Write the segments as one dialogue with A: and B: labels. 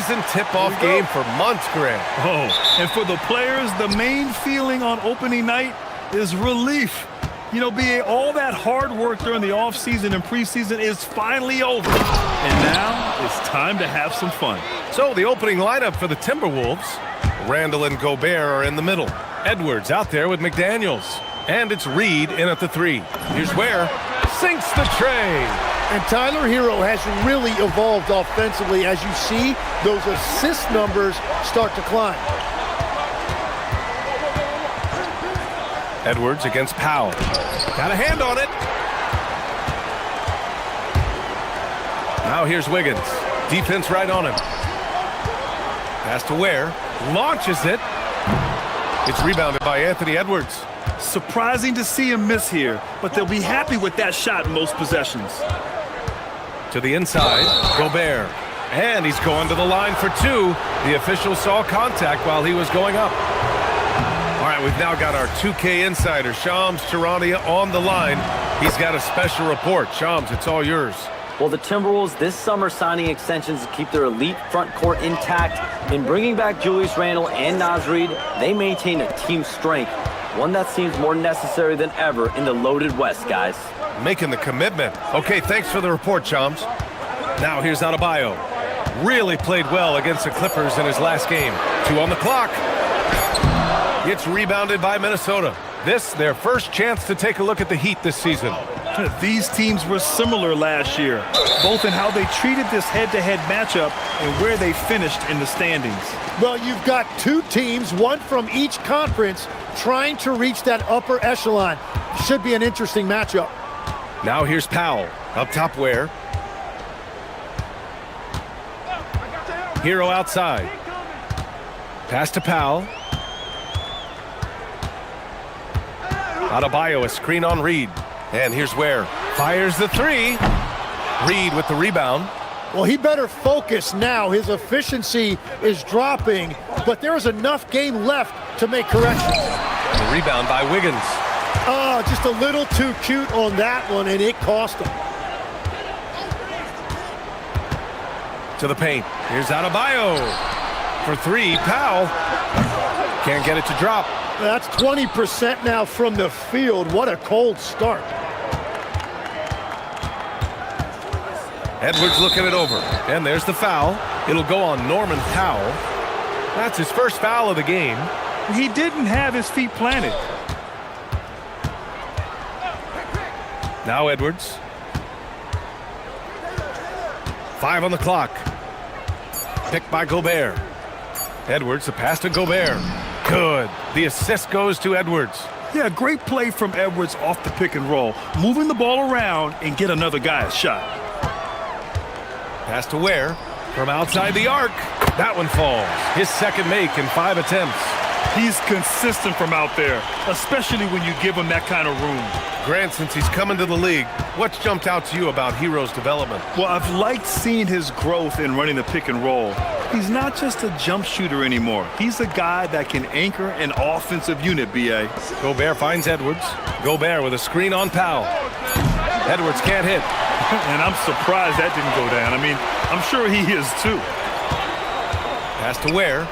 A: preseason tip-off game for months, Grant.
B: Oh, and for the players, the main feeling on opening night is relief. You know, BA, all that hard work during the offseason and preseason is finally over. And now it's time to have some fun.
A: So the opening lineup for the Timberwolves. Randall and Gobert are in the middle. Edwards out there with McDaniels. And it's Reed in at the 3. Here's Ware. Sinks the tray.
C: And Tyler Hero has really evolved offensively. As you see, those assist numbers start to climb.
A: Edwards against Powell. Got a hand on it. Now here's Wiggins. Defense right on him. Pass to Ware. Launches it. It's rebounded by Anthony Edwards.
B: Surprising to see him miss here, but they'll be happy with that shot in most possessions.
A: To the inside, Gobert. And he's going to the line for 2. The official saw contact while he was going up. All right, we've now got our 2K insider, Shams Charania, on the line. He's got a special report. Shams, it's all yours.
D: Well, the Timberwolves this summer signing extensions to keep their elite front court intact. In bringing back Julius Randle and Naz Reid, they maintain a team strength, one that seems more necessary than ever in the loaded West, guys.
A: Making the commitment. Okay, thanks for the report, Shams. Now here's Adebayo. Really played well against the Clippers in his last game. 2 on the clock. It's rebounded by Minnesota. This, their first chance to take a look at the Heat this season.
B: These teams were similar last year, both in how they treated this head-to-head matchup and where they finished in the standings.
C: Well, you've got 2 teams, one from each conference, trying to reach that upper echelon. Should be an interesting matchup.
A: Now here's Powell. Up top Ware. Hero outside. Pass to Powell. Adebayo, a screen on Reed. And here's Ware. Fires the 3. Reed with the rebound.
C: Well, he better focus now. His efficiency is dropping, but there's enough game left to make corrections.
A: The rebound by Wiggins.
C: Oh, just a little too cute on that one, and it cost him.
A: To the paint. Here's Adebayo. For 3, Powell. Can't get it to drop.
C: That's 20% now from the field. What a cold start.
A: Edwards looking it over. And there's the foul. It'll go on Norman Powell. That's his first foul of the game.
B: He didn't have his feet planted.
A: Now Edwards. 5 on the clock. Picked by Gobert. Edwards, the pass to Gobert. Good. The assist goes to Edwards.
B: Yeah, great play from Edwards off the pick and roll. Moving the ball around and get another guy a shot.
A: Pass to Ware from outside the arc. That one falls. His second make in 5 attempts.
B: He's consistent from out there, especially when you give him that kind of room.
A: Grant, since he's coming to the league, what's jumped out to you about Hero's development?
B: Well, I've liked seeing his growth in running the pick and roll. He's not just a jump shooter anymore. He's a guy that can anchor an offensive unit, B.A.
A: Gobert finds Edwards. Gobert with a screen on Powell. Edwards can't hit.
B: And I'm surprised that didn't go down. I mean, I'm sure he is too.
A: Pass to Ware.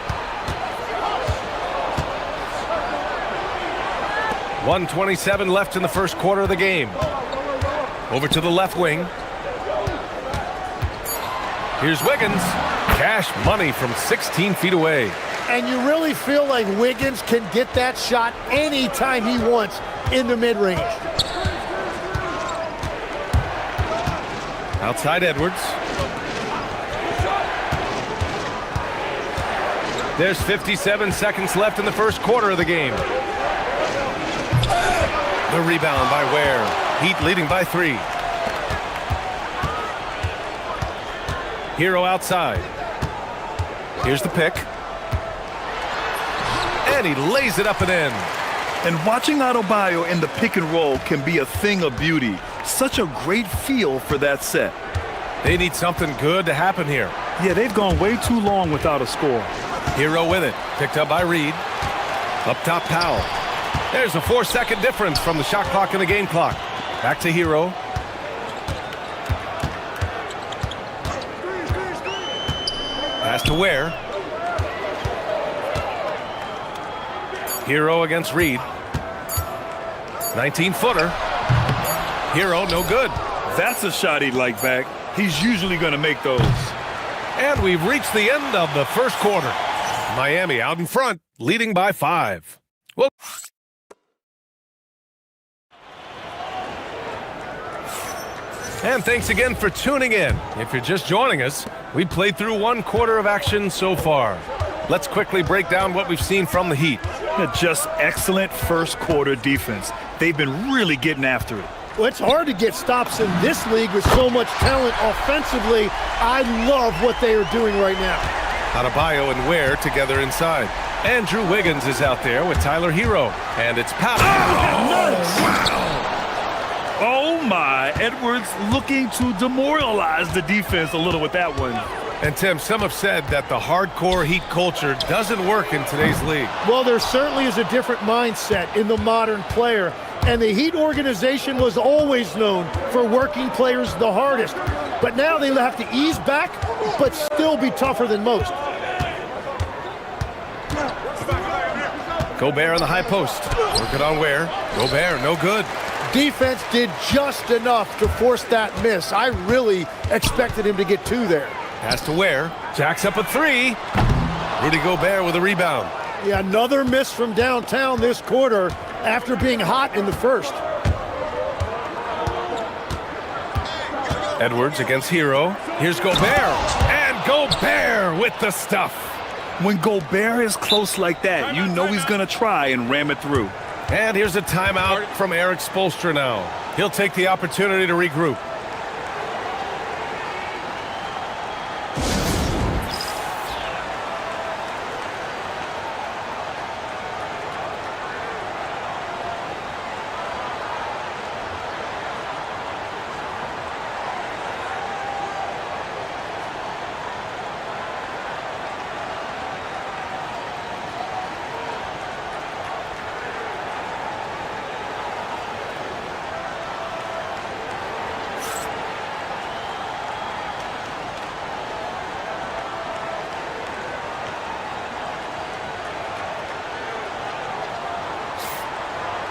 A: 1:27 left in the first quarter of the game. Over to the left wing. Here's Wiggins. Cash money from 16 feet away.
C: And you really feel like Wiggins can get that shot anytime he wants in the mid-range.
A: Outside Edwards. There's 57 seconds left in the first quarter of the game. The rebound by Ware. Heat leading by 3. Hero outside. Here's the pick. And he lays it up and in.
B: And watching Adebayo in the pick and roll can be a thing of beauty. Such a great feel for that set.
A: They need something good to happen here.
B: Yeah, they've gone way too long without a score.
A: Hero with it. Picked up by Reed. Up top, Powell. There's a 4-second difference from the shot clock and the game clock. Back to Hero. Pass to Ware. Hero against Reed. 19-footer. Hero, no good.
B: That's a shot he'd like back. He's usually going to make those.
A: And we've reached the end of the first quarter. Miami out in front, leading by 5. Well, and thanks again for tuning in. If you're just joining us, we played through one quarter of action so far. Let's quickly break down what we've seen from the Heat.
B: Just excellent first quarter defense. They've been really getting after it.
C: Well, it's hard to get stops in this league with so much talent offensively. I love what they are doing right now.
A: Adebayo and Ware together inside. Andrew Wiggins is out there with Tyler Hero. And it's Powell.
B: Oh my, Edwards looking to demoralize the defense a little with that one.
A: And Tim, some have said that the hardcore Heat culture doesn't work in today's league.
C: Well, there certainly is a different mindset in the modern player. And the Heat organization was always known for working players the hardest. But now they have to ease back, but still be tougher than most.
A: Gobert on the high post. Working on Ware. Gobert, no good.
C: Defense did just enough to force that miss. I really expected him to get 2 there.
A: Pass to Ware. Jacks up a 3. Rudy Gobert with a rebound.
C: Yeah, another miss from downtown this quarter after being hot in the first.
A: Edwards against Hero. Here's Gobert. And Gobert with the stuff.
B: When Gobert is close like that, you know he's going to try and ram it through.
A: And here's a timeout from Eric Spoelstra now. He'll take the opportunity to regroup.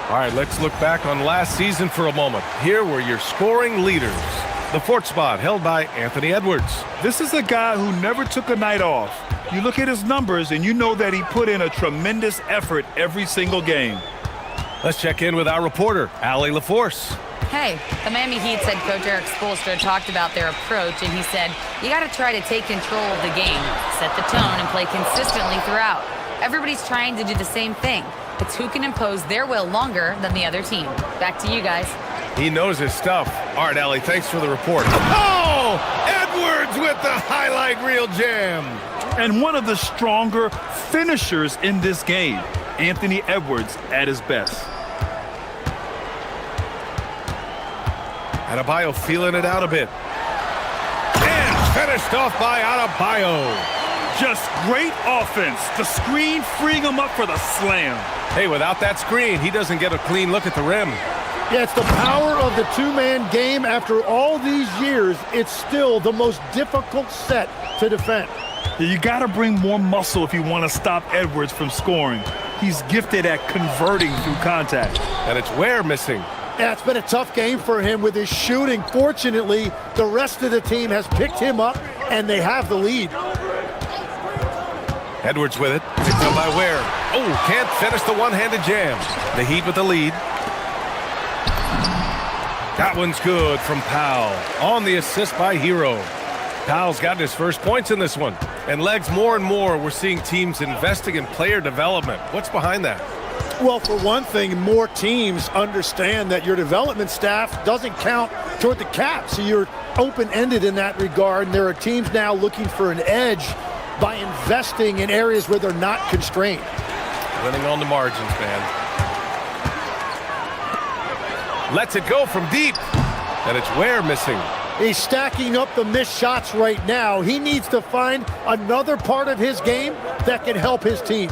A: All right, let's look back on last season for a moment. Here were your scoring leaders. The 4th spot held by Anthony Edwards.
B: This is a guy who never took a night off. You look at his numbers and you know that he put in a tremendous effort every single game.
A: Let's check in with our reporter, Allie LaForce.
E: Hey, the Miami Heat's head coach Eric Spoelstra talked about their approach, and he said, you got to try to take control of the game, set the tone, and play consistently throughout. Everybody's trying to do the same thing. It's who can impose their will longer than the other team. Back to you guys.
A: He knows his stuff. All right, Allie, thanks for the report. Oh! Edwards with the highlight reel jam.
B: And one of the stronger finishers in this game, Anthony Edwards at his best.
A: Adebayo feeling it out a bit. And finished off by Adebayo.
B: Just great offense. The screen freeing him up for the slam.
A: Hey, without that screen, he doesn't get a clean look at the rim.
C: Yeah, it's the power of the two-man game. After all these years, it's still the most difficult set to defend.
B: You got to bring more muscle if you want to stop Edwards from scoring. He's gifted at converting through contact.
A: And it's Ware missing.
C: Yeah, it's been a tough game for him with his shooting. Fortunately, the rest of the team has picked him up, and they have the lead.
A: Edwards with it. Picked up by Ware. Oh, can't finish the one-handed jam. The Heat with the lead. That one's good from Powell. On the assist by Hero. Powell's gotten his first points in this one. And Legs, more and more, we're seeing teams investing in player development. What's behind that?
C: Well, for one thing, more teams understand that your development staff doesn't count toward the cap. So you're open-ended in that regard. And there are teams now looking for an edge by investing in areas where they're not constrained.
A: Winning on the margins, man. Lets it go from deep. And it's Ware missing.
C: He's stacking up the missed shots right now. He needs to find another part of his game that can help his team.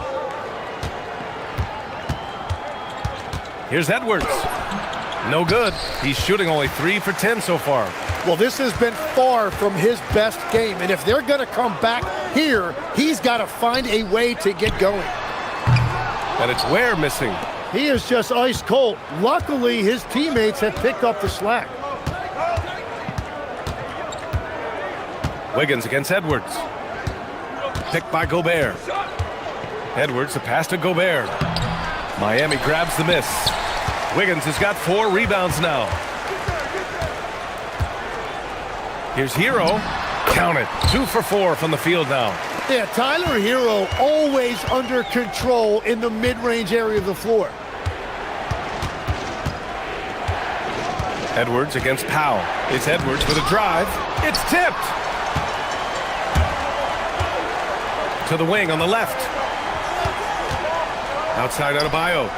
A: Here's Edwards. No good. He's shooting only 3 for 10 so far.
C: Well, this has been far from his best game. And if they're going to come back Here, he's got to find a way to get going.
A: And it's Ware missing.
C: He is just ice cold. Luckily, his teammates have picked up the slack.
A: Wiggins against Edwards. Picked by Gobert. Edwards, the pass to Gobert. Miami grabs the miss. Wiggins has got 4 rebounds now. Here's Hero. Count it. 2 for 4 from the field now.
C: Yeah, Tyler Hero always under control in the mid-range area of the floor.
A: Edwards against Powell. It's Edwards with a drive. It's tipped. To the wing on the left. Outside Adebayo.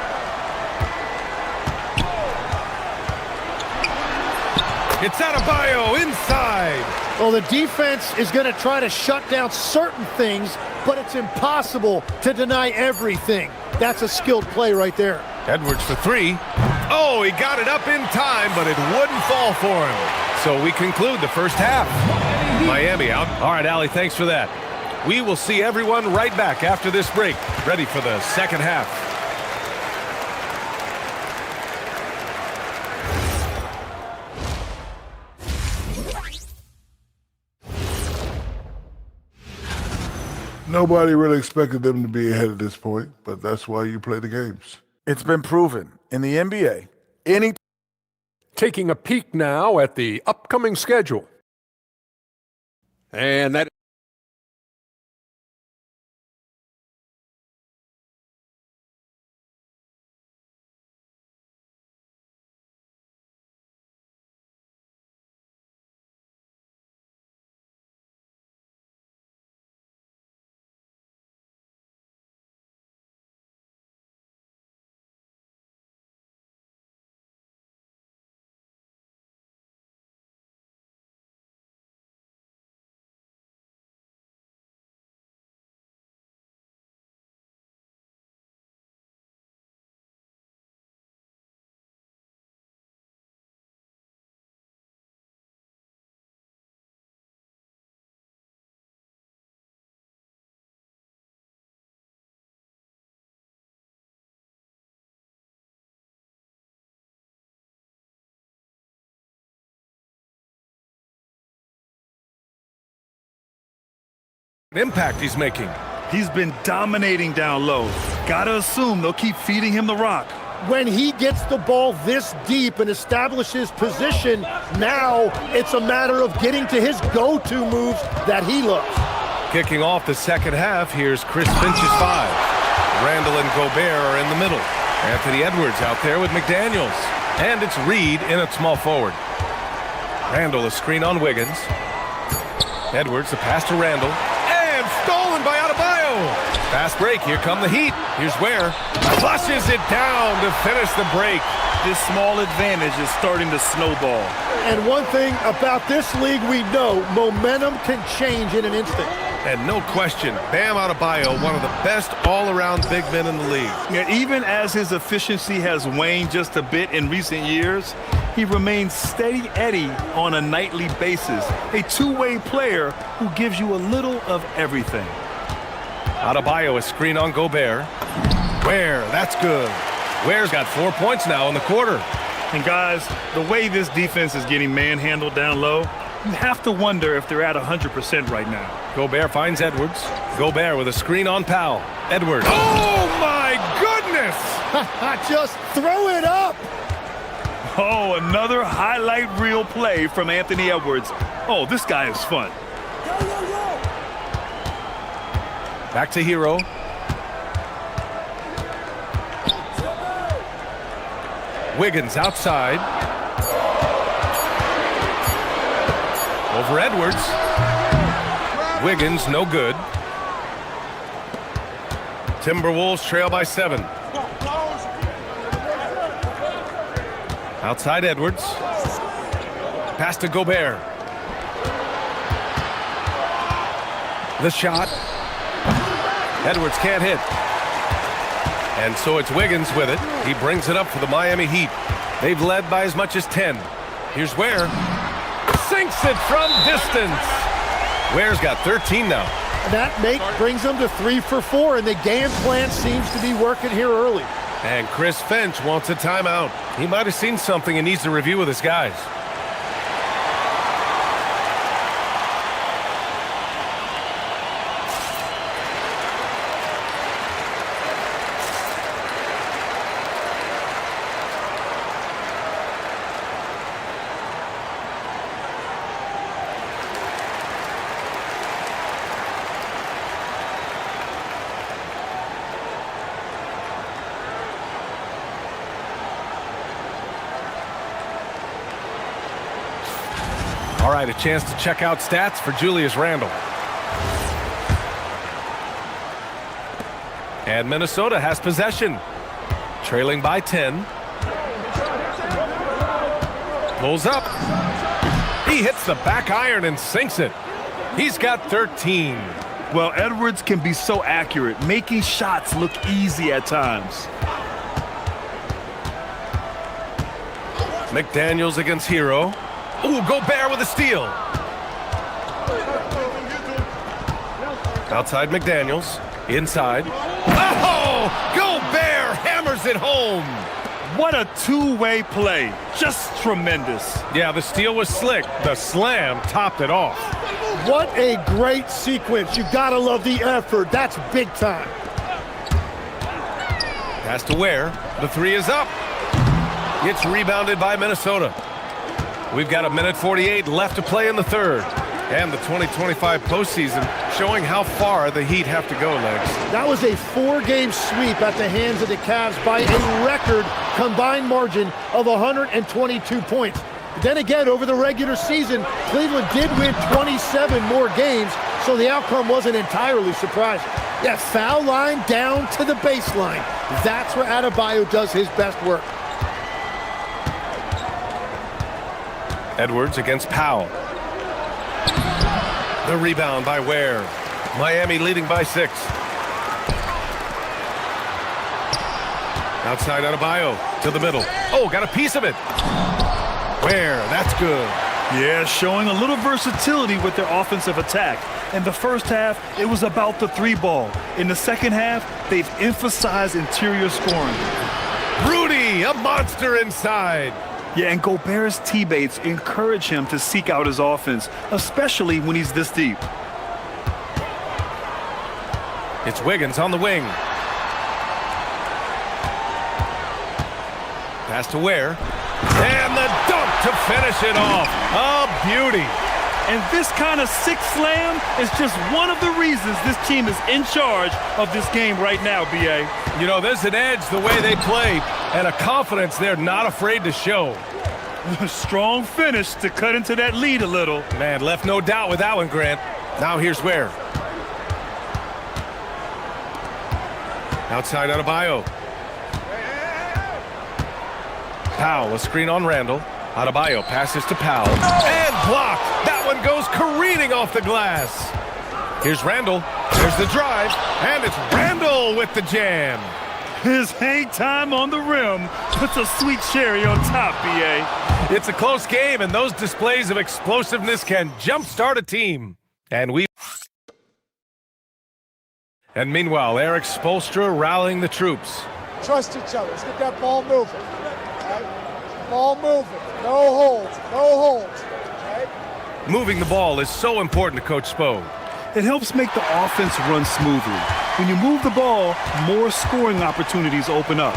A: It's Adebayo inside.
C: Well, the defense is going to try to shut down certain things, but it's impossible to deny everything. That's a skilled play right there.
A: Edwards for 3. Oh, he got it up in time, but it wouldn't fall for him. So we conclude the first half. Miami out. All right, Allie, thanks for that. We will see everyone right back after this break, ready for the second half.
F: Nobody really expected them to be ahead at this point, but that's why you play the games.
G: It's been proven in the NBA.
H: Taking a peek now at the upcoming schedule. And that
A: impact he's making.
B: He's been dominating down low. Gotta assume they'll keep feeding him the rock.
C: When he gets the ball this deep and establishes position, now it's a matter of getting to his go-to moves that he loves.
A: Kicking off the second half, here's Chris Finch's 5. Randall and Gobert are in the middle. Anthony Edwards out there with McDaniels. And it's Reed in at small forward. Randall, a screen on Wiggins. Edwards, the pass to Randall. And stolen by Adebayo. Fast break, here come the Heat. Here's Ware. Flushes it down to finish the break.
B: This small advantage is starting to snowball.
C: And one thing about this league we know, momentum can change in an instant.
A: And no question, Bam Adebayo, one of the best all-around big men in the league.
B: Yeah, even as his efficiency has waned just a bit in recent years, he remains steady Eddie on a nightly basis. A two-way player who gives you a little of everything.
A: Adebayo, a screen on Gobert. Ware, that's good. Ware's got 4 points now in the quarter.
B: And guys, the way this defense is getting manhandled down low, you have to wonder if they're at 100% right now.
A: Gobert finds Edwards. Gobert with a screen on Powell. Edwards. Oh, my goodness!
C: Just throw it up!
B: Oh, another highlight reel play from Anthony Edwards. Oh, this guy is fun.
A: Back to Hero. Wiggins outside. Over Edwards. Wiggins, no good. Timberwolves trail by 7. Outside Edwards. Pass to Gobert. The shot. Edwards can't hit. And so it's Wiggins with it. He brings it up for the Miami Heat. They've led by as much as 10. Here's Ware. Sinks it from distance. Ware's got 13 now.
C: And that make brings them to 3 for 4, and the game plan seems to be working here early.
A: And Chris Finch wants a timeout. He might have seen something and needs to review with his guys. All right, a chance to check out stats for Julius Randle. And Minnesota has possession, trailing by 10. Pulls up. He hits the back iron and sinks it. He's got 13.
B: Well, Edwards can be so accurate, making shots look easy at times.
A: McDaniels against Hero. Ooh, Gobert with a steal. Outside McDaniels. Inside. Oh! Gobert hammers it home.
B: What a two-way play. Just tremendous.
A: Yeah, the steal was slick. The slam topped it off.
C: What a great sequence. You gotta love the effort. That's big time.
A: Pass to Ware. The three is up. It's rebounded by Minnesota. We've got 1:48 left to play in the third. And the 2025 postseason showing how far the Heat have to go, Legs.
C: That was a 4-game sweep at the hands of the Cavs by a record combined margin of 122 points. Then again, over the regular season, Cleveland did win 27 more games, so the outcome wasn't entirely surprising. Yeah, foul line down to the baseline. That's where Adebayo does his best work.
A: Edwards against Powell. The rebound by Ware. Miami leading by 6. Outside Adebayo to the middle. Oh, got a piece of it. Ware, that's good.
B: Yeah, showing a little versatility with their offensive attack. In the first half, it was about the 3-ball. In the second half, they've emphasized interior scoring.
A: Rudy, a monster inside.
B: Yeah, and Gobert's teammates encourage him to seek out his offense, especially when he's this deep.
A: It's Wiggins on the wing. Pass to Ware. And the dunk to finish it off. A beauty.
B: And this kind of sixth slam is just one of the reasons this team is in charge of this game right now, B.A.
A: You know, there's an edge the way they play and a confidence they're not afraid to show.
B: Strong finish to cut into that lead a little.
A: Man, left no doubt with that one, Grant. Now here's Ware. Outside Adebayo. Powell, a screen on Randle. Adebayo passes to Powell. And blocked. That one goes careening off the glass. Here's Randle. There's the drive. And it's Randle with the jam.
B: His hang time on the rim puts a sweet cherry on top, B.A.
A: It's a close game, and those displays of explosiveness can jumpstart a team. And meanwhile, Eric Spoelstra rallying the troops.
I: Trust each other. Let's get that ball moving. Right? Ball moving. No holds. No holds. Right?
A: Moving the ball is so important to Coach Spo.
B: It helps make the offense run smoothly. When you move the ball, more scoring opportunities open up.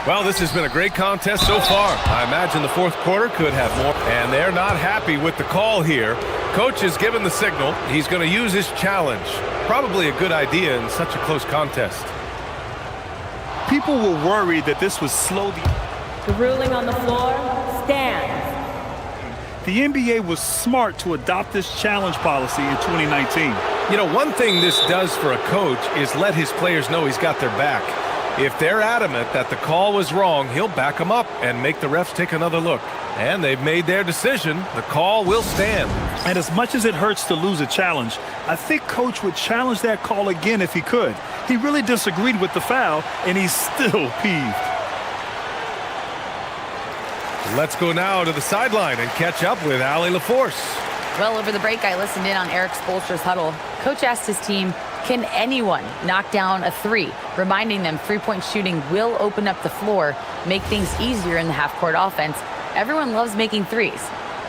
A: Well, this has been a great contest so far. I imagine the fourth quarter could have more. And they're not happy with the call here. Coach has given the signal. He's going to use his challenge. Probably a good idea in such a close contest.
B: People were worried that this would slow
J: The ruling on the floor stands.
B: The NBA was smart to adopt this challenge policy in 2019.
A: You know, one thing this does for a coach is let his players know he's got their back. If they're adamant that the call was wrong, he'll back them up and make the refs take another look. And they've made their decision. The call will stand.
B: And as much as it hurts to lose a challenge, I think Coach would challenge that call again if he could. He really disagreed with the foul, and he's still peeved.
A: Let's go now to the sideline and catch up with Allie LaForce.
E: Well, over the break, I listened in on Eric Spoelstra's huddle. Coach asked his team, can anyone knock down a three? Reminding them three-point shooting will open up the floor, make things easier in the half-court offense. Everyone loves making threes.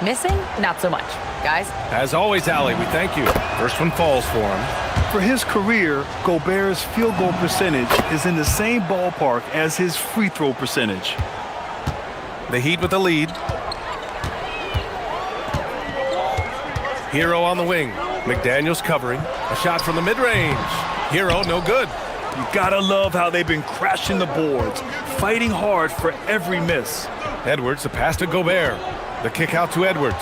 E: Missing? Not so much. Guys?
A: As always, Allie, we thank you. First one falls for him.
B: For his career, Gobert's field goal percentage is in the same ballpark as his free throw percentage.
A: The Heat with the lead. Hero on the wing. McDaniels covering. A shot from the mid-range. Hero, no good.
B: You gotta love how they've been crashing the boards, fighting hard for every miss.
A: Edwards, the pass to Gobert. The kick out to Edwards.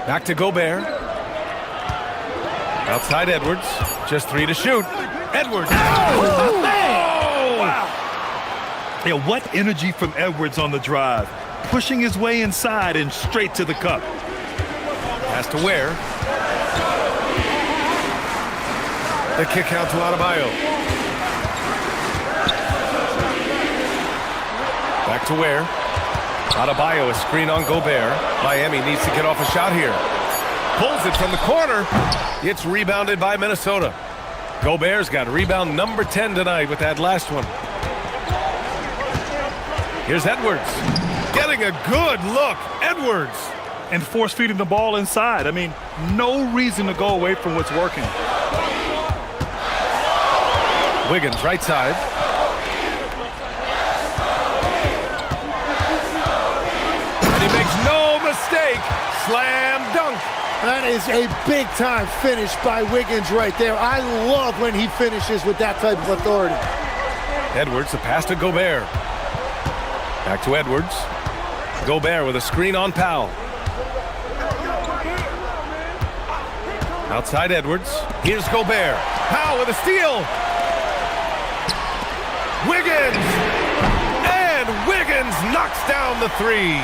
A: Back to Gobert. Outside Edwards. Just three to shoot. Edwards.
B: Oh! Wow. Yeah, what energy from Edwards on the drive. Pushing his way inside and straight to the cup.
A: Pass to Ware. The kick out to Adebayo. Back to Ware. Adebayo, a screen on Gobert. Miami needs to get off a shot here. Pulls it from the corner. It's rebounded by Minnesota. Gobert's got rebound number 10 tonight with that last one. Here's Edwards. Getting a good look. Edwards.
B: And force-feeding the ball inside. I mean, no reason to go away from what's working.
A: Wiggins, right side. And he makes no mistake. Slam dunk.
C: That is a big-time finish by Wiggins right there. I love when he finishes with that type of authority.
A: Edwards, the pass to Gobert. Back to Edwards. Gobert with a screen on Powell. Outside Edwards. Here's Gobert. Powell with a steal. Wiggins. And Wiggins knocks down the three.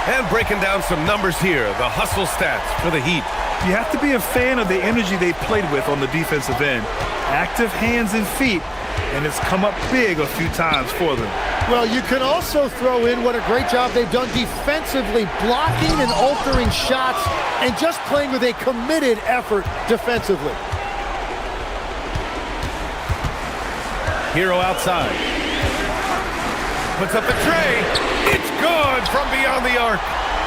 A: And breaking down some numbers here, the hustle stats for the Heat.
B: You have to be a fan of the energy they played with on the defensive end. Active hands and feet, and it's come up big a few times for them.
C: Well, you can also throw in what a great job they've done defensively, blocking and altering shots, and just playing with a committed effort defensively.
A: Hero outside. Puts up the tray. It's good from beyond the arc.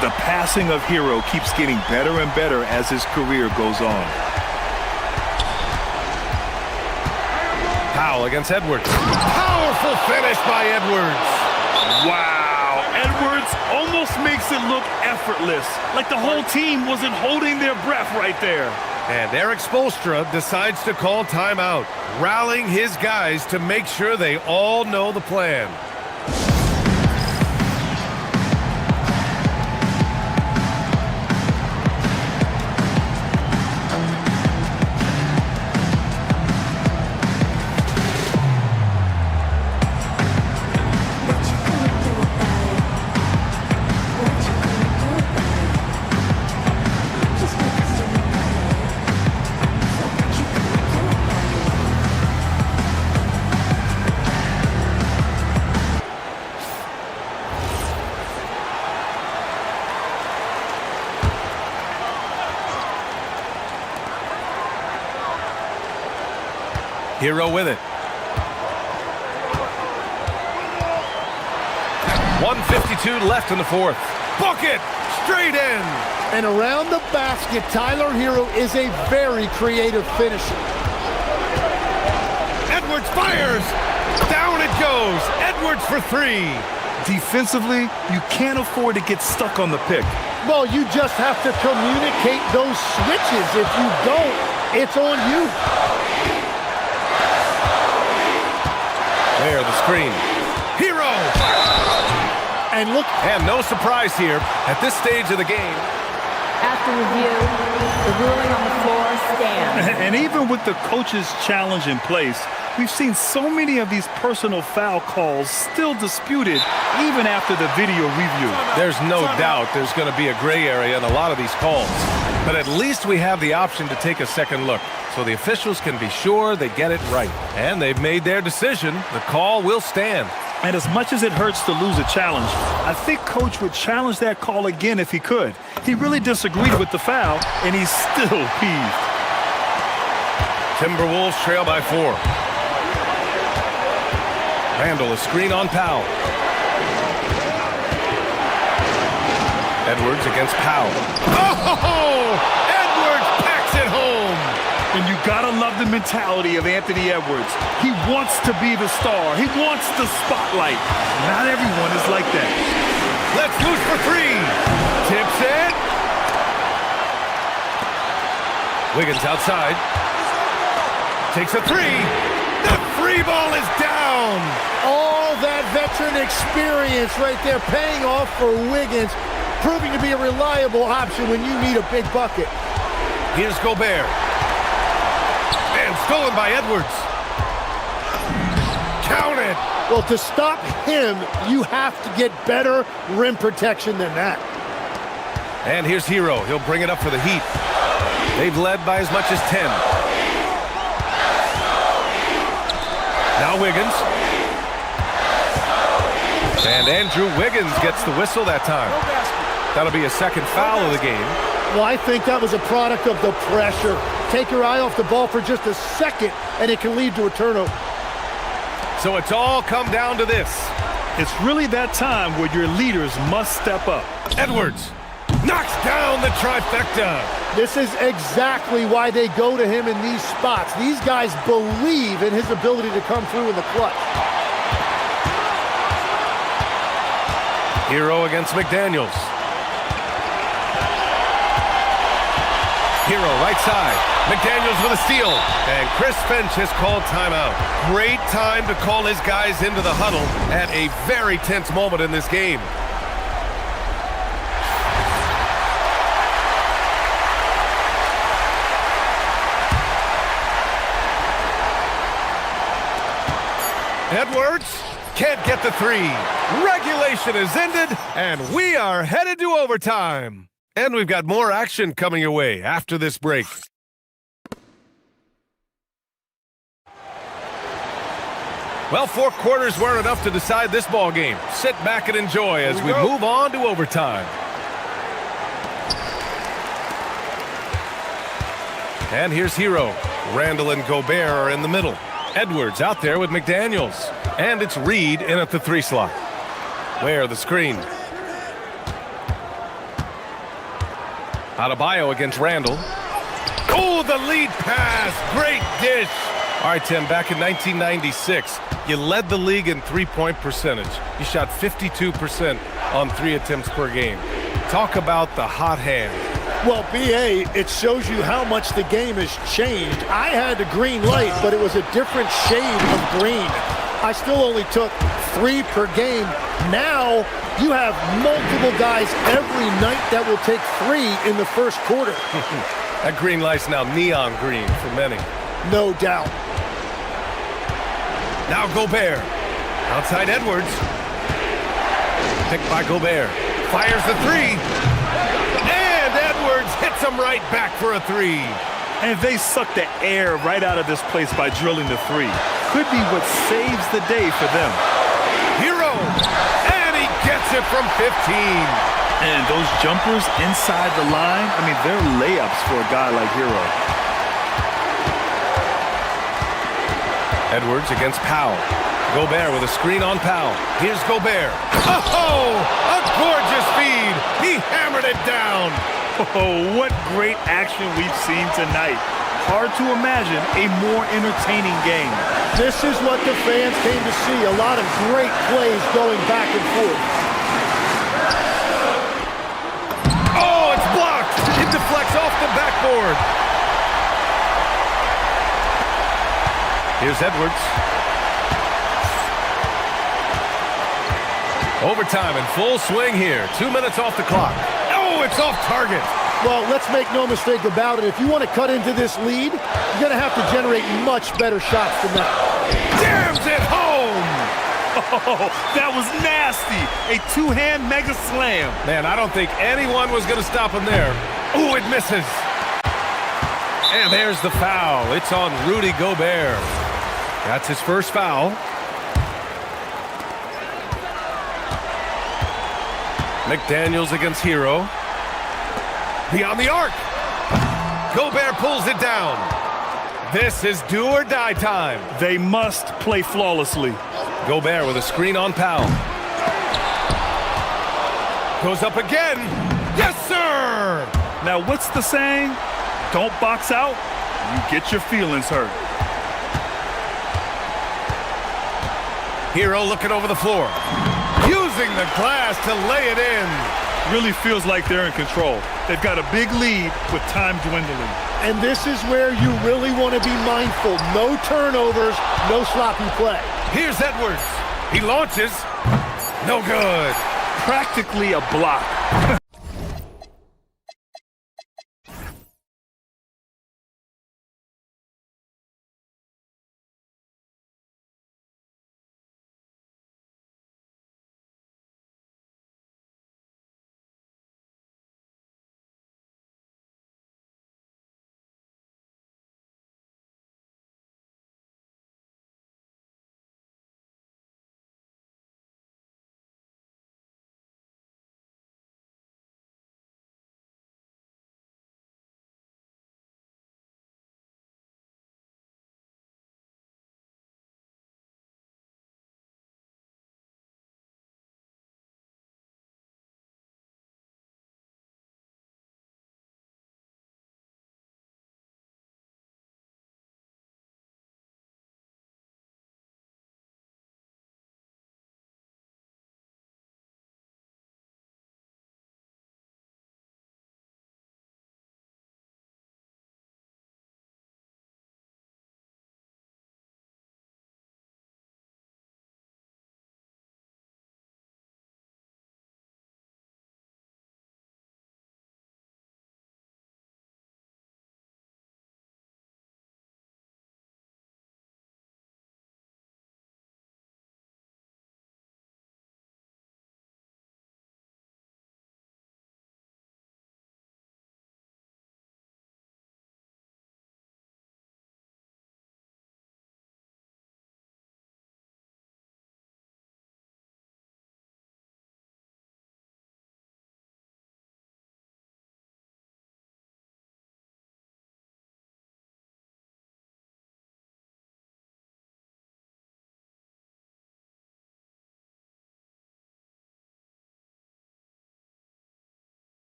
B: The passing of Hero keeps getting better and better as his career goes on.
A: Powell against Edwards. Powerful finish by Edwards.
B: Wow. Edwards almost makes it look effortless, like the whole team wasn't holding their breath right there.
A: And Eric Spoelstra decides to call timeout, rallying his guys to make sure they all know the plan. Hero with it. 1:52 left in the fourth. Bucket! Straight in!
C: And around the basket, Tyler Hero is a very creative finisher.
A: Edwards fires! Down it goes! Edwards for three!
B: Defensively, you can't afford to get stuck on the pick.
C: Well, you just have to communicate those switches. If you don't, it's on you.
A: There, the screen. Hero!
C: And look.
A: And no surprise here at this stage of the game.
J: After review, the ruling on the floor stands.
B: And even with the coach's challenge in place, we've seen so many of these personal foul calls still disputed even after the video review.
A: There's no doubt there's going to be a gray area in a lot of these calls. But at least we have the option to take a second look, so the officials can be sure they get it right. And they've made their decision. The call will stand.
B: And as much as it hurts to lose a challenge, I think Coach would challenge that call again if he could. He really disagreed with the foul, and he's still peeved.
A: Timberwolves trail by 4. Randall, a screen on Powell. Edwards against Powell. Oh! Edwards packs it home!
B: And you gotta love the mentality of Anthony Edwards. He wants to be the star. He wants the spotlight. Not everyone is like that.
A: Let's loose for 3. Tips it. Wiggins outside. Takes a 3. The free ball is down.
C: All that veteran experience right there paying off for Wiggins, proving to be a reliable option when you need a big bucket.
A: Here's Gobert. And stolen by Edwards. Count it.
C: Well, to stop him, you have to get better rim protection than that.
A: And here's Hero. He'll bring it up for the Heat. They've led by as much as 10. Now Wiggins. And Andrew Wiggins gets the whistle that time. That'll be a second foul of the game.
C: Well, I think that was a product of the pressure. Take your eye off the ball for just a second, and it can lead to a turnover.
A: So it's all come down to this.
B: It's really that time where your leaders must step up.
A: Edwards knocks down the trifecta.
C: This is exactly why they go to him in these spots. These guys believe in his ability to come through in the clutch.
A: Hero against McDaniels. Hero right side. McDaniels with a steal. And Chris Finch has called timeout. Great time to call his guys into the huddle at a very tense moment in this game. Edwards can't get the 3. Regulation is ended, and we are headed to overtime. And we've got more action coming your way after this break. Well, 4 quarters weren't enough to decide this ball game. Sit back and enjoy as we move on to overtime. And here's Hero. Randall and Gobert are in the middle. Edwards out there with McDaniels. And it's Reed in at the 3 slot. Where the screen. Adebayo against Randall. Oh, the lead pass. Great dish. All right, Tim, back in 1996, you led the league in three-point percentage. You shot 52% on 3 attempts per game. Talk about the hot hand.
C: Well, B.A., it shows you how much the game has changed. I had a green light, but it was a different shade of green. I still only took 3 per game. Now, you have multiple guys every night that will take 3 in the first quarter.
A: That green light's now neon green for many.
C: No doubt.
A: Now Gobert. Outside Edwards. Picked by Gobert. Fires the 3. And Edwards hits him right back for a 3.
B: And they suck the air right out of this place by drilling the 3. Could be what saves the day for them.
A: Hero. And he gets it from 15.
B: And those jumpers inside the line, I mean, they're layups for a guy like Hero.
A: Edwards against Powell. Gobert with a screen on Powell. Here's Gobert. Oh, a gorgeous feed. He hammered it down.
B: Oh, what great action we've seen tonight. Hard to imagine a more entertaining game.
C: This is what the fans came to see. A lot of great plays going back and forth.
A: Oh, it's blocked. It deflects off the backboard. Here's Edwards. Overtime in full swing here. 2 minutes off the clock. Oh, it's off target.
C: Well, let's make no mistake about it. If you want to cut into this lead, you're going to have to generate much better shots than that.
A: Jams it home.
B: Oh, that was nasty. A 2-hand mega slam.
A: Man, I don't think anyone was going to stop him there. Ooh, it misses. And there's the foul. It's on Rudy Gobert. That's his first foul. McDaniels against Hero. Beyond the arc. Gobert pulls it down. This is do or die time.
B: They must play flawlessly.
A: Gobert with a screen on Powell. Goes up again. Yes, sir!
B: Now, what's the saying? Don't box out, you get your feelings hurt.
A: Hero looking over the floor. Using the glass to lay it in.
B: Really feels like they're in control. They've got a big lead with time dwindling.
C: And this is where you really want to be mindful. No turnovers, no sloppy play.
A: Here's Edwards. He launches. No good.
B: Practically a block.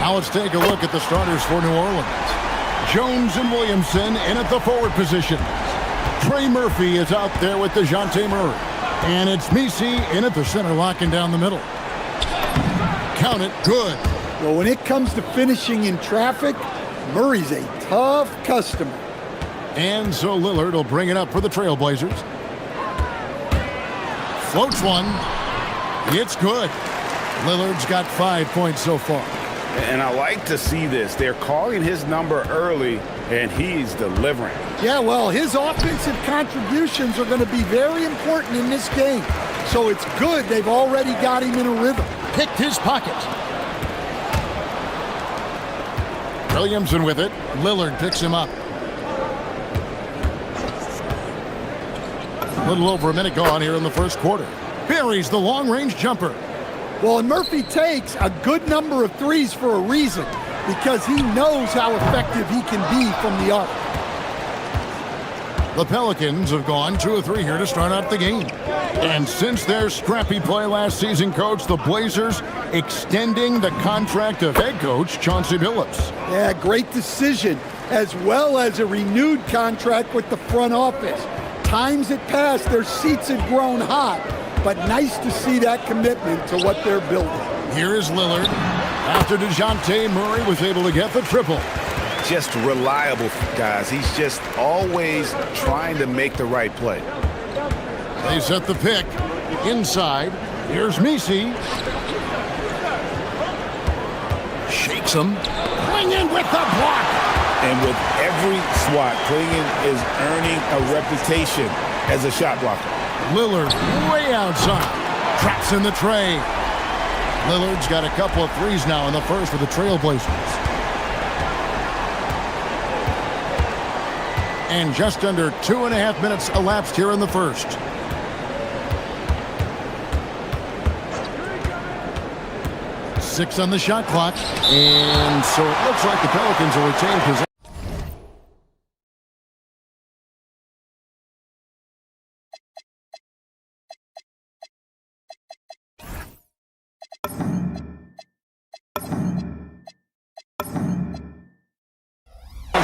K: Now let's take a look at the starters for New Orleans. Jones and Williamson in at the forward position. Trey Murphy is out there with DeJounte Murray. And it's Messi in at the center, locking down the middle. Count it, good.
I: Well, when it comes to finishing in traffic, Murray's a tough customer.
K: And so Lillard will bring it up for the Trailblazers. Floats one. It's good. Lillard's got 5 points so far.
L: And I like to see this. They're calling his number early, and he's delivering.
I: Yeah, well, his offensive contributions are going to be very important in this game. So it's good they've already got him in a rhythm.
K: Picked his pocket. Williamson with it. Lillard picks him up. A little over a minute gone here in the first quarter. Buries the long-range jumper.
I: Well, and Murphy takes a good number of threes for a reason, because he knows how effective he can be from the arc.
K: The Pelicans have gone 2 of 3 here to start out the game. And since their scrappy play last season, Coach, the Blazers extending the contract of head coach Chauncey Billups.
I: Yeah, great decision, as well as a renewed contract with the front office. Times had passed, their seats had grown hot, but nice to see that commitment to what they're building.
K: Here is Lillard after DeJounte Murray was able to get the triple.
L: Just reliable, guys. He's just always trying to make the right play.
K: They set the pick. Inside. Here's Messi. Shakes him. Klingon with the block.
L: And with every swat, Klingon is earning a reputation as a shot blocker.
K: Lillard way outside. Traps in the tray. Lillard's got a couple of threes now in the first for the Trailblazers. And just under 2.5 minutes elapsed here in the first. Six on the shot clock. And so it looks like the Pelicans will retain possession.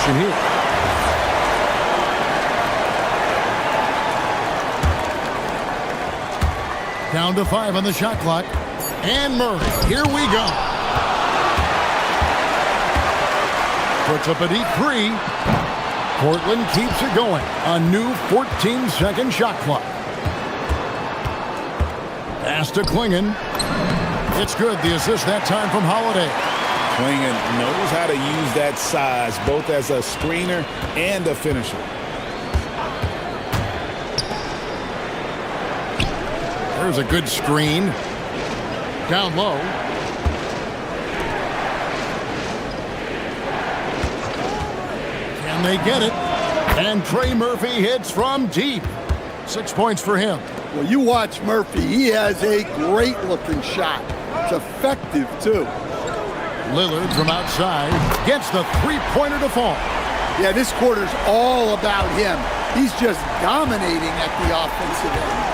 K: Here. Down to 5 on the shot clock. And Murray, here we go. Puts up a deep 3. Portland keeps it going. A new 14-second shot clock. Pass to Klingon. It's good. The assist that time from Holiday.
L: Klingon knows how to use that size, both as a screener and a finisher.
K: There's a good screen. Down low. Can they get it? And Trey Murphy hits from deep. 6 points for him.
I: Well, you watch Murphy. He has a great-looking shot. It's effective, too.
K: Lillard from outside gets the three-pointer to fall.
I: Yeah, this quarter's all about him. He's just dominating at the offensive end.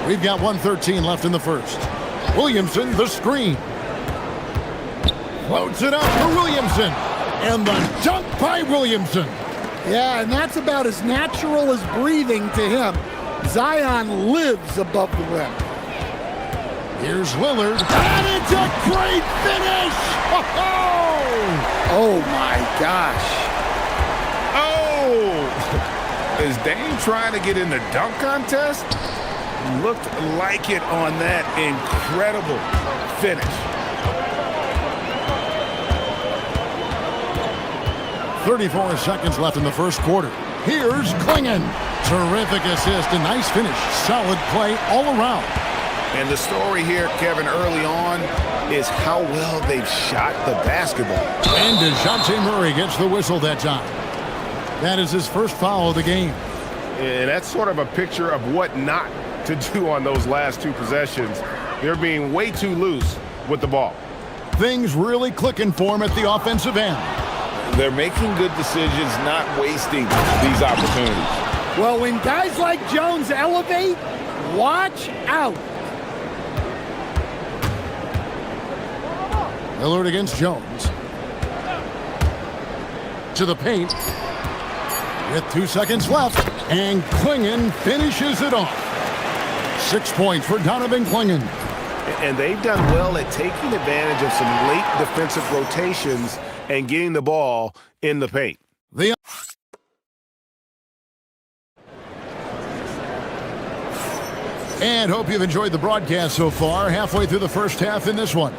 K: We've got 1:13 left in the first. Williamson, the screen. Floats it up for Williamson. And the dunk by Williamson.
I: Yeah, and that's about as natural as breathing to him. Zion lives above the rim.
K: Here's Lillard. And it's a great finish!
I: Oh my gosh.
L: Oh! Is Dame trying to get in the dunk contest? Looked like it on that incredible finish.
K: 34 seconds left in the first quarter. Here's Klingon. Terrific assist, a nice finish. Solid play all around.
L: And the story here, Kevin, early on is how well they've shot the basketball.
K: And DeJounte Murray gets the whistle that time. That is his first foul of the game.
A: And that's sort of a picture of what not to do on those last two possessions. They're being way too loose with the ball.
K: Things really clicking for him at the offensive end.
L: They're making good decisions, not wasting these opportunities.
I: Well, when guys like Jones elevate, watch out.
K: Lillard against Jones. To the paint. With 2 seconds left. And Klingon finishes it off. 6 points for Donovan Klingon.
L: And they've done well at taking advantage of some late defensive rotations and getting the ball in the paint.
K: And hope you've enjoyed the broadcast so far, halfway through the first half in this one.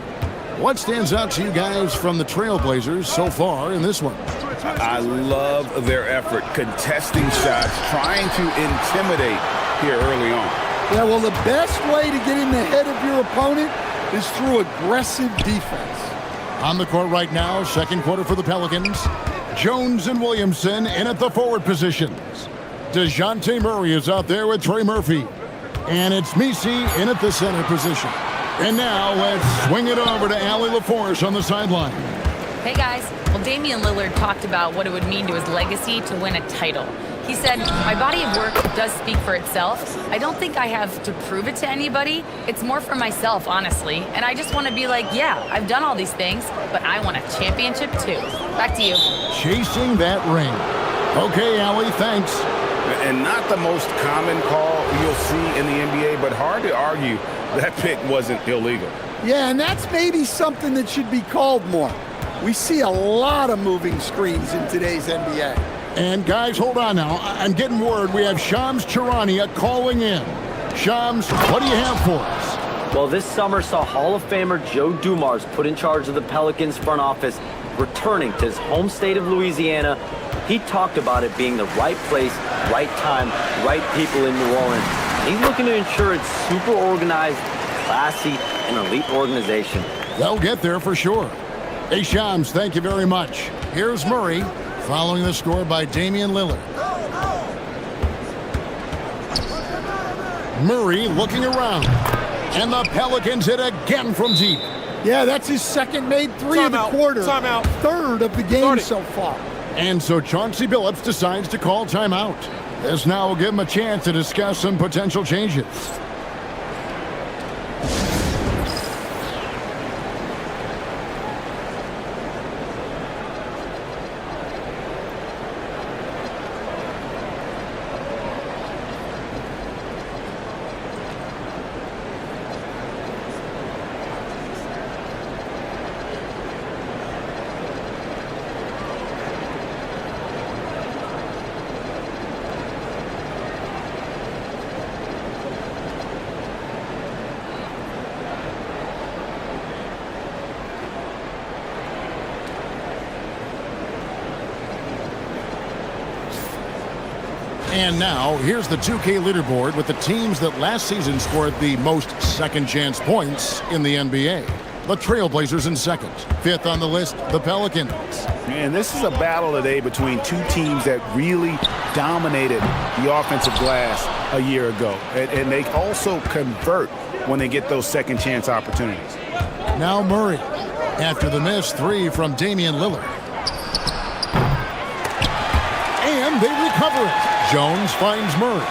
K: What stands out to you guys from the Trailblazers so far in this one?
L: I love their effort, contesting shots, trying to intimidate here early on.
I: Yeah, well, the best way to get in the head of your opponent is through aggressive defense.
K: On the court right now, second quarter for the Pelicans. Jones and Williamson in at the forward positions. DeJounte Murray is out there with Trey Murphy. And it's Misi in at the center position. And now let's swing it over to Allie LaForce on the sideline.
E: Hey guys, well Damian Lillard talked about what it would mean to his legacy to win a title. He said, my body of work does speak for itself. I don't think I have to prove it to anybody. It's more for myself, honestly. And I just want to be like, yeah, I've done all these things, but I want a championship too. Back to you.
K: Chasing that ring. Okay, Allie, thanks.
L: And not the most common call you'll see in the NBA, but hard to argue that pick wasn't illegal.
I: Yeah, and that's maybe something that should be called more. We see a lot of moving screens in today's NBA.
K: And guys, hold on now. I'm getting word we have Shams Charania calling in. Shams, what do you have for us?
D: Well, this summer saw Hall of Famer Joe Dumars put in charge of the Pelicans front office, returning to his home state of Louisiana. He talked about it being the right place, right time, right people in New Orleans. He's looking to ensure it's super organized, classy, and elite organization.
K: They'll get there for sure. Hey, Shams, thank you very much. Here's Murray, following the score by Damian Lillard. Murray looking around. And the Pelicans hit again from deep.
I: Yeah, that's his second made three of the quarter.
H: Timeout.
I: Third of the game so far.
K: And so Chauncey Billups decides to call timeout. This now will give him a chance to discuss some potential changes. And now, here's the 2K leaderboard with the teams that last season scored the most second-chance points in the NBA. The Trailblazers in second. Fifth on the list, the Pelicans.
L: Man, this is a battle today between two teams that really dominated the offensive glass a year ago. And they also convert when they get those second-chance opportunities.
K: Now Murray, after the missed three from Damian Lillard. And they recover it. Jones finds Murray.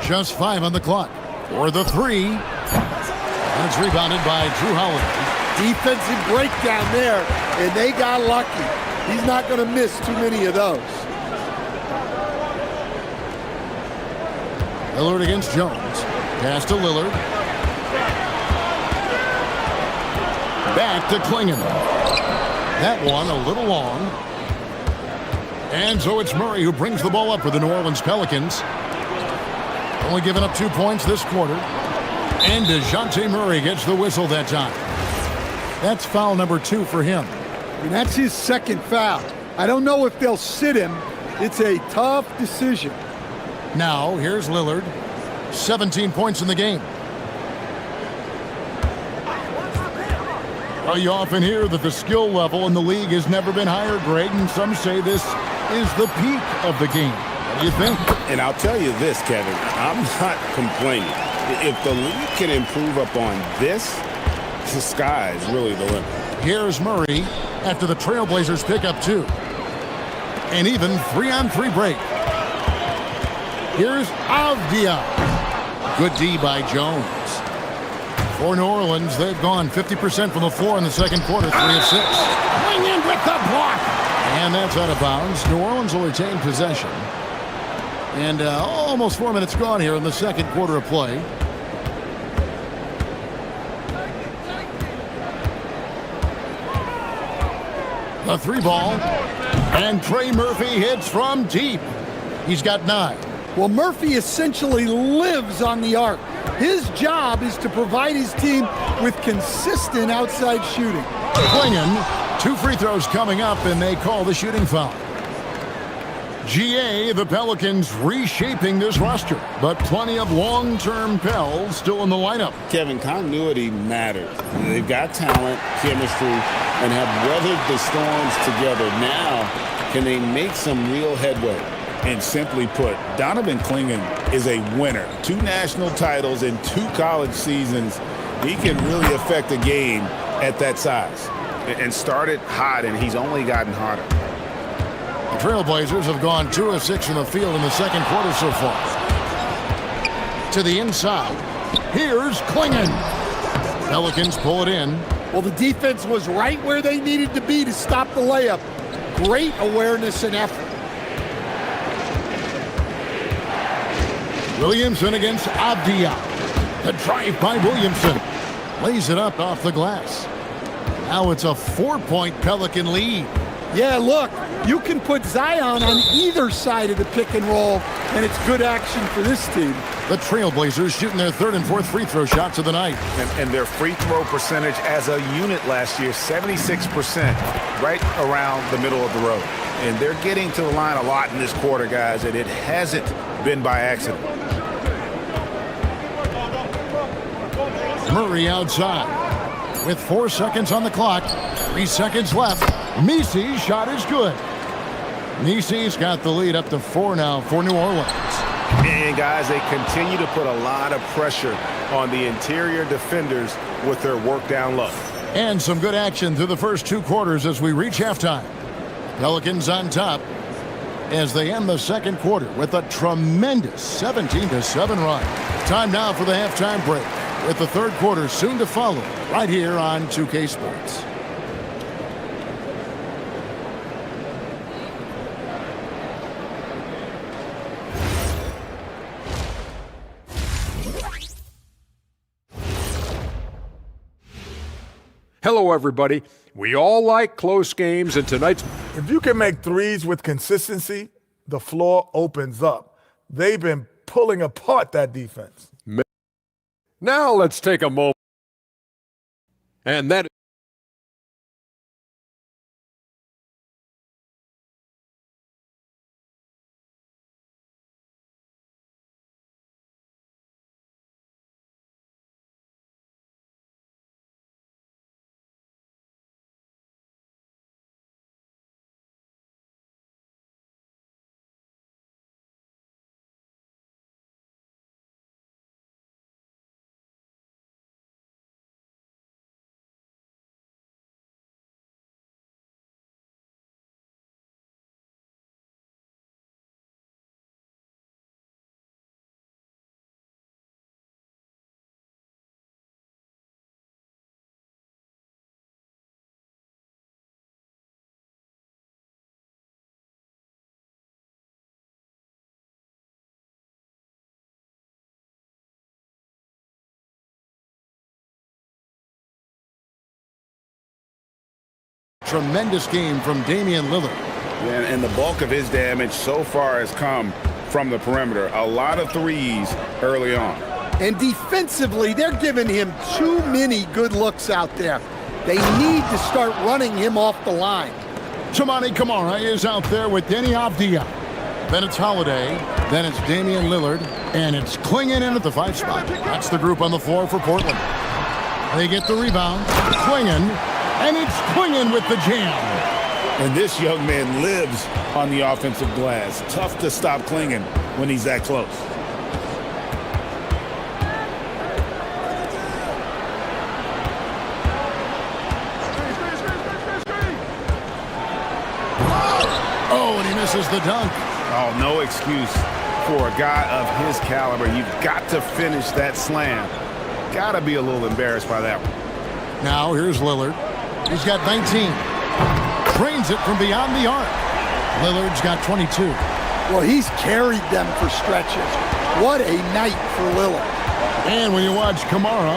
K: Just 5 on the clock. For the three. That's rebounded by Drew Holiday.
I: Defensive breakdown there, and they got lucky. He's not going to miss too many of those.
K: Lillard against Jones. Pass to Lillard. Back to Klingon. That one a little long. And so it's Murray who brings the ball up for the New Orleans Pelicans. Only giving up 2 points this quarter. And DeJounte Murray gets the whistle that time. That's foul number 2 for him.
I: And that's his second foul. I don't know if they'll sit him. It's a tough decision.
K: Now, here's Lillard. 17 points in the game. Well, you often hear that the skill level in the league has never been higher, Greg, and some say this is the peak of the game. What do you think?
L: And I'll tell you this, Kevin, I'm not complaining. If the league can improve upon this, the sky is really the limit.
K: Here's Murray after the Trailblazers pick up 2. An even 3-on-3 break. Here's Avdia. Good D by Jones. For New Orleans, they've gone 50% from the floor in the second quarter, 3 of 6. Swing in with the block. And that's out of bounds. New Orleans will retain possession. And almost 4 minutes gone here in the second quarter of play. The 3 ball. And Trey Murphy hits from deep. He's got 9.
I: Well, Murphy essentially lives on the arc. His job is to provide his team with consistent outside shooting.
K: Klingon, 2 free throws coming up, and they call the shooting foul. GA, the Pelicans reshaping this roster, but plenty of long-term Pels still in the lineup.
L: Kevin, continuity matters. They've got talent, chemistry, and have weathered the storms together. Now, can they make some real headway? And simply put, Donovan Klingon is a winner. 2 national titles in 2 college seasons. He can really affect a game at that size. And started hot, and he's only gotten hotter.
K: The Trailblazers have gone 2 of 6 from the field in the second quarter so far. To the inside. Here's Klingon. Pelicans pull it in.
I: Well, the defense was right where they needed to be to stop the layup. Great awareness and effort.
K: Williamson against Abdia. The drive by Williamson. Lays it up off the glass. Now it's a 4-point Pelican lead.
I: Yeah, look, you can put Zion on either side of the pick and roll, and it's good action for this team.
K: The Trailblazers shooting their 3rd and 4th free throw shots of the night.
L: And their free throw percentage as a unit last year, 76%, right around the middle of the road. And they're getting to the line a lot in this quarter, guys, and it hasn't been by accident.
K: Murray outside with 4 seconds on the clock. 3 seconds left. Misi's shot is good. Misi's got the lead up to 4 now for New Orleans.
L: And guys, they continue to put a lot of pressure on the interior defenders with their work down low.
K: And some good action through the first 2 quarters as we reach halftime. Pelicans on top as they end the second quarter with a tremendous 17-7 run. Time now for the halftime break, with the third quarter soon to follow right here on 2K Sports.
H: Hello, everybody. We all like close games, and tonight's...
F: If you can make threes with consistency, the floor opens up. They've been pulling apart that defense.
H: Now let's take a moment. And that...
K: Tremendous game from Damian Lillard.
L: And the bulk of his damage so far has come from the perimeter. A lot of threes early on.
I: And defensively, they're giving him too many good looks out there. They need to start running him off the line.
K: Toumani Camara is out there with Denny Avdia. Then it's Holiday. Then it's Damian Lillard. And it's Klingon in at the 5 spot. That's the group on the floor for Portland. They get the rebound. Klingon. And it's Klingon with the jam.
L: And this young man lives on the offensive glass. Tough to stop Klingon when he's that close.
K: Oh, and he misses the dunk.
L: Oh, no excuse for a guy of his caliber. You've got to finish that slam. got to be a little embarrassed by that one.
K: Now here's Lillard. He's got 19. Drains it from beyond the arc. Lillard's got 22.
I: Well, he's carried them for stretches. What a night for Lillard.
K: And when you watch Kamara,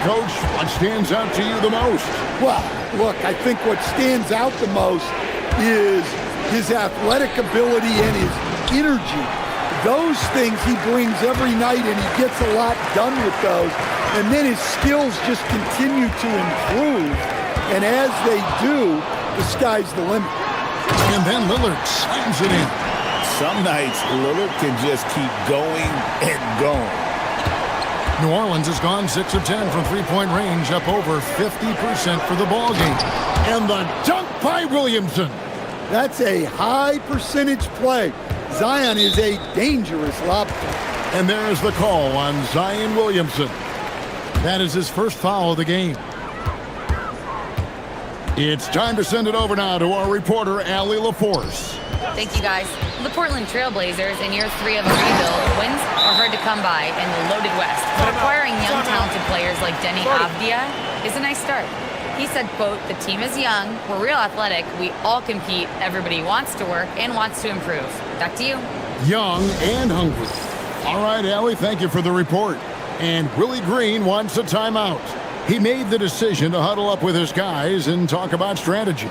K: Coach, what stands out to you the most?
I: Well, look, I think what stands out the most is his athletic ability and his energy. Those things he brings every night, and he gets a lot done with those. And then his skills just continue to improve. And as they do, the sky's the limit.
K: And then Lillard slams it in.
L: Some nights, Lillard can just keep going and going.
K: New Orleans has gone 6 of 10 from three-point range, up over 50% for the ballgame. And the dunk by Williamson.
I: That's a high percentage play. Zion is a dangerous lob threat.
K: And there's the call on Zion Williamson. That is his first foul of the game. It's time to send it over now to our reporter, Allie LaForce.
E: Thank you, guys. The Portland Trailblazers, in year 3 of a rebuild, wins are hard to come by in the loaded West. But acquiring young, talented players like Denny Avdia is a nice start. He said, quote, "The team is young, we're real athletic, we all compete, everybody wants to work and wants to improve." Back to you.
K: Young and hungry. All right, Allie, thank you for the report. And Willie Green wants a timeout. He made the decision to huddle up with his guys and talk about strategy.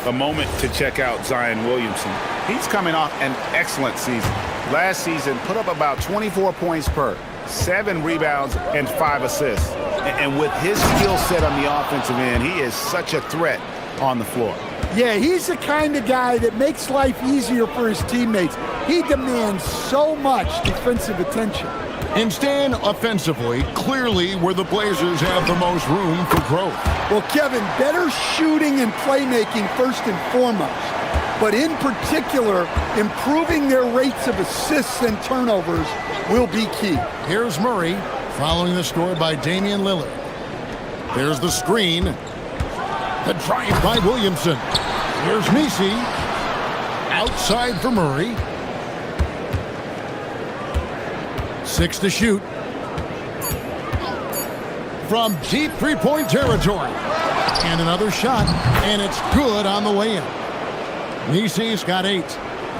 L: A moment to check out Zion Williamson. He's coming off an excellent season. Last season, put up about 24 points per, 7 rebounds, and 5 assists. And with his skill set on the offensive end, he is such a threat on the floor.
I: Yeah, he's the kind of guy that makes life easier for his teammates. He demands so much defensive attention.
K: And Stan, offensively, clearly where the Blazers have the most room for growth.
I: Well, Kevin, better shooting and playmaking first and foremost. But in particular, improving their rates of assists and turnovers will be key.
K: Here's Murray, following the score by Damian Lillard. There's the screen. The drive by Williamson. Here's Misi. Outside for Murray. 6 to shoot. From deep three-point territory. And another shot, and it's good on the way in. Misi's got 8.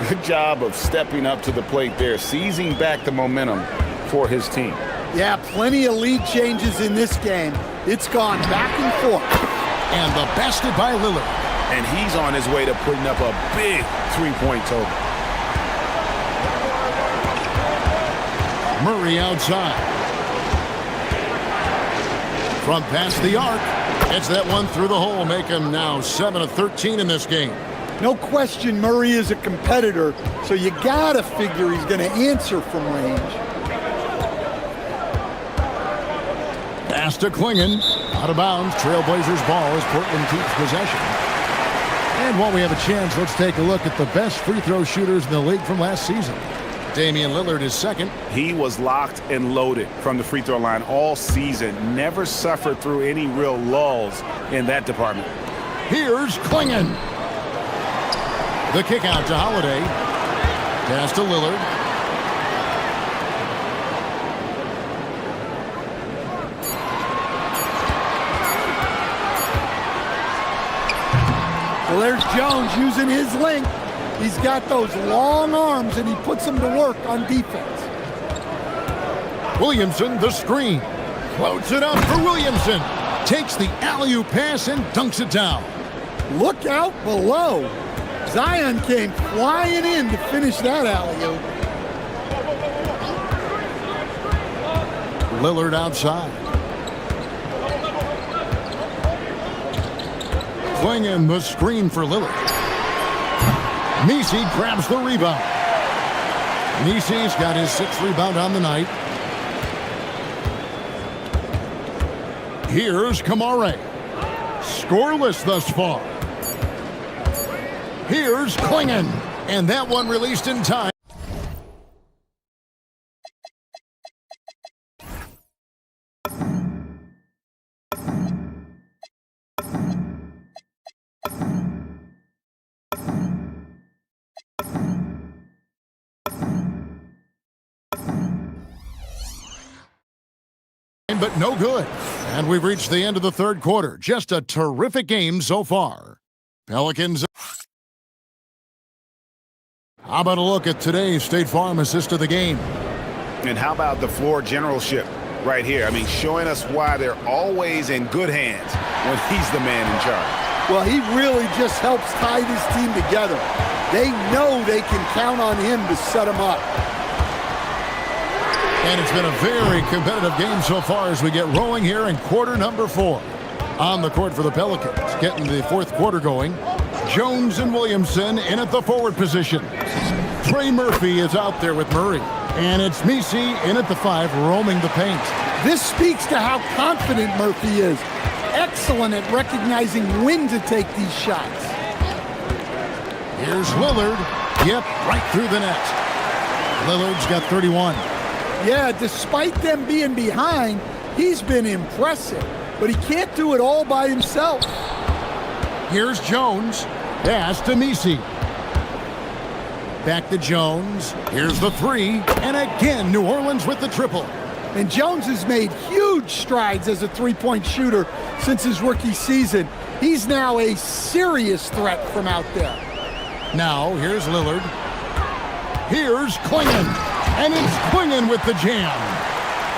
L: Good job of stepping up to the plate there, seizing back the momentum for his team.
I: Yeah, plenty of lead changes in this game. It's gone back and forth.
K: And the basket by Lillard.
L: And he's on his way to putting up a big three-point total.
K: Murray outside. From past the arc. Gets that one through the hole. Make him now 7 of 13 in this game.
I: No question Murray is a competitor, so you gotta figure he's gonna answer from range.
K: Pass to Klingon. Out of bounds. Trailblazers ball as Portland keeps possession. And while we have a chance, let's take a look at the best free throw shooters in the league from last season. Damian Lillard is second.
L: He was locked and loaded from the free throw line all season. Never suffered through any real lulls in that department.
K: Here's Klingon. The kick out to Holiday. Pass to Lillard.
I: Well, there's Jones using his length. He's got those long arms, and he puts them to work on defense.
K: Williamson, the screen. Floats it up for Williamson. Takes the alley-oop pass and dunks it down.
I: Look out below. Zion came flying in to finish that alley-oop.
K: Lillard outside. Klingon, the screen for Lillard. Misi grabs the rebound. Misi's got his 6th rebound on the night. Here's Kamare. Scoreless thus far. Here's Klingon. And that one released in time. But no good. And we've reached the end of the third quarter. Just a terrific game so far. Pelicans. How about a look at today's State Farm assist of the game?
L: And how about the floor generalship right here? I mean, showing us why they're always in good hands when he's the man in charge.
I: Well, he really just helps tie this team together. They know they can count on him to set them up.
K: And it's been a very competitive game so far as we get rolling here in quarter number 4. On the court for the Pelicans, getting the fourth quarter going. Jones and Williamson in at the forward position. Trey Murphy is out there with Murray. And it's Misi in at the 5, roaming the paint.
I: This speaks to how confident Murphy is. Excellent at recognizing when to take these shots.
K: Here's Lillard. Yep, right through the net. Lillard's got 31.
I: Yeah, despite them being behind, he's been impressive. But he can't do it all by himself.
K: Here's Jones. Pass to Misi. Back to Jones. Here's the 3. And again, New Orleans with the triple.
I: And Jones has made huge strides as a three-point shooter since his rookie season. He's now a serious threat from out there.
K: Now, here's Lillard. Here's Klingon. And it's Klingon with the jam.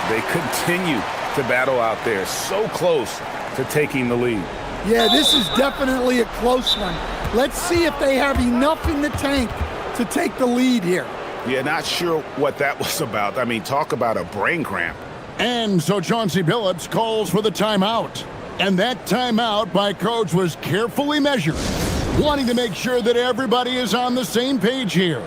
L: They continue to battle out there, so close to taking the lead.
I: Yeah, this is definitely a close one. Let's see if they have enough in the tank to take the lead here.
L: Yeah, not sure what that was about. I mean, talk about a brain cramp.
K: And so Chauncey Billups calls for the timeout. And that timeout by Coach was carefully measured, wanting to make sure that everybody is on the same page here.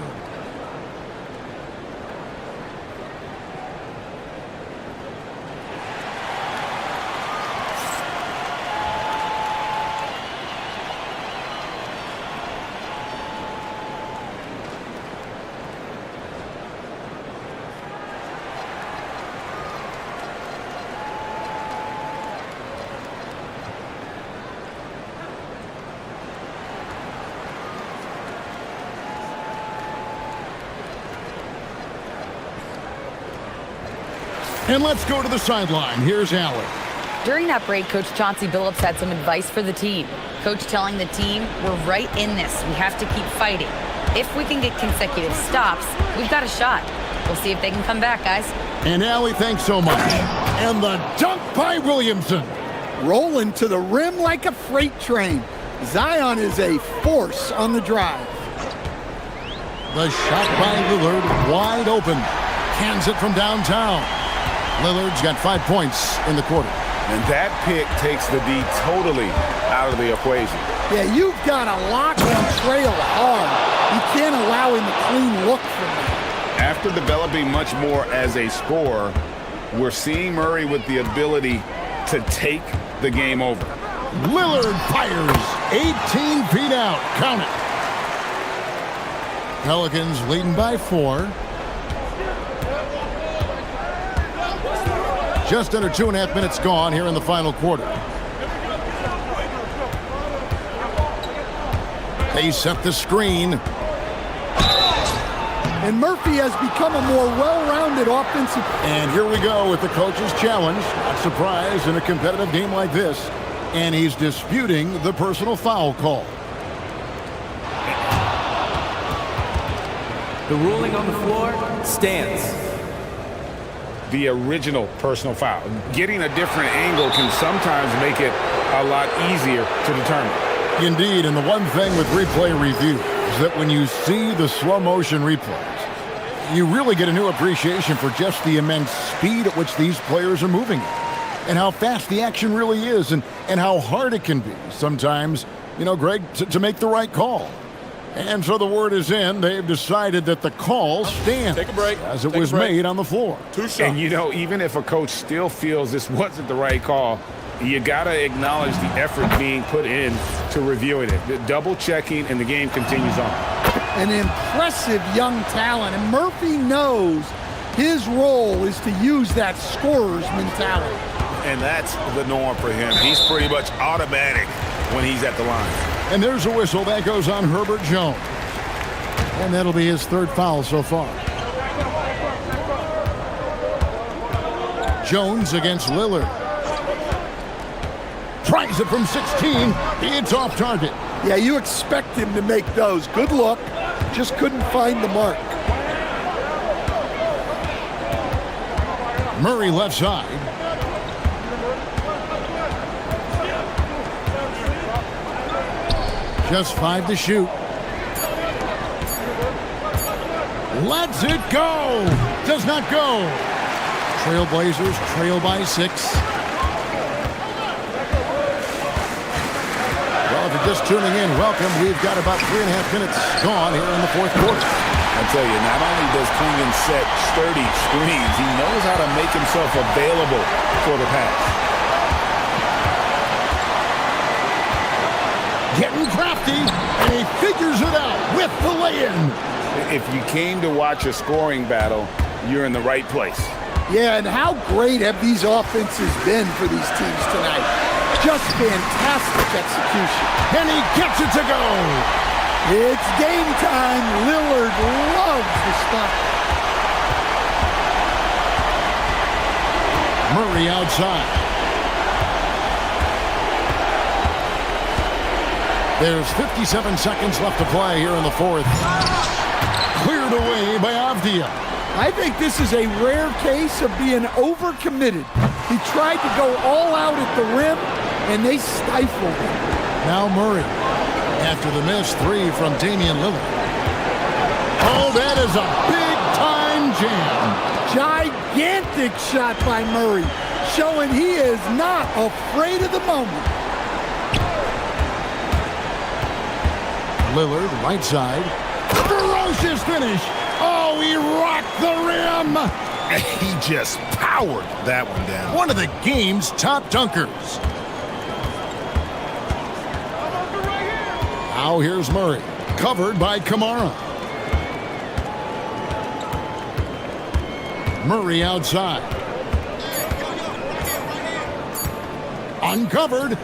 K: And let's go to the sideline. Here's Allen.
E: During that break, Coach Chauncey Billups had some advice for the team. Coach telling the team, we're right in this. We have to keep fighting. If we can get consecutive stops, we've got a shot. We'll see if they can come back, guys.
K: And Allie, thanks so much. And the dunk by Williamson.
I: Rolling to the rim like a freight train. Zion is a force on the drive.
K: The shot by Lillard, wide open. Cans it from downtown. Lillard's got 5 points in the quarter.
L: And that pick takes the D totally out of the equation.
I: Yeah, you've got to lock on Trail hard. You can't allow him a clean look from that.
L: After developing much more as a scorer, we're seeing Murray with the ability to take the game over.
K: Lillard fires 18 feet out. Count it. Pelicans leading by 4. Just under 2.5 minutes gone here in the final quarter. They set the screen.
I: And Murphy has become a more well-rounded offensive.
K: And here we go with the coach's challenge. Not surprised in a competitive game like this. And he's disputing the personal foul call.
D: The ruling on the floor stands.
L: The original personal foul. Getting a different angle can sometimes make it a lot easier to determine.
K: Indeed, and the one thing with replay review is that when you see the slow motion replays, you really get a new appreciation for just the immense speed at which these players are moving and how fast the action really is and how hard it can be sometimes, you know, Greg, to make the right call. And so the word is in. They've decided that the call stands.
H: Take a break.
K: As it was made on the floor.
H: 2 shots.
L: And, you know, even if a coach still feels this wasn't the right call, You got to acknowledge the effort being put in to reviewing it. The double checking, and the game continues on.
I: An impressive young talent, and Murphy knows his role is to use that scorer's mentality.
L: And that's the norm for him. He's pretty much automatic when he's at the line.
K: And there's a whistle that goes on Herbert Jones. And that'll be his third foul so far. Jones against Lillard. Tries it from 16. It's off target.
I: Yeah, you expect him to make those. Good look. Just couldn't find the mark.
K: Murray left side. Just 5 to shoot. Lets it go. Does not go. Trailblazers trail by 6. Well, if you're just tuning in, welcome. We've got about 3.5 minutes gone here in the fourth quarter.
L: I tell you, not only does Klingon set sturdy screens, he knows how to make himself available for the pass.
K: Getting crafty, and he figures it out with the lay-in.
L: If you came to watch a scoring battle, you're in the right place.
I: Yeah, and how great have these offenses been for these teams tonight? Just fantastic execution.
K: And he gets it to go.
I: It's game time. Lillard loves the spot.
K: Murray outside. There's 57 seconds left to play here in the fourth. Cleared away by Avdia.
I: I think this is a rare case of being overcommitted. He tried to go all out at the rim, and they stifled him.
K: Now Murray. After the miss, 3 from Damian Lillard. Oh, that is a big-time jam.
I: Gigantic shot by Murray, showing he is not afraid of the moment.
K: Lillard, right side. Ferocious finish. Oh, he rocked the rim.
L: He just powered that one down.
K: One of the game's top dunkers. Now here's Murray, covered by Kamara. Murray outside. Uncovered.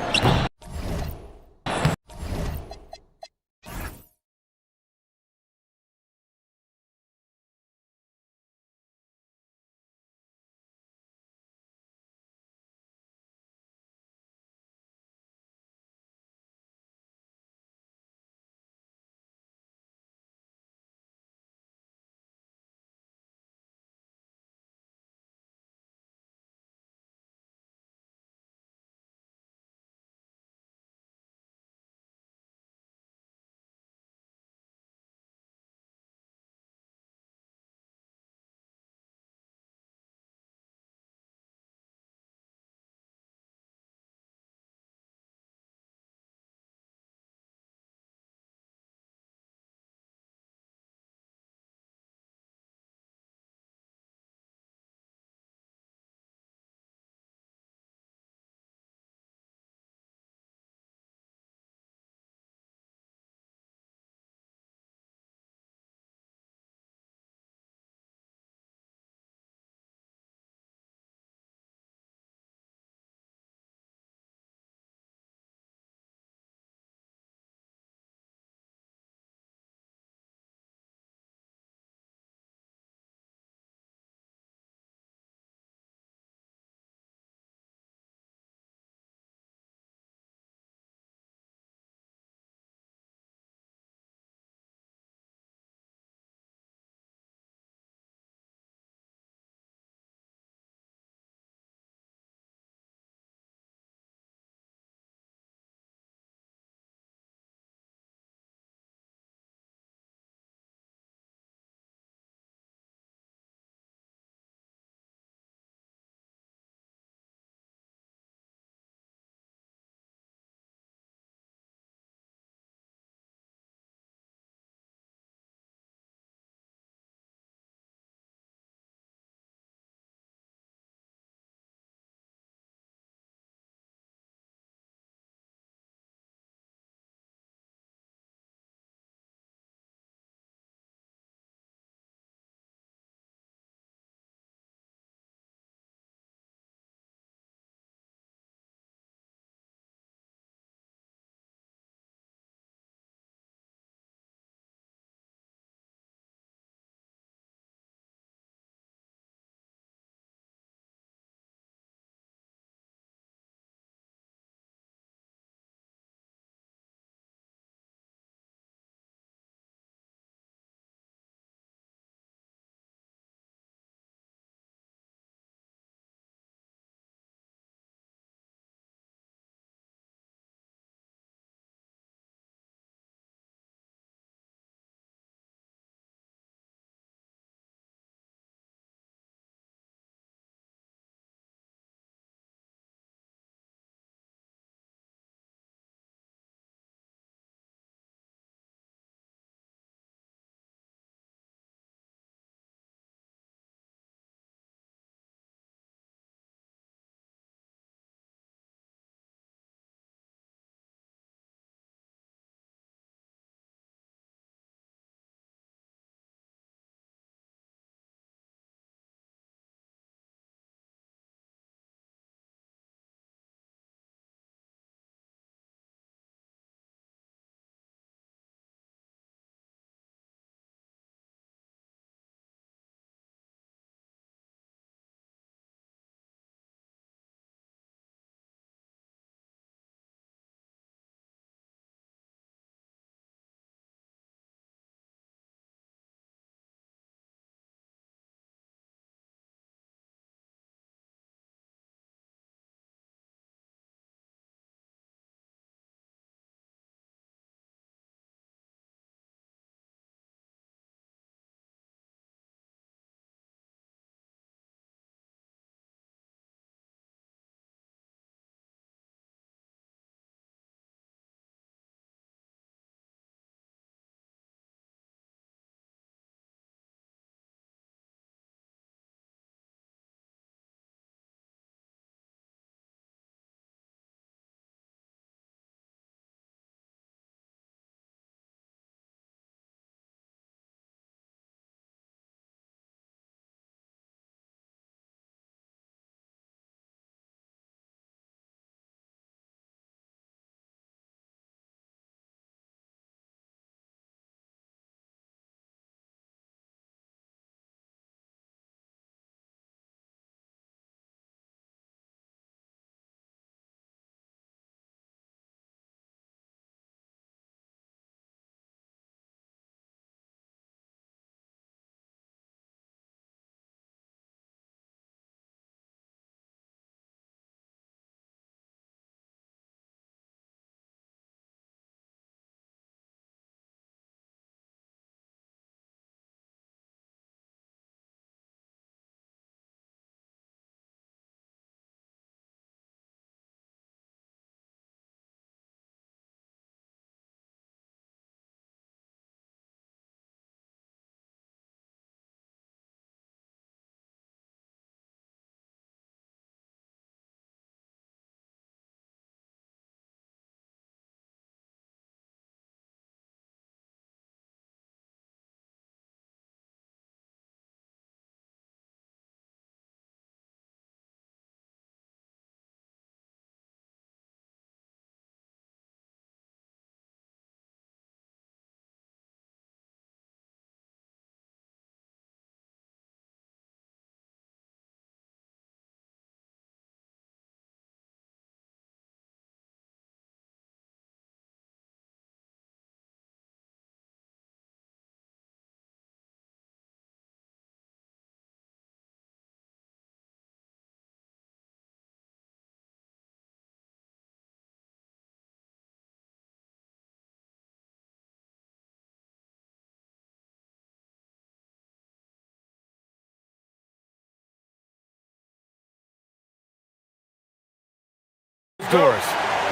A: Doris.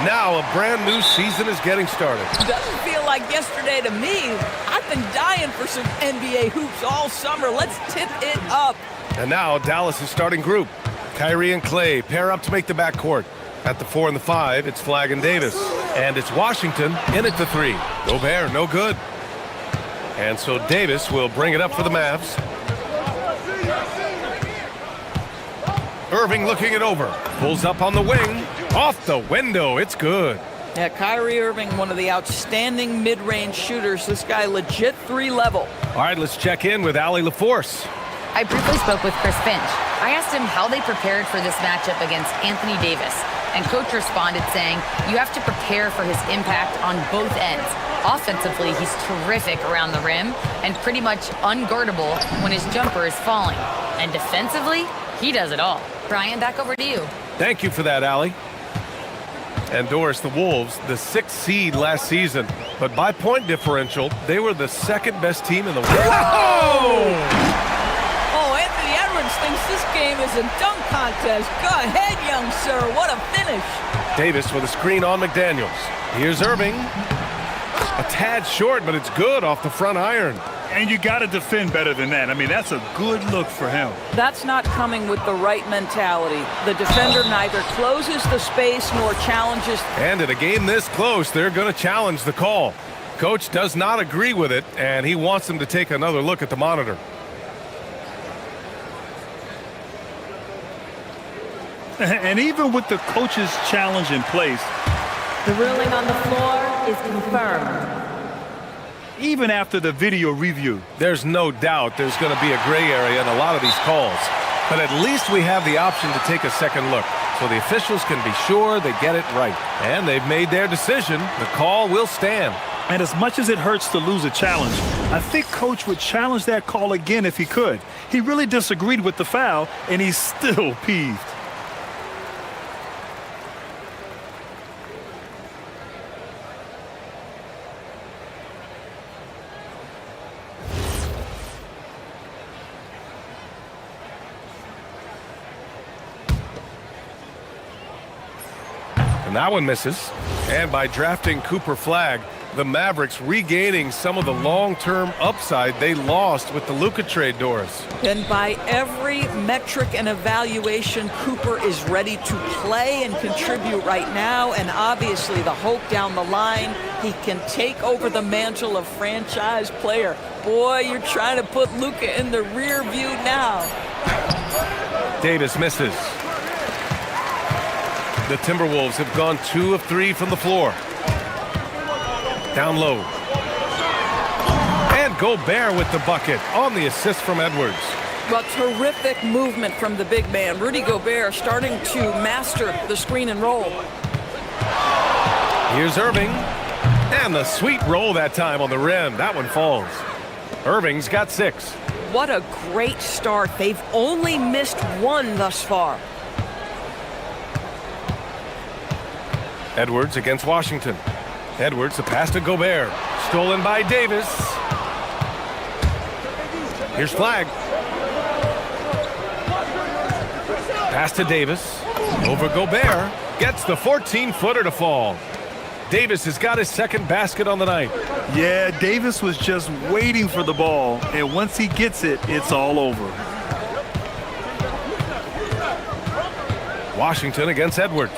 A: Now a brand new season is getting started.
J: Doesn't feel like yesterday to me. I've been dying for some NBA hoops all summer. Let's tip it up.
A: And now Dallas' starting group. Kyrie and Clay pair up to make the backcourt. At the 4 and the 5, it's Flagg and Davis. And it's Washington in at the 3. Gobert, no good. And so Davis will bring it up for the Mavs. Irving looking it over. Pulls up on the wing. Off the window. It's good.
J: Yeah, Kyrie Irving, one of the outstanding mid-range shooters. This guy legit 3 level.
A: All right, let's check in with Allie LaForce.
E: I briefly spoke with Chris Finch. I asked him how they prepared for this matchup against Anthony Davis. And Coach responded saying, you have to prepare for his impact on both ends. Offensively, he's terrific around the rim and pretty much unguardable when his jumper is falling. And defensively, he does it all. Brian, back over to you.
A: Thank you for that, Allie. And Doris, the Wolves, the 6th seed last season. But by point differential, they were the 2nd best team in the world.
J: Oh, Anthony Edwards thinks this game is a dunk contest. Go ahead, young sir. What a finish.
A: Davis with a screen on McDaniels. Here's Irving. A tad short, but it's good off the front iron.
B: And you got to defend better than that. I mean, that's a good look for him.
J: That's not coming with the right mentality. The defender neither closes the space nor challenges.
A: And in a game this close, they're going to challenge the call. Coach does not agree with it, and he wants them to take another look at the monitor.
B: And even with the coach's challenge in place,
J: the ruling on the floor is confirmed.
B: Even after the video review,
A: there's no doubt there's going to be a gray area in a lot of these calls. But at least we have the option to take a second look, so the officials can be sure they get it right. And they've made their decision. The call will stand.
B: And as much as it hurts to lose a challenge, I think Coach would challenge that call again if he could. He really disagreed with the foul, and he's still peeved.
A: And that one misses. And by drafting Cooper Flagg, the Mavericks regaining some of the long-term upside they lost with the Luka trade, Doris.
J: And by every metric and evaluation, Cooper is ready to play and contribute right now. And obviously the hope down the line, he can take over the mantle of franchise player. Boy, you're trying to put Luka in the rear view now.
A: Davis misses. The Timberwolves have gone 2 of 3 from the floor. Down low. And Gobert with the bucket on the assist from Edwards.
J: Well, terrific movement from the big man. Rudy Gobert starting to master the screen and roll.
A: Here's Irving. And the sweet roll that time on the rim. That one falls. Irving's got 6.
J: What a great start. They've only missed 1 thus far.
A: Edwards against Washington. Edwards, the pass to Gobert. Stolen by Davis. Here's Flagg. Pass to Davis. Over Gobert. Gets the 14-footer to fall. Davis has got his 2nd basket on the night.
B: Yeah, Davis was just waiting for the ball, and once he gets it, it's all over.
A: Washington against Edwards.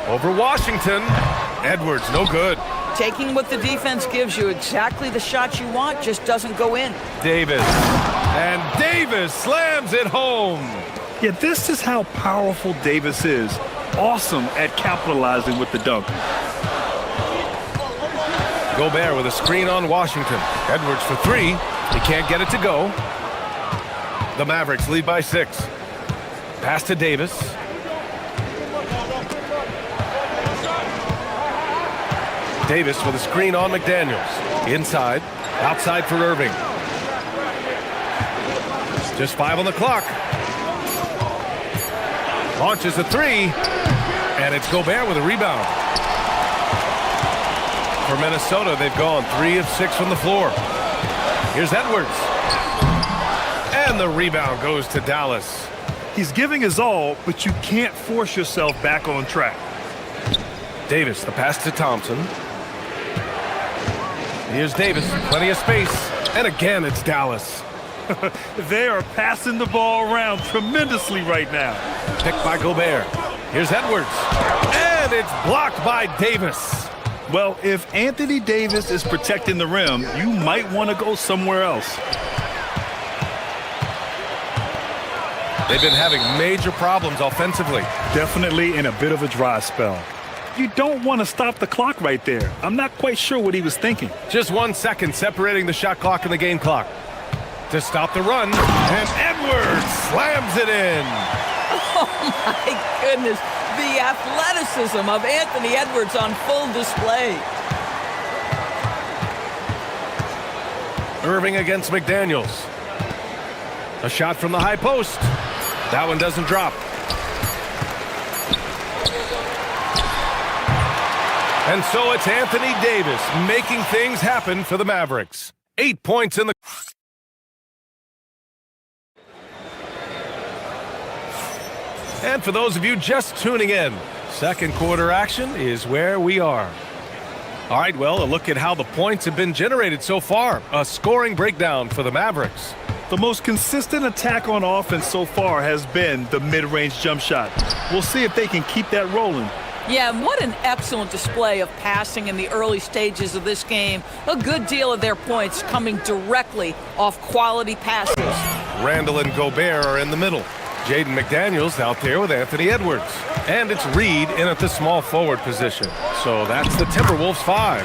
A: Over Washington. Edwards, no good.
J: Taking what the defense gives you, exactly the shot you want, just doesn't go in.
A: Davis. And Davis slams it home.
B: Yeah, this is how powerful Davis is. Awesome at capitalizing with the dunk.
A: Gobert with a screen on Washington. Edwards for 3. He can't get it to go. The Mavericks lead by 6. Pass to Davis. Davis with a screen on McDaniels. Inside. Outside for Irving. Just 5 on the clock. Launches a 3. And it's Gobert with a rebound. For Minnesota, they've gone 3 of 6 from the floor. Here's Edwards. And the rebound goes to Dallas.
B: He's giving his all, but you can't force yourself back on track.
A: Davis, the pass to Thompson. Here's Davis, plenty of space. And again, it's Dallas.
B: They are passing the ball around tremendously right now.
A: Picked by Gobert. Here's Edwards. And it's blocked by Davis.
B: Well, if Anthony Davis is protecting the rim, you might want to go somewhere else.
A: They've been having major problems offensively.
B: Definitely in a bit of a dry spell. You don't want to stop the clock right there. I'm not quite sure what he was thinking.
A: Just 1 second separating the shot clock and the game clock. To stop the run, and Edwards slams it in.
J: Oh, my goodness. The athleticism of Anthony Edwards on full display.
A: Irving against McDaniels. A shot from the high post. That one doesn't drop. And so it's Anthony Davis making things happen for the Mavericks. 8 points in the... And for those of you just tuning in, second quarter action is where we are. All right, well, a look at how the points have been generated so far. A scoring breakdown for the Mavericks.
B: The most consistent attack on offense so far has been the mid-range jump shot. We'll see if they can keep that rolling.
J: Yeah, and what an excellent display of passing in the early stages of this game. A good deal of their points coming directly off quality passes.
A: Randall and Gobert are in the middle. Jaden McDaniels out there with Anthony Edwards. And it's Reed in at the small forward position. So that's the Timberwolves 5.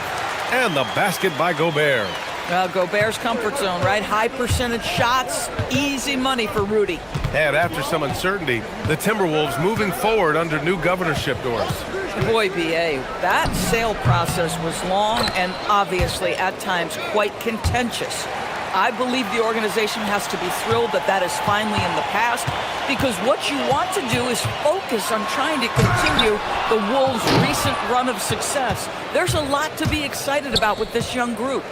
A: And the basket by Gobert.
J: Well, Gobert's comfort zone, right? High percentage shots, easy money for Rudy.
A: And after some uncertainty, the Timberwolves moving forward under new governorship doors.
J: Boy, B.A., that sale process was long and obviously at times quite contentious. I believe the organization has to be thrilled that that is finally in the past, because what you want to do is focus on trying to continue the Wolves' recent run of success. There's a lot to be excited about with this young group.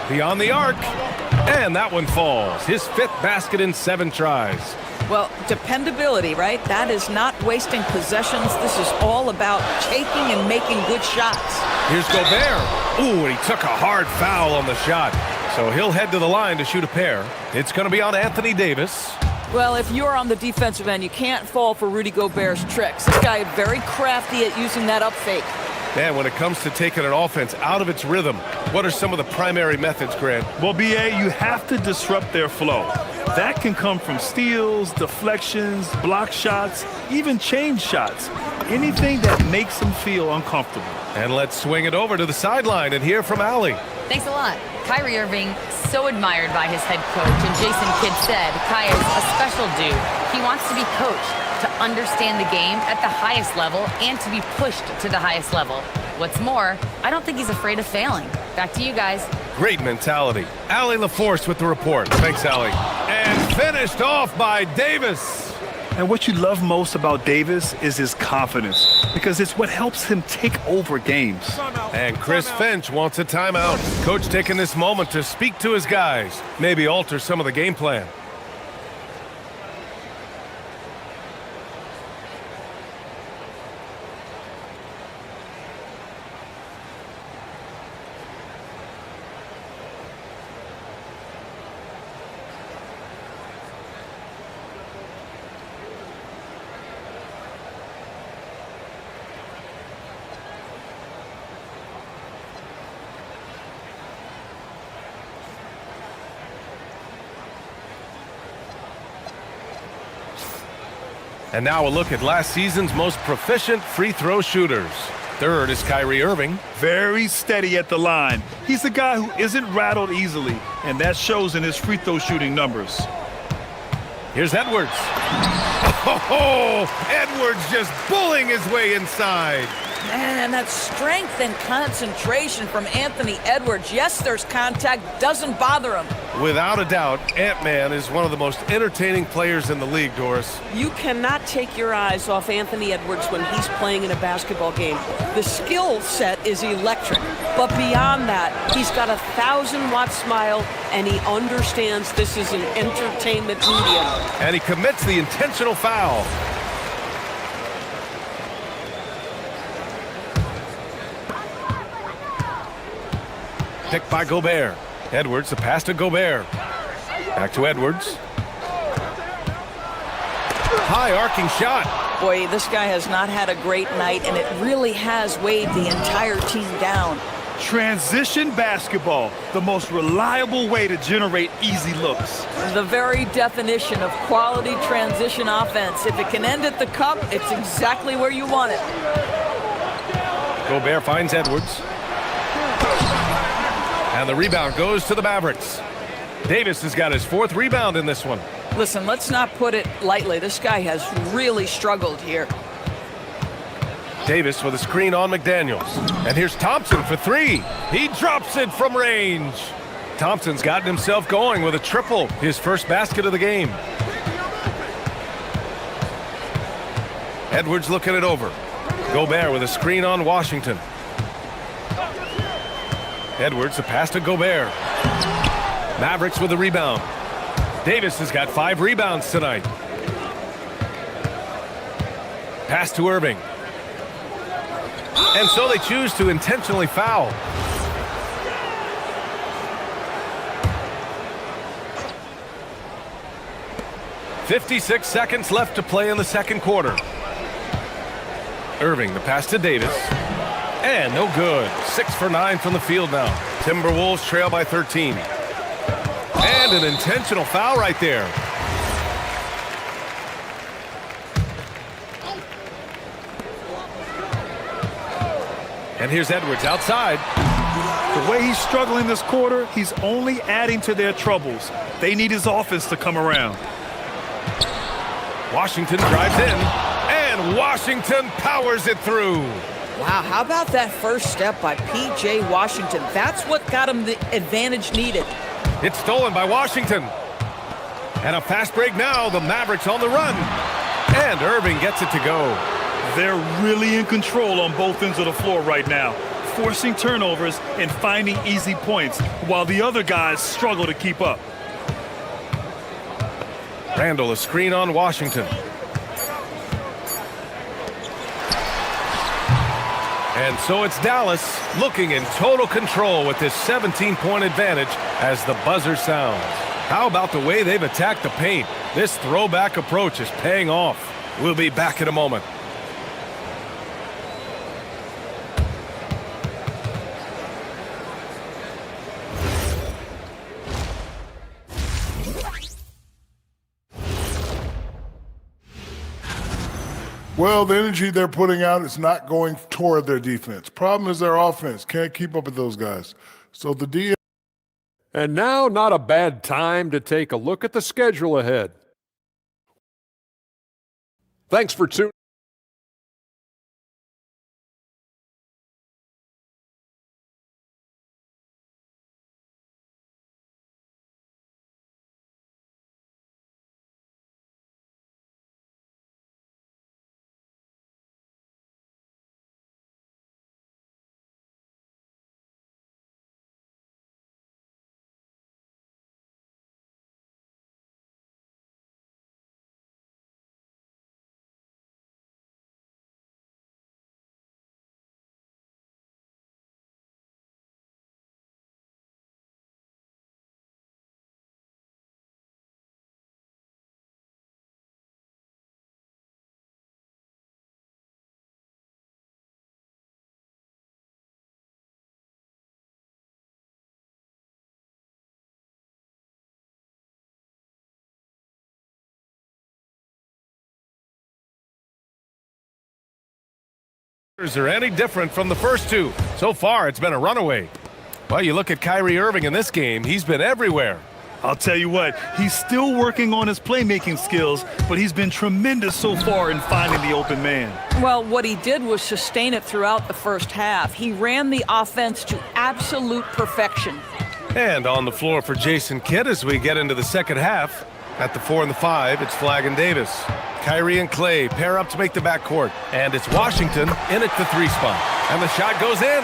A: Beyond the arc, and that one falls. His 5th basket in 7 tries.
J: Well, dependability, right? That is not wasting possessions. This is all about taking and making good shots.
A: Here's Gobert. Ooh, and he took a hard foul on the shot. So he'll head to the line to shoot a pair. It's going to be on Anthony Davis.
J: Well, if you're on the defensive end, you can't fall for Rudy Gobert's tricks. This guy is very crafty at using that up fake.
A: And when it comes to taking an offense out of its rhythm, what are some of the primary methods, Grant?
B: Well, B.A., you have to disrupt their flow. That can come from steals, deflections, block shots, even change shots. Anything that makes them feel uncomfortable.
A: And let's swing it over to the sideline and hear from Allie.
E: Thanks a lot. Kyrie Irving, so admired by his head coach, and Jason Kidd said Kai is a special dude. He wants to be coached, to understand the game at the highest level, and to be pushed to the highest level. What's more, I don't think he's afraid of failing. Back to you guys.
A: Great mentality. Allie LaForce with the report. Thanks, Allie. And finished off by Davis.
B: And what you love most about Davis is his confidence, because it's what helps him take over games.
A: And Chris Finch wants a timeout. Coach taking this moment to speak to his guys, maybe alter some of the game plan. And now a look at last season's most proficient free throw shooters. Third is Kyrie Irving.
B: Very steady at the line. He's a guy who isn't rattled easily, and that shows in his free throw shooting numbers.
A: Here's Edwards. Oh, Edwards just bullying his way inside.
J: And that strength and concentration from Anthony Edwards. Yes, there's contact, doesn't bother him.
A: Without a doubt, Ant-Man is one of the most entertaining players in the league, Doris.
M: You cannot take your eyes off Anthony Edwards when he's playing in a basketball game. The skill set is electric, but beyond that, he's got a 1,000-watt smile, and he understands this is an entertainment medium.
A: And he commits the intentional foul. Picked by Gobert. Edwards, the pass to Gobert. Back to Edwards. High arcing shot.
J: Boy, this guy has not had a great night, and it really has weighed the entire team down.
B: Transition basketball, the most reliable way to generate easy looks.
J: The very definition of quality transition offense. If it can end at the cup, it's exactly where you want it.
A: Gobert finds Edwards. And the rebound goes to the Mavericks. Davis has got his 4th rebound in this one.
J: Listen, let's not put it lightly. This guy has really struggled here.
A: Davis with a screen on McDaniels. And here's Thompson for 3. He drops it from range. Thompson's gotten himself going with a triple, his first basket of the game. Edwards looking it over. Gobert with a screen on Washington. Edwards, the pass to Gobert. Mavericks with the rebound. Davis has got 5 rebounds tonight. Pass to Irving. And so they choose to intentionally foul. .56 seconds left to play in the second quarter. Irving, the pass to Davis. And no good. 6 for 9 from the field now. Timberwolves trail by 13. And an intentional foul right there. And here's Edwards outside.
B: The way he's struggling this quarter, he's only adding to their troubles. They need his offense to come around.
A: Washington drives in. And Washington powers it through.
J: Wow, how about that first step by P.J. Washington? That's what got him the advantage needed.
A: It's stolen by Washington. And a fast break now. The Mavericks on the run. And Irving gets it to go.
B: They're really in control on both ends of the floor right now, forcing turnovers and finding easy points, while the other guys struggle to keep up.
A: Randall, a screen on Washington. And so it's Dallas looking in total control with this 17-point advantage as the buzzer sounds. How about the way they've attacked the paint? This throwback approach is paying off. We'll be back in a moment.
F: Well, the energy they're putting out is not going toward their defense. Problem is their offense. Can't keep up with those guys. So the D.
H: And now, not a bad time to take a look at the schedule ahead. Thanks for tuning.
A: Are any different from the first two? So far, it's been a runaway. Well, you look at Kyrie Irving in this game, he's been everywhere.
B: I'll tell you what, he's still working on his playmaking skills, but he's been tremendous so far in finding the open man.
J: Well, what he did was sustain it throughout the first half. He ran the offense to absolute perfection.
A: And on the floor for Jason Kidd as we get into the second half. At the 4 and the 5, it's Flagg and Davis. Kyrie and Clay pair up to make the backcourt. And it's Washington in at the 3 spot. And the shot goes in.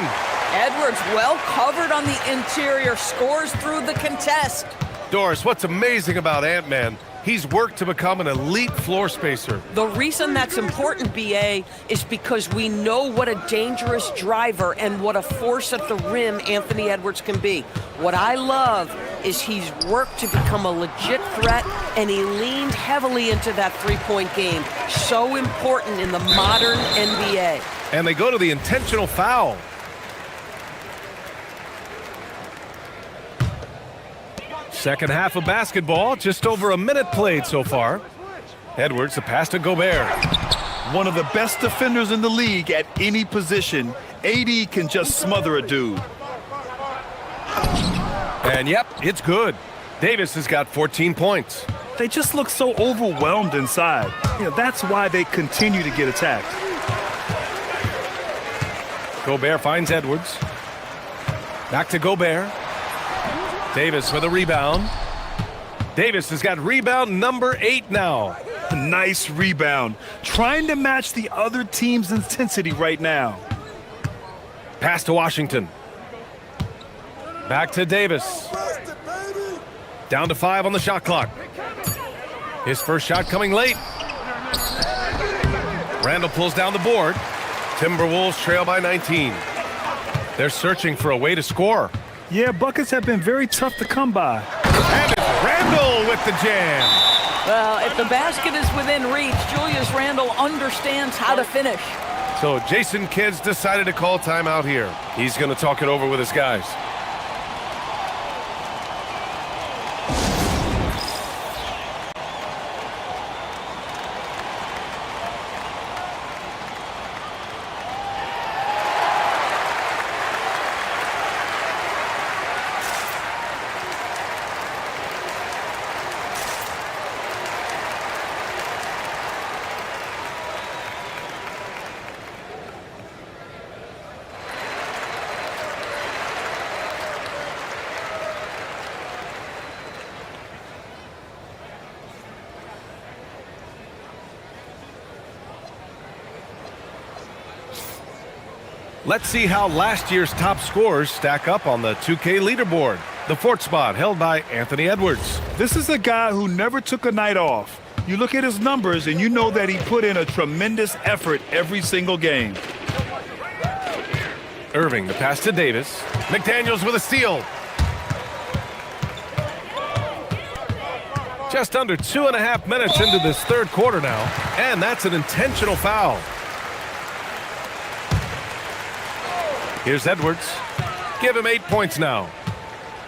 J: Edwards well covered on the interior, scores through the contest.
A: Doris, what's amazing about Ant-Man, he's worked to become an elite floor spacer.
M: The reason that's important, BA, is because we know what a dangerous driver and what a force at the rim Anthony Edwards can be. What I love is he's worked to become a legit threat, and he leaned heavily into that three-point game. So important in the modern NBA.
A: And they go to the intentional foul. Second half of basketball, just over a minute played so far. Edwards, the pass to Gobert.
B: One of the best defenders in the league at any position. AD can just smother a dude.
A: And yep, it's good. Davis has got 14 points.
B: They just look so overwhelmed inside. That's why they continue to get attacked.
A: Gobert finds Edwards. Back to Gobert. Davis with a rebound. Davis has got rebound number 8 now.
B: Nice rebound. Trying to match the other team's intensity right now.
A: Pass to Washington. Back to Davis. Down to 5 on the shot clock. His first shot coming late. Randall pulls down the board. Timberwolves trail by 19. They're searching for a way to score.
B: Yeah, buckets have been very tough to come by.
A: And it's Randall with the jam.
J: Well, if the basket is within reach, Julius Randle understands how to finish.
A: So Jason Kidd's decided to call timeout here. He's going to talk it over with his guys. Let's see how last year's top scorers stack up on the 2K leaderboard. The 4th spot held by Anthony Edwards.
B: This is a guy who never took a night off. You look at his numbers and you know that he put in a tremendous effort every single game.
A: Irving, the pass to Davis. McDaniels with a steal. Just under 2.5 minutes into this third quarter now, and that's an intentional foul. Here's Edwards. Give him 8 points now.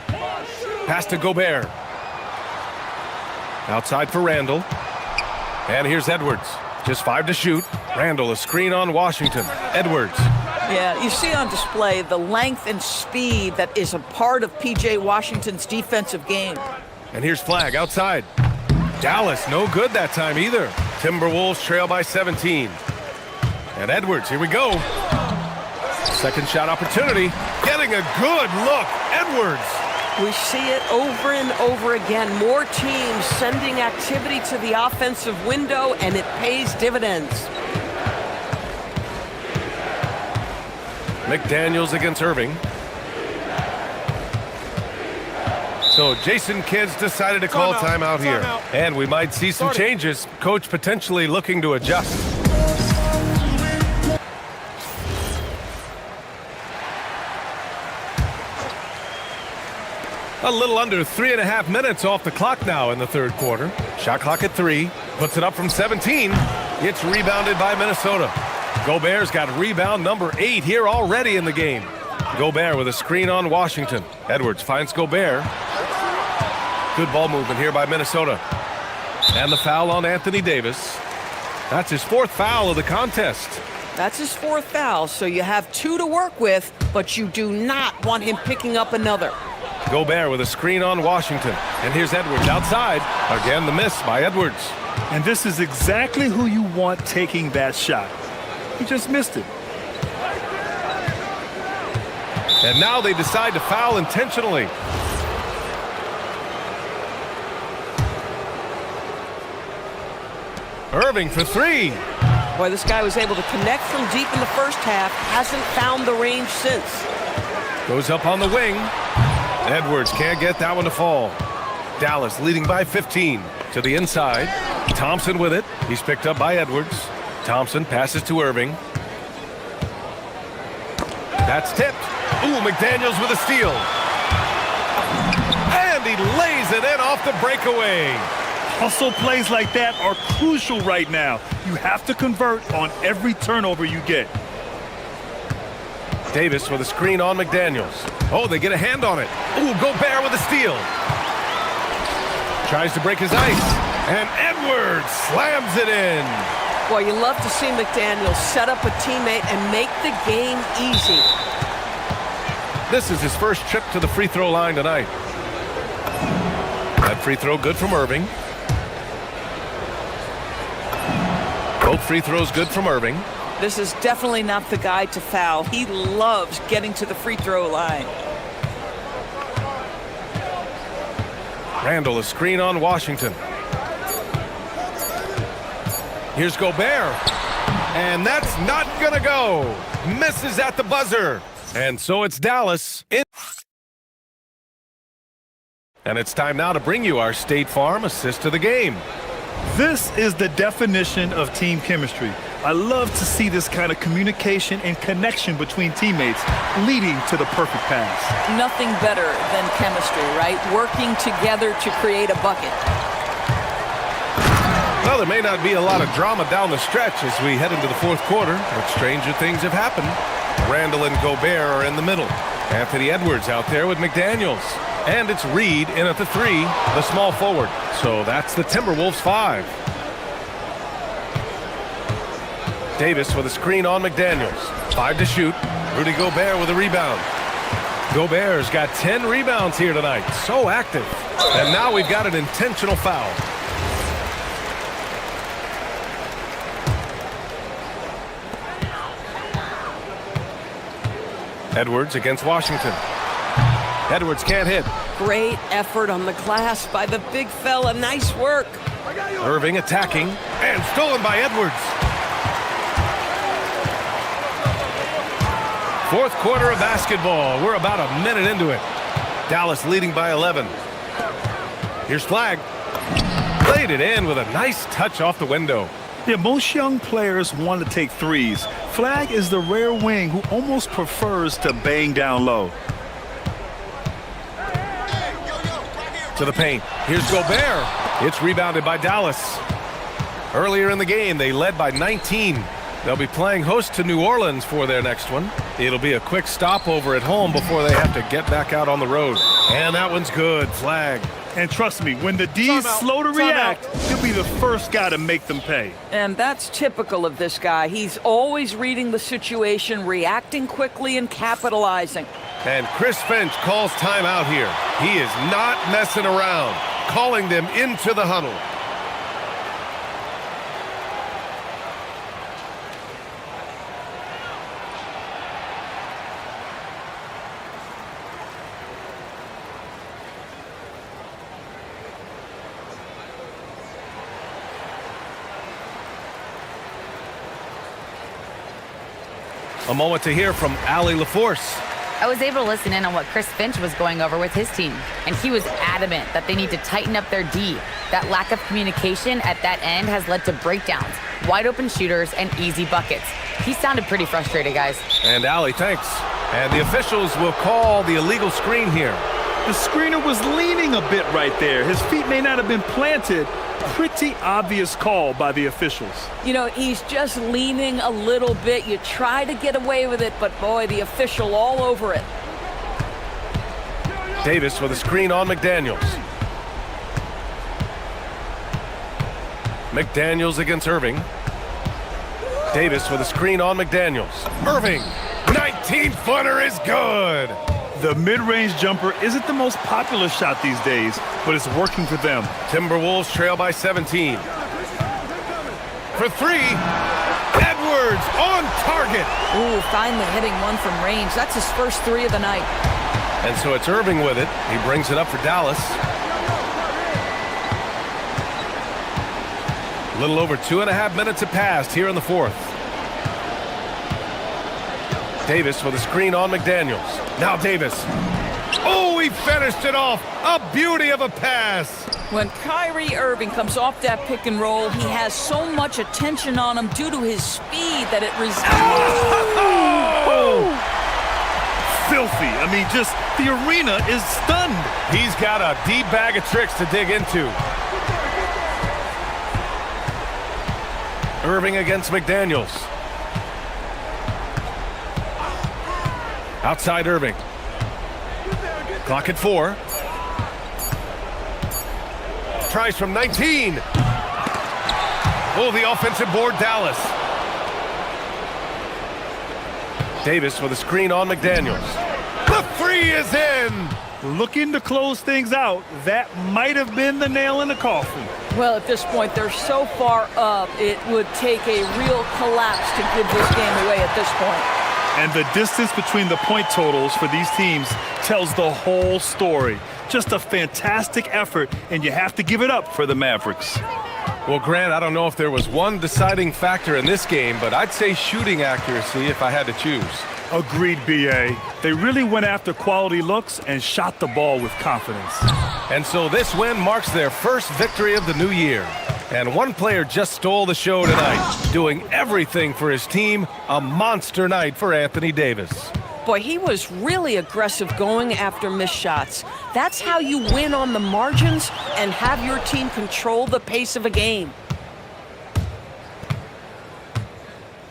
A: Pass to Gobert. Outside for Randall. And here's Edwards. Just 5 to shoot. Randall, a screen on Washington. Edwards.
J: Yeah, you see on display the length and speed that is a part of P.J. Washington's defensive game.
A: And here's Flagg outside. Dallas, no good that time either. Timberwolves trail by 17. And Edwards, here we go. Second shot opportunity. Getting a good look. Edwards.
M: We see it over and over again. More teams sending activity to the offensive window, and it pays dividends.
A: McDaniels against Irving. So Jason Kidd's decided to call timeout here. And we might see some changes. Coach potentially looking to adjust. A little under 3.5 minutes off the clock now in the third quarter. Shot clock at 3. Puts it up from 17. It's rebounded by Minnesota. Gobert's got rebound number 8 here already in the game. Gobert with a screen on Washington. Edwards finds Gobert. Good ball movement here by Minnesota. And the foul on Anthony Davis. That's his 4th foul of the contest.
J: That's his 4th foul, so you have 2 to work with, but you do not want him picking up another.
A: Gobert with a screen on Washington. And here's Edwards outside. Again, the miss by Edwards.
B: And this is exactly who you want taking that shot. He just missed it.
A: And now they decide to foul intentionally. Irving for three.
M: Boy, this guy was able to connect from deep in the first half. Hasn't found the range since.
A: Goes up on the wing. Edwards can't get that one to fall. Dallas leading by 15 to the inside. Thompson with it. He's picked up by Edwards. Thompson passes to Irving. That's tipped. Ooh, McDaniels with a steal. And he lays it in off the breakaway.
B: Hustle plays like that are crucial right now. You have to convert on every turnover you get.
A: Davis with a screen on McDaniels. Oh, they get a hand on it. Ooh, Gobert with a steal. Tries to break his ice. And Edwards slams it in.
M: Boy, you love to see McDaniels set up a teammate and make the game easy.
A: This is his first trip to the free throw line tonight. That free throw good from Irving. Both free throws good from Irving.
J: This is definitely not the guy to foul. He loves getting to the free throw line.
A: Randall, a screen on Washington. Here's Gobert. And that's not gonna go. Misses at the buzzer. And so it's Dallas. And it's time now to bring you our State Farm assist of the game.
B: This is the definition of team chemistry. I love to see this kind of communication and connection between teammates leading to the perfect pass.
J: Nothing better than chemistry, right? Working together to create a bucket.
A: Well, there may not be a lot of drama down the stretch as we head into the fourth quarter, but stranger things have happened. Randall and Gobert are in the middle. Anthony Edwards out there with McDaniels. And it's Reed in at the three, the small forward. So that's the Timberwolves 5. Davis with a screen on McDaniels. 5 to shoot. Rudy Gobert with a rebound. Gobert's got 10 rebounds here tonight. So active. And now we've got an intentional foul. Edwards against Washington. Edwards can't hit.
M: Great effort on the glass by the big fella. Nice work.
A: Irving attacking and stolen by Edwards. Fourth quarter of basketball. We're about a minute into it. Dallas leading by 11. Here's Flag. Played it in with a nice touch off the window.
B: Yeah, most young players want to take threes. Flag is the rare wing who almost prefers to bang down low.
A: To the paint. Here's Gobert. It's rebounded by Dallas. Earlier in the game, they led by 19. They'll be playing host to New Orleans for their next one. It'll be a quick stopover at home before they have to get back out on the road. And that one's good. Flag.
B: And trust me, when the D's slow to react, he'll be the first guy to make them pay.
J: And that's typical of this guy. He's always reading the situation, reacting quickly, and capitalizing.
A: And Chris Finch calls timeout here. He is not messing around, calling them into the huddle. A moment to hear from Allie LaForce.
E: I was able to listen in on what Chris Finch was going over with his team, and he was adamant that they need to tighten up their D. That lack of communication at that end has led to breakdowns, wide open shooters, and easy buckets. He sounded pretty frustrated, guys.
A: And Allie, thanks. And the officials will call the illegal screen here.
B: The screener was leaning a bit right there. His feet may not have been planted. Pretty obvious call by the officials.
J: You know, he's just leaning a little bit. You try to get away with it, but boy, the official all over it.
A: Davis with a screen on McDaniels. McDaniels against Irving. Davis with a screen on McDaniels. Irving, 19-footer is good.
B: The mid-range jumper isn't the most popular shot these days, but it's working for them.
A: Timberwolves trail by 17. For three, Edwards on target.
J: Ooh, finally hitting one from range. That's his first three of the night.
A: And so it's Irving with it. He brings it up for Dallas. A little over 2.5 minutes have passed here in the fourth. Davis with a screen on McDaniels. Now Davis. Oh, he finished it off. A beauty of a pass.
J: When Kyrie Irving comes off that pick and roll, he has so much attention on him due to his speed that it
B: Oh! Filthy. I mean, just the arena is stunned.
A: He's got a deep bag of tricks to dig into. Irving against McDaniels. Outside Irving. Clock at 4. Tries from 19. Oh, the offensive board, Dallas. Davis with a screen on McDaniels. The three is in.
B: Looking to close things out. That might have been the nail in the coffin.
J: Well, at this point, they're so far up, it would take a real collapse to give this game away at this point.
B: And the distance between the point totals for these teams tells the whole story. Just a fantastic effort, and you have to give it up for the Mavericks.
A: Well, Grant, I don't know if there was one deciding factor in this game, but I'd say shooting accuracy if I had to choose.
B: Agreed, B.A. They really went after quality looks and shot the ball with confidence.
A: And so this win marks their first victory of the new year. And one player just stole the show tonight, doing everything for his team. A monster night for Anthony Davis.
J: Boy, he was really aggressive going after missed shots. That's how you win on the margins and have your team control the pace of a game.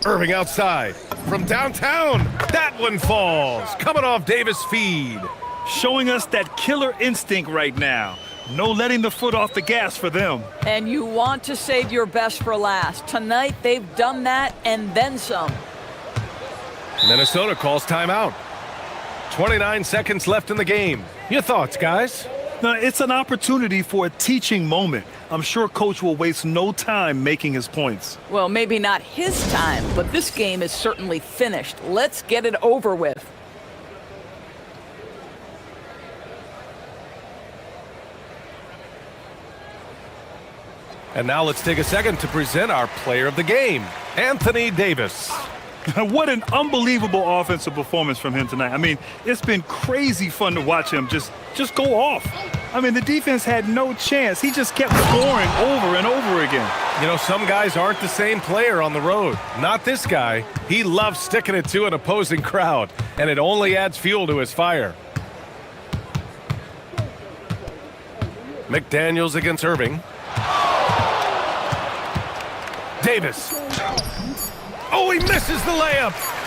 A: Irving outside from downtown. That one falls. Coming off Davis' feed.
B: Showing us that killer instinct right now. No letting the foot off the gas for them.
J: And you want to save your best for last. Tonight, they've done that and then some.
A: Minnesota calls timeout. 29 seconds left in the game. Your thoughts, guys?
B: Now, it's an opportunity for a teaching moment. I'm sure Coach will waste no time making his points.
J: Well, maybe not his time, but this game is certainly finished. Let's get it over with.
A: And now let's take a second to present our player of the game, Anthony Davis.
B: What an unbelievable offensive performance from him tonight. I mean, it's been crazy fun to watch him just go off. I mean, the defense had no chance. He just kept scoring over and over again.
A: You know, some guys aren't the same player on the road. Not this guy. He loves sticking it to an opposing crowd, and it only adds fuel to his fire. McDaniels against Irving. Davis. Oh, he misses the layup.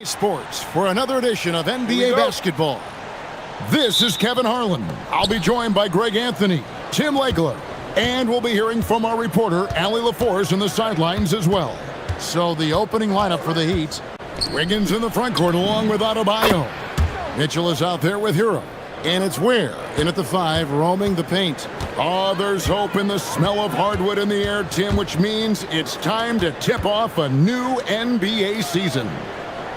K: Sports for another edition of NBA Basketball. This is Kevin Harlan. I'll be joined by Greg Anthony, Tim Legler, and we'll be hearing from our reporter, Allie LaForce, in the sidelines as well. So the opening lineup for the Heat, Wiggins in the front court along with Adebayo. Mitchell is out there with Hero. And it's Ware in at the 5, roaming the paint. Oh, there's hope in the smell of hardwood in the air, Tim, which means it's time to tip off a new NBA season.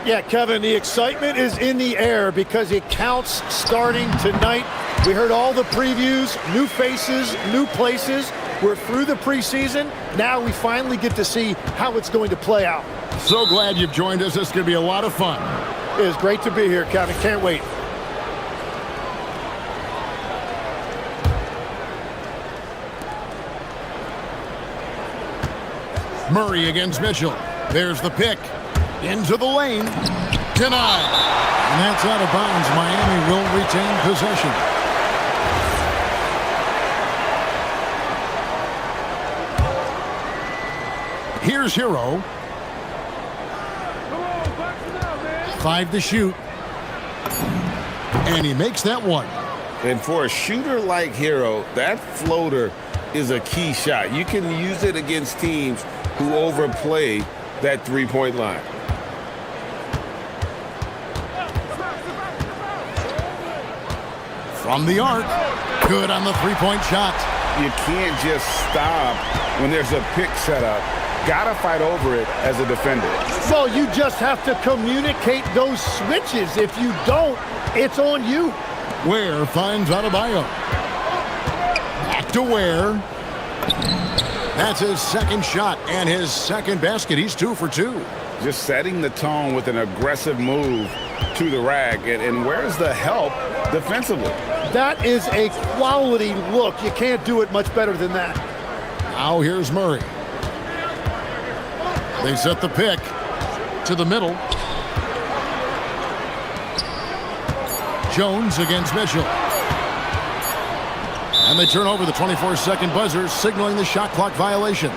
C: Yeah, Kevin, the excitement is in the air because it counts starting tonight. We heard all the previews, new faces, new places. We're through the preseason. Now we finally get to see how it's going to play out.
K: So glad you've joined us. This is going to be a lot of fun.
C: It is great to be here, Kevin. Can't wait.
K: Murray against Mitchell. There's the pick. Into the lane. Denied. And that's out of bounds. Miami will retain possession. Here's Hero. 5 to shoot. And he makes that one.
L: And for a shooter like Hero, that floater is a key shot. You can use it against teams who overplay that three-point line.
K: From the arc. Good on the three-point shot.
L: You can't just stop when there's a pick set up. Gotta fight over it as a defender.
C: Well, you just have to communicate those switches. If you don't, it's on you.
K: Ware finds Adebayo. Back to Ware. That's his second shot and his second basket. He's 2 for 2.
L: Just setting the tone with an aggressive move to the rack. And where's the help defensively?
C: That is a quality look. You can't do it much better than that.
K: Now here's Murray. They set the pick to the middle. Jones against Mitchell. And they turn over the 24-second buzzer, signaling the shot clock violation.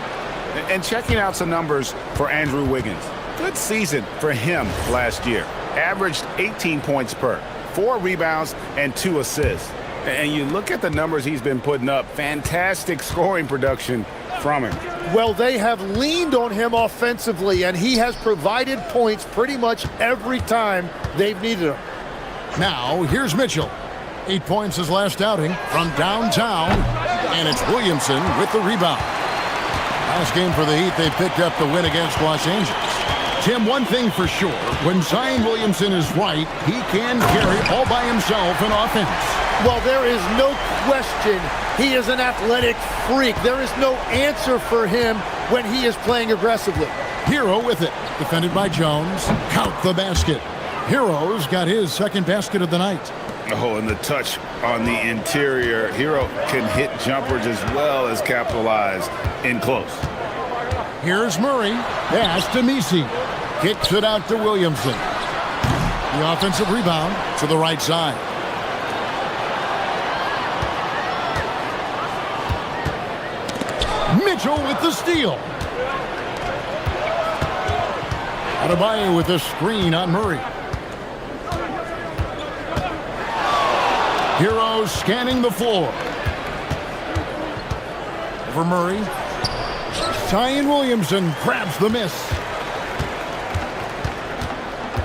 L: And checking out some numbers for Andrew Wiggins. Good season for him last year. Averaged 18 points per, 4 rebounds, and 2 assists. And you look at the numbers he's been putting up, fantastic scoring production from him.
C: Well, they have leaned on him offensively, and he has provided points pretty much every time they've needed him.
K: Now, here's Mitchell. 8 points his last outing from downtown, and it's Williamson with the rebound. Last game for the Heat, they picked up the win against Los Angeles. Tim, one thing for sure, when Zion Williamson is right, he can carry all by himself in offense.
C: Well, there is no question he is an athletic freak. There is no answer for him when he is playing aggressively.
K: Hero with it, defended by Jones. Count the basket. Hero's got his second basket of the night.
L: Oh, and the touch on the interior. Hero can hit jumpers as well as capitalize in close.
K: Here's Murray. Pass to Misi. Kicks it out to Williamson. The offensive rebound to the right side. Mitchell with the steal. Adebayo with the screen on Murray. Hero scanning the floor. Over Murray. Zion Williamson grabs the miss.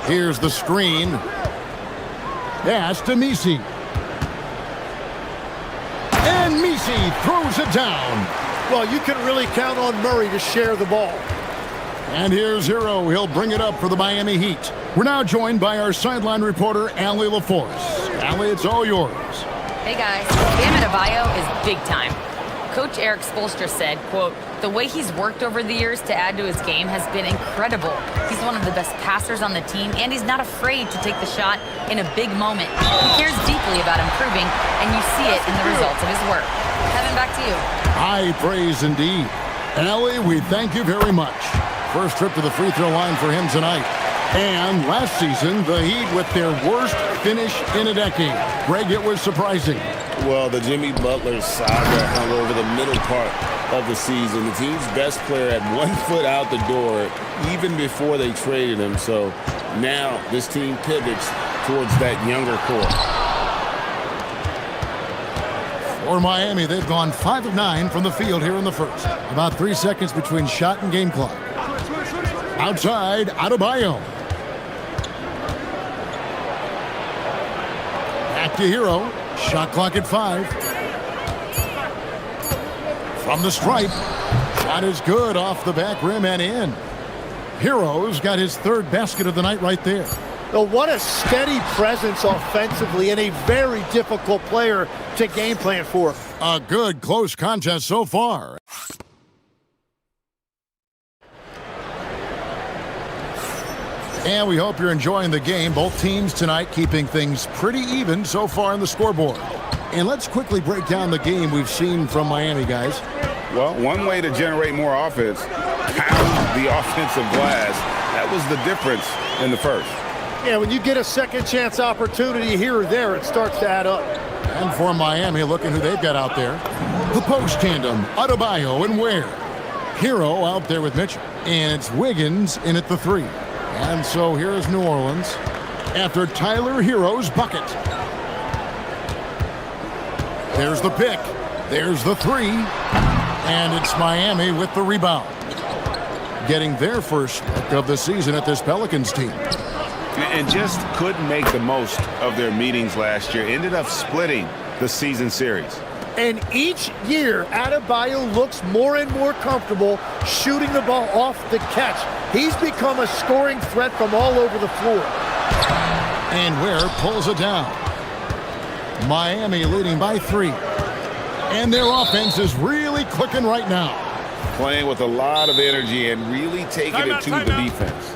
K: Here's the screen. Pass to Misi. And Misi throws it down.
C: Well, you can really count on Murray to share the ball.
K: And here's Hero. He'll bring it up for the Miami Heat. We're now joined by our sideline reporter, Allie LaForce. Allie, it's all yours.
E: Hey, guys. Bam Adebayo is big time. Coach Eric Spoelstra said, quote, "The way he's worked over the years to add to his game has been incredible. He's one of the best passers on the team, and he's not afraid to take the shot in a big moment. He cares deeply about improving, and you see it in the results of his work." Kevin, back to you.
K: High praise indeed. Allie, we thank you very much. First trip to the free throw line for him tonight. And last season, the Heat with their worst finish in a decade. Greg, it was surprising.
N: Well, the Jimmy Butler saga hung over the middle part of the season. The team's best player had 1 foot out the door even before they traded him. So Now this team pivots towards that younger core.
K: For Miami, they've gone 5 of 9 from the field here in the first. About 3 seconds between shot and game clock. Outside, Adebayo. Back to Hero. Shot clock at 5. From the stripe. Shot is good off the back rim and in. Hero's got his third basket of the night right there.
C: Well, what a steady presence offensively and a very difficult player to game plan for.
K: A good close contest so far. And we hope you're enjoying the game. Both teams tonight keeping things pretty even so far on the scoreboard. And let's quickly break down the game we've seen from Miami, guys.
L: Well, one way to generate more offense, pound the offensive glass. That was the difference in the first.
C: Yeah, when you get a second chance opportunity here or there, it starts to add up.
K: And for Miami, looking who they've got out there. The post tandem, Adebayo and Ware. Hero out there with Mitchell. And it's Wiggins in at the 3. And so here is New Orleans after Tyler Hero's bucket. There's the pick. There's the 3. And it's Miami with the rebound. Getting their first pick of the season at this Pelicans team.
L: And just couldn't make the most of their meetings last year. Ended up splitting the season series.
C: And each year, Adebayo looks more and more comfortable shooting the ball off the catch. He's become a scoring threat from all over the floor.
K: And Ware pulls it down. Miami leading by 3. And their offense is really clicking right now.
L: Playing with a lot of energy and really taking it to the defense.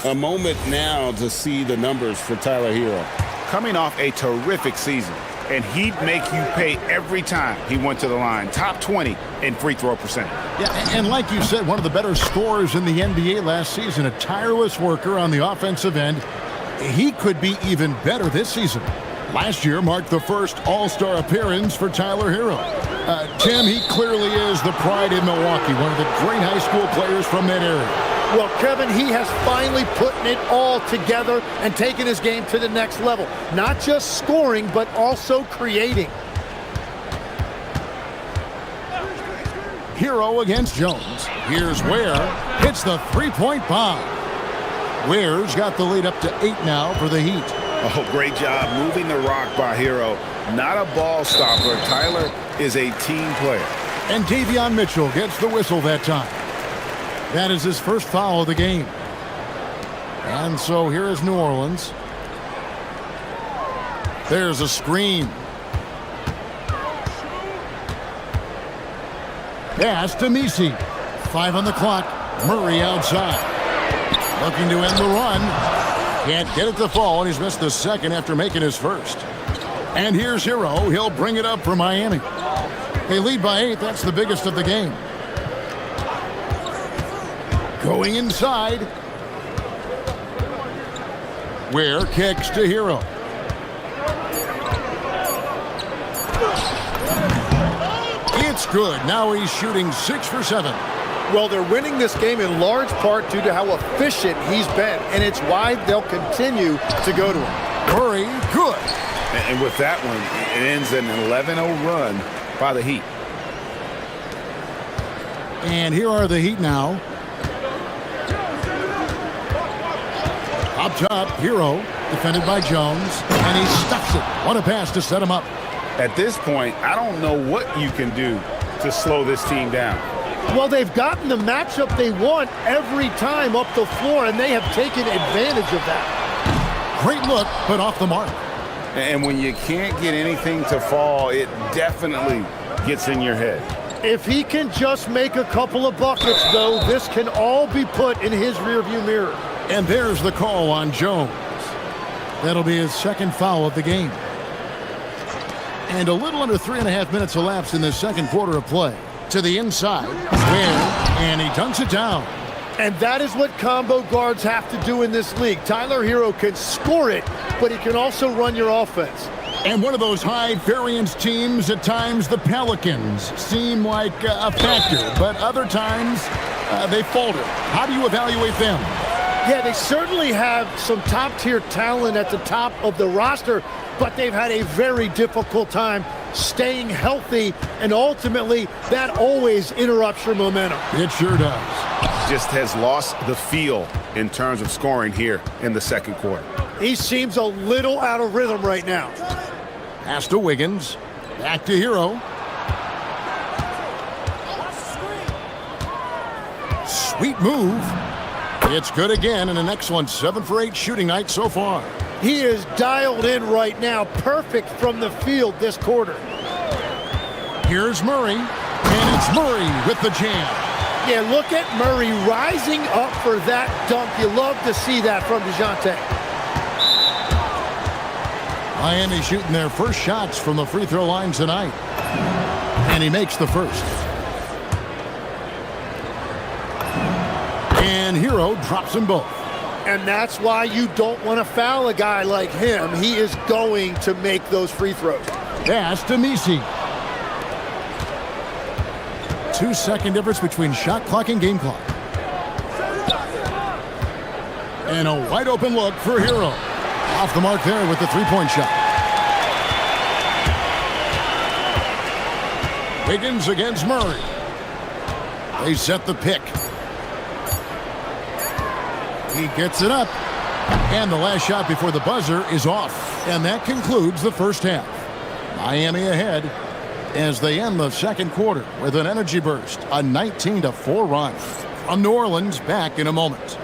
N: A moment now to see the numbers for Tyler Hero.
L: Coming off a terrific season, and he'd make you pay every time he went to the line. Top 20 in free throw percentage.
K: Yeah, and like you said, one of the better scorers in the NBA last season, a tireless worker on the offensive end. He could be even better this season. Last year marked the first All-Star appearance for Tyler Hero. Tim, he clearly is the pride in Milwaukee, one of the great high school players from that area.
C: Well, Kevin, he has finally put it all together and taken his game to the next level. Not just scoring, but also creating.
K: Hero against Jones. Here's Ware. Hits the three-point bomb. Ware's got the lead up to 8 now for the Heat.
L: Oh, great job moving the rock by Hero. Not a ball stopper. Tyler is a team player.
K: And Davion Mitchell gets the whistle that time. That is his first foul of the game. And so here is New Orleans. There's a screen. Pass to Misi. 5 on the clock. Murray outside. Looking to end the run. Can't get it to fall, and he's missed the second after making his first. And here's Hero. He'll bring it up for Miami. They lead by 8. That's the biggest of the game. Going inside. Ware kicks to Hero. It's good. Now he's shooting 6 for 7.
C: Well, they're winning this game in large part due to how efficient he's been, and it's why they'll continue to go to him.
K: Murray, good.
L: And with that one, it ends an 11-0 run by the Heat.
K: And here are the Heat now. Up top, Hero, defended by Jones, and he stuffs it. What a pass to set him up.
L: At this point, I don't know what you can do to slow this team down.
C: Well, they've gotten the matchup they want every time up the floor, and they have taken advantage of that.
K: Great look, but off the mark.
L: And when you can't get anything to fall, it definitely gets in your head.
C: If he can just make a couple of buckets, though, this can all be put in his rearview mirror.
K: And there's the call on Jones. That'll be his second foul of the game. And a little under 3.5 minutes elapsed in the second quarter of play. To the inside, and he dunks it down.
C: And that is what combo guards have to do in this league. Tyler Hero can score it, but he can also run your offense.
K: And one of those high-variance teams, at times the Pelicans seem like a factor, but other times they falter. How do you evaluate them?
C: Yeah, they certainly have some top-tier talent at the top of the roster, but they've had a very difficult time staying healthy, and ultimately that always interrupts your momentum.
K: It sure does.
L: Just has lost the feel in terms of scoring here in the second quarter.
C: He seems a little out of rhythm right now.
K: Pass to Wiggins. Back to Hero. Sweet move. It's good again, and an excellent 7 for 8 shooting night so far.
C: He is dialed in right now. Perfect from the field this quarter.
K: Here's Murray, and it's Murray with the jam.
C: Yeah, look at Murray rising up for that dunk. You love to see that from DeJounte.
K: Miami shooting their first shots from the free throw line tonight. And he makes the first. And Hero drops them both.
C: And that's why you don't want to foul a guy like him. He is going to make those free throws.
K: Pass to Misi. 2-second difference between shot clock and game clock. And a wide open look for Hero. Off the mark there with the three-point shot. Wiggins against Murray. They set the pick. He gets it up. And the last shot before the buzzer is off. And that concludes the first half. Miami ahead as they end the second quarter with an energy burst. A 19-4 run. From New Orleans, back in a moment.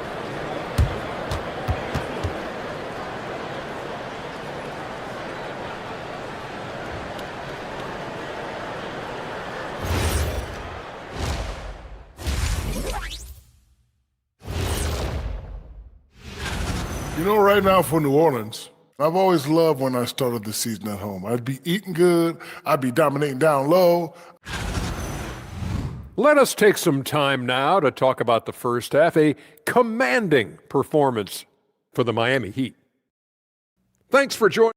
F: You know, right now for New Orleans, I've always loved when I started the season at home. I'd be eating good. I'd be dominating down low.
H: Let us take some time now to talk about the first half, a commanding performance for the Miami Heat. Thanks for joining.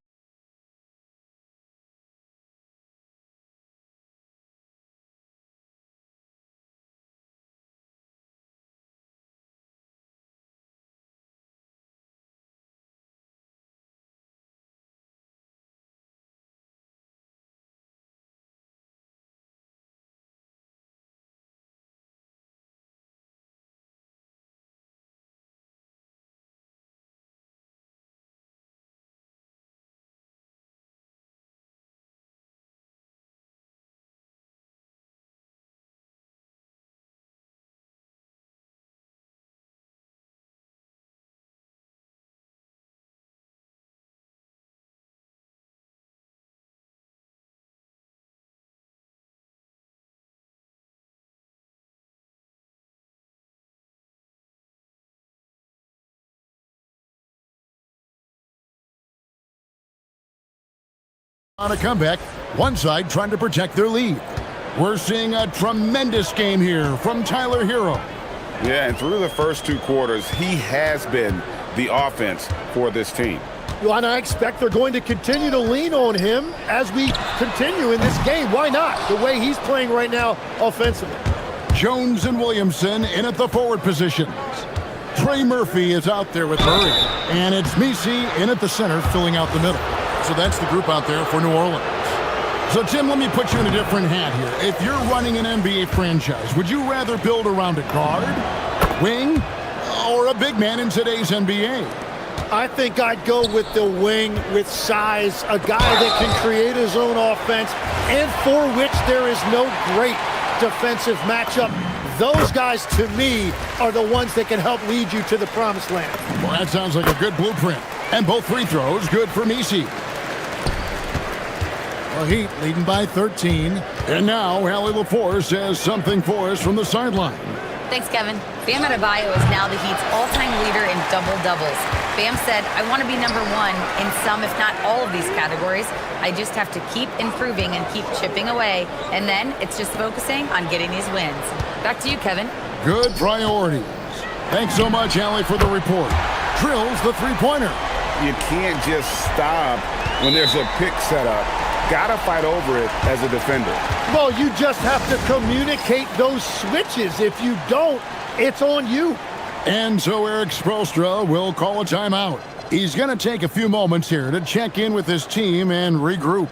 K: On a comeback, one side trying to protect their lead. We're seeing a tremendous game here from Tyler Hero.
L: Yeah, and through the first two quarters, he has been the offense for this team.
C: Well, and I expect they're going to continue to lean on him as we continue in this game. Why not? The way he's playing right now offensively.
K: Jones and Williamson in at the forward positions. Trey Murphy is out there with Murray. And it's Misi in at the center, filling out the middle. So that's the group out there for New Orleans. So, Tim, let me put you in a different hat here. If you're running an NBA franchise, would you rather build around a guard, wing, or a big man in today's NBA?
C: I think I'd go with the wing with size, a guy that can create his own offense, and for which there is no great defensive matchup Those guys, to me, are the ones that can help lead you to the promised land.
K: Well, that sounds like a good blueprint. And both free throws good for Misi. The Heat leading by 13. And now Allie LaForce has something for us from the sideline.
E: Thanks, Kevin. Bam Adebayo is now the Heat's all-time leader in double-doubles. Bam said, I want to be number one in some, if not all of these categories. I just have to keep improving and keep chipping away. And then it's just focusing on getting these wins. Back to you, Kevin.
K: Good priorities. Thanks so much, Allie, for the report. Drills the three-pointer.
L: You can't just stop when there's a pick set up. Gotta fight over it as a defender.
C: Well, you just have to communicate those switches. If you don't, it's on you.
K: And so Eric Spoelstra will call a timeout. He's going to take a few moments here to check in with his team and regroup.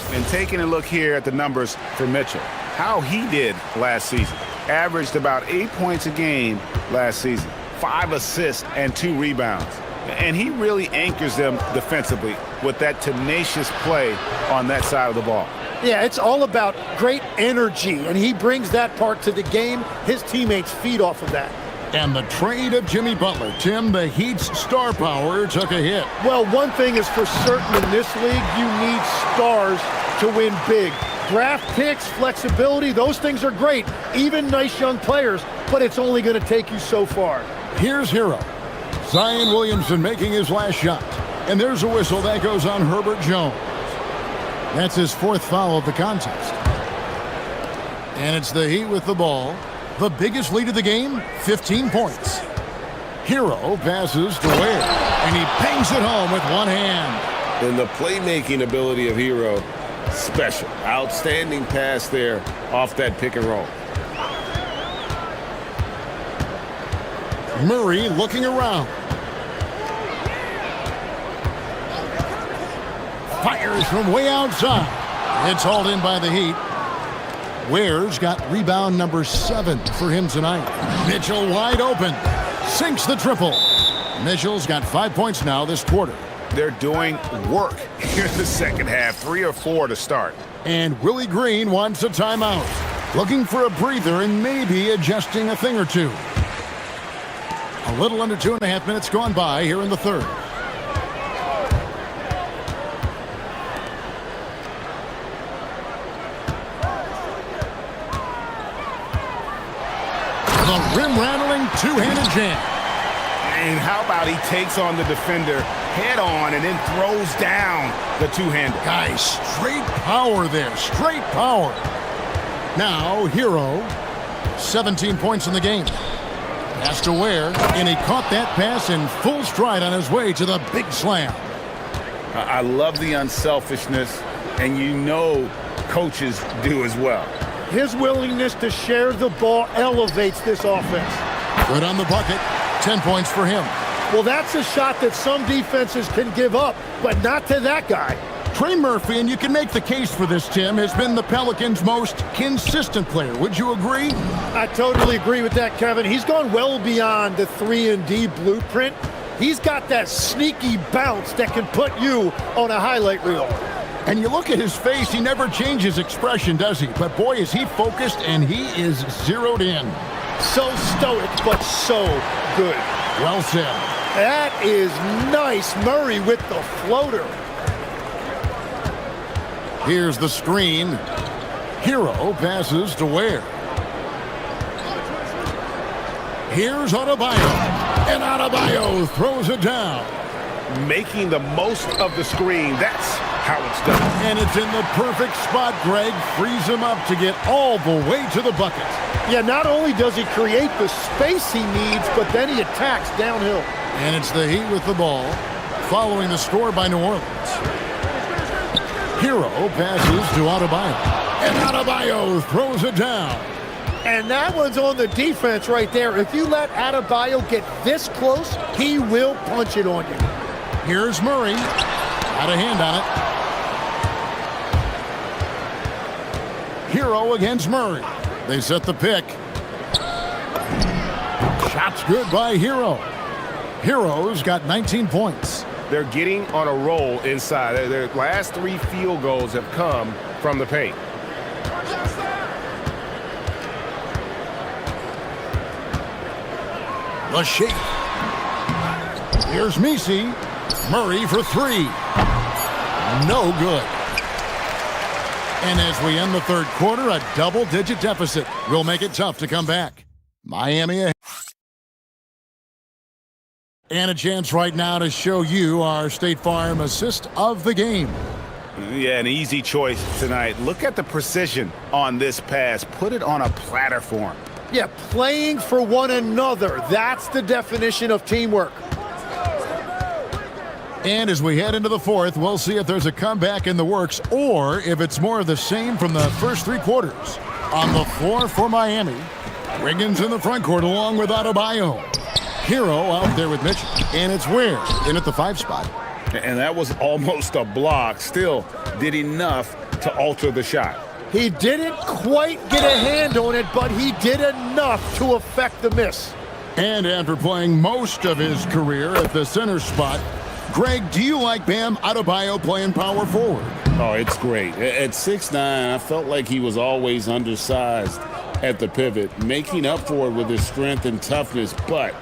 L: And taking a look here at the numbers for Mitchell, how he did last season. Averaged about 8 points a game last season, 5 assists and 2 rebounds. And he really anchors them defensively with that tenacious play on that side of the ball.
C: Yeah, it's all about great energy, and he brings that part to the game. His teammates feed off of that.
K: And the trade of Jimmy Butler. Tim, the Heat's star power took a hit.
C: Well, one thing is for certain in this league, you need stars to win big. Draft picks, flexibility, those things are great. Even nice young players, but it's only going to take you so far.
K: Here's Hero. Zion Williamson making his last shot. And there's a whistle that goes on Herbert Jones. That's his 4th foul of the contest. And it's the Heat with the ball. The biggest lead of the game, 15 points. Hero passes to Ware, and he bangs it home with one hand.
N: And the playmaking ability of Hero, special. Outstanding pass there off that pick and roll.
K: Murray looking around. Fires from way outside. It's hauled in by the Heat. Ware's got rebound number 7 for him tonight. Mitchell wide open. Sinks the triple. Mitchell's got 5 points now this quarter.
L: They're doing work here in the second half, 3 or 4 to start.
K: And Willie Green wants a timeout. Looking for a breather and maybe adjusting a thing or two. A little under 2.5 minutes gone by here in the third. The rim-rattling two-handed jam.
L: And how about he takes on the defender head-on and then throws down the two-hander.
K: Guys, straight power there. Straight power. Now, Hero, 17 points in the game. Pass to Ware, and he caught that pass in full stride on his way to the big slam.
L: I love the unselfishness, and you know coaches do as well.
C: His willingness to share the ball elevates this offense.
K: Good on the bucket. 10 points for him.
C: Well, that's a shot that some defenses can give up, but not to that guy.
K: Trey Murphy, and you can make the case for this, Tim, has been the Pelicans' most consistent player. Would you agree?
C: I totally agree with that, Kevin. He's gone well beyond the 3-and-D blueprint. He's got that sneaky bounce that can put you on a highlight reel.
K: And you look at his face, he never changes expression, does he? But boy, is he focused, and he is zeroed in.
C: So stoic, but so good.
K: Well said.
C: That is nice. Murray with the floater.
K: Here's the screen. Hero passes to Ware. Here's Adebayo. And Adebayo throws it down.
L: Making the most of the screen. That's how it's done.
K: And it's in the perfect spot. Greg frees him up to get all the way to the bucket.
C: Yeah, not only does he create the space he needs, but then he attacks downhill.
K: And it's the Heat with the ball, following the score by New Orleans. Hero passes to Adebayo. And Adebayo throws it down.
C: And that one's on the defense right there. If you let Adebayo get this close, he will punch it on you.
K: Here's Murray. Got a hand on it. Hero against Murray. They set the pick. Shot's good by Hero. Hero's got 19 points.
N: They're getting on a roll inside. Their last 3 field goals have come from the paint.
K: The shake. Here's Misi. Murray for 3. No good. And as we end the third quarter, a double-digit deficit will make it tough to come back. Miami ahead. And a chance right now to show you our State Farm assist of the game.
L: Yeah, an easy choice tonight. Look at the precision on this pass. Put it on a platter form.
C: Yeah, playing for one another. That's the definition of teamwork.
K: And as we head into the fourth, we'll see if there's a comeback in the works or if it's more of the same from the first 3 quarters. On the floor for Miami, Wiggins in the front court along with Adebayo. Hero out there with Mitchell. And it's Ware in at the 5 spot.
N: And that was almost a block. Still did enough to alter the shot.
C: He didn't quite get a hand on it, but he did enough to affect the miss.
K: And after playing most of his career at the center spot, Greg, do you like Bam Adebayo playing power forward?
N: Oh, it's great. At 6'9", I felt like he was always undersized at the pivot, making up for it with his strength and toughness, but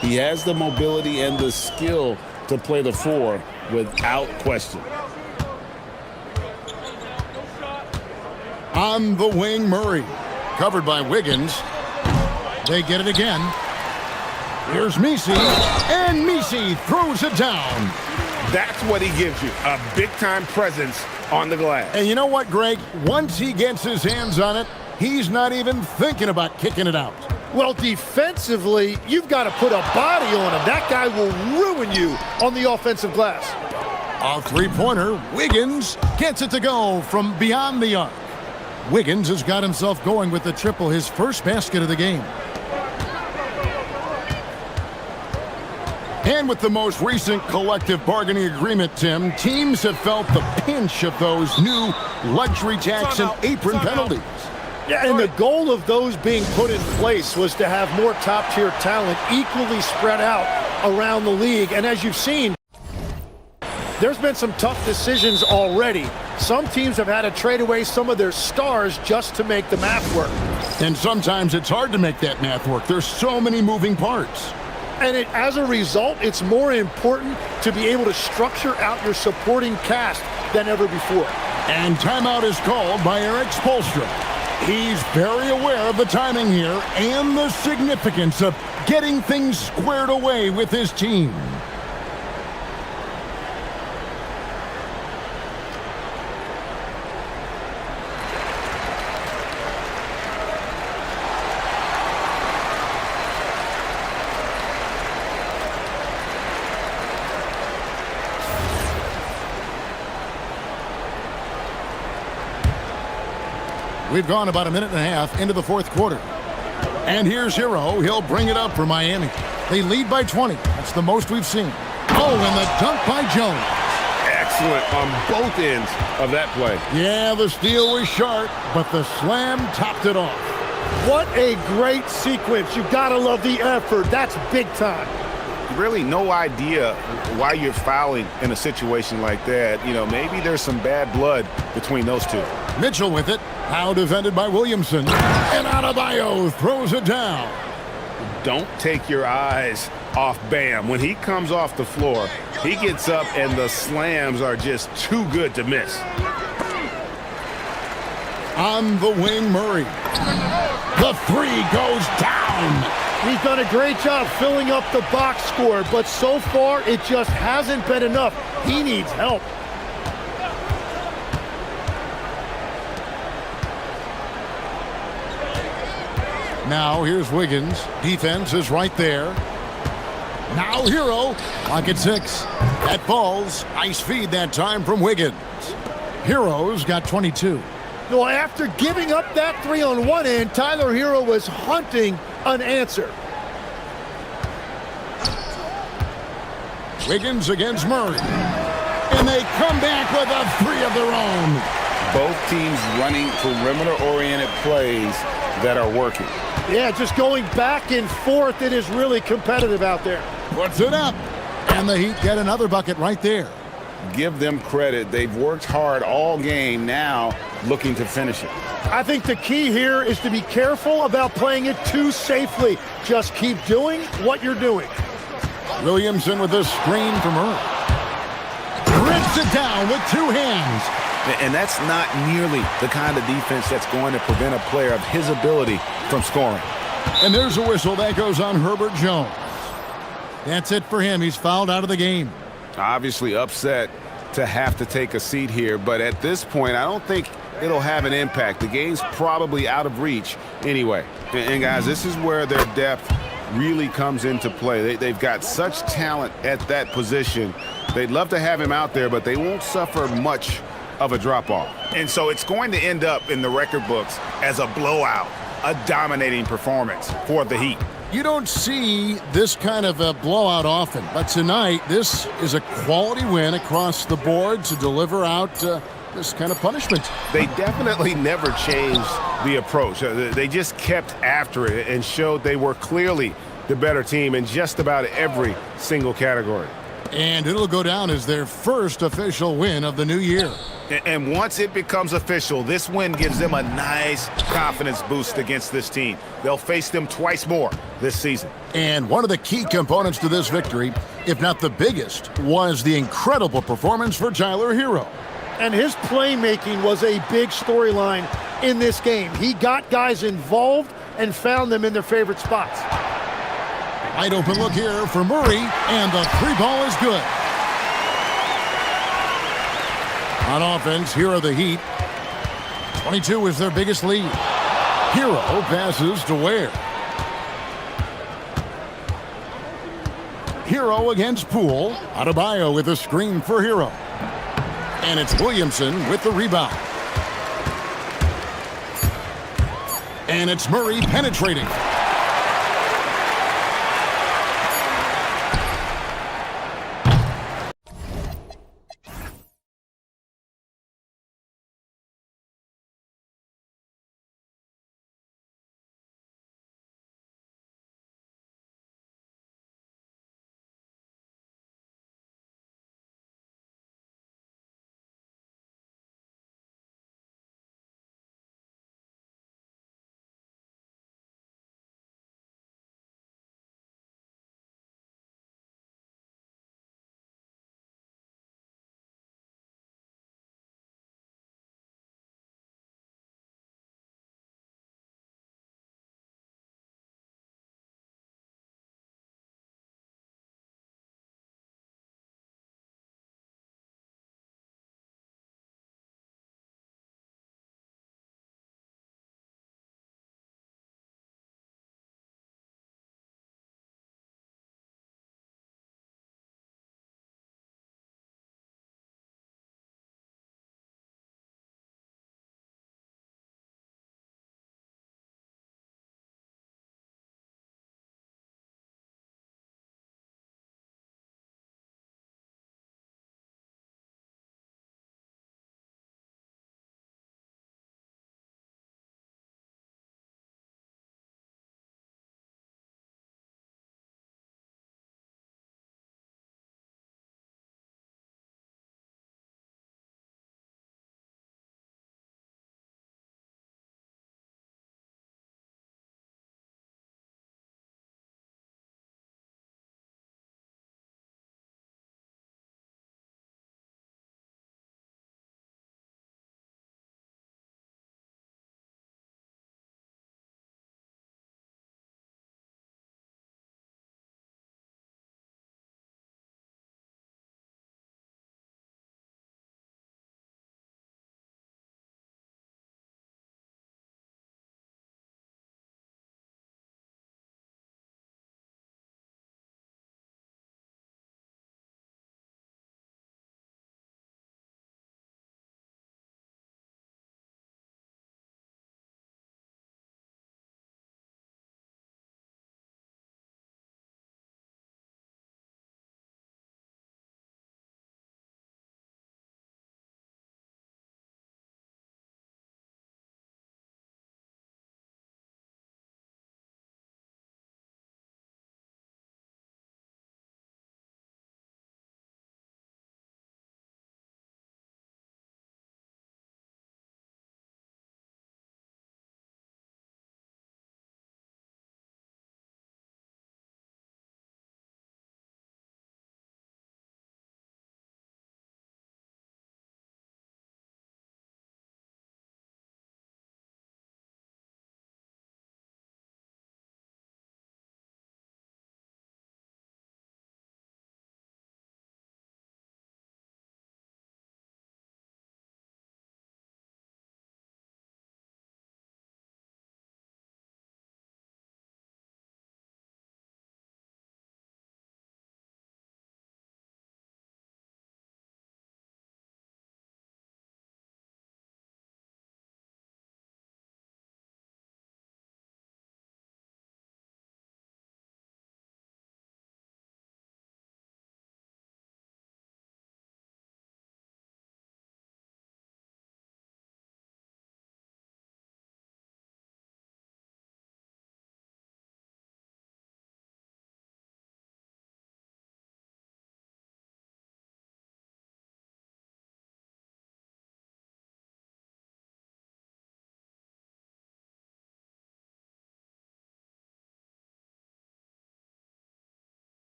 N: he has the mobility and the skill to play the 4 without question.
K: On the wing, Murray. Covered by Wiggins. They get it again. Here's Misi. And Misi throws it down.
N: That's what he gives you, a big-time presence on the glass.
K: And you know what, Greg? Once he gets his hands on it, he's not even thinking about kicking it out.
C: Well, defensively, you've got to put a body on him. That guy will ruin you on the offensive glass.
K: A 3-pointer. Wiggins gets it to go from beyond the arc. Wiggins has got himself going with the triple, his first basket of the game. And with the most recent collective bargaining agreement, Tim, teams have felt the pinch of those new luxury tax and apron penalties.
C: Yeah, and the goal of those being put in place was to have more top-tier talent equally spread out around the league. And as you've seen, there's been some tough decisions already. Some teams have had to trade away some of their stars just to make the math work.
K: And sometimes it's hard to make that math work. There's so many moving parts.
C: And as a result, it's more important to be able to structure out your supporting cast than ever before.
K: And timeout is called by Eric Spoelstra. He's very aware of the timing here and the significance of getting things squared away with his team. We've gone about a minute and a half into the fourth quarter. And here's Hero. He'll bring it up for Miami. They lead by 20. That's the most we've seen. Oh, and the dunk by Jones.
N: Excellent on both ends of that play.
K: Yeah, the steal was sharp, but the slam topped it off.
C: What a great sequence. You gotta love the effort. That's big time.
L: Really no idea why you're fouling in a situation like that. You know, maybe there's some bad blood between those two.
K: Mitchell with it. Now defended by Williamson. And Adebayo throws it down.
N: Don't take your eyes off Bam. When he comes off the floor, he gets up and the slams are just too good to miss.
K: On the wing, Murray. The 3 goes down.
C: He's done a great job filling up the box score, but so far it just hasn't been enough. He needs help.
K: Now here's Wiggins. Defense is right there. Now Hero. Clock at 6. That falls. Nice feed that time from Wiggins. Hero's got 22.
C: Well, after giving up that three on one end, Tyler Hero was hunting an answer.
K: Wiggins against Murray. And they come back with a three of their own.
L: Both teams running perimeter-oriented plays that are working.
C: Yeah, just going back and forth. It is really competitive out there.
K: Puts it up. And the Heat get another bucket right there.
L: Give them credit. They've worked hard all game, now looking to finish it.
C: I think the key here is to be careful about playing it too safely. Just keep doing what you're doing.
K: Williamson with the screen from Murray. Rips it down with two hands.
L: And that's not nearly the kind of defense that's going to prevent a player of his ability from scoring.
K: And there's a whistle that goes on Herbert Jones. That's it for him. He's fouled out of the game.
L: Obviously upset to have to take a seat here, but at this point, I don't think it'll have an impact. The game's probably out of reach anyway. And guys, this is where their depth really comes into play. They've got such talent at that position. They'd love to have him out there, but they won't suffer much of a drop-off. And so it's going to end up in the record books as a blowout, a dominating performance for the Heat.
K: You don't see this kind of a blowout often, but tonight this is a quality win across the board to deliver out this kind of punishment.
L: They definitely never changed the approach. They just kept after it and showed they were clearly the better team in just about every single category.
K: And it'll go down as their first official win of the new year.
L: And once it becomes official, this win gives them a nice confidence boost against this team. They'll face them twice more this season.
K: And one of the key components to this victory, if not the biggest, was the incredible performance for Tyler Hero.
C: And his playmaking was a big storyline in this game. He got guys involved and found them in their favorite spots.
K: Wide open look here for Murray, and the three ball is good. On offense, here are the Heat. 22 is their biggest lead. Hero passes to Ware. Hero against Poole. Adebayo with a screen for Hero. And it's Williamson with the rebound. And it's Murray penetrating.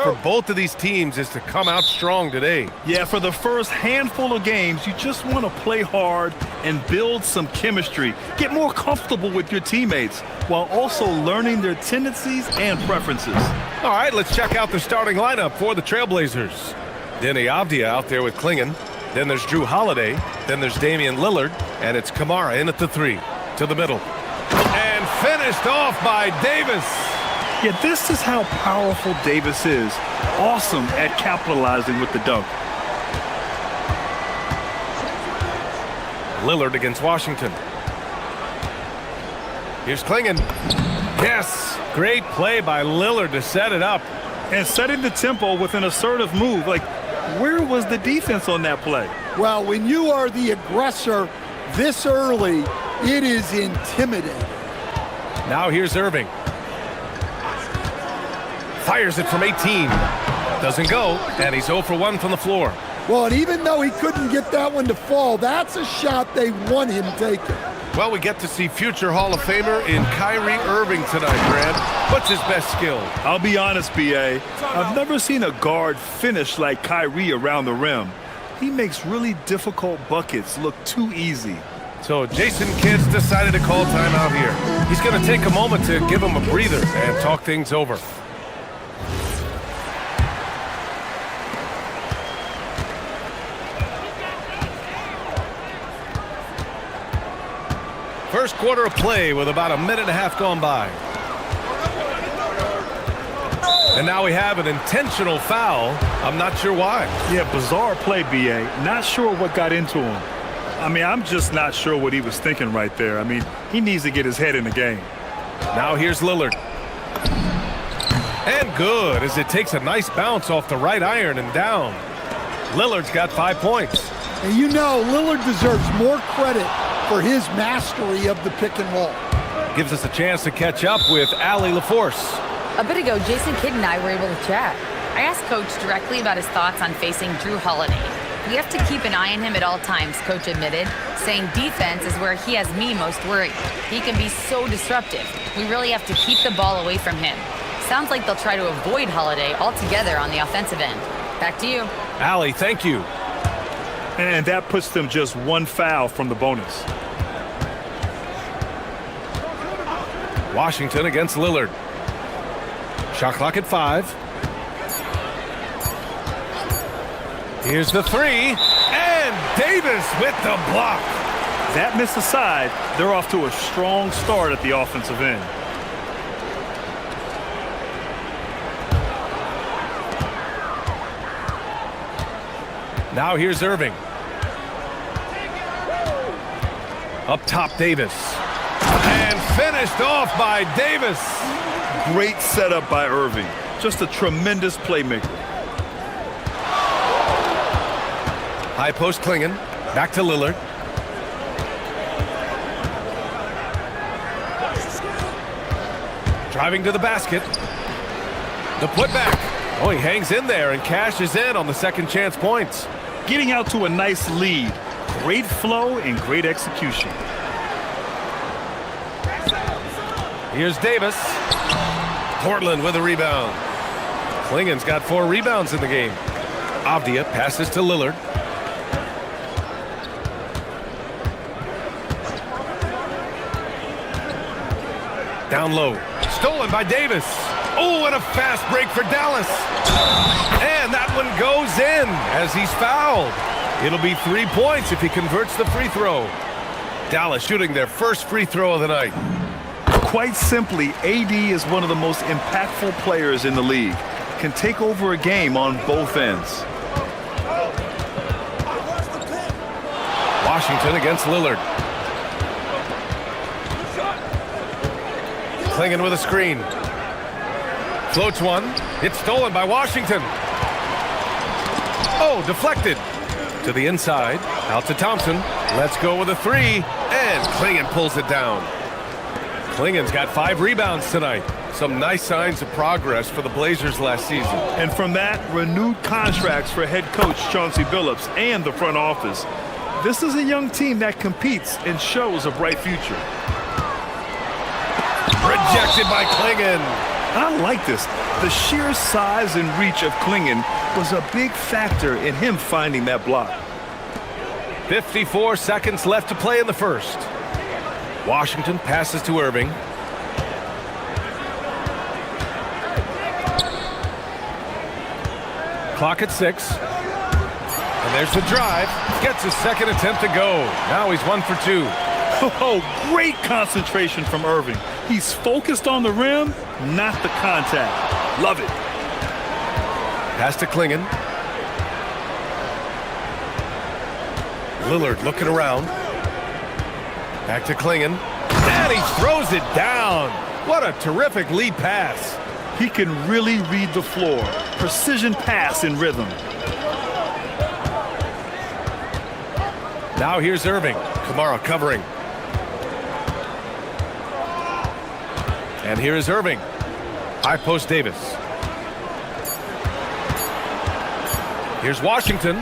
A: for both of these teams is to come out strong today.
B: Yeah, for the first handful of games, you just want to play hard and build some chemistry. Get more comfortable with your teammates while also learning their tendencies and preferences.
A: All right, let's check out the starting lineup for the Trailblazers. Denny Avdia out there with Klingon. Then there's Drew Holiday. Then there's Damian Lillard. And it's Kamara in at the 3. To the middle. And finished off by Davis.
B: Yeah, this is how powerful Davis is. Awesome at capitalizing with the dunk.
A: Lillard against Washington. Here's Klingon. Yes, great play by Lillard to set it up.
B: And setting the tempo with an assertive move. Like, where was the defense on that play?
I: Well, when you are the aggressor this early, it is intimidating.
A: Now here's Irving. Fires it from 18. Doesn't go, and he's 0 for 1 from the floor.
I: Well, and even though he couldn't get that one to fall, that's a shot they want him taking.
A: Well, we get to see future Hall of Famer in Kyrie Irving tonight, Brad. What's his best skill?
B: I'll be honest, B.A. I've never seen a guard finish like Kyrie around the rim. He makes really difficult buckets look too easy.
A: So Jason Kidd's decided to call timeout here. He's going to take a moment to give him a breather and talk things over. First quarter of play with about a minute and a half gone by. And now we have an intentional foul. I'm not sure why.
B: Yeah, bizarre play, B.A. Not sure what got into him. I mean, I'm just not sure what he was thinking right there. I mean, he needs to get his head in the game.
A: Now here's Lillard. And good, as it takes a nice bounce off the right iron and down. Lillard's got 5 points.
I: And you know, Lillard deserves more credit for his mastery of the pick and roll.
A: Gives us a chance to catch up with Allie LaForce.
E: A bit ago, Jason Kidd and I were able to chat. I asked Coach directly about his thoughts on facing Drew Holiday. We have to keep an eye on him at all times, Coach admitted, saying defense is where he has me most worried. He can be so disruptive. We really have to keep the ball away from him. Sounds like they'll try to avoid Holiday altogether on the offensive end. Back to you.
A: Allie, thank you.
B: And that puts them just 1 foul from the bonus.
A: Washington against Lillard. Shot clock at 5. Here's the 3. And Davis with the block.
B: That miss aside, they're off to a strong start at the offensive end.
A: Now here's Irving. Up top, Davis. And finished off by Davis.
B: Great setup by Irving. Just a tremendous playmaker.
A: High post Klingon. Back to Lillard. Driving to the basket. The putback. Oh, he hangs in there and cashes in on the second chance points.
B: Getting out to a nice lead. Great flow and great execution.
A: Here's Davis. Portland with a rebound. Klingon's got 4 rebounds in the game. Avdia passes to Lillard. Down low. Stolen by Davis. Oh, and a fast break for Dallas. And that one goes in as he's fouled. It'll be 3 points if he converts the free throw. Dallas shooting their first free throw of the night.
B: Quite simply, AD is one of the most impactful players in the league. Can take over a game on both ends.
A: Washington against Lillard. Klingon with a screen. Floats one. It's stolen by Washington. Oh, deflected. To the inside. Out to Thompson. Let's go with a 3. And Klingon pulls it down. Klingon's got 5 rebounds tonight. Some nice signs of progress for the Blazers last season.
B: And from that, renewed contracts for head coach Chauncey Billups and the front office. This is a young team that competes and shows a bright future.
A: Rejected by Klingon.
B: I like this. The sheer size and reach of Klingon was a big factor in him finding that block.
A: 54 seconds left to play in the first. Washington passes to Irving. Clock at 6. And there's the drive. Gets his second attempt to go. Now he's 1 for 2.
B: Oh, great concentration from Irving. He's focused on the rim, not the contact. Love it.
A: Pass to Klingon. Lillard looking around. Back to Klingon. And he throws it down. What a terrific lead pass.
B: He can really read the floor. Precision pass in rhythm.
A: Now here's Irving. Kamara covering. And here is Irving. High post Davis. Here's Washington.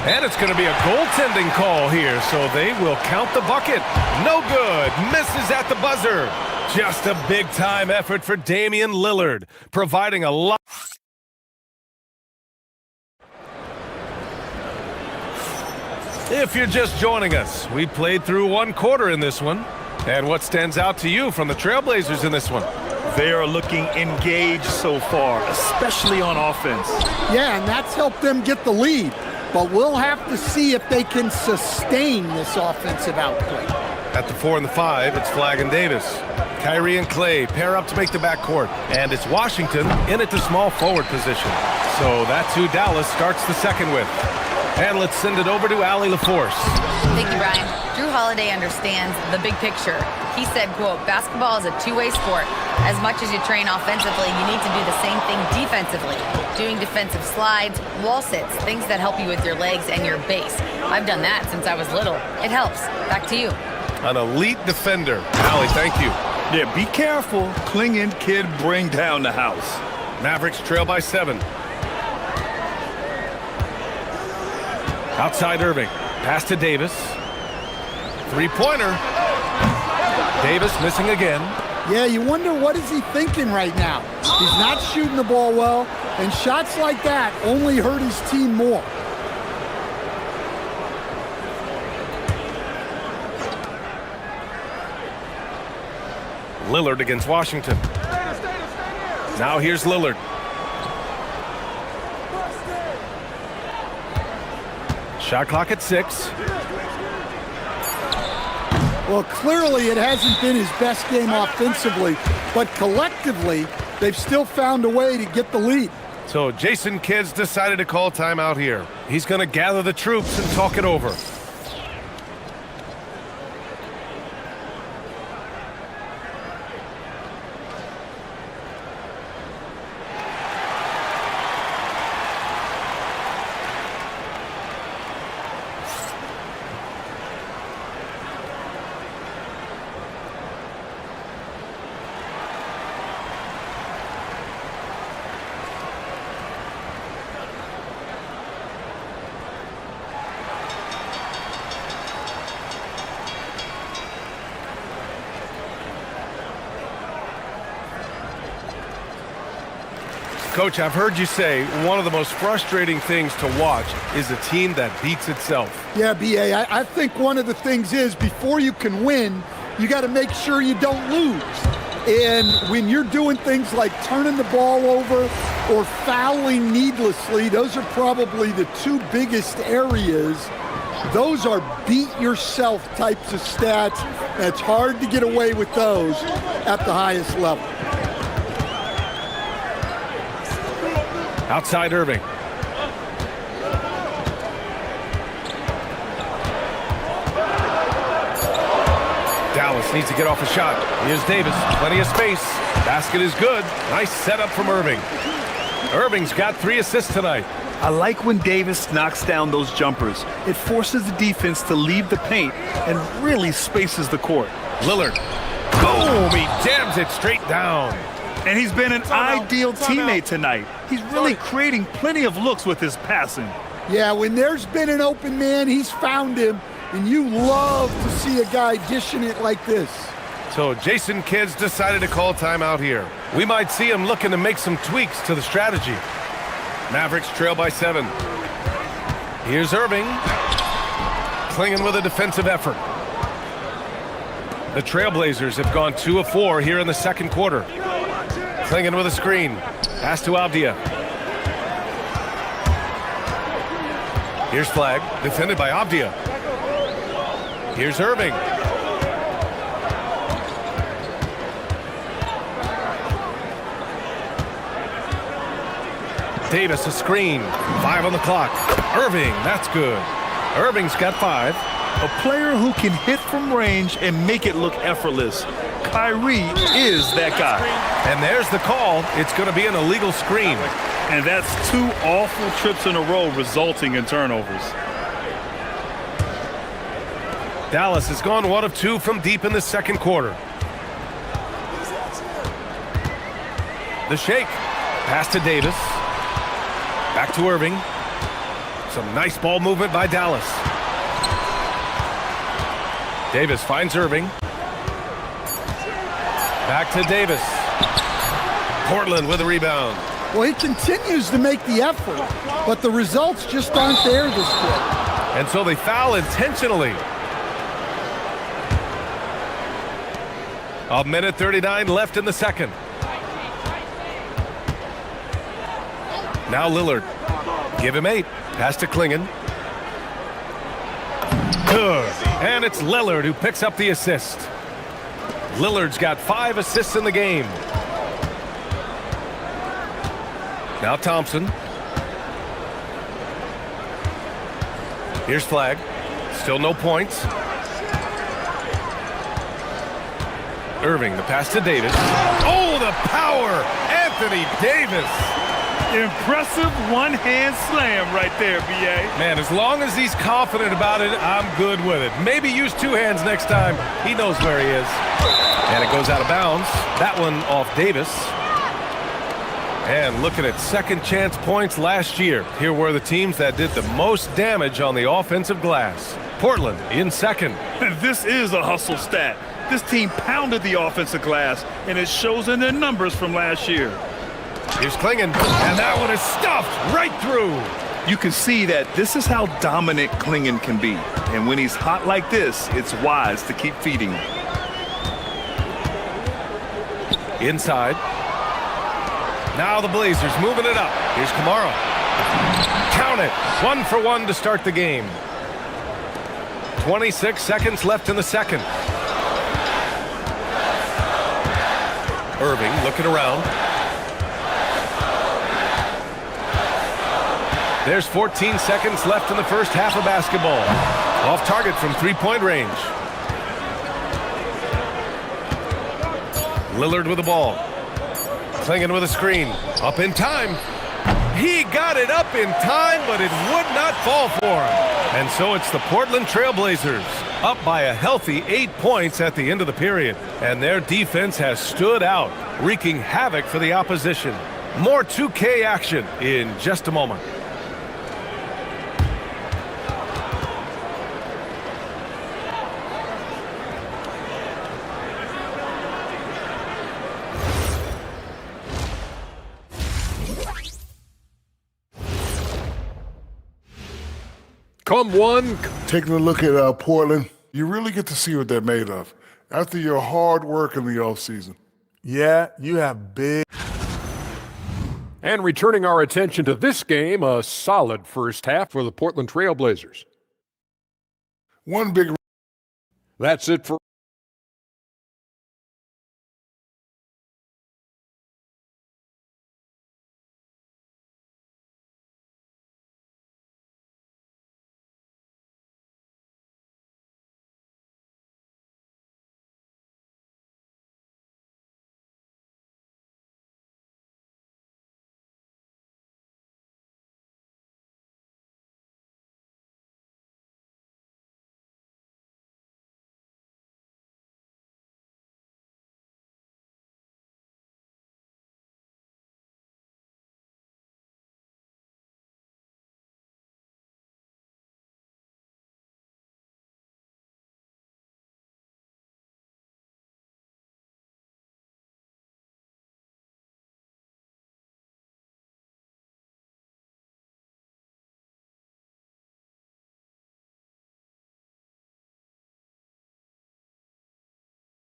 A: And it's going to be a goaltending call here, so they will count the bucket. No good. Misses at the buzzer. Just a big-time effort for Damian Lillard, providing a lot. If you're just joining us, we played through one quarter in this one. And what stands out to you from the Trailblazers in this one?
B: They are looking engaged so far, especially on offense.
I: Yeah, and that's helped them get the lead. But we'll have to see if they can sustain this offensive output.
A: At the 4 and the 5, it's Flagg and Davis. Kyrie and Clay pair up to make the backcourt. And it's Washington in at the small forward position. So that's who Dallas starts the second with. And let's send it over to Allie LaForce.
E: Thank you, Brian. Drew Holiday understands the big picture. He said, quote, basketball is a two-way sport. As much as you train offensively, you need to do the same thing defensively. Doing defensive slides, wall sits, things that help you with your legs and your base. I've done that since I was little. It helps. Back to you.
A: An elite defender. Allie, thank you.
B: Yeah, be careful. Klingon kid bring down the house.
A: Mavericks trail by 7. Outside Irving. Pass to Davis. Three-pointer. Davis missing again.
I: Yeah, you wonder what is he thinking right now. He's not shooting the ball well, and shots like that only hurt his team more.
A: Lillard against Washington. Now here's Lillard. Shot clock at 6.
I: Well, clearly it hasn't been his best game offensively, but collectively, they've still found a way to get the lead.
A: So Jason Kidd's decided to call timeout here. He's going to gather the troops and talk it over. Coach, I've heard you say one of the most frustrating things to watch is a team that beats itself.
I: Yeah, B.A., I think one of the things is before you can win, you got to make sure you don't lose. And when you're doing things like turning the ball over or fouling needlessly, those are probably the two biggest areas. Those are beat yourself types of stats. And it's hard to get away with those at the highest level.
A: Outside Irving. Dallas needs to get off a shot. Here's Davis. Plenty of space. Basket is good. Nice setup from Irving. Irving's got 3 assists tonight.
B: I like when Davis knocks down those jumpers. It forces the defense to leave the paint and really spaces the court.
A: Lillard. Boom! He jams it straight down.
B: And he's been an ideal teammate tonight. He's really creating plenty of looks with his passing.
I: Yeah, when there's been an open man, he's found him. And you love to see a guy dishing it like this.
A: So Jason Kidd's decided to call timeout here. We might see him looking to make some tweaks to the strategy. Mavericks trail by 7. Here's Irving. Clinging with a defensive effort. The Trailblazers have gone 2 of 4 here in the second quarter. Clinging with a screen. Pass to Avdia. Here's Flag. Defended by Avdia. Here's Irving. Davis, a screen. 5 on the clock. Irving, that's good. Irving's got 5.
B: A player who can hit from range and make it look effortless. Kyrie is that guy.
A: And there's the call. It's going to be an illegal screen.
B: And that's 2 awful trips in a row resulting in turnovers.
A: Dallas has gone 1 of 2 from deep in the second quarter. The shake. Pass to Davis. Back to Irving. Some nice ball movement by Dallas. Davis finds Irving. Back to Davis. Portland with a rebound.
I: Well, he continues to make the effort, but the results just aren't there this quarter.
A: And so they foul intentionally. 1:39 left in the second. Now Lillard. Give him 8. Pass to Klingon. Good. And it's Lillard who picks up the assist. Lillard's got 5 assists in the game. Now Thompson. Here's Flag. Still no points. Irving, the pass to Davis. Oh, the power! Anthony Davis!
B: Impressive one-hand slam right there, B.A.
A: Man, as long as he's confident about it, I'm good with it. Maybe use 2 hands next time. He knows where he is. And it goes out of bounds. That one off Davis. And looking at second chance points last year, here were the teams that did the most damage on the offensive glass. Portland in second.
B: This is a hustle stat. This team pounded the offensive glass, and it shows in their numbers from last year.
A: Here's Klingon, and that one is stuffed right through.
B: You can see that this is how dominant Klingon can be. And when he's hot like this, it's wise to keep feeding him.
A: Inside. Now the Blazers moving it up. Here's Kamara. Count it. 1 for 1 to start the game. 26 seconds left in the second. Irving looking around. There's 14 seconds left in the first half of basketball. Off target from 3-point range. Lillard with the ball. Klingon with a screen. Up in time. He got it up in time, but it would not fall for him. And so it's the Portland Trailblazers, up by a healthy 8 points at the end of the period. And their defense has stood out, wreaking havoc for the opposition. More 2K action in just a moment.
H: Come one.
F: Taking a look at Portland, you really get to see what they're made of after your hard work in the offseason.
G: Yeah, you have big.
H: And returning our attention to this game, a solid first half for the Portland Trailblazers.
F: One big.
H: That's it for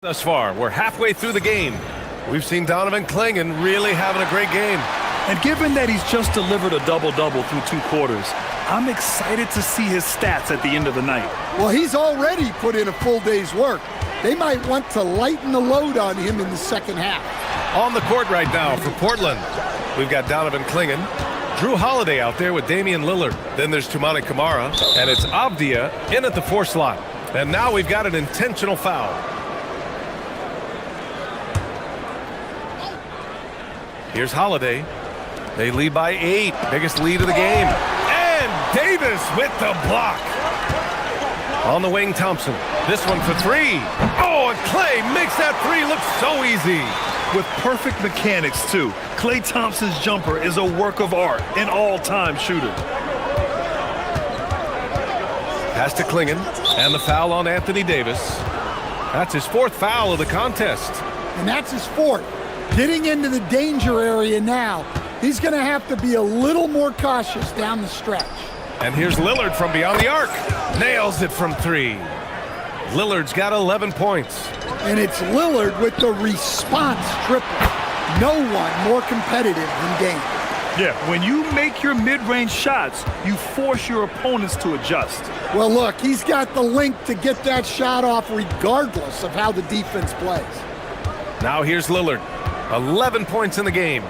A: Thus far, we're halfway through the game. We've seen Donovan Clingan really having a great game.
B: And given that he's just delivered a double-double through 2 quarters, I'm excited to see his stats at the end of the night.
I: Well, he's already put in a full day's work. They might want to lighten the load on him in the second half.
A: On the court right now for Portland, we've got Donovan Clingan, Drew Holiday out there with Damian Lillard. Then there's Tumani Kamara, and it's Avdia in at the 4 slot. And now we've got an intentional foul. Here's Holiday. They lead by 8, biggest lead of the game. And Davis with the block. On the wing, Thompson. This one for 3. Oh, and Clay makes that 3 look so easy.
B: With perfect mechanics, too. Klay Thompson's jumper is a work of art, an all-time shooter.
A: Pass to Clingan, and the foul on Anthony Davis. That's his 4th foul of the contest.
I: And that's his 4th. Getting into the danger area now. He's going to have to be a little more cautious down the stretch.
A: And here's Lillard from beyond the arc. Nails it from 3. Lillard's got 11 points.
I: And it's Lillard with the response triple. No one more competitive than Dame.
B: Yeah, when you make your mid-range shots, you force your opponents to adjust.
I: Well, look, he's got the length to get that shot off regardless of how the defense plays.
A: Now here's Lillard. 11 points in the game.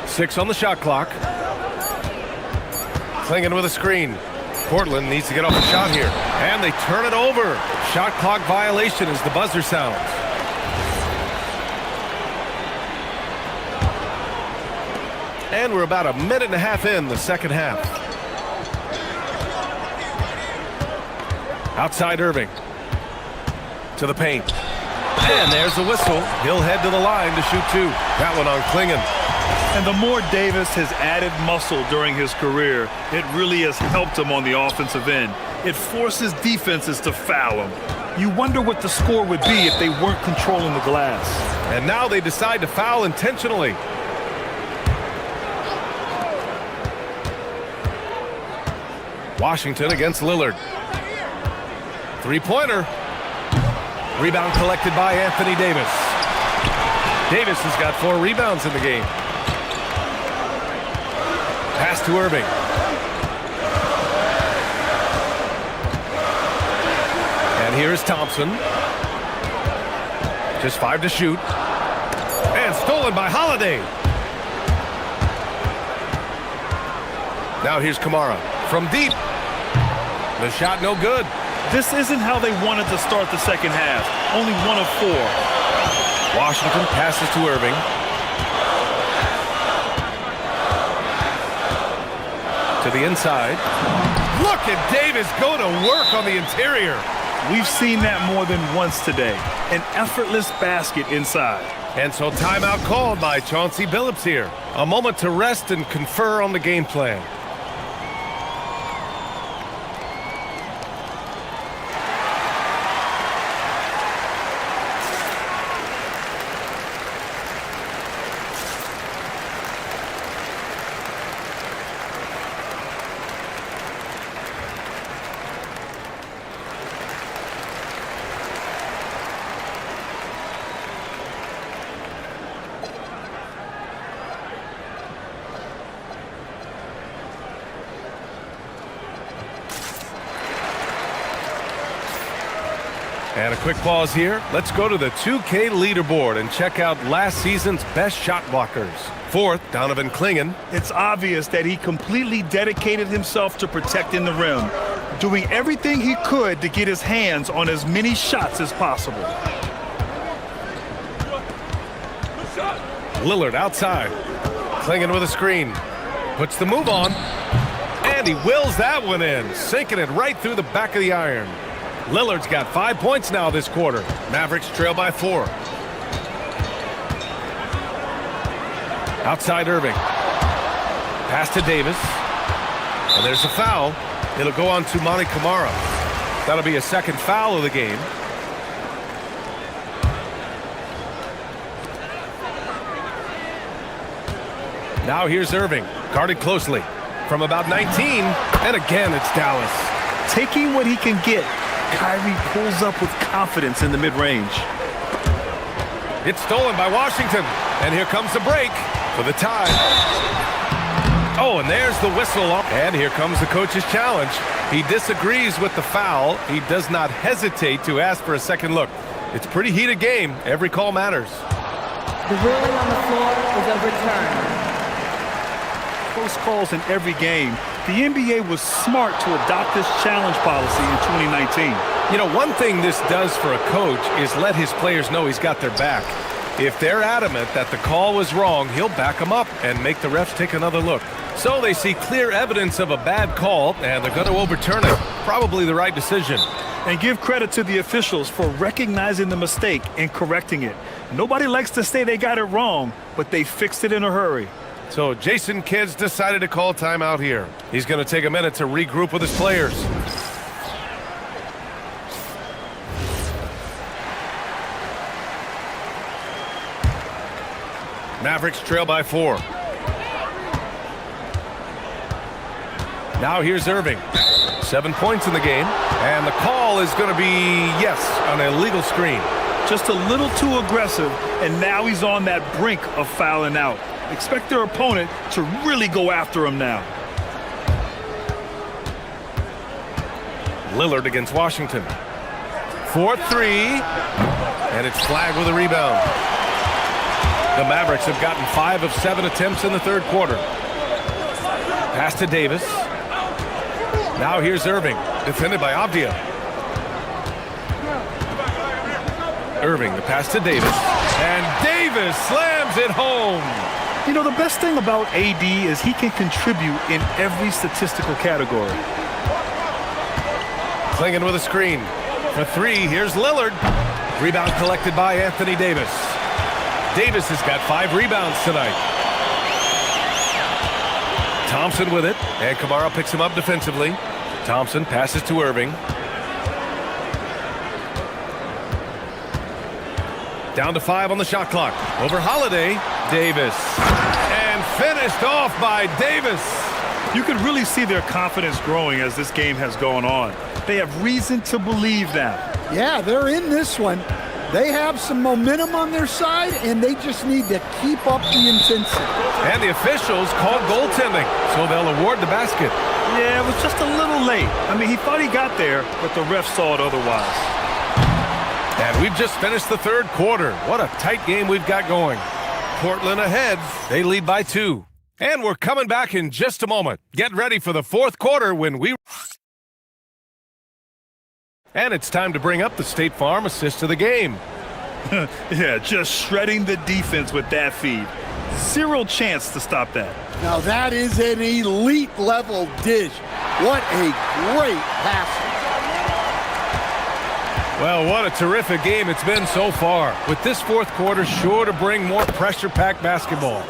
A: 6 on the shot clock. Clingan with a screen. Portland needs to get off the shot here. And they turn it over. Shot clock violation as the buzzer sounds. And we're about a minute and a half in the second half. Outside Irving. To the paint. And there's the whistle. He'll head to the line to shoot 2. That one on Clingan.
B: And the more Davis has added muscle during his career, it really has helped him on the offensive end. It forces defenses to foul him. You wonder what the score would be if they weren't controlling the glass.
A: And now they decide to foul intentionally. Washington against Lillard. 3-pointer. Rebound collected by Anthony Davis. Davis has got 4 rebounds in the game. Pass to Irving. And here's Thompson. Just 5 to shoot. And stolen by Holiday. Now here's Kamara from deep. The shot no good.
B: This isn't how they wanted to start the second half. Only 1 of 4.
A: Washington passes to Irving. To the inside. Look at Davis go to work on the interior.
B: We've seen that more than once today. An effortless basket inside.
A: And so timeout called by Chauncey Billups here. A moment to rest and confer on the game plan. And a quick pause here. Let's go to the 2K leaderboard and check out last season's best shot blockers. 4th, Donovan Clingan.
B: It's obvious that he completely dedicated himself to protecting the rim, doing everything he could to get his hands on as many shots as possible.
A: Lillard outside. Clingan with a screen. Puts the move on. And he wills that one in, sinking it right through the back of the iron. Lillard's got 5 points now this quarter. Mavericks trail by 4. Outside Irving. Pass to Davis. And there's a foul. It'll go on to Tumani Kamara. That'll be a 2nd foul of the game. Now here's Irving, guarded closely. From about 19, and again it's Dallas.
B: Taking what he can get. Kyrie pulls up with confidence in the mid-range.
A: It's stolen by Washington. And here comes the break for the tie. Oh, and there's the whistle. And here comes the coach's challenge. He disagrees with the foul. He does not hesitate to ask for a second look. It's a pretty heated game. Every call matters.
M: The ruling on the floor is overturned.
B: Close calls in every game. The NBA was smart to adopt this challenge policy in 2019.
A: You know, one thing this does for a coach is let his players know he's got their back. If they're adamant that the call was wrong, he'll back them up and make the refs take another look. So they see clear evidence of a bad call, and they're going to overturn it. Probably the right decision.
B: And give credit to the officials for recognizing the mistake and correcting it. Nobody likes to say they got it wrong, but they fixed it in a hurry.
A: So Jason Kidd's decided to call timeout here. He's going to take a minute to regroup with his players. Mavericks trail by 4. Now here's Irving. 7 points in the game. And the call is going to be, yes, an illegal screen.
B: Just a little too aggressive, and now he's on that brink of fouling out. Expect their opponent to really go after him now.
A: Lillard against Washington. 4-3. And it's flagged with a rebound. The Mavericks have gotten 5 of 7 attempts in the third quarter. Pass to Davis. Now here's Irving, defended by Avdia. Irving, the pass to Davis. And Davis slams it home.
B: You know, the best thing about AD is he can contribute in every statistical category.
A: Clinging with a screen. For 3, here's Lillard. Rebound collected by Anthony Davis. Davis has got 5 rebounds tonight. Thompson with it, and Kamara picks him up defensively. Thompson passes to Irving. Down to 5 on the shot clock. Over Holiday, Davis. And finished off by Davis.
B: You can really see their confidence growing as this game has gone on. They have reason to believe that.
I: Yeah, they're in this one. They have some momentum on their side, and they just need to keep up the intensity.
A: And the officials called goaltending, so they'll award the basket.
B: Yeah, it was just a little late. I mean, he thought he got there, but the ref saw it otherwise.
A: And we've just finished the third quarter. What a tight game we've got going. Portland ahead. They lead by 2. And we're coming back in just a moment. Get ready for the fourth quarter when we... And it's time to bring up the State Farm assist of the game.
B: Yeah, just shredding the defense with that feed. 0 chance to stop that.
I: Now that is an elite level dish. What a great pass.
A: Well, what a terrific game it's been so far. With this fourth quarter sure to bring more pressure-packed basketball.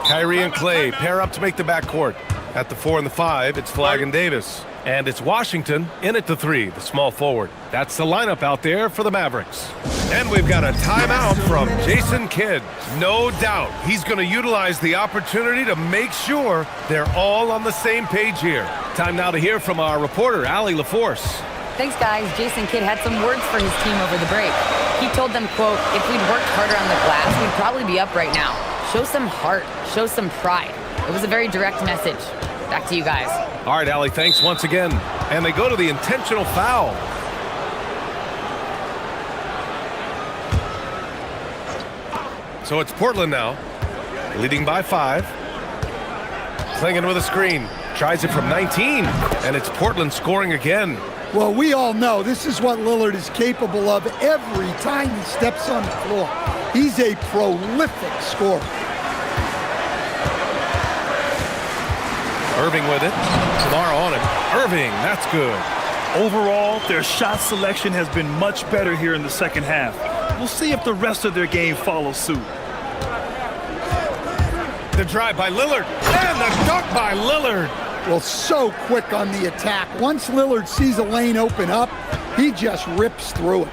A: Kyrie and Clay pair up to make the backcourt. At the 4 and the 5, it's Flagg and Davis. And it's Washington in at the 3, the small forward. That's the lineup out there for the Mavericks. And we've got a timeout from Jason Kidd. No doubt he's going to utilize the opportunity to make sure they're all on the same page here. Time now to hear from our reporter, Allie LaForce.
E: Thanks, guys. Jason Kidd had some words for his team over the break. He told them, quote, if we'd worked harder on the glass, we'd probably be up right now. Show some heart. Show some pride. It was a very direct message. Back to you guys.
A: All right, Allie, thanks once again. And they go to the intentional foul. So it's Portland now, leading by 5. Clinging with a screen. Tries it from 19, and it's Portland scoring again.
I: Well, we all know this is what Lillard is capable of every time he steps on the floor. He's a prolific scorer.
A: Irving with it. Kamara on it. Irving, that's good.
B: Overall, their shot selection has been much better here in the second half. We'll see if the rest of their game follows suit.
A: The drive by Lillard, and the dunk by Lillard.
I: Well, so quick on the attack. Once Lillard sees a lane open up, he just rips through it.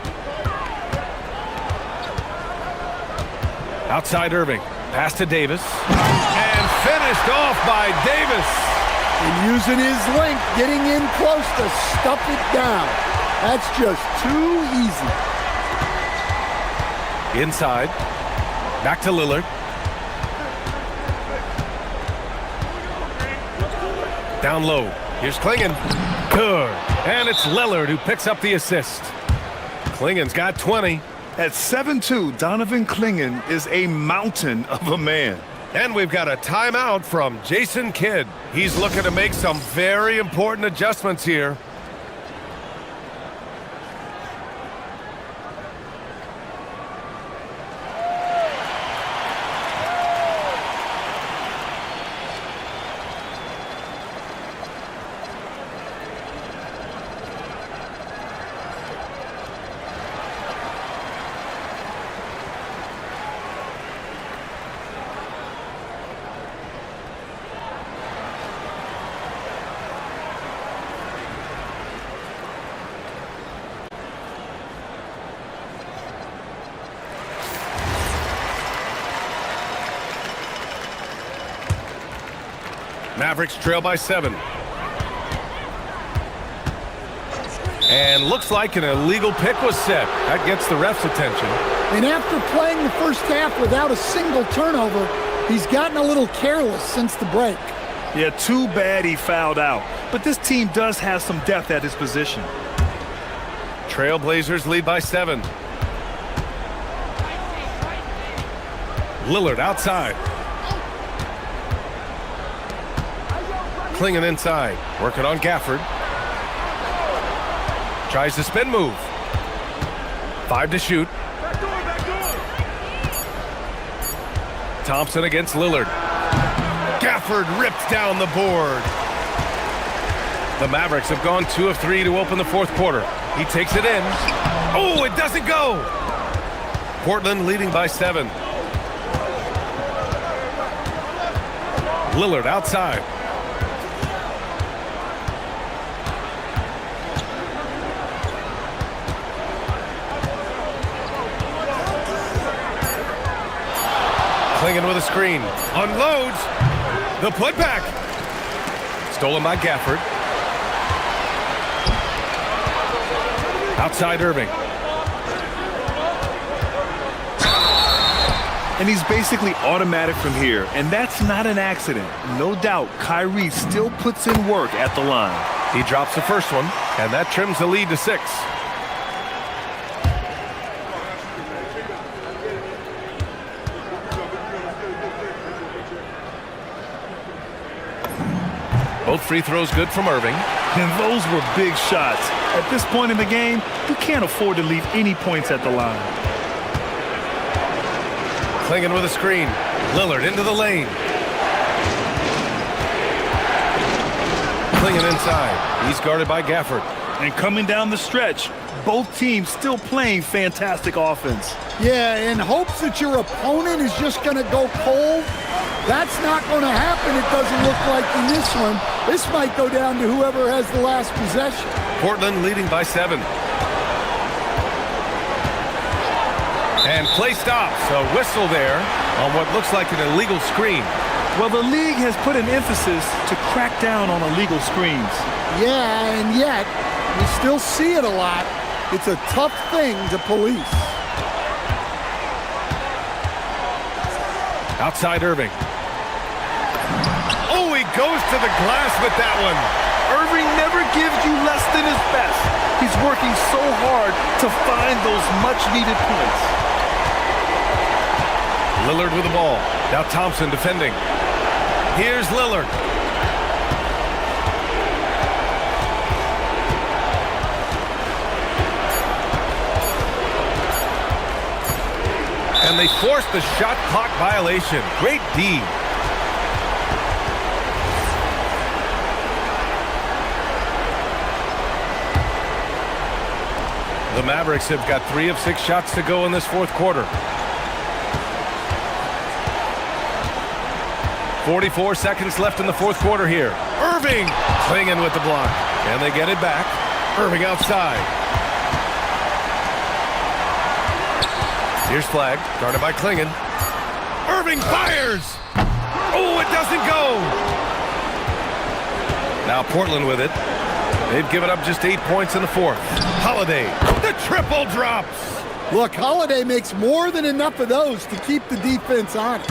A: Outside Irving. Pass to Davis. And finished off by Davis.
I: And using his length, getting in close to stuff it down. That's just too easy.
A: Inside. Back to Lillard. Down low. Here's Klingon. Good. And it's Lillard who picks up the assist. Klingon's got 20.
B: At 7'2", Donovan Klingon is a mountain of a man.
A: And we've got a timeout from Jason Kidd. He's looking to make some very important adjustments here. Mavericks trail by 7. And looks like an illegal pick was set. That gets the ref's attention.
I: And after playing the first half without a single turnover, he's gotten a little careless since the break.
B: Yeah, too bad he fouled out. But this team does have some depth at his position.
A: Trailblazers lead by 7. Lillard outside. Klingon inside. Working on Gafford. Tries the spin move. 5 to shoot. Thompson against Lillard. Gafford ripped down the board. The Mavericks have gone 2 of 3 to open the fourth quarter. He takes it in. Oh, it doesn't go. Portland leading by 7. Lillard outside. Klingon with a screen. Unloads. The putback. Stolen by Gafford. Outside Irving.
B: And he's basically automatic from here, and that's not an accident. No doubt, Kyrie still puts in work at the line.
A: He drops the first one, and that trims the lead to 6. Both free throws good from Irving.
B: And those were big shots. At this point in the game, you can't afford to leave any points at the line.
A: Klingon with a screen. Lillard into the lane. Klingon inside. He's guarded by Gafford.
B: And coming down the stretch, both teams still playing fantastic offense.
I: Yeah, in hopes that your opponent is just going to go cold. That's not going to happen, it doesn't look like in this one. This might go down to whoever has the last possession.
A: Portland leading by 7. And play stops. A whistle there on what looks like an illegal screen.
B: Well, the league has put an emphasis to crack down on illegal screens.
I: Yeah, and yet, you still see it a lot. It's a tough thing to police.
A: Outside Irving. Oh, he goes to the glass with that one.
B: Irving never gives you less than his best. He's working so hard to find those much-needed points.
A: Lillard with the ball. Now Thompson defending. Here's Lillard. And they forced the shot clock violation. Great D. The Mavericks have got 3 of 6 shots to go in this fourth quarter. 44 seconds left in the fourth quarter here. Irving Klingon with the block. And they get it back. Irving outside. Here's flag, guarded by Klingon. Irving fires! Oh, it doesn't go! Now Portland with it. They've given up just 8 points in the fourth. Holiday, the triple drops.
I: Look, Holiday makes more than enough of those to keep the defense honest.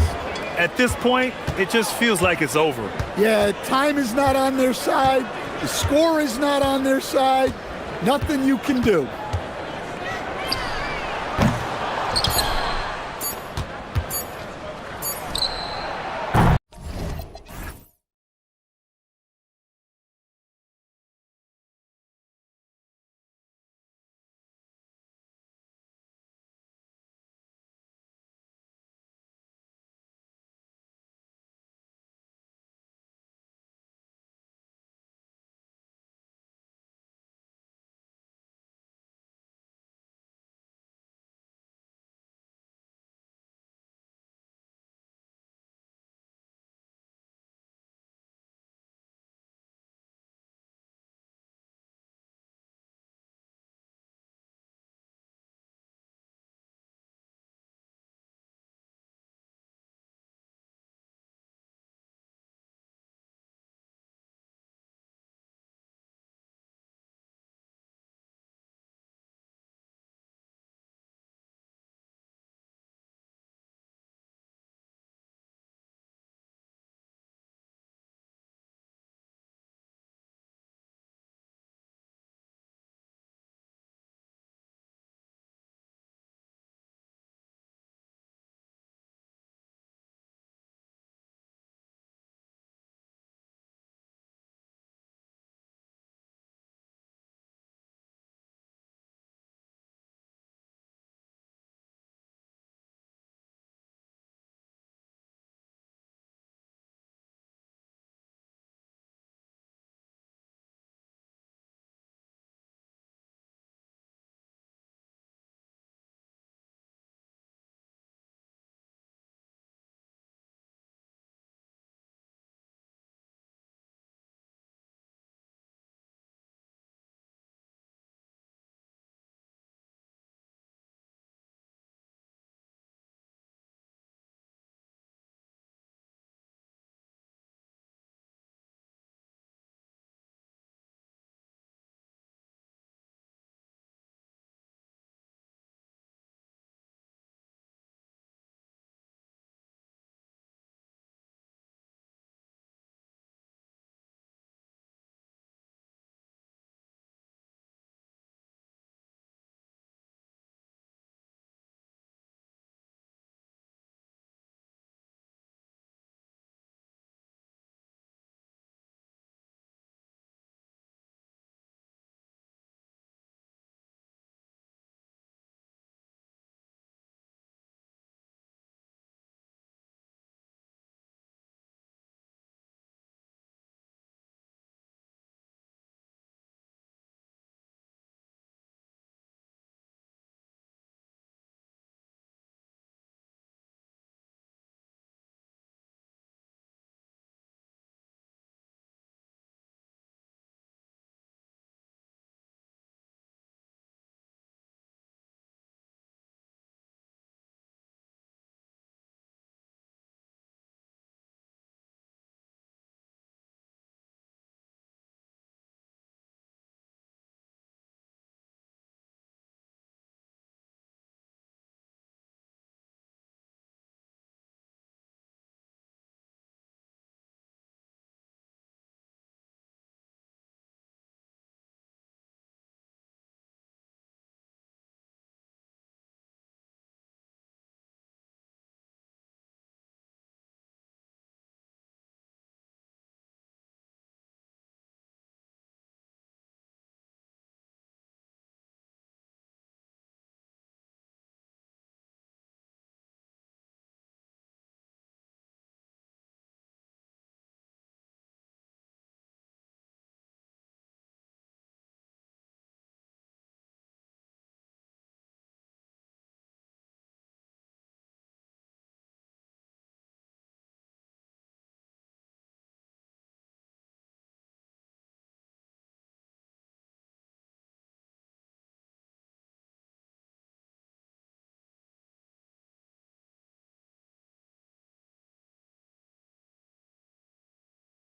B: At this point, it just feels like it's over.
I: Yeah, time is not on their side. The score is not on their side. Nothing you can do.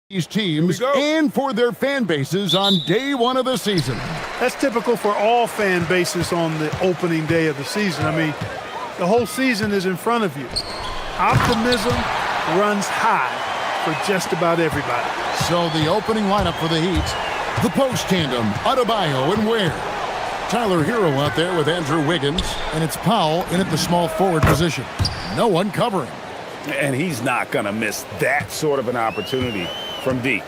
K: These teams and for their fan bases on day one of the season.
B: That's typical for all fan bases on the opening day of the season. I mean, the whole season is in front of you. Optimism runs high for just about everybody.
K: So the opening lineup for the Heat, the post tandem, Adebayo and Ware. Tyler Hero out there with Andrew Wiggins, and it's Powell in at the small forward position. No one covering.
L: And he's not going to miss that sort of an opportunity from deep.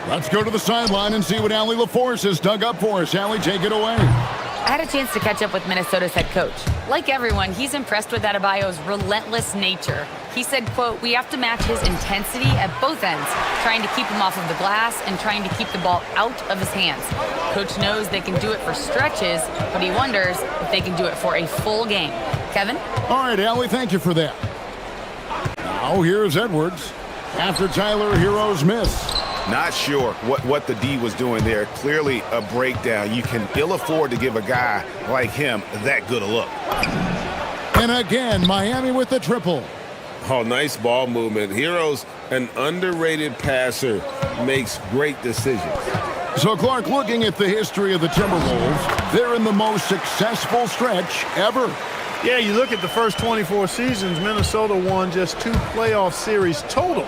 K: Let's go to the sideline and see what Allie LaForce has dug up for us. Allie, take it away.
E: I had a chance to catch up with Minnesota's head coach. Like everyone, he's impressed with Adebayo's relentless nature. He said, quote, "We have to match his intensity at both ends, trying to keep him off of the glass and trying to keep the ball out of his hands. Coach knows they can do it for stretches, but he wonders if they can do it for a full game." Kevin?
K: All right, Allie, thank you for that. Now here's Edwards after Tyler Hero's miss.
L: Not sure what the D was doing there. Clearly a breakdown. You can ill afford to give a guy like him that good a look.
K: And again, Miami with the triple.
N: Oh, nice ball movement. Hero's an underrated passer, makes great decisions.
K: So, Clark, looking at the history of the Timberwolves, they're in the most successful stretch ever.
B: Yeah, you look at the first 24 seasons, Minnesota won just 2 playoff series total.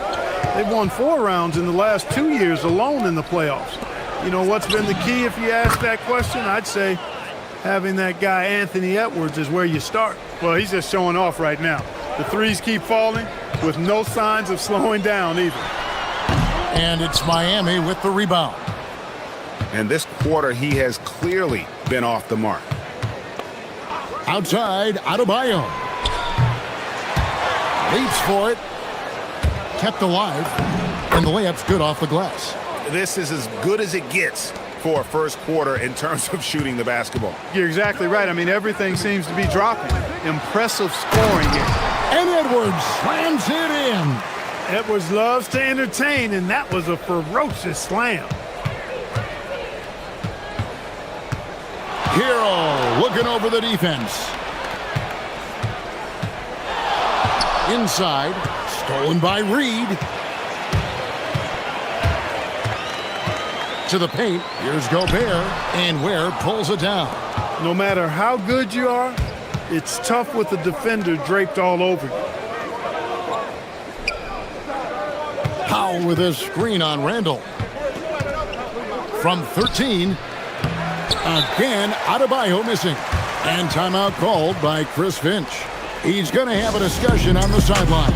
B: They've won 4 rounds in the last 2 years alone in the playoffs. You know what's been the key if you ask that question? I'd say having that guy Anthony Edwards is where you start. Well, he's just showing off right now. The threes keep falling with no signs of slowing down either.
K: And it's Miami with the rebound.
L: And this quarter, he has clearly been off the mark.
K: Outside, Adebayo. Leaps for it. Kept alive. And the layup's good off the glass.
L: This is as good as it gets for a first quarter in terms of shooting the basketball.
B: You're exactly right. I mean, everything seems to be dropping. Impressive scoring here.
K: And Edwards slams it in.
B: Edwards loves to entertain, and that was a ferocious slam.
K: Hero looking over the defense. Inside, stolen by Reed. To the paint, here's Gobert, and Ware pulls it down.
B: No matter how good you are, it's tough with the defender draped all over you.
K: Powell with a screen on Randall. From 13, again, Adebayo missing. And timeout called by Chris Finch. He's going to have a discussion on the sideline.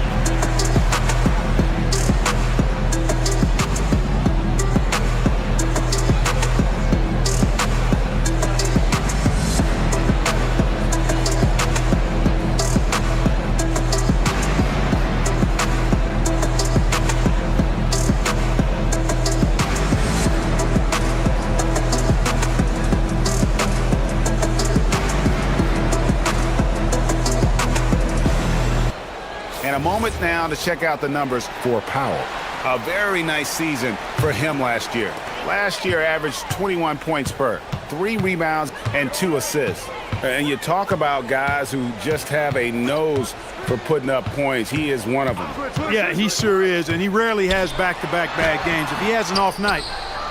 L: A moment now to check out the numbers for Powell. A very nice season for him last year. Last year averaged 21 points per, 3 rebounds, and 2 assists. And you talk about guys who just have a nose for putting up points. He is one of them.
B: Yeah, he sure is, and he rarely has back-to-back bad games. If he has an off night,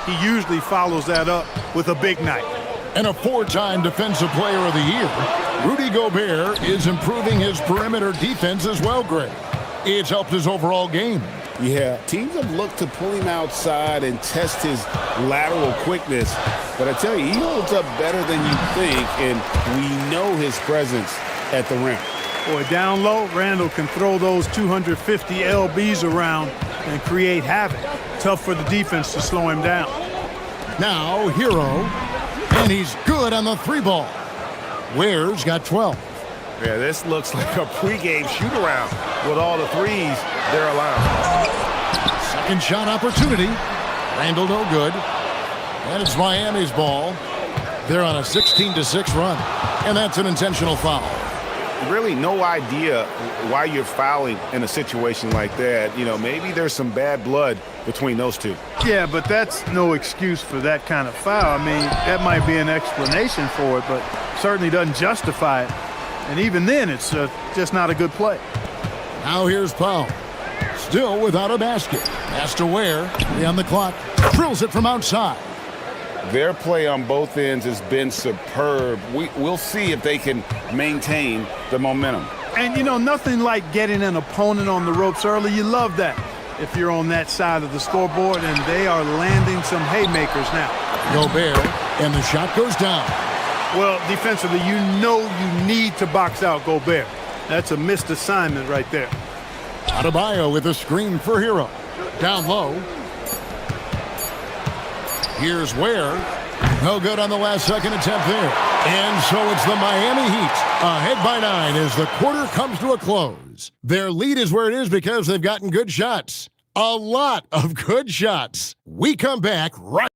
B: he usually follows that up with a big night.
K: And a 4-time Defensive Player of the Year, Rudy Gobert is improving his perimeter defense as well, Greg. It's helped his overall game.
N: Yeah, teams have looked to pull him outside and test his lateral quickness. But I tell you, he holds up better than you think, and we know his presence at the rim.
B: Boy, down low, Randall can throw those 250 LBs around and create havoc. Tough for the defense to slow him down.
K: Now, Hero, and he's good on the 3-ball. Ware's got 12.
L: Yeah, this looks like a pregame shoot-around with all the threes they're allowing.
K: Second shot opportunity. Randall no good. And it's Miami's ball. They're on a 16-6 run. And that's an intentional foul.
L: Really no idea why you're fouling in a situation like that. You know, maybe there's some bad blood between those two.
B: Yeah, but that's no excuse for that kind of foul. I mean, that might be an explanation for it, but certainly doesn't justify it. And even then, it's just not a good play.
K: Now here's Powell. Still without a basket. Has to Ware. 3 on the clock. Drills it from outside.
N: Their play on both ends has been superb. We'll see if they can maintain the momentum.
B: And, you know, nothing like getting an opponent on the ropes early. You love that if you're on that side of the scoreboard, and they are landing some haymakers now.
K: Gobert, and the shot goes down.
B: Well, defensively, you know you need to box out Gobert. That's a missed assignment right there.
K: Adebayo with a screen for Hero. Down low. Here's Ware. No good on the last second attempt there. And so it's the Miami Heat ahead by 9 as the quarter comes to a close. Their lead is where it is because they've gotten good shots. A lot of good shots. We come back right.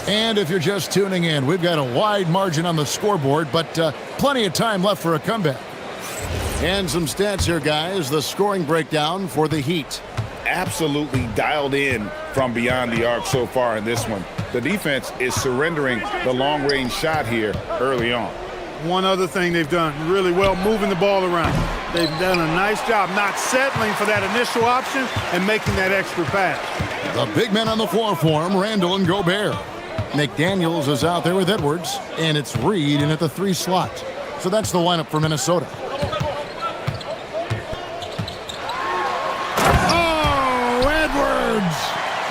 K: And if you're just tuning in, we've got a wide margin on the scoreboard, but plenty of time left for a comeback. And some stats here, guys. The scoring breakdown for the Heat.
N: Absolutely dialed in from beyond the arc so far in this one. The defense is surrendering the long-range shot here early on.
B: One other thing they've done really well, moving the ball around. They've done a nice job not settling for that initial option and making that extra pass.
K: The big men on the floor for him, Randall and Gobert. McDaniels is out there with Edwards, and it's Reed in at the 3 slot. So that's the lineup for Minnesota.
B: Oh, Edwards!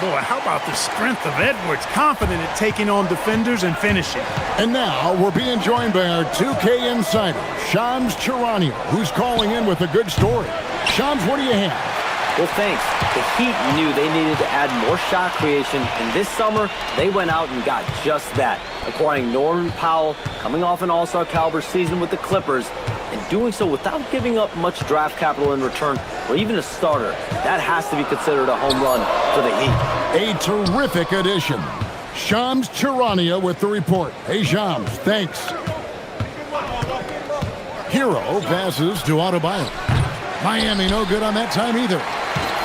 B: Boy, how about the strength of Edwards? Confident at taking on defenders and finishing.
K: And now we're being joined by our 2K insider, Shams Charania, who's calling in with a good story. Shams, what do you have?
D: Well, thanks. The Heat knew they needed to add more shot creation, and this summer, they went out and got just that, acquiring Norman Powell, coming off an all-star caliber season with the Clippers, and doing so without giving up much draft capital in return, or even a starter. That has to be considered a home run for the Heat.
K: A terrific addition. Shams Charania with the report. Hey, Shams, thanks. Hero passes to Adebayo. Miami no good on that time either.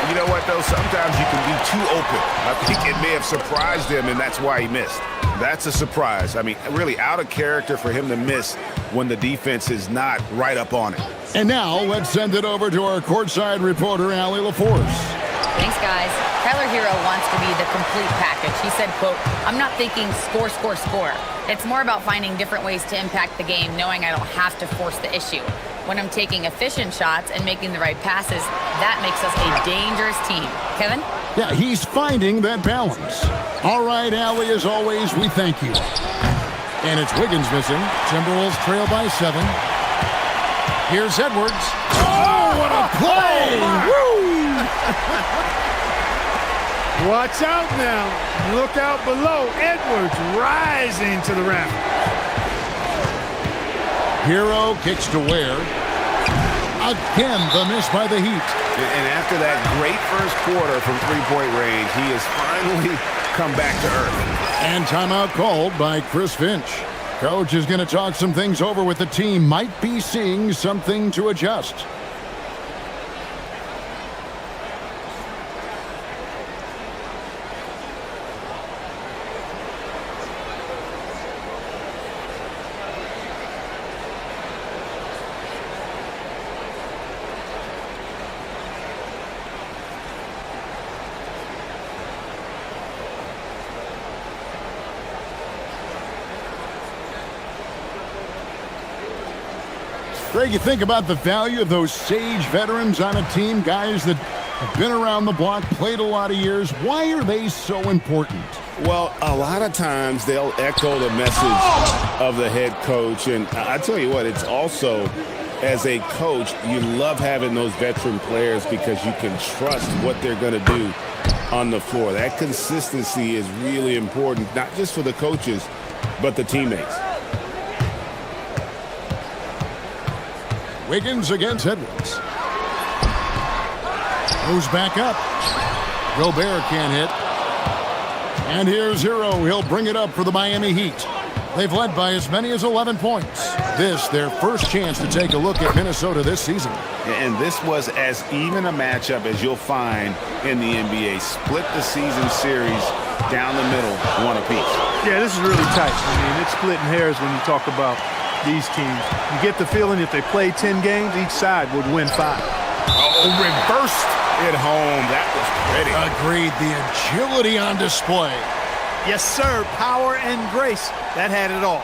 L: You know what, though? Sometimes you can be too open. I think it may have surprised him, and that's why he missed. That's a surprise. I mean, really out of character for him to miss when the defense is not right up on it.
K: And now let's send it over to our courtside reporter, Allie LaForce.
E: Thanks, guys. Tyler Hero wants to be the complete package. He said, quote, "I'm not thinking score, score, score. It's more about finding different ways to impact the game, knowing I don't have to force the issue. When I'm taking efficient shots and making the right passes, that makes us a dangerous team." Kevin?
K: Yeah, he's finding that balance. All right, Allie, as always, we thank you. And it's Wiggins missing. Timberwolves trail by 7. Here's Edwards. Oh, what a play! Woo!
B: Watch out now. Look out below. Edwards rising to the rim.
K: Hero kicks to Ware. Again, the miss by the Heat.
L: And after that great first quarter from three-point range, he has finally come back to earth.
K: And timeout called by Chris Finch. Coach is going to talk some things over with the team. Might be seeing something to adjust. Greg, you think about the value of those sage veterans on a team, guys that have been around the block, played a lot of years. Why are they so important?
N: Well, a lot of times they'll echo the message of the head coach. And I tell you what, it's also, as a coach, you love having those veteran players because you can trust what they're going to do on the floor. That consistency is really important, not just for the coaches, but the teammates.
K: Wiggins against Edwards. Moves back up. Gobert can't hit. And here's Hero. He'll bring it up for the Miami Heat. They've led by as many as 11 points. This, their first chance to take a look at Minnesota this season.
L: And this was as even a matchup as you'll find in the NBA. Split the season series down the middle, one apiece.
B: Yeah, this is really tight. I mean, it's splitting hairs when you talk about these teams. You get the feeling if they play 10 games, each side would win 5.
L: Oh, reversed At home, that was pretty.
K: Agreed. The agility on display.
B: Yes, sir. Power and grace. That had it all.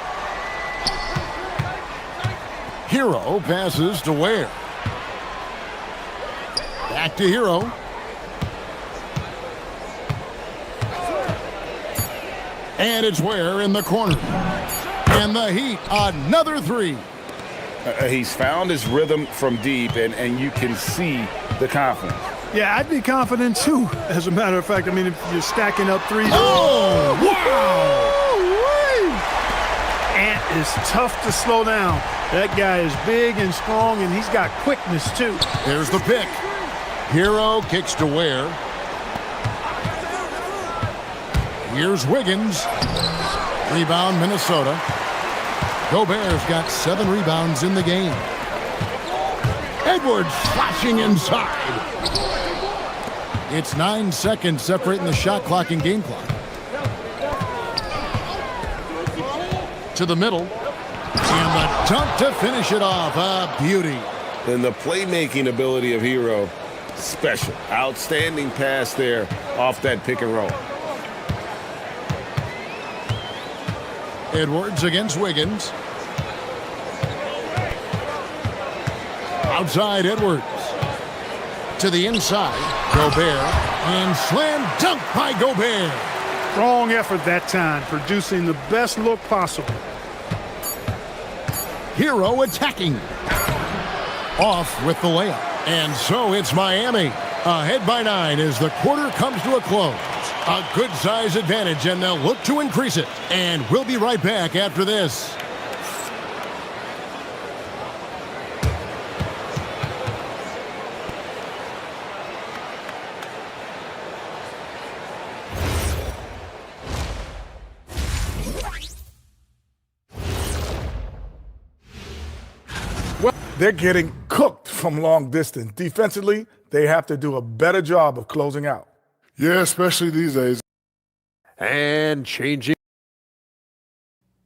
K: Hero passes to Ware. Back to Hero. And it's Ware in the corner. And the Heat, another three.
L: He's found his rhythm from deep, and you can see the confidence.
B: Yeah, I'd be confident too. As a matter of fact, I mean, if you're stacking up threes.
K: Oh, wow!
B: Ant is tough to slow down. That guy is big and strong, and he's got quickness too.
K: There's the pick. Hero kicks to Ware. Here's Wiggins. Rebound, Minnesota. Gobert's got 7 rebounds in the game. Edwards flashing inside. It's 9 seconds separating the shot clock and game clock. To the middle. And the dunk to finish it off. A beauty.
N: And the playmaking ability of Hero, special. Outstanding pass there off that pick and roll.
K: Edwards against Wiggins. Outside Edwards. To the inside. Gobert. And slam dunk by Gobert.
B: Strong effort that time, producing the best look possible.
K: Hero attacking. Off with the layup. And so it's Miami. Ahead by 9 as the quarter comes to a close. A good size advantage, and they'll look to increase it. And we'll be right back after this.
G: They're getting cooked from long distance. Defensively, they have to do a better job of closing out.
F: Yeah, especially these days.
H: And changing.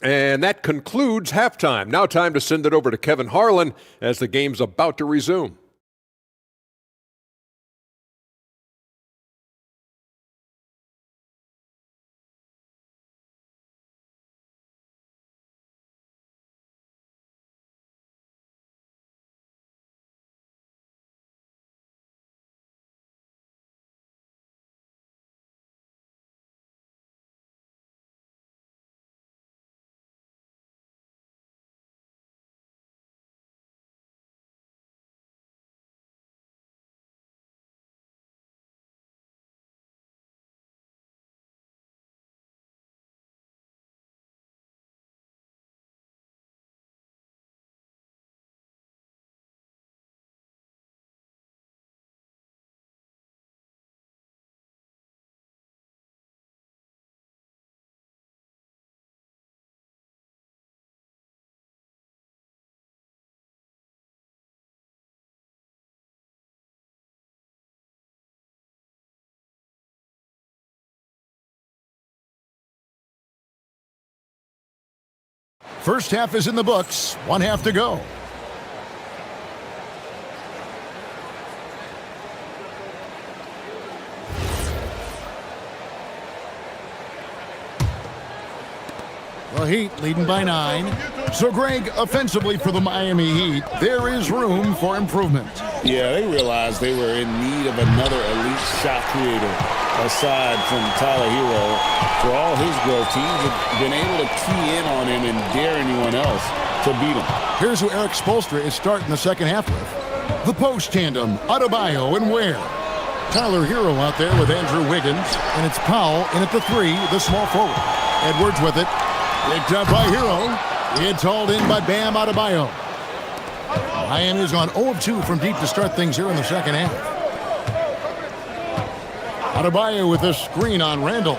H: And that concludes halftime. Now time to send it over to Kevin Harlan as the game's about to resume.
K: First half is in the books. 1 half to go. The Heat leading by 9. So, Greg, offensively for the Miami Heat, there is room for improvement.
N: Yeah, they realized they were in need of another elite shot creator aside from Tyler Hero. For all his growth, teams have been able to key in on him and dare anyone else to beat him.
K: Here's who Eric Spoelstra is starting the second half with. The post tandem, Adebayo and Ware. Tyler Hero out there with Andrew Wiggins, and it's Powell in at the 3, the small forward. Edwards with it. Picked up by Hero. It's hauled in by Bam Adebayo. Miami's gone 0 of 2 from deep to start things here in the second half. Adebayo with a screen on Randall.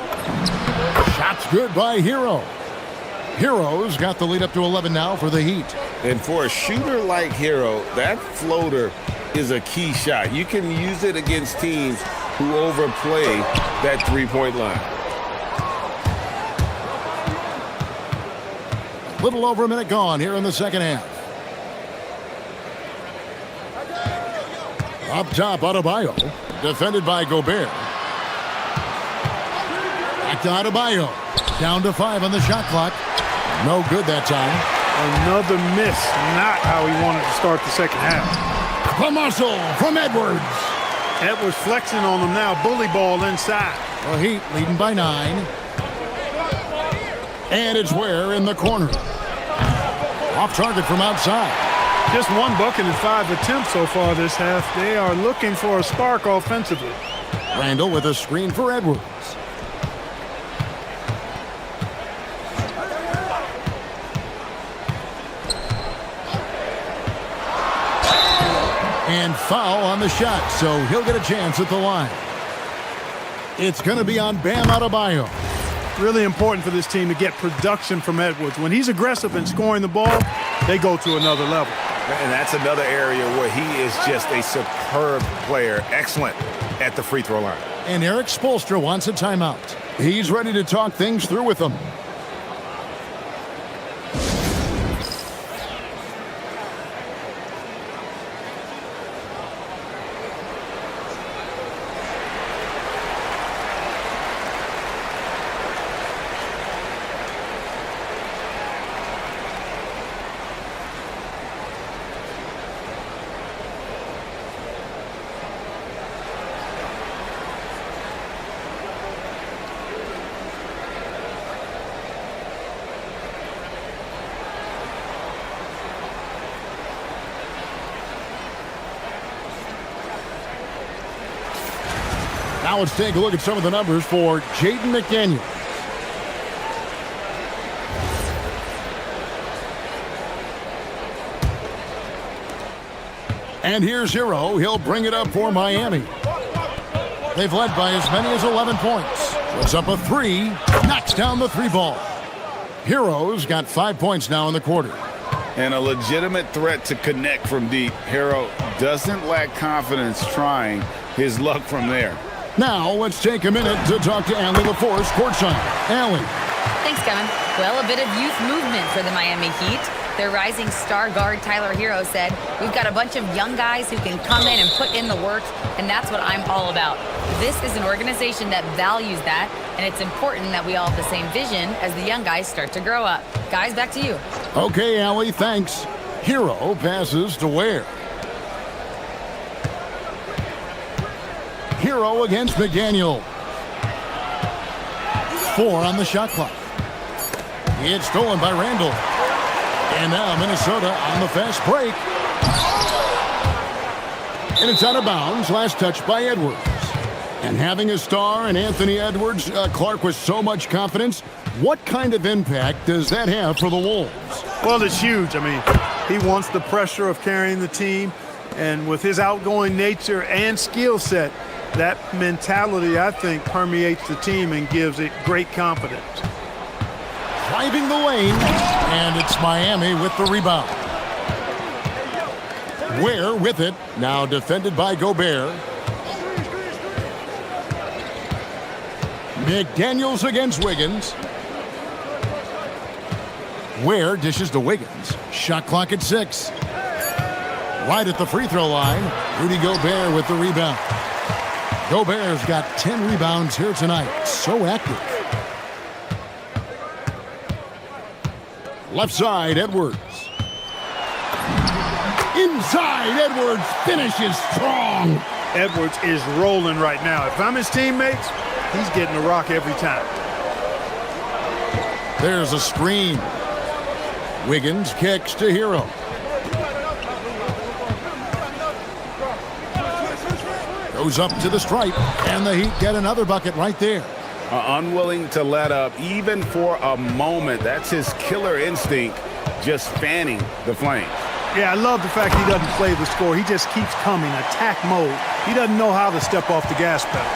K: Shot's good by Hero. Hero's got the lead up to 11 now for the Heat.
N: And for a shooter like Hero, that floater is a key shot. You can use it against teams who overplay that three-point line.
K: Little over a minute gone here in the second half. Up top, Adebayo. defended by Gobert. Back to Adebayo. Down to 5 on the shot clock. No good that time.
C: Another miss. Not how he wanted to start the second half.
K: The muscle from Edwards.
C: Edwards flexing on him now. Bully ball inside.
K: The Heat leading by 9. And it's Ware in the corner. Off target from outside.
C: Just one bucket in 5 attempts so far this half. They are looking for a spark offensively.
K: Randall with a screen for Edwards. And foul on the shot, so he'll get a chance at the line. It's going to be on Bam Adebayo.
C: Really important for this team to get production from Edwards. When he's aggressive in scoring the ball, they go to another level.
L: And that's another area where he is just a superb player. Excellent at the free throw line.
K: And Eric Spoelstra wants a timeout. He's ready to talk things through with them. Now let's take a look at some of the numbers for Jaden McDaniels. And here's Hero. He'll bring it up for Miami. They've led by as many as 11 points. Puts up a 3. Knocks down the 3 ball. Hero's got 5 points now in the quarter.
L: And a legitimate threat to connect from deep. Hero doesn't lack confidence trying his luck from there.
K: Now, let's take a minute to talk to Allie LaForce courtside. Allie.
E: Thanks, Kevin. Well, a bit of youth movement for the Miami Heat. Their rising star guard, Tyler Hero, said, "We've got a bunch of young guys who can come in and put in the work, and that's what I'm all about." This is an organization that values that, and it's important that we all have the same vision as the young guys start to grow up. Guys, back to you.
K: Okay, Allie, thanks. Hero passes to Ware. Hero against McDaniel. 4 on the shot clock. It's stolen by Randall. And now Minnesota on the fast break. And it's out of bounds. Last touch by Edwards. And having a star in Anthony Edwards, Clark, with so much confidence, what kind of impact does that have for the Wolves?
C: Well, it's huge. I mean, he wants the pressure of carrying the team. And with his outgoing nature and skill set, that mentality, I think, permeates the team and gives it great confidence.
K: Driving the lane, and it's Miami with the rebound. Ware with it, now defended by Gobert. McDaniels against Wiggins. Ware dishes to Wiggins. Shot clock at 6. Right at the free throw line, Rudy Gobert with the rebound. Gobert's got 10 rebounds here tonight. So active. Left side, Edwards. Inside, Edwards finishes strong.
C: Edwards is rolling right now. If I'm his teammates, he's getting a rock every time.
K: There's a screen. Wiggins kicks to Hero. Goes up to the stripe, and the Heat get another bucket right there.
L: Unwilling to let up, even for a moment. That's his killer instinct, just fanning the flames.
C: Yeah, I love the fact he doesn't play the score. He just keeps coming, attack mode. He doesn't know how to step off the gas pedal.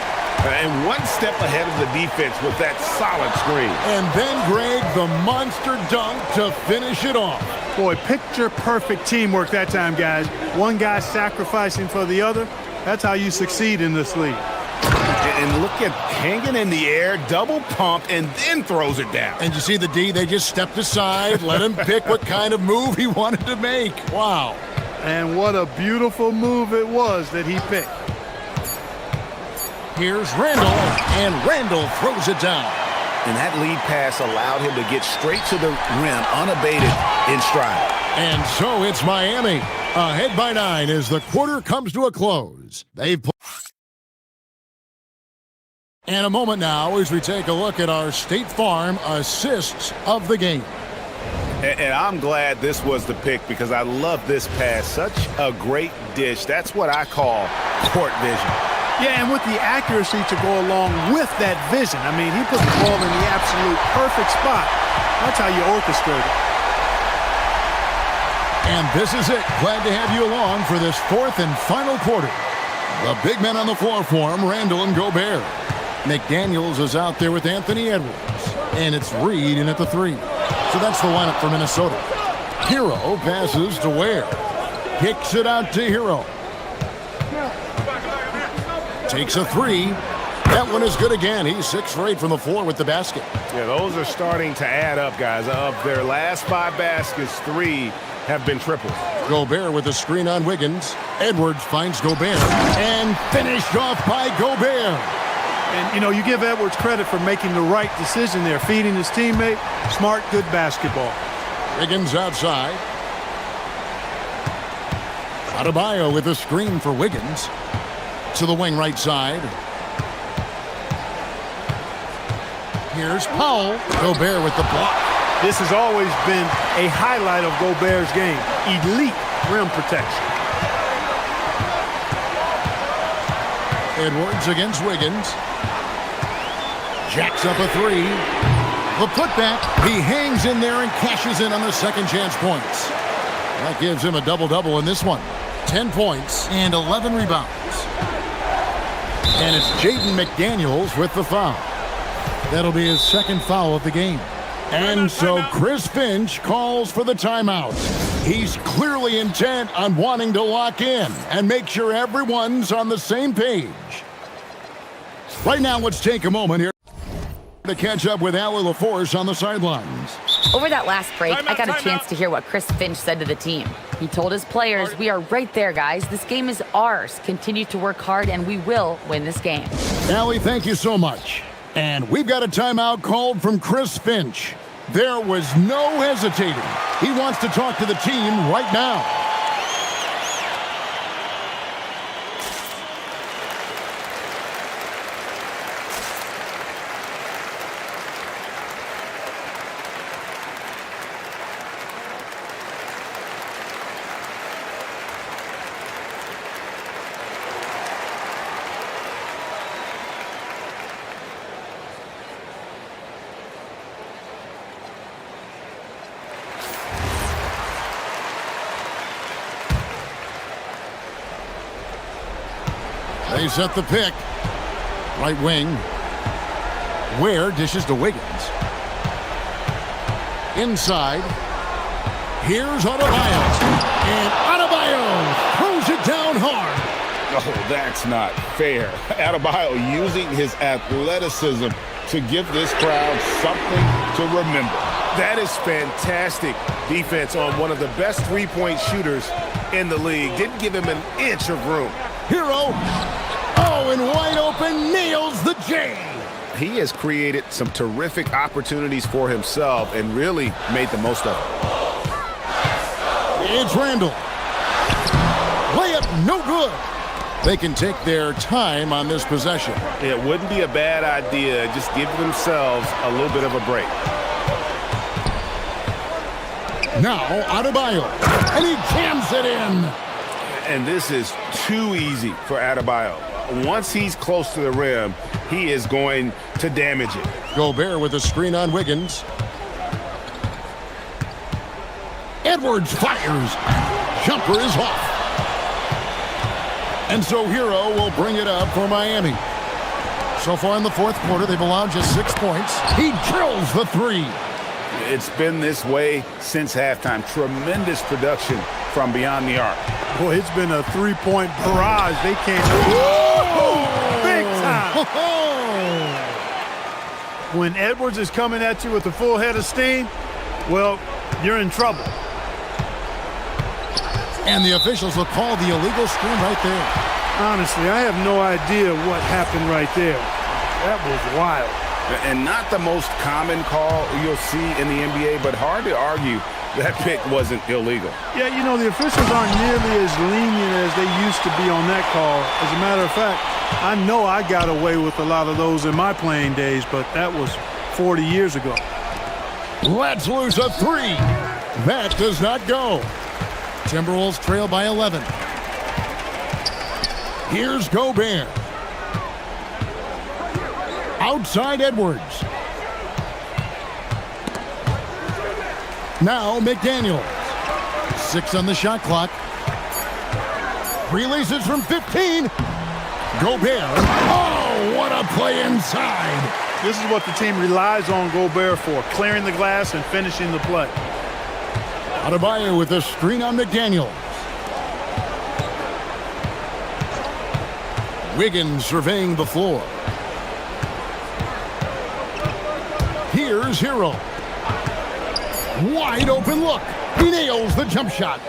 L: And one step ahead of the defense with that solid screen.
K: And then Greg, the monster dunk to finish it off.
C: Boy, picture-perfect teamwork that time, guys. One guy sacrificing for the other. That's how you succeed in this league.
L: And look at hanging in the air, double pump, and then throws it down.
K: And you see the D, they just stepped aside, let him pick what kind of move he wanted to make. Wow.
C: And what a beautiful move it was that he picked.
K: Here's Randall, and Randall throws it down.
L: And that lead pass allowed him to get straight to the rim unabated in stride.
K: And so it's Miami, ahead by 9 as the quarter comes to a close. And a moment now as we take a look at our State Farm assists of the game.
L: And I'm glad this was the pick because I love this pass. Such a great dish. That's what I call court vision.
C: Yeah, and with the accuracy to go along with that vision. I mean, he put the ball in the absolute perfect spot. That's how you orchestrate it.
K: And this is it. Glad to have you along for this fourth and final quarter. The big men on the floor for him, Randall and Gobert. McDaniels is out there with Anthony Edwards. And it's Reed in at the 3. So that's the lineup for Minnesota. Hero passes to Ware. Kicks it out to Hero. Takes a 3. That one is good again. He's 6 for 8 from the floor with the basket.
L: Yeah, those are starting to add up, guys. Of their last 5 baskets, 3 have been triples.
K: Gobert with a screen on Wiggins. Edwards finds Gobert. And finished off by Gobert.
C: And, you know, you give Edwards credit for making the right decision there, feeding his teammate. Smart, good basketball.
K: Wiggins outside. Adebayo with a screen for Wiggins. To the wing right side. Here's Powell. Gobert with the block.
C: This has always been a highlight of Gobert's game. Elite rim protection.
K: Edwards against Wiggins. Jacks up a 3. The putback. He hangs in there and cashes in on the second chance points. That gives him a double-double in this one. 10 points and 11 rebounds. And it's Jaden McDaniels with the foul. That'll be his second foul of the game. And so Chris Finch calls for the timeout. He's clearly intent on wanting to lock in and make sure everyone's on the same page. Right now, let's take a moment here to catch up with Allie LaForce on the sidelines.
E: Over that last break, I got a chance to hear what Chris Finch said to the team. He told his players, "We are right there, guys. This game is ours. Continue to work hard, and we will win this game."
K: Allie, thank you so much. And we've got a timeout called from Chris Finch. There was no hesitating. He wants to talk to the team right now. They set the pick. Right wing. Ware dishes to Wiggins. Inside. Here's Adebayo. And Adebayo throws it down hard.
N: Oh, that's not fair. Adebayo using his athleticism to give this crowd something to remember.
L: That is fantastic defense on one of the best three-point shooters in the league. Didn't give him an inch of room.
K: Hero. Oh, and wide open, nails the J.
L: He has created some terrific opportunities for himself and really made the most of it.
K: It's Randall. Layup no good. They can take their time on this possession.
L: It wouldn't be a bad idea. Just give themselves a little bit of a break.
K: Now, Adebayo. And he jams it in.
L: And this is too easy for Adebayo. Once he's close to the rim, he is going to damage it.
K: Gobert with a screen on Wiggins. Edwards fires. Jumper is off. And so Hero will bring it up for Miami. So far in the fourth quarter, they've allowed just 6 points. He drills the 3.
L: It's been this way since halftime. Tremendous production from beyond the arc.
C: Boy, it's been a three-point barrage. They came big time. When Edwards is coming at you with a full head of steam, well, you're in trouble.
K: And the officials will call the illegal screen right there.
B: Honestly, I have no idea what happened right there. That was wild.
L: And not the most common call you'll see in the NBA, but hard to argue that pick wasn't illegal.
B: Yeah, you know, the officials aren't nearly as lenient as they used to be on that call. As a matter of fact, I know I got away with a lot of those in my playing days, but that was 40 years ago.
K: Let's lose a three. That does not go. Timberwolves trail by 11. Here's Gobert. Outside Edwards. Now McDaniels. 6 on the shot clock. Releases from 15. Gobert. Oh, what a play inside.
B: This is what the team relies on Gobert for, clearing the glass and finishing the play.
K: Adebayo with a screen on McDaniels. Wiggins surveying the floor. Here's Hero. Wide open look. He nails the jump shot.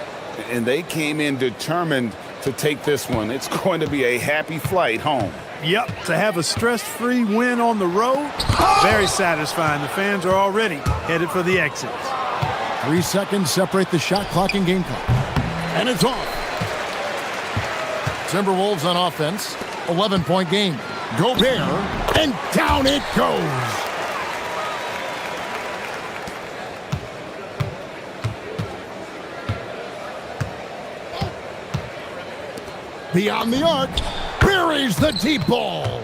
L: And they came in determined to take this one. It's going to be a happy flight home.
B: Yep, to have a stress-free win on the road, very satisfying. The fans are already headed for the exits.
K: 3 seconds separate the shot clock and game clock. And it's off. Timberwolves on offense. 11-point game. Gobert, and down it goes. Beyond the arc, buries the deep ball.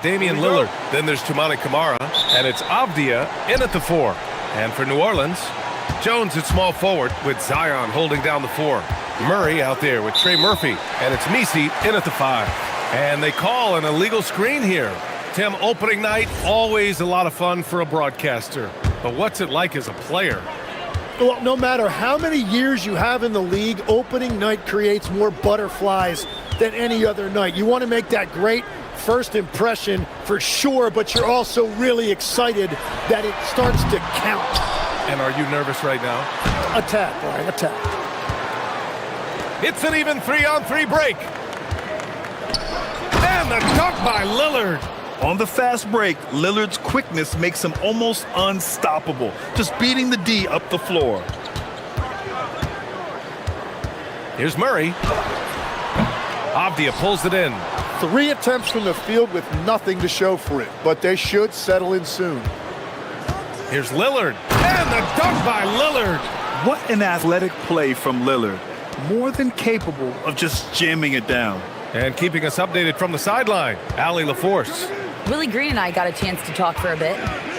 A: Damian Lillard. Then there's Toumani Camara, and it's Avdia in at the 4. And for New Orleans, Jones at small forward with Zion holding down the 4. Murray out there with Trey Murphy, and it's Misi in at the 5. And they call an illegal screen here. Tim, opening night, always a lot of fun for a broadcaster. But what's it like as a player?
C: Well, no matter how many years you have in the league, opening night creates more butterflies than any other night. You want to make that great first impression for sure, but you're also really excited that it starts to count.
A: And are you nervous right now?
C: Attack, Brian, attack.
A: It's an even 3-on-3 break. And the dunk by Lillard.
B: On the fast break, Lillard's quickness makes him almost unstoppable, just beating the D up the floor.
A: Here's Murray. Avdia pulls it in.
C: 3 attempts from the field with nothing to show for it, but they should settle in soon.
A: Here's Lillard. And the dunk by Lillard.
B: What an athletic play from Lillard. More than capable of just jamming it down.
A: And keeping us updated from the sideline, Allie LaForce.
E: Willie Green and I got a chance to talk for a bit.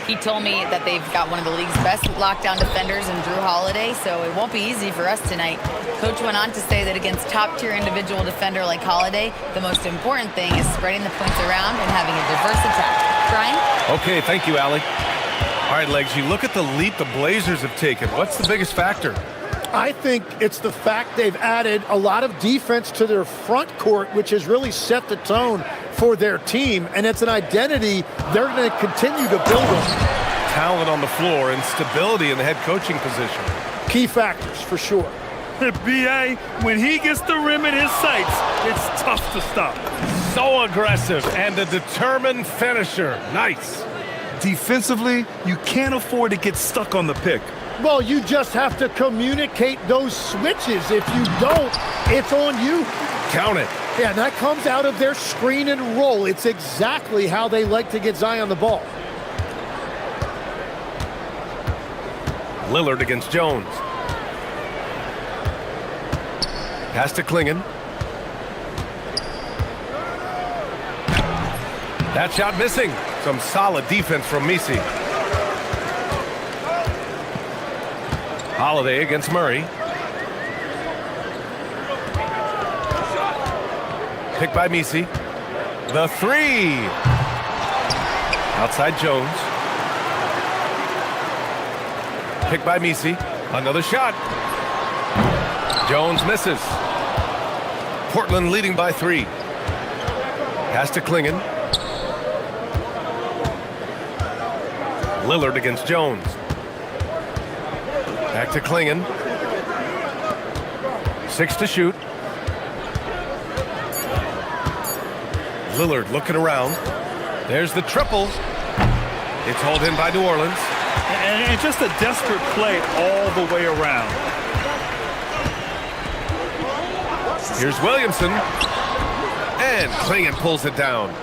E: He told me that they've got one of the league's best lockdown defenders in Drew Holiday, so it won't be easy for us tonight. Coach went on to say that against top-tier individual defender like Holiday, the most important thing is spreading the points around and having a diverse attack. Brian?
A: Okay, thank you, Allie. All right, Legs, you look at the leap the Blazers have taken. What's the biggest factor?
C: I think it's the fact they've added a lot of defense to their front court, which has really set the tone for their team, and it's an identity they're going to continue to build on.
A: Talent on the floor and stability in the head coaching position.
C: Key factors, for sure.
B: B.A., when he gets the rim in his sights, it's tough to stop.
A: So aggressive and a determined finisher. Nice.
B: Defensively, you can't afford to get stuck on the pick.
C: Well, you just have to communicate those switches. If you don't, it's on you.
A: Count it.
C: Yeah, and that comes out of their screen and roll. It's exactly how they like to get Zion the ball.
A: Lillard against Jones. Pass to Klingon. That shot missing. Some solid defense from Misi. Holiday against Murray. Picked by Misi. The 3. Outside Jones. Picked by Misi. Another shot. Jones misses. Portland leading by 3. Pass to Klingon. Lillard against Jones. Back to Klingon. 6 to shoot. Lillard looking around. There's the triple. It's hauled in by New Orleans.
B: And just a desperate play all the way around.
A: Here's Williamson. And Klingon pulls it down.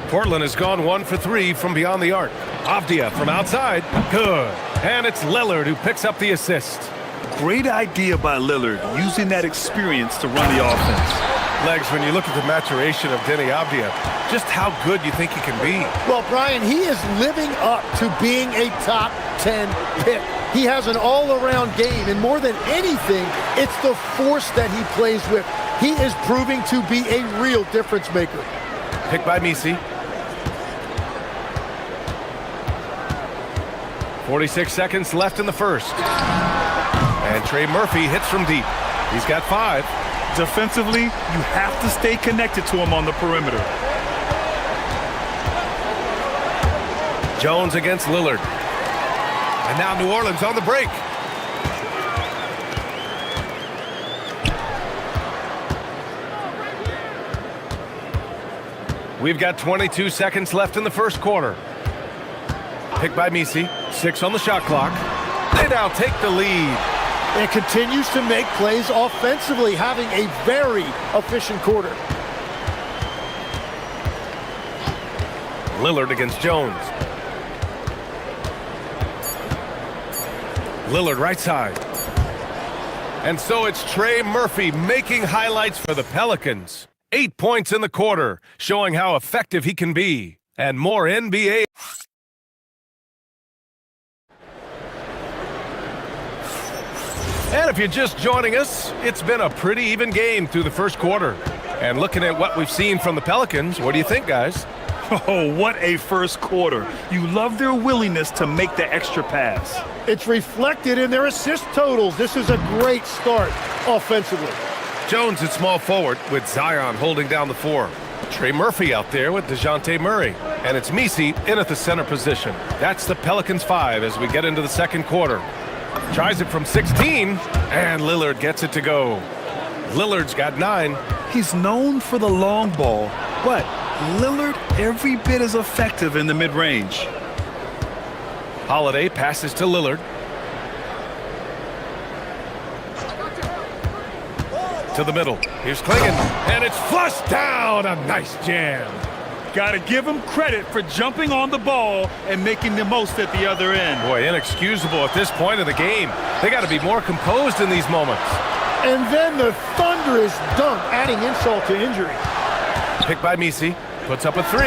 A: Portland has gone 1 for 3 from beyond the arc. Avdia from outside. Good. And it's Lillard who picks up the assist.
B: Great idea by Lillard, using that experience to run the offense.
A: Legs, when you look at the maturation of Denny Avdia, just how good you think he can be.
C: Well, Brian, he is living up to being a top 10 pick. He has an all-around game, and more than anything, it's the force that he plays with. He is proving to be a real difference maker.
A: Picked by Misi. 46 seconds left in the first. And Trey Murphy hits from deep. He's got 5.
B: Defensively, you have to stay connected to him on the perimeter.
A: Jones against Lillard. And now New Orleans on the break. We've got 22 seconds left in the first quarter. Picked by Misi. 6 on the shot clock. They now take the lead.
C: And continues to make plays offensively, having a very efficient quarter.
A: Lillard against Jones. Lillard right side. And so it's Trey Murphy making highlights for the Pelicans. 8 points in the quarter, showing how effective he can be. And more NBA. And if you're just joining us, it's been a pretty even game through the first quarter. And looking at what we've seen from the Pelicans, what do you think, guys?
B: Oh, what a first quarter. You love their willingness to make the extra pass.
C: It's reflected in their assist totals. This is a great start offensively.
A: Jones at small forward with Zion holding down the 4. Trey Murphy out there with DeJounte Murray. And it's Misi in at the center position. That's the Pelicans 5 as we get into the second quarter. Tries it from 16, and Lillard gets it to go. Lillard's got 9.
B: He's known for the long ball, but Lillard every bit as effective in the mid-range.
A: Holiday passes to Lillard. To the middle. Here's Klingon, and it's flushed down. A nice jam.
B: Got to give him credit for jumping on the ball and making the most at the other end.
A: Boy, inexcusable at this point of the game. They got to be more composed in these moments.
C: And then the thunderous dunk, adding insult to injury.
A: Picked by Misi. Puts up a 3.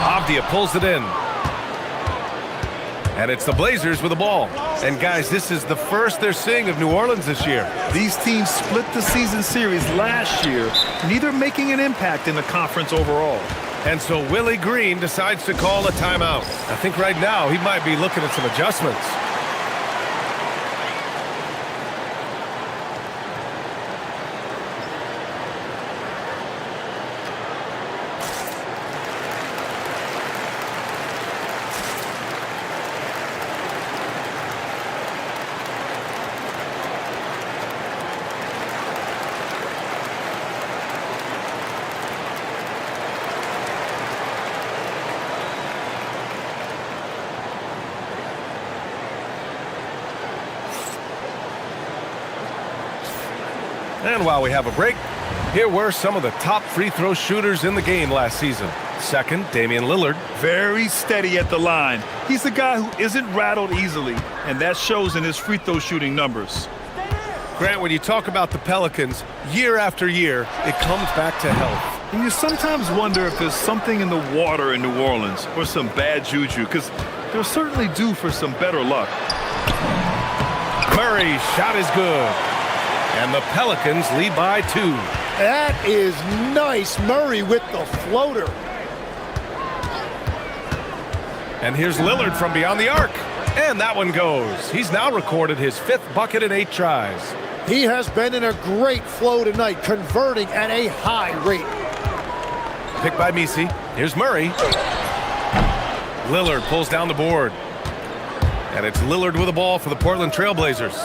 A: Avdia pulls it in. And it's the Blazers with the ball. And guys, this is the first they're seeing of New Orleans this year.
B: These teams split the season series last year, neither making an impact in the conference overall.
A: And so Willie Green decides to call a timeout. I think right now he might be looking at some adjustments. And while we have a break, here were some of the top free throw shooters in the game last season. Second, Damian Lillard.
B: Very steady at the line. He's the guy who isn't rattled easily, and that shows in his free throw shooting numbers.
A: Grant, when you talk about the Pelicans, year after year, it comes back to health.
B: And you sometimes wonder if there's something in the water in New Orleans or some bad juju, because they're certainly due for some better luck.
A: Murray's shot is good. And the Pelicans lead by 2.
C: That is nice. Murray with the floater.
A: And here's Lillard from beyond the arc. And that one goes. He's now recorded his 5th bucket in 8 tries.
C: He has been in a great flow tonight, converting at a high rate.
A: Picked by Misi. Here's Murray. Lillard pulls down the board. And it's Lillard with the ball for the Portland Trail Blazers.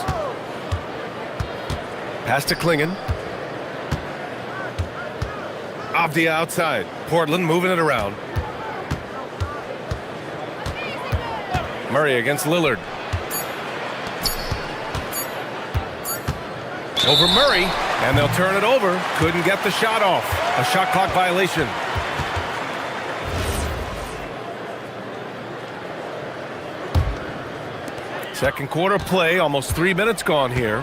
A: Pass to Klingon. Avdia outside. Portland moving it around. Murray against Lillard. Over Murray, and they'll turn it over. Couldn't get the shot off. A shot clock violation. Second quarter play, almost 3 minutes gone here.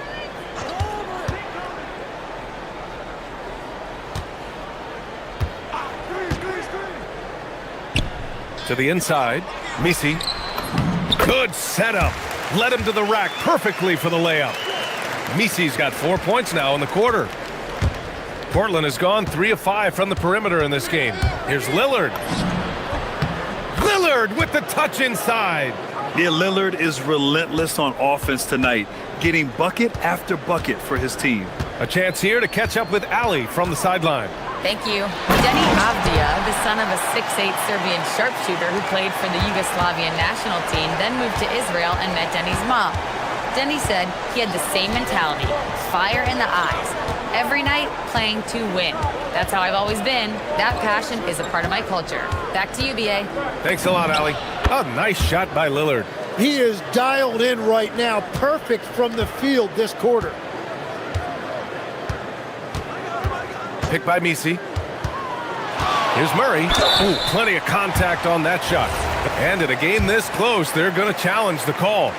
A: To the inside, Misi. Good setup. Led him to the rack perfectly for the layup. Misi's got 4 points now in the quarter. Portland has gone 3 of 5 from the perimeter in this game. Here's Lillard. Lillard with the touch inside.
B: Yeah, Lillard is relentless on offense tonight, getting bucket after bucket for his team.
A: A chance here to catch up with Ali from the sideline.
E: Thank you. Denny Avdia, the son of a 6'8 Serbian sharpshooter who played for the Yugoslavian national team, then moved to Israel and met Denny's mom. Denny said he had the same mentality, fire in the eyes. Every night, playing to win. That's how I've always been. That passion is a part of my culture. Back to you, B.A.
A: Thanks a lot, Ali. A nice shot by Lillard.
C: He is dialed in right now. Perfect from the field this quarter.
A: Picked by Misi. Here's Murray. Ooh, plenty of contact on that shot. And in a game this close, they're going to challenge the call.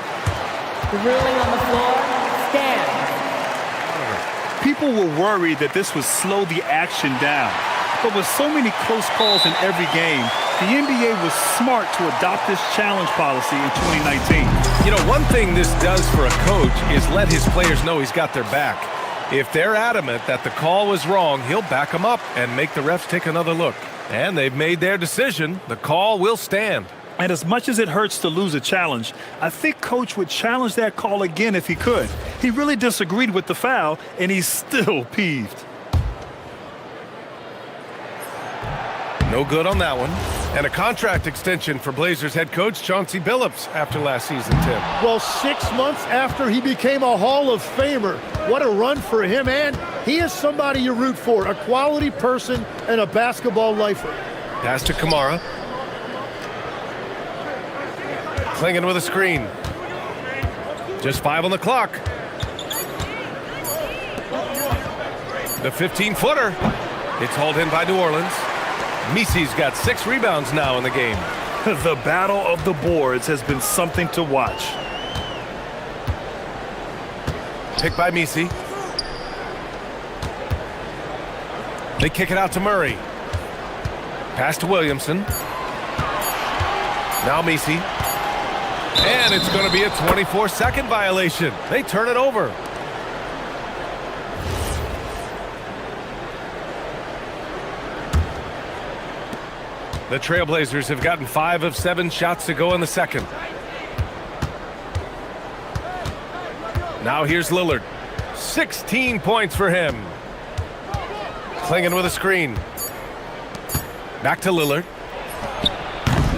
J: The ruling on the floor stands.
B: People People were worried that this would slow the action down. But with so many close calls in every game, the NBA was smart to adopt this challenge policy in 2019.
A: You know, one thing this does for a coach is let his players know he's got their back. If they're adamant that the call was wrong, he'll back them up and make the refs take another look. And they've made their decision. The call will stand.
B: And as much as it hurts to lose a challenge, I think Coach would challenge that call again if he could. He really disagreed with the foul, and he's still peeved.
A: No good on that one. And a contract extension for Blazers head coach Chauncey Billups after last season, Tim.
C: Well, 6 months after he became a Hall of Famer, what a run for him. And he is somebody you root for, a quality person and a basketball lifer.
A: Pass to Kamara. Clingan with a screen. Just 5 on the clock. The 15-footer. It's hauled in by New Orleans. Misi's got 6 rebounds now in the game.
B: The battle of the boards has been something to watch.
A: Picked by Misi. They kick it out to Murray. Pass to Williamson. Now Misi. And it's going to be a 24-second violation. They turn it over. The Trailblazers have gotten 5 of 7 shots to go in the second. Now here's Lillard. 16 points for him. Clingan with a screen. Back to Lillard.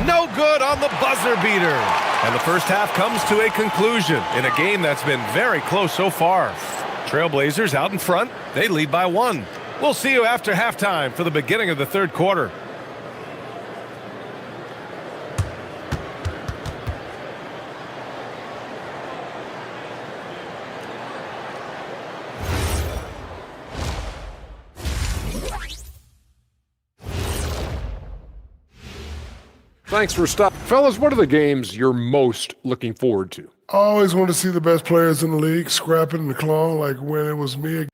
A: No good on the buzzer beater. And the first half comes to a conclusion in a game that's been very close so far. Trailblazers out in front. They lead by 1. We'll see you after halftime for the beginning of the third quarter.
H: Thanks for stopping. Fellas, what are the games you're most looking forward to?
F: I always want to see the best players in the league scrapping and clawing like when it was me.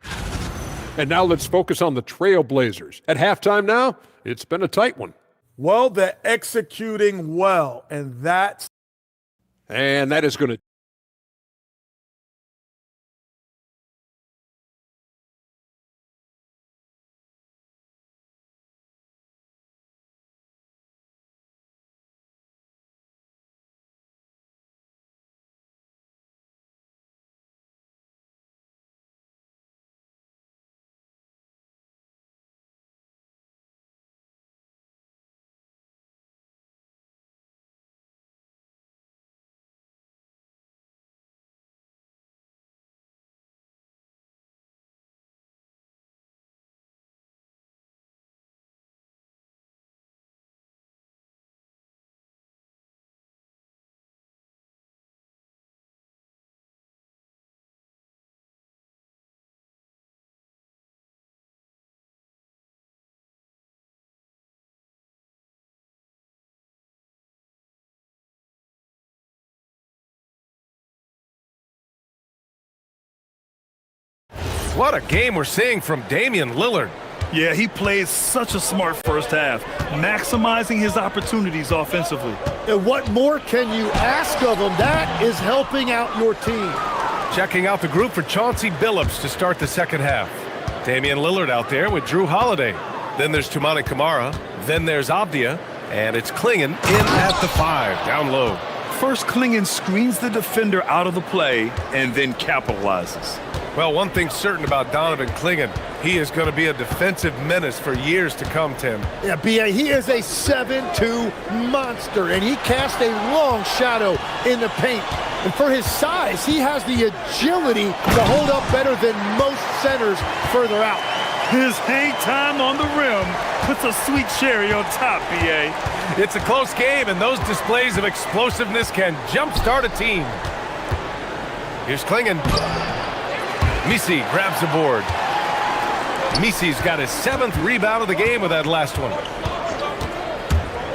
H: And now let's focus on the Trailblazers. At halftime now, it's been a tight one.
G: Well, they're executing well, and that
H: is going to
A: What a game we're seeing from Damian Lillard.
B: Yeah, he played such a smart first half, maximizing his opportunities offensively.
C: And what more can you ask of him? That is helping out your team.
A: Checking out the group for Chauncey Billups to start the second half. Damian Lillard out there with Drew Holiday. Then there's Toumani Camara. Then there's Avdia. And it's Clingan in at the 5, down low.
B: First, Clingan screens the defender out of the play and then capitalizes.
A: Well, one thing's certain about Donovan Clingan. He is going to be a defensive menace for years to come, Tim.
C: Yeah, B.A., he is a 7'2" monster, and he casts a long shadow in the paint. And for his size, he has the agility to hold up better than most centers further out.
B: His hang time on the rim puts a sweet cherry on top, B.A.
A: It's a close game, and those displays of explosiveness can jumpstart a team. Here's Clingan. Misi grabs the board. Misi's got his 7th rebound of the game with that last one.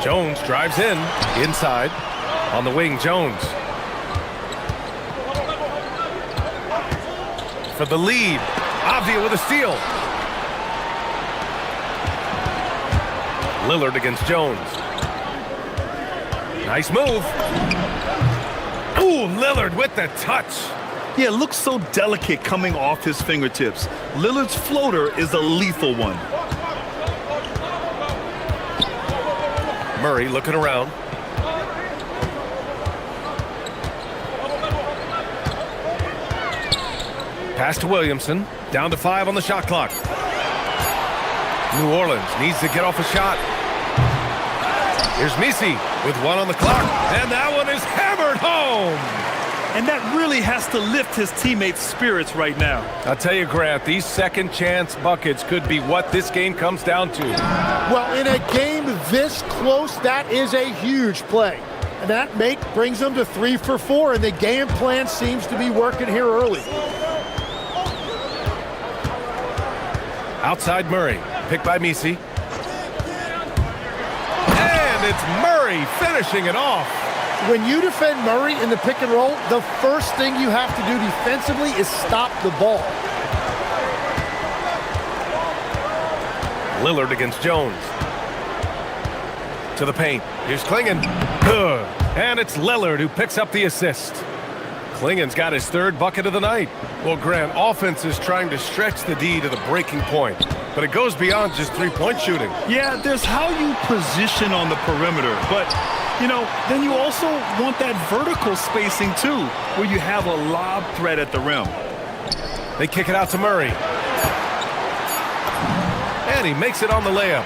A: Jones drives in, inside. On the wing, Jones. For the lead. Avdia with a steal. Lillard against Jones. Nice move. Ooh, Lillard with the touch.
B: Yeah, it looks so delicate coming off his fingertips. Lillard's floater is a lethal one.
A: Murray looking around. Pass to Williamson. Down to 5 on the shot clock. New Orleans needs to get off a shot. Here's Misi with 1 on the clock. And that one is hammered home.
B: And that really has to lift his teammates' spirits right now.
A: I'll tell you, Grant, these second chance buckets could be what this game comes down to.
C: Well, in a game this close, that is a huge play. And that brings them to 3 for 4, and the game plan seems to be working here early.
A: Outside Murray, picked by Misi. And it's Murray finishing it off.
C: When you defend Murray in the pick and roll, the first thing you have to do defensively is stop the ball.
A: Lillard against Jones. To the paint. Here's Klingon. Good. And it's Lillard who picks up the assist. Klingon's got his 3rd bucket of the night. Well, Grant, offense is trying to stretch the D to the breaking point, but it goes beyond just 3-point shooting.
B: Yeah, there's how you position on the perimeter, but, you know, then you also want that vertical spacing, too, where you have a lob threat at the rim.
A: They kick it out to Murray. And he makes it on the layup.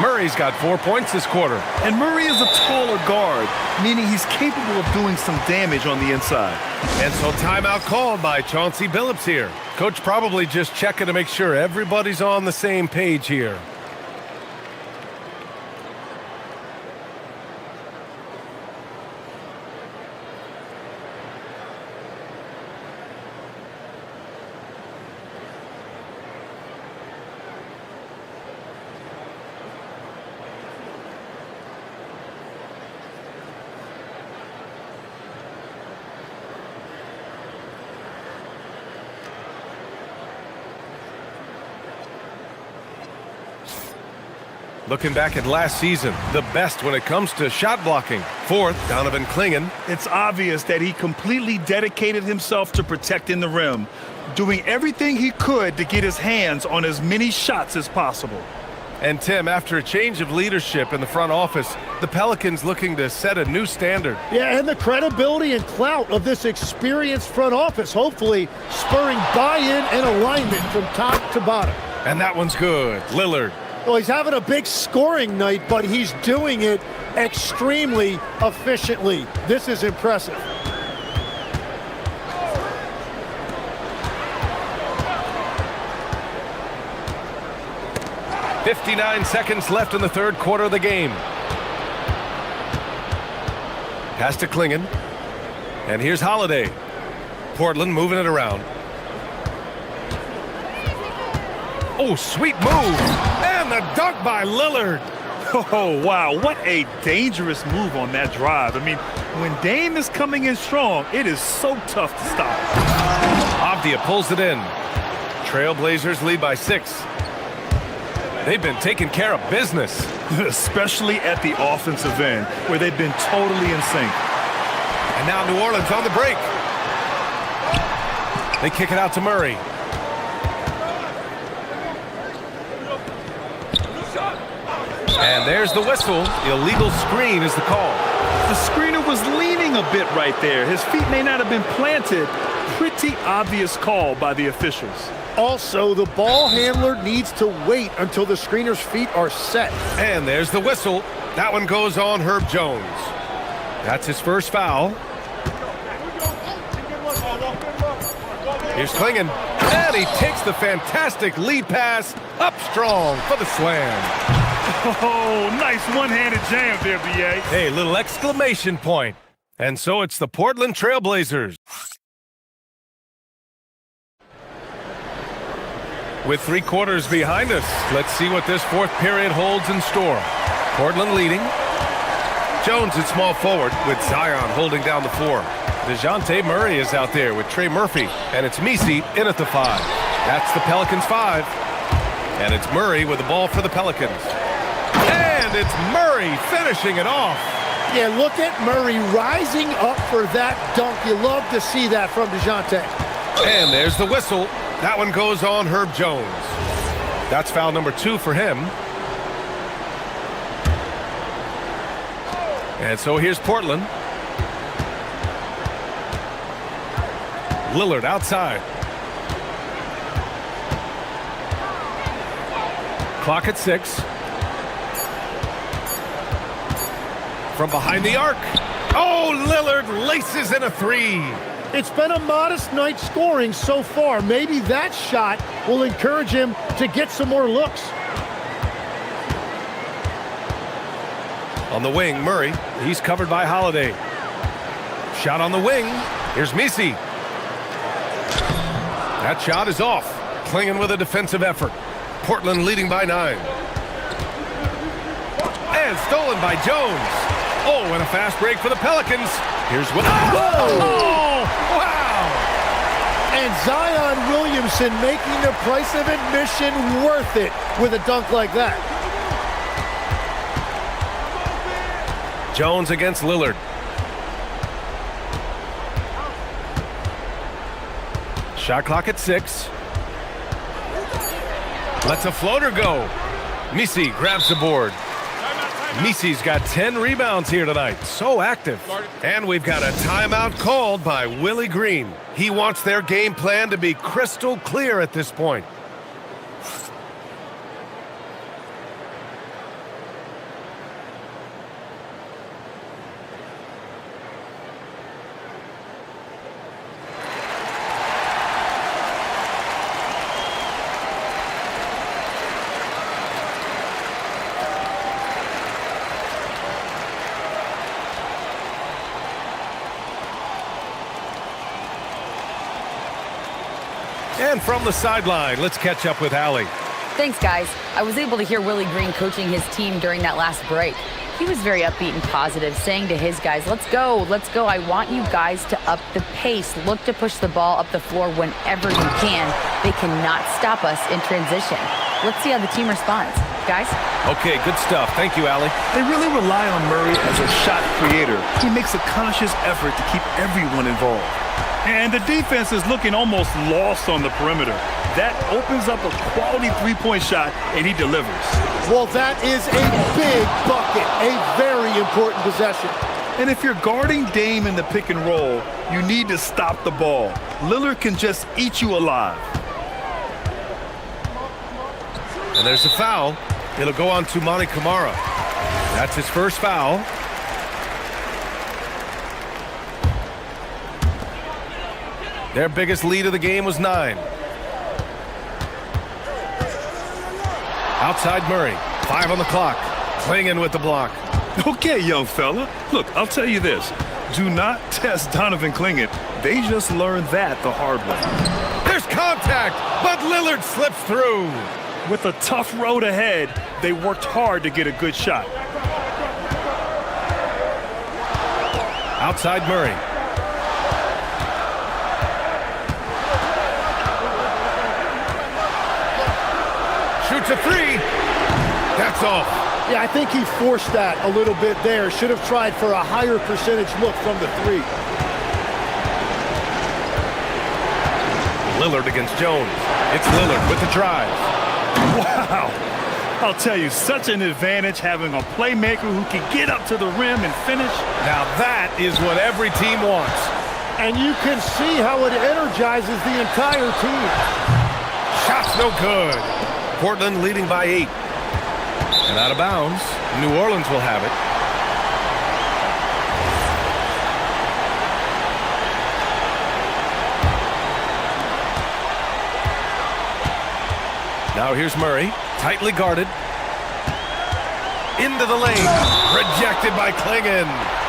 A: Murray's got 4 points this quarter.
B: And Murray is a taller guard, meaning he's capable of doing some damage on the inside.
A: And so timeout called by Chauncey Billups here. Coach probably just checking to make sure everybody's on the same page here. Looking back at last season, the best when it comes to shot blocking. 4th, Donovan Klingon.
B: It's obvious that he completely dedicated himself to protecting the rim, doing everything he could to get his hands on as many shots as possible.
A: And Tim, after a change of leadership in the front office, the Pelicans looking to set a new standard.
C: Yeah, and the credibility and clout of this experienced front office, hopefully spurring buy-in and alignment from top to bottom.
A: And that one's good. Lillard.
C: Well, he's having a big scoring night, but he's doing it extremely efficiently. This is impressive.
A: .59 seconds left in the 3rd quarter of the game. Pass to Klingon. And here's Holiday. Portland moving it around. Oh, sweet move. And the dunk by Lillard.
B: Oh, wow. What a dangerous move on that drive. I mean, when Dame is coming in strong, it is so tough to stop.
A: Avdia pulls it in. Trailblazers lead by 6. They've been taking care of business.
B: Especially at the offensive end, where they've been totally in sync.
A: And now New Orleans on the break. They kick it out to Murray. And there's the whistle. Illegal screen is the call.
B: The screener was leaning a bit right there. His feet may not have been planted. Pretty obvious call by the officials.
C: Also, the ball handler needs to wait until the screener's feet are set.
A: And there's the whistle. That one goes on Herb Jones. That's his first foul. Here's Klingon. And he takes the fantastic lead pass up strong for the slam.
B: Oh, nice one-handed jam there, B.A.
A: Hey, little exclamation point. And so it's the Portland Trailblazers. With 3 quarters behind us, let's see what this 4th period holds in store. Portland leading. Jones at small forward with Zion holding down the 4. DeJounte Murray is out there with Trey Murphy, and it's Misi in at the 5. That's the Pelicans 5. And it's Murray with the ball for the Pelicans. And it's Murray finishing it off.
C: Yeah, look at Murray rising up for that dunk. You love to see that from DeJounte.
A: And there's the whistle. That one goes on Herb Jones. That's foul number 2 for him. And so here's Portland. Lillard outside. Clock at 6. From behind the arc. Oh, Lillard laces in a 3.
C: It's been a modest night scoring so far. Maybe that shot will encourage him to get some more looks.
A: On the wing, Murray. He's covered by Holiday. Shot on the wing. Here's Misi. That shot is off. Klingon with a defensive effort. Portland leading by 9. And stolen by Jones. Oh, and a fast break for the Pelicans. Here's what. Oh, wow!
C: And Zion Williamson making the price of admission worth it with a dunk like that.
A: Jones against Lillard. Shot clock at 6. Lets a floater go. Misi grabs the board. Misi's got 10 rebounds here tonight. So active. And we've got a timeout called by Willie Green. He wants their game plan to be crystal clear at this point. And from the sideline, let's catch up with Allie.
E: Thanks, guys. I was able to hear Willie Green coaching his team during that last break. He was very upbeat and positive, saying to his guys, let's go. I want you guys to up the pace. Look to push the ball up the floor whenever you can. They cannot stop us in transition. Let's see how the team responds. Guys?
A: Okay, good stuff. Thank you, Allie.
B: They really rely on Murray as a shot creator. He makes a conscious effort to keep everyone involved. And the defense is looking almost lost on the perimeter. That opens up a quality three-point shot, and he delivers.
C: Well, that is a big bucket, a very important possession.
B: And if you're guarding Dame in the pick and roll, you need to stop the ball. Lillard can just eat you alive.
A: And there's a foul. It'll go on to Monty Kamara. That's his first foul. Their biggest lead of the game was 9. Outside Murray. 5 on the clock. Klingon with the block.
B: Okay, young fella. Look, I'll tell you this. Do not test Donovan Klingon. They just learned that the hard way.
A: There's contact, but Lillard slips through.
B: With a tough road ahead, they worked hard to get a good shot.
A: Outside Murray. Shoots a 3. That's off.
C: Yeah, I think he forced that a little bit there. Should have tried for a higher percentage look from the 3.
A: Lillard against Jones. It's Lillard with the drive.
B: Wow. I'll tell you, such an advantage having a playmaker who can get up to the rim and finish.
A: Now that is what every team wants.
C: And you can see how it energizes the entire team.
A: Shot's no good. Portland leading by 8. And out of bounds, New Orleans will have it. Now here's Murray, tightly guarded. Into the lane, rejected by Klingon.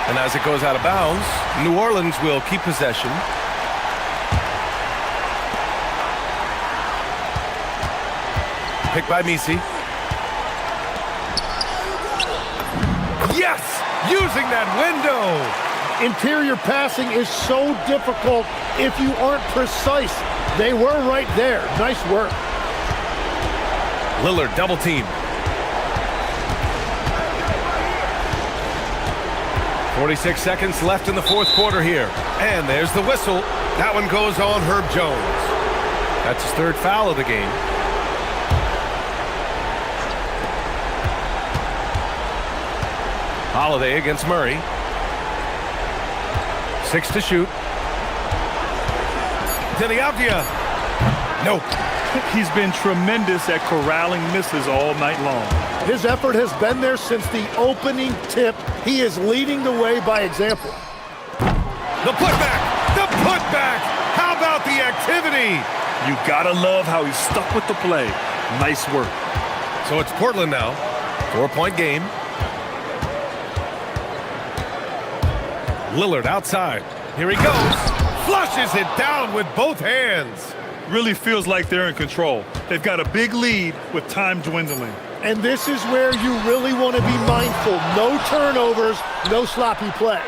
A: And as it goes out of bounds, New Orleans will keep possession. Picked by Misi. Yes! Using that window!
C: Interior passing is so difficult if you aren't precise. They were right there. Nice work.
A: Lillard double team. 46 seconds left in the fourth quarter here. And there's the whistle. That one goes on Herb Jones. That's his third foul of the game. Holiday against Murray. 6 to shoot. Deniavia. Nope.
B: He's been tremendous at corralling misses all night long.
C: His effort has been there since the opening tip. He is leading the way by example.
A: The putback! The putback! How about the activity?
B: You gotta love how he stuck with the play. Nice work.
A: So it's Portland now. 4-point game. Lillard outside. Here he goes. Flushes it down with both hands.
B: Really feels like they're in control. They've got a big lead with time dwindling.
C: And this is where you really want to be mindful. No turnovers, no sloppy play.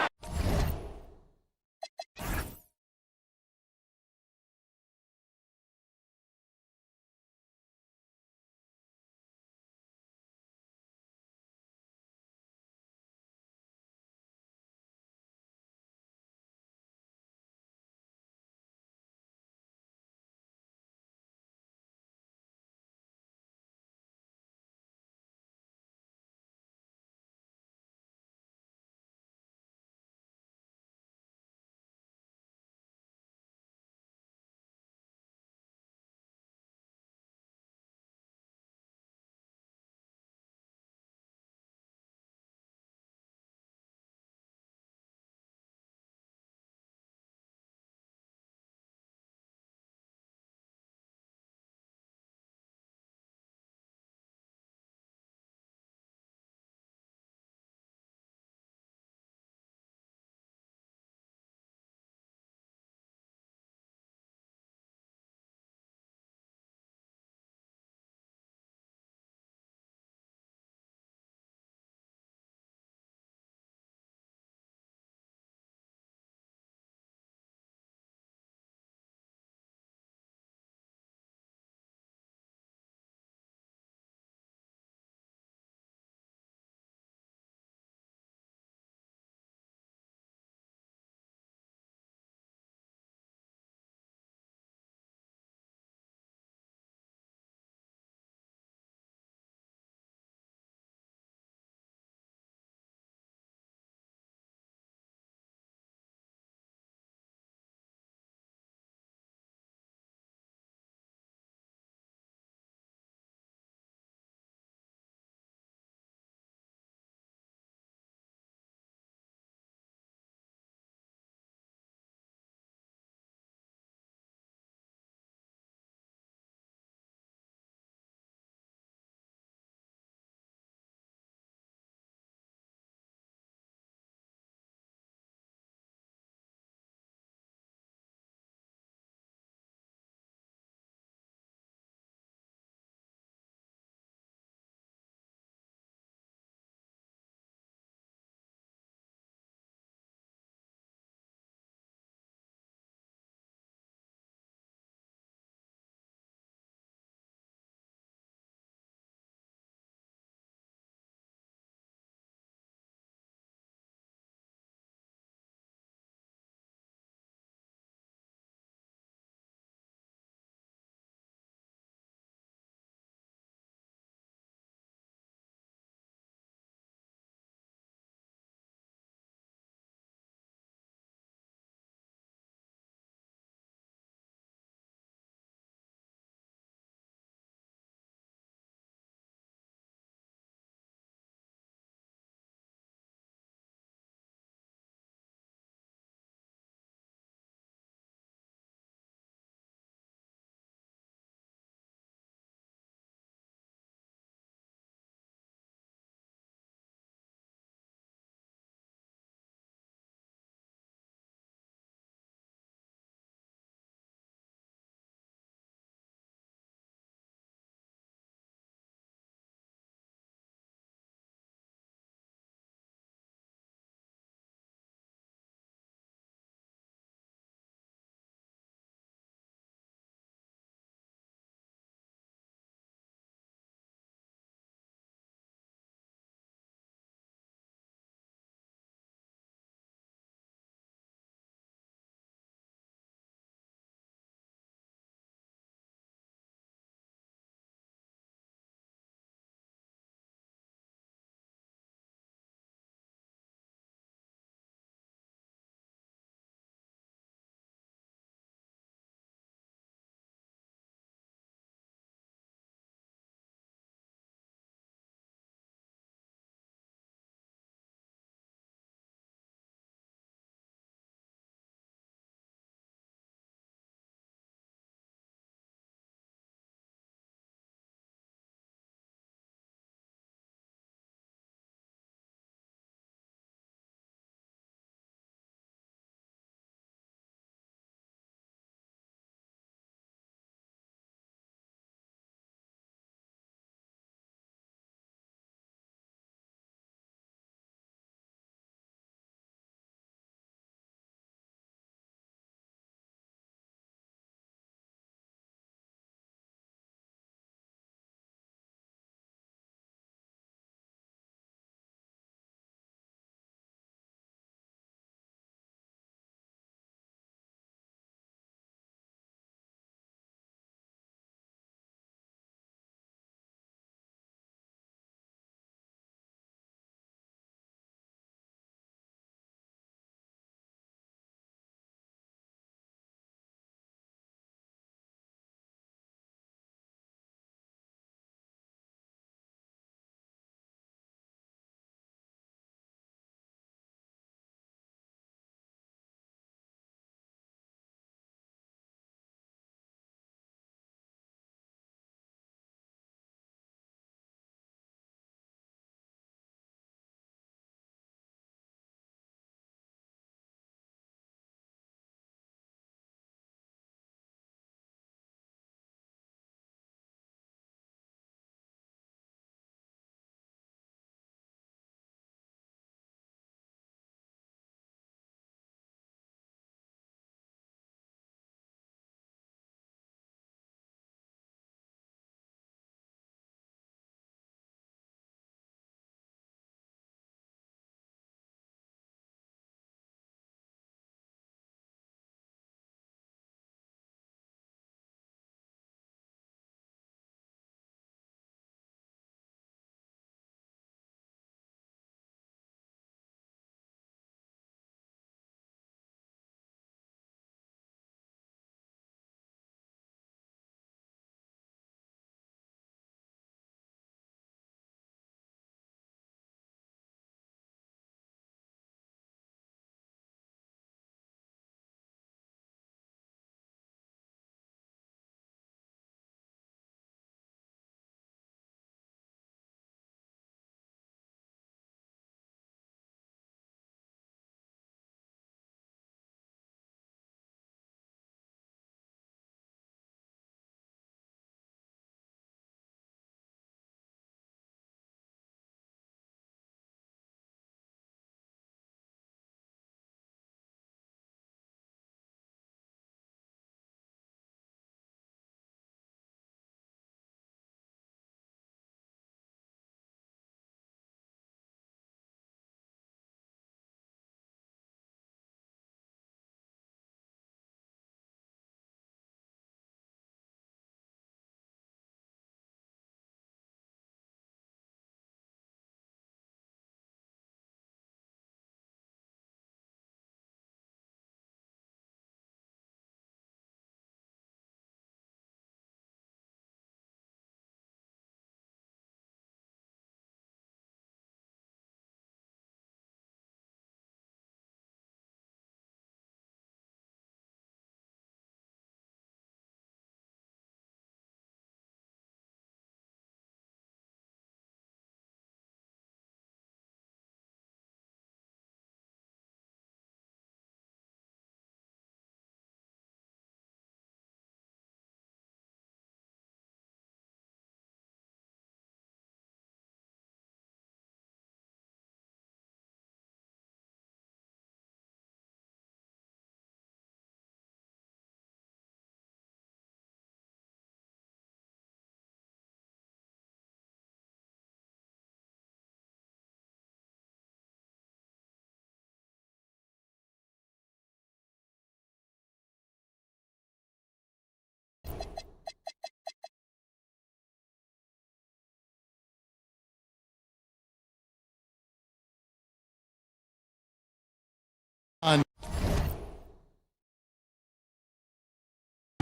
K: On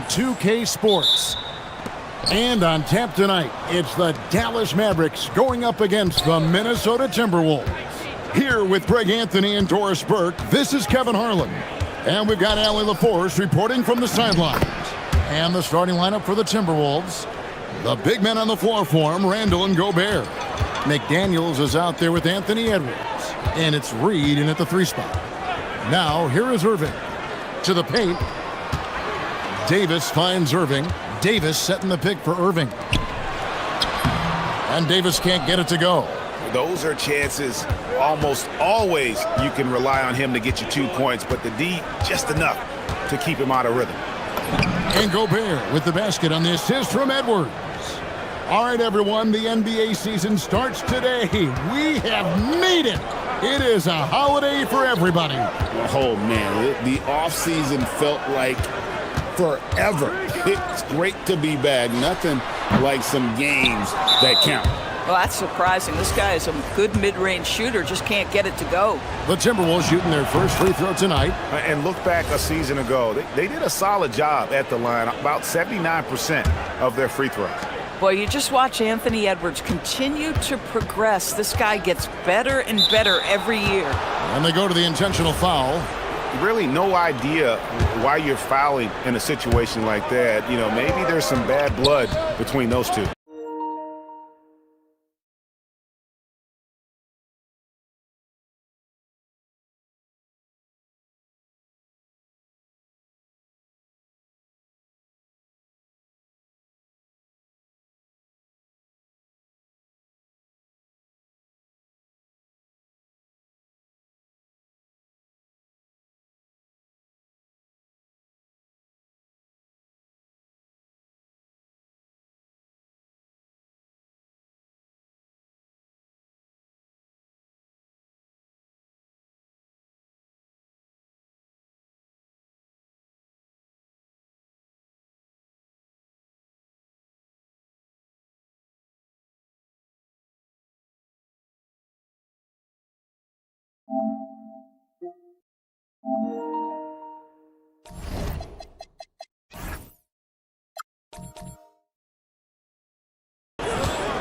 K: 2K Sports. And on tap tonight, it's the Dallas Mavericks going up against the Minnesota Timberwolves. Here with Greg Anthony and Doris Burke, this is Kevin Harlan. And we've got Allie LaForce reporting from the sidelines. And the starting lineup for the Timberwolves. The big men on the floor for him, Randall and Gobert. McDaniels is out there with Anthony Edwards. And it's Reed in at the 3 spot. Now, here is Irving. To the paint. Davis finds Irving. Davis setting the pick for Irving. And Davis can't get it to go.
L: Those are chances almost always you can rely on him to get you 2 points, but the D just enough to keep him out of rhythm.
K: And Gobert with the basket on the assist from Edwards. All right, everyone, the NBA season starts today. We have made it. It is a holiday for everybody.
L: Oh, man, the offseason felt like forever. It's great to be back. Nothing like some games that count.
J: Well, that's surprising. This guy is a good mid-range shooter, just can't get it to go.
K: The Timberwolves shooting their first free throw tonight.
L: And look back a season ago. They did a solid job at the line, about 79% of their free throws.
J: Well, you just watch Anthony Edwards continue to progress. This guy gets better and better every year.
K: And they go to the intentional foul.
L: Really no idea why you're fouling in a situation like that. You know, maybe there's some bad blood between those two.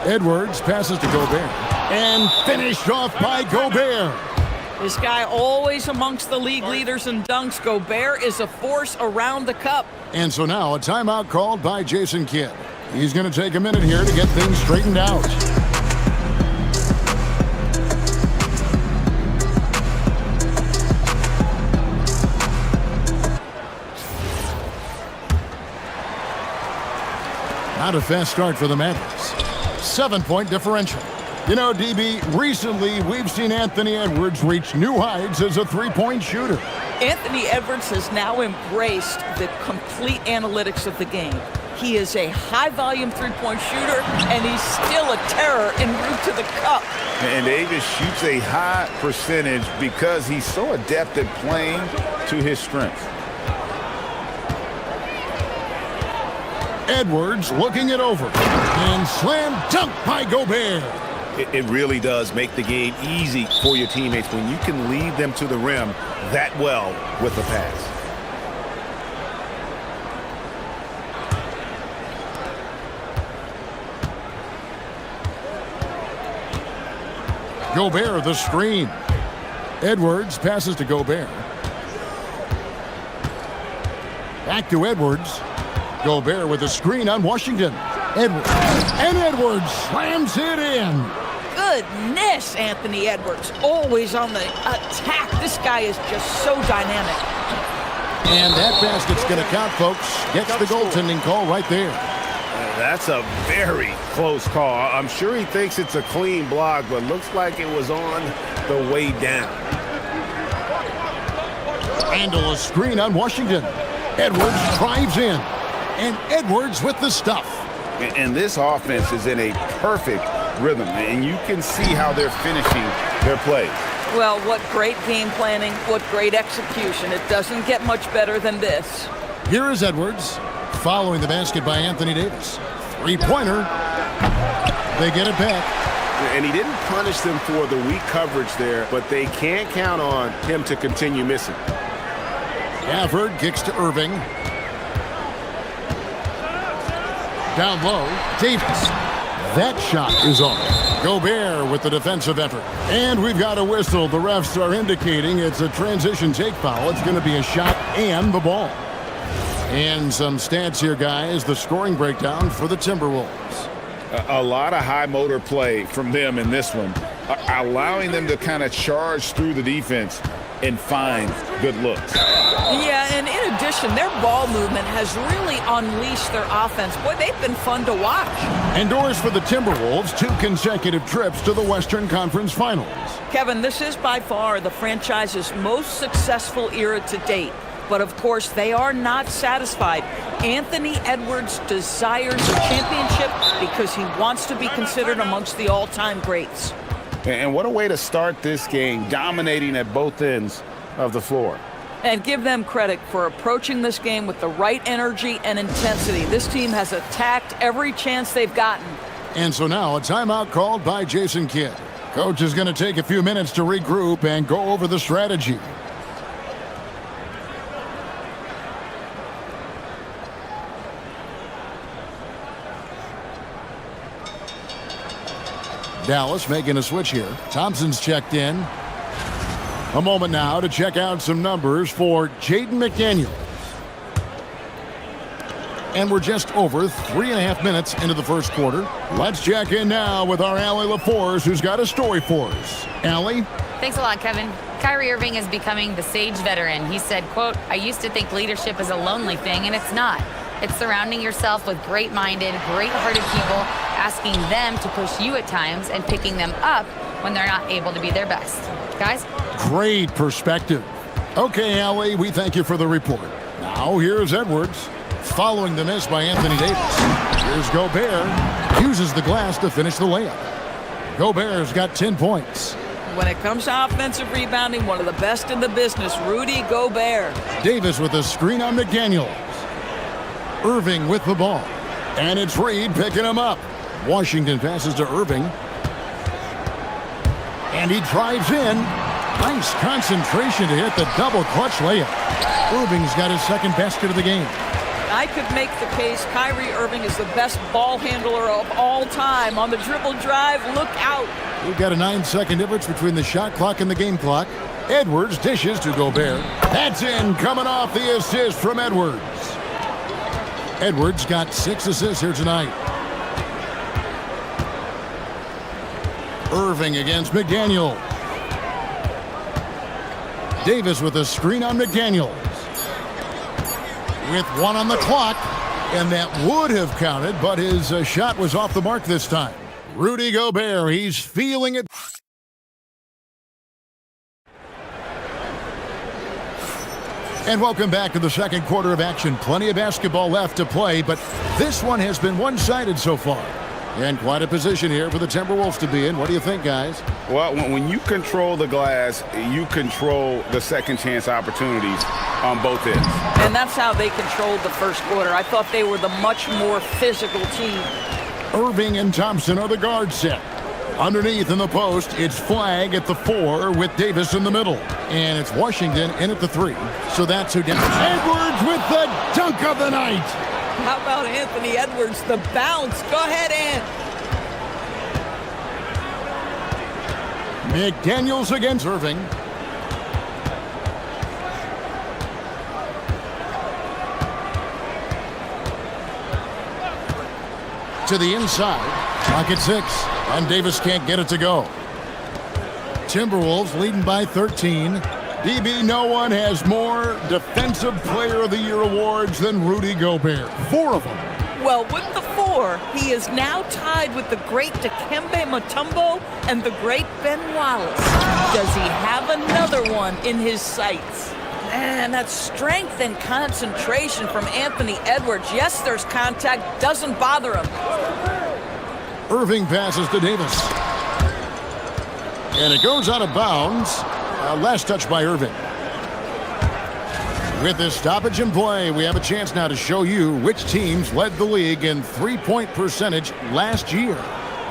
K: Edwards passes to Gobert. And finished off by Gobert.
J: This guy always amongst the league leaders in dunks. Gobert is a force around the cup.
K: And so now a timeout called by Jason Kidd. He's going to take a minute here to get things straightened out. Not a fast start for the Mavericks. 7-point differential. You know, DB, recently we've seen Anthony Edwards reach new heights as a 3-point shooter.
J: Anthony Edwards has now embraced the complete analytics of the game. He is a high-volume 3-point shooter, and he's still a terror en route to the cup.
L: And Davis shoots a high percentage because he's so adept at playing to his strengths.
K: Edwards looking it over. And slam dunk by Gobert.
L: It really does make the game easy for your teammates when you can lead them to the rim that well with a pass.
K: Gobert the screen. Edwards passes to Gobert. Back to Edwards. Gobert with a screen on Washington. Edwards. And Edwards slams it in.
J: Goodness, Anthony Edwards. Always on the attack. This guy is just so dynamic.
K: And that basket's going to count, folks. Gets the goaltending call right there.
L: That's a very close call. I'm sure he thinks it's a clean block, but looks like it was on the way down.
K: Randall a screen on Washington. Edwards drives in. And Edwards with the stuff.
L: And this offense is in a perfect rhythm, and you can see how they're finishing their plays.
J: Well, what great game planning, what great execution. It doesn't get much better than this.
K: Here is Edwards, following the basket by Anthony Davis. 3-pointer. They get it back.
L: And he didn't punish them for the weak coverage there, but they can't count on him to continue missing.
K: Gafford kicks to Irving. Down low, Davis. That shot is on. Gobert with the defensive effort. And we've got a whistle. The refs are indicating it's a transition take foul. It's going to be a shot and the ball. And some stats here, guys. The scoring breakdown for the Timberwolves.
N: A lot of high motor play from them in this one, allowing them to kind of charge through the defense and find good looks.
J: Yeah, and in addition, their ball movement has really unleashed their offense. Boy, they've been fun to watch.
K: Endorse for the Timberwolves, 2 consecutive trips to the Western Conference Finals.
J: Kevin, this is by far the franchise's most successful era to date. But of course, they are not satisfied. Anthony Edwards desires a championship because he wants to be considered amongst the all-time greats.
N: And what a way to start this game, dominating at both ends of the floor.
J: And give them credit for approaching this game with the right energy and intensity. This team has attacked every chance they've gotten.
K: And so now a timeout called by Jason Kidd. Coach is going to take a few minutes to regroup and go over the strategy. Dallas making a switch here. Thompson's checked in. A moment now to check out some numbers for Jaden McDaniels. And we're just over 3.5 minutes into the first quarter. Let's check in now with our Allie LaForce, who's got a story for us. Allie?
E: Thanks a lot, Kevin. Kyrie Irving is becoming the sage veteran. He said, quote, "I used to think leadership is a lonely thing, and it's not. It's surrounding yourself with great-minded, great-hearted people, asking them to push you at times and picking them up when they're not able to be their best." Guys?
K: Great perspective. Okay, Allie, we thank you for the report. Now here's Edwards, following the miss by Anthony Davis. Here's Gobert, uses the glass to finish the layup. Gobert's got 10 points.
J: When it comes to offensive rebounding, one of the best in the business, Rudy Gobert.
K: Davis with a screen on McDaniels. Irving with the ball. And it's Reed picking him up. Washington passes to Irving. And he drives in. Nice concentration to hit the double clutch layup. Irving's got his second basket of the game.
J: I could make the case Kyrie Irving is the best ball handler of all time. On the dribble drive, look out.
K: We've got a 9-second difference between the shot clock and the game clock. Edwards dishes to Gobert. That's in, coming off the assist from Edwards. Edwards got 6 assists here tonight. Irving against McDaniel. Davis with a screen on McDaniels. With 1 on the clock, and that would have counted, but his shot was off the mark this time. Rudy Gobert, he's feeling it. And welcome back to the second quarter of action. Plenty of basketball left to play, but this one has been one-sided so far. And quite a position here for the Timberwolves to be in. What do you think, guys?
N: Well, when you control the glass, you control the second chance opportunities on both ends.
J: And that's how they controlled the first quarter. I thought they were the much more physical team.
K: Irving and Thompson are the guard set. Underneath in the post, it's Flag at the 4 with Davis in the middle. And it's Washington in at the 3. So that's who down. Edwards with the dunk of the night.
J: How about Anthony Edwards, the bounce? Go ahead, Ant.
K: McDaniels against Irving. To the inside. Clock at 6. And Davis can't get it to go. Timberwolves leading by 13. DB, no one has more Defensive Player of the Year awards than Rudy Gobert. 4 of them.
J: Well, with the 4, he is now tied with the great Dikembe Mutombo and the great Ben Wallace. Does he have another one in his sights? Man, that strength and concentration from Anthony Edwards. Yes, there's contact. Doesn't bother him.
K: Irving passes to Davis. And it goes out of bounds. Last touch by Irving. With this stoppage in play, we have a chance now to show you which teams led the league in three-point percentage last year.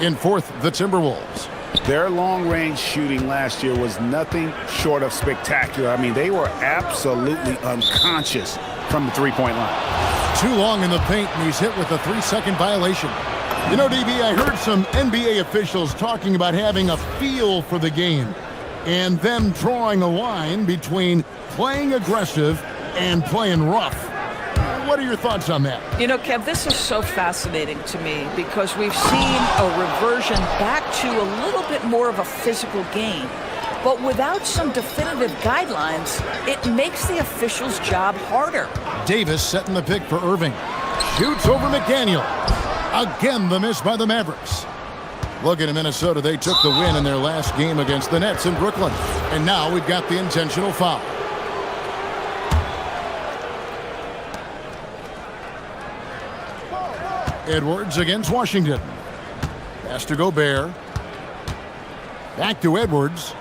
K: In fourth, the Timberwolves.
L: Their long-range shooting last year was nothing short of spectacular. I mean, they were absolutely unconscious from the three-point line.
K: Too long in the paint, and he's hit with a 3-second violation. You know, DB, I heard some NBA officials talking about having a feel for the game and them drawing a line between playing aggressive and playing rough. What are your thoughts on that?
J: You know, Kev, this is so fascinating to me because we've seen a reversion back to a little bit more of a physical game. But without some definitive guidelines, it makes the officials' job harder.
K: Davis setting the pick for Irving. Shoots over McDaniel. Again, the miss by the Mavericks. Looking at Minnesota, they took the win in their last game against the Nets in Brooklyn. And now we've got the intentional foul. Edwards against Washington. Pass to Gobert. Back to Edwards.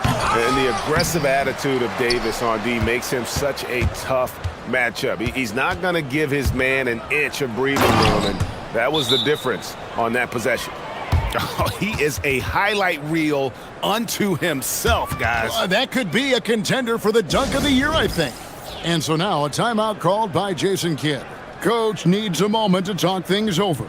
O: And the aggressive attitude of Davis on D makes him such a tough matchup. He's not going to give his man an inch of breathing room, and that was the difference on that possession.
L: Oh, he is a highlight reel unto himself, guys.
K: That could be a contender for the dunk of the year, I think. And so now a timeout called by Jason Kidd. Coach needs a moment to talk things over.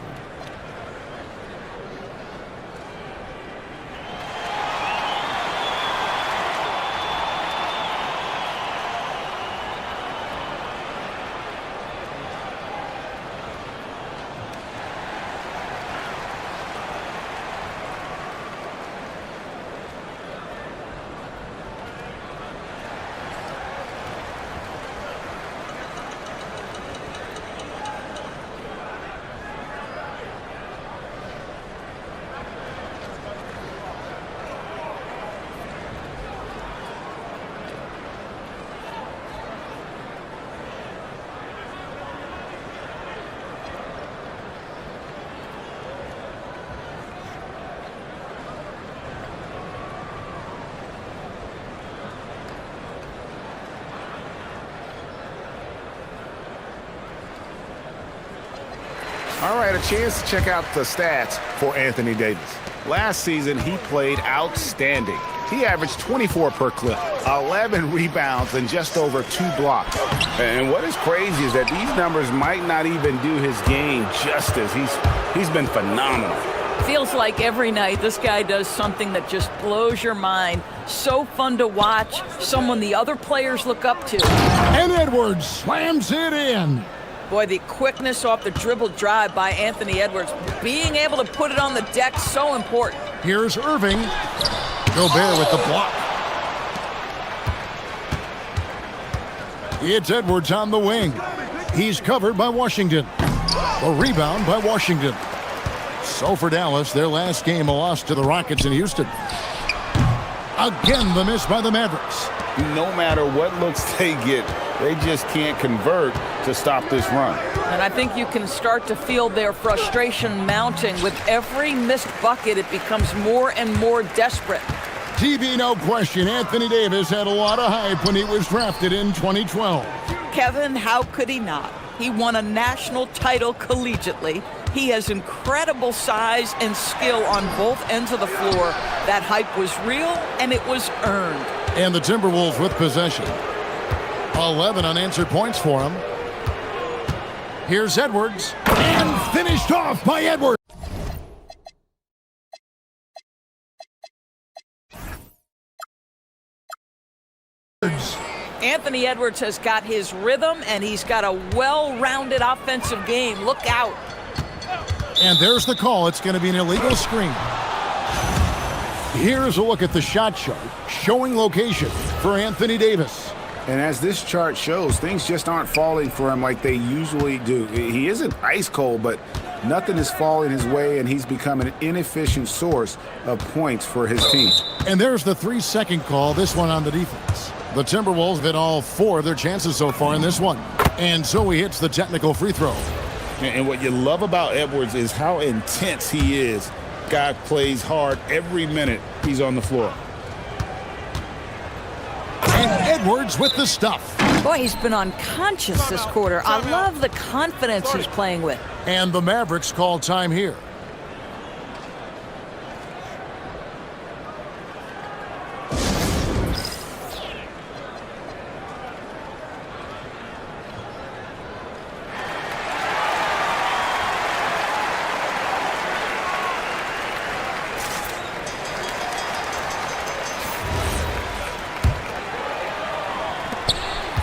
L: All right, a chance to check out the stats for Anthony Davis. Last season, he played outstanding. He averaged 24 per clip, 11 rebounds, and just over 2 blocks.
O: And what is crazy is that these numbers might not even do his game justice. He's been phenomenal.
J: Feels like every night this guy does something that just blows your mind. So fun to watch, someone the other players look up to.
K: And Edwards slams it in.
J: Boy, the quickness off the dribble drive by Anthony Edwards, being able to put it on the deck, so important.
K: Here's Irving. Gobert with the block. It's Edwards on the wing. He's covered by Washington. A rebound by Washington. So for Dallas, their last game a loss to the Rockets in Houston. Again, the miss by the Mavericks.
O: No matter what looks they get, they just can't convert to stop this run.
J: And I think you can start to feel their frustration mounting. With every missed bucket, it becomes more and more desperate.
K: TB, no question, Anthony Davis had a lot of hype when he was drafted in 2012.
J: Kevin, how could he not? He won a national title collegiately. He has incredible size and skill on both ends of the floor. That hype was real, and it was earned.
K: And the Timberwolves with possession. 11 unanswered points for him. Here's Edwards. And finished off by Edwards.
J: Anthony Edwards has got his rhythm, and he's got a well-rounded offensive game. Look out.
K: And there's the call. It's going to be an illegal screen. Here's a look at the shot chart showing location for Anthony Davis.
L: And as this chart shows, things just aren't falling for him like they usually do. He isn't ice cold, but nothing is falling his way, and he's become an inefficient source of points for his team.
K: And there's the 3-second call, this one on the defense. The Timberwolves hit all 4 of their chances so far in this one. And so he hits the technical free throw.
O: And what you love about Edwards is how intense he is. Guy plays hard every minute he's on the floor.
K: And Edwards with the stuff.
J: Boy, he's been unconscious this quarter. I love the confidence he's playing with.
K: And the Mavericks call time here.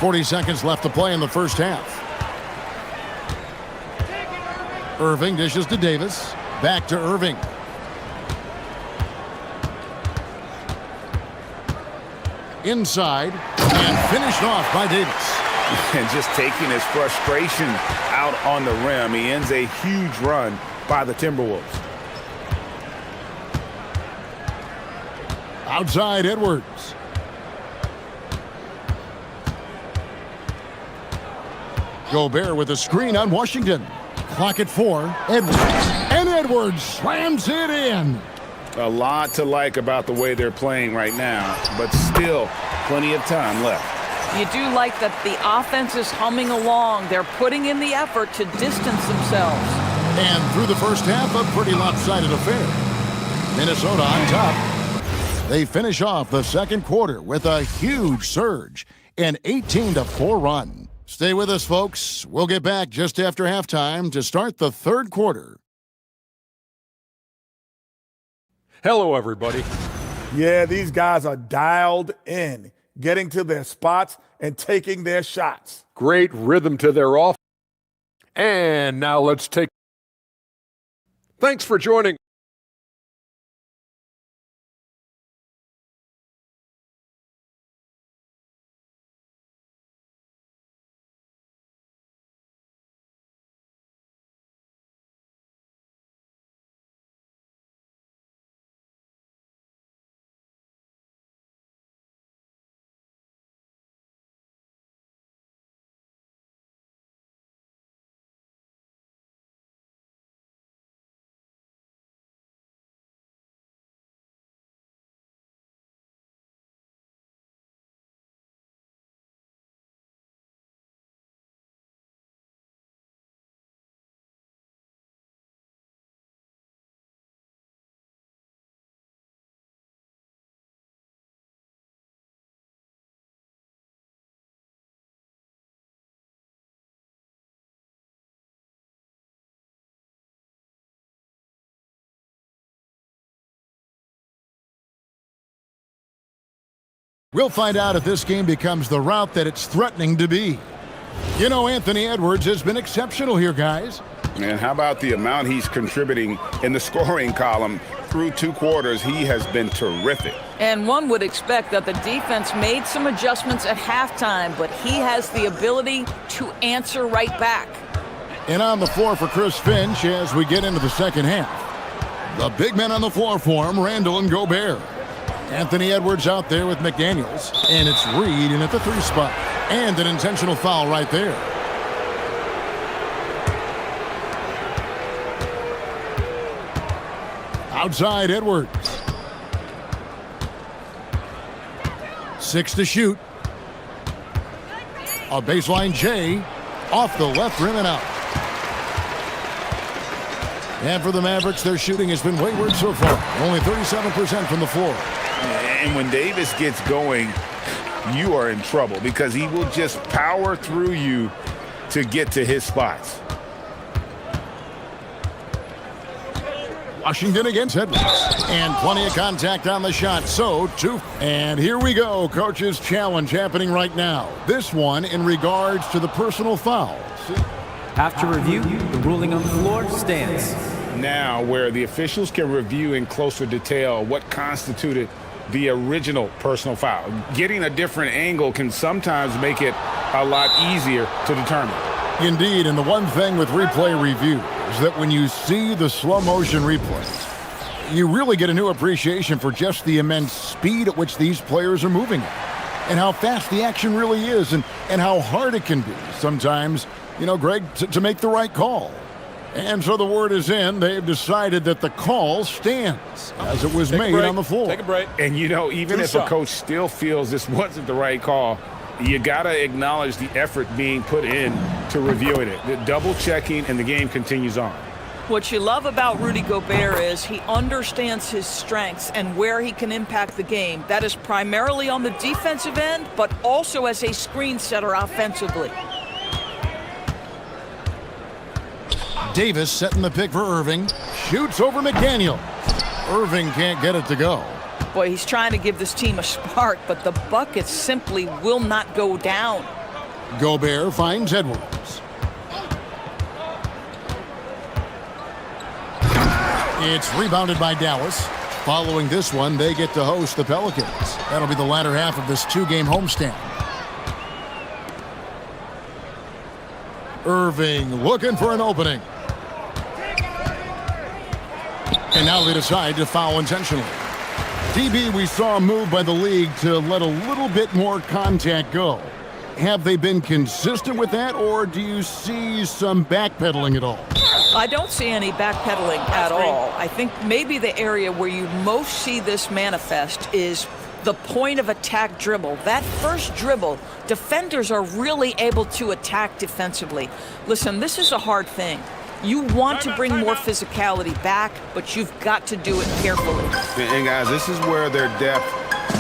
K: $40 left to play in the first half. Irving dishes to Davis. Back to Irving. Inside and finished off by Davis.
L: And just taking his frustration out on the rim. He ends a huge run by the Timberwolves.
K: Outside Edwards. Gobert with a screen on Washington. Clock at 4. Edwards. And Edwards slams it in.
L: A lot to like about the way they're playing right now, but still plenty of time left.
J: You do like that the offense is humming along. They're putting in the effort to distance themselves.
K: And through the first half, a pretty lopsided affair. Minnesota on top. They finish off the second quarter with a huge surge, an 18-4 run. Stay with us, folks. We'll get back just after halftime to start the third quarter.
H: Hello, everybody.
G: Yeah, these guys are dialed in, getting to their spots and taking their shots.
H: Great rhythm to their offense. And now let's take... Thanks for joining.
K: We'll find out if this game becomes the route that it's threatening to be. You know, Anthony Edwards has been exceptional here, guys.
L: And how about the amount he's contributing in the scoring column? Through 2 quarters, he has been terrific.
J: And one would expect that the defense made some adjustments at halftime, but he has the ability to answer right back.
K: And on the floor for Chris Finch as we get into the second half. The big men on the floor for him, Randall and Gobert. Anthony Edwards out there with McDaniels, and it's Reed in at the 3 spot. And an intentional foul right there. Outside Edwards. 6 to shoot. A baseline J off the left rim and out. And for the Mavericks, their shooting has been wayward so far. Only 37% from the floor.
L: And when Davis gets going, you are in trouble because he will just power through you to get to his spots.
K: Washington against Edwards. And plenty of contact on the shot. So, 2. And here we go. Coach's challenge happening right now. This one in regards to the personal fouls.
P: After review, the ruling on the floor stands.
L: Now, where the officials can review in closer detail what constituted the original personal foul. Getting a different angle can sometimes make it a lot easier to determine.
K: Indeed, and the one thing with replay review is that when you see the slow motion replays, you really get a new appreciation for just the immense speed at which these players are moving at, and how fast the action really is, and how hard it can be sometimes, you know, Greg, to make the right call. And so the word is in. They've decided that the call stands as it was made on the floor.
H: Take a break.
L: And, you know, even if a coach still feels this wasn't the right call, You got to acknowledge the effort being put in to reviewing it. The double checking, and the game continues on.
J: What you love about Rudy Gobert is he understands his strengths and where he can impact the game. That is primarily on the defensive end, but also as a screen setter offensively.
K: Davis setting the pick for Irving. Shoots over McDaniel. Irving can't get it to go.
J: Boy, he's trying to give this team a spark, but the bucket simply will not go down.
K: Gobert finds Edwards. It's rebounded by Dallas. Following this one, they get to host the Pelicans. That'll be the latter half of this two-game homestand. Irving looking for an opening. And now they decide to foul intentionally. DB, we saw a move by the league to let a little bit more contact go. Have they been consistent with that, or do you see some backpedaling at all?
J: I don't see any backpedaling at all. I think maybe the area where you most see this manifest is the point of attack dribble. That first dribble, defenders are really able to attack defensively. Listen, this is a hard thing. You want to bring more physicality back, but you've got to do it carefully.
O: And guys, this is where their depth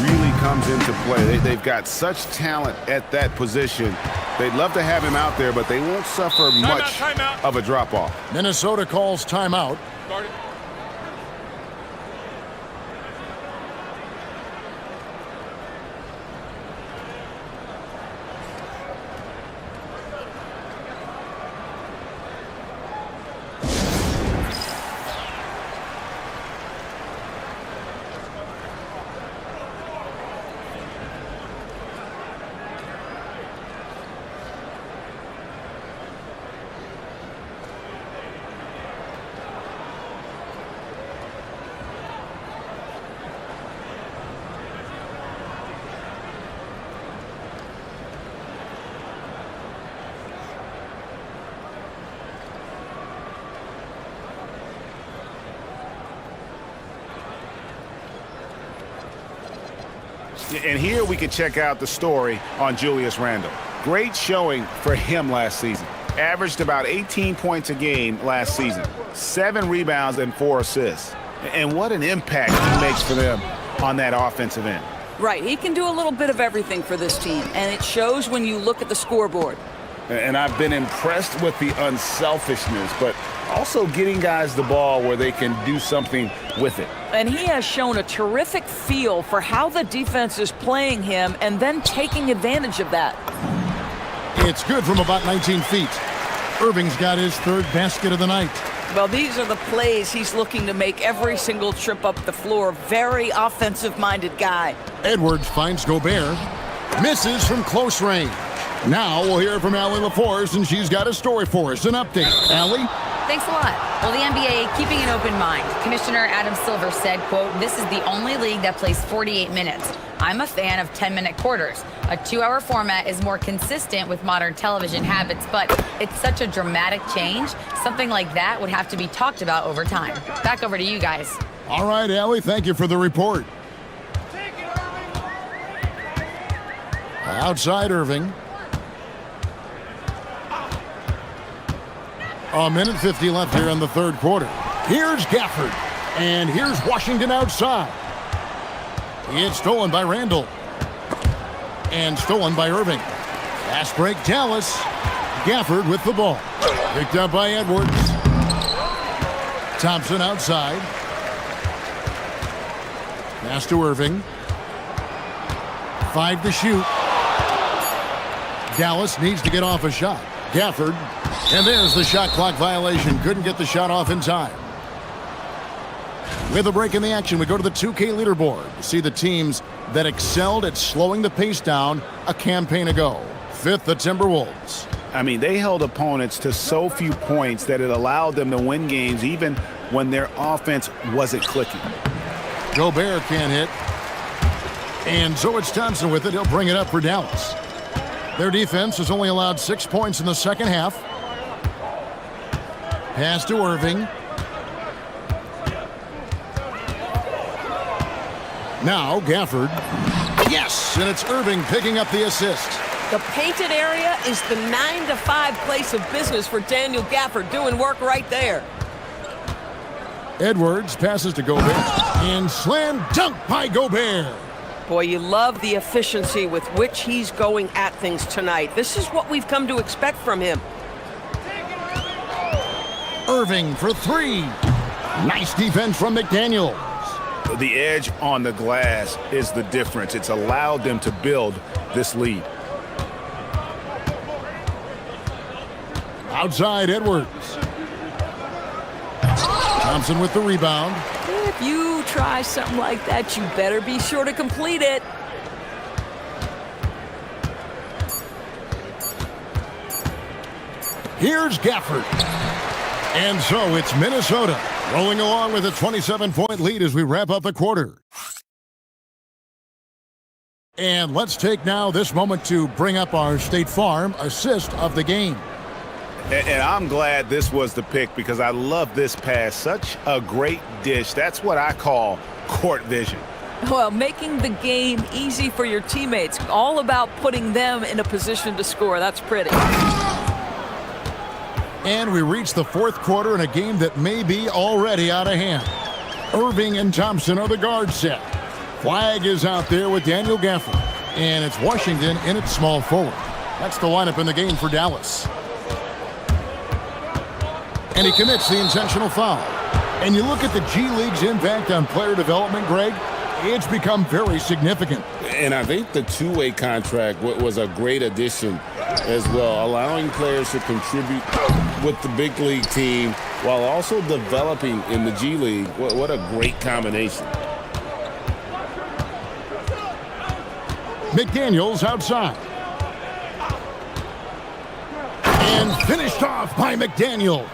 O: really comes into play. They've got such talent at that position. They'd love to have him out there, but they won't suffer much of a drop-off.
K: Minnesota calls timeout.
L: And here we can check out the story on Julius Randle. Great showing for him last season. Averaged about 18 points a game last season. 7 rebounds and 4 assists. And what an impact he makes for them on that offensive end.
J: Right, he can do a little bit of everything for this team, and it shows when you look at the scoreboard.
L: And I've been impressed with the unselfishness, but also getting guys the ball where they can do something with it.
J: And he has shown a terrific feel for how the defense is playing him and then taking advantage of that.
K: It's good from about 19 feet. Irving's got his third basket of the night.
J: Well, these are the plays he's looking to make every single trip up the floor. Very offensive-minded guy.
K: Edwards finds Gobert. Misses from close range. Now we'll hear from Allie LaForce, and she's got a story for us. An update. Allie?
E: Thanks a lot. Well, the NBA keeping an open mind. Commissioner Adam Silver said, quote, "This is the only league that plays 48 minutes. I'm a fan of 10-minute quarters. A 2-hour format is more consistent with modern television habits, but it's such a dramatic change. Something like that would have to be talked about over time." Back over to you guys.
K: All right, Allie, thank you for the report. Outside Irving. A minute 50 left here in the third quarter. Here's Gafford. And here's Washington outside. It's stolen by Randle. And stolen by Irving. Fast break, Dallas. Gafford with the ball. Picked up by Edwards. Thompson outside. Pass to Irving. 5 to shoot. Dallas needs to get off a shot. Gafford. And there's the shot clock violation. Couldn't get the shot off in time. With a break in the action, we go to the 2K leaderboard to see the teams that excelled at slowing the pace down a campaign ago. 5th, the Timberwolves.
L: I mean, they held opponents to so few points that it allowed them to win games even when their offense wasn't clicking.
K: Gobert can't hit. And so it's Thompson with it. He'll bring it up for Dallas. Their defense has only allowed 6 points in the second half. Pass to Irving. Now Gafford. Yes, and it's Irving picking up the assist.
M: The painted area is the 9 to 5 place of business for Daniel Gafford, doing work right there.
K: Edwards passes to Gobert, and slam dunk by Gobert.
M: Boy, you love the efficiency with which he's going at things tonight. This is what we've come to expect from him.
K: Irving for three. Nice defense from McDaniels.
L: The edge on the glass is the difference. It's allowed them to build this lead.
K: Outside Edwards. Thompson with the rebound.
J: If you try something like that, you better be sure to complete it.
K: Here's Gafford. And so it's Minnesota rolling along with a 27-point lead as we wrap up the quarter. And let's take now this moment to bring up our State Farm assist of the game.
L: And I'm glad this was the pick because I love this pass. Such a great dish. That's what I call court vision.
J: Well, making the game easy for your teammates. All about putting them in a position to score. That's pretty.
K: And we reach the fourth quarter in a game that may be already out of hand. Irving and Thompson are the guard set. Flag is out there with Daniel Gafford. And it's Washington in its small forward. That's the lineup in the game for Dallas. And he commits the intentional foul. And you look at the G League's impact on player development, Greg, it's become very significant.
N: And I think the two-way contract was a great addition as well, allowing players to contribute with the big league team while also developing in the G League. What a great combination.
K: McDaniels outside. And finished off by McDaniels.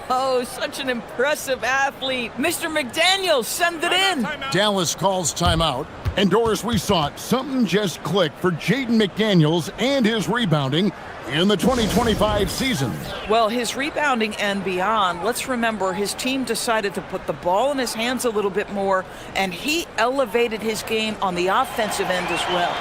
J: Oh, such an impressive athlete. Mr. McDaniels, send it in.
K: Dallas calls timeout. And Doris, we saw it. Something just clicked for Jaden McDaniels and his rebounding in the 2025 season.
J: Well, his rebounding and beyond, let's remember his team decided to put the ball in his hands a little bit more, and he elevated his game on the offensive end as well.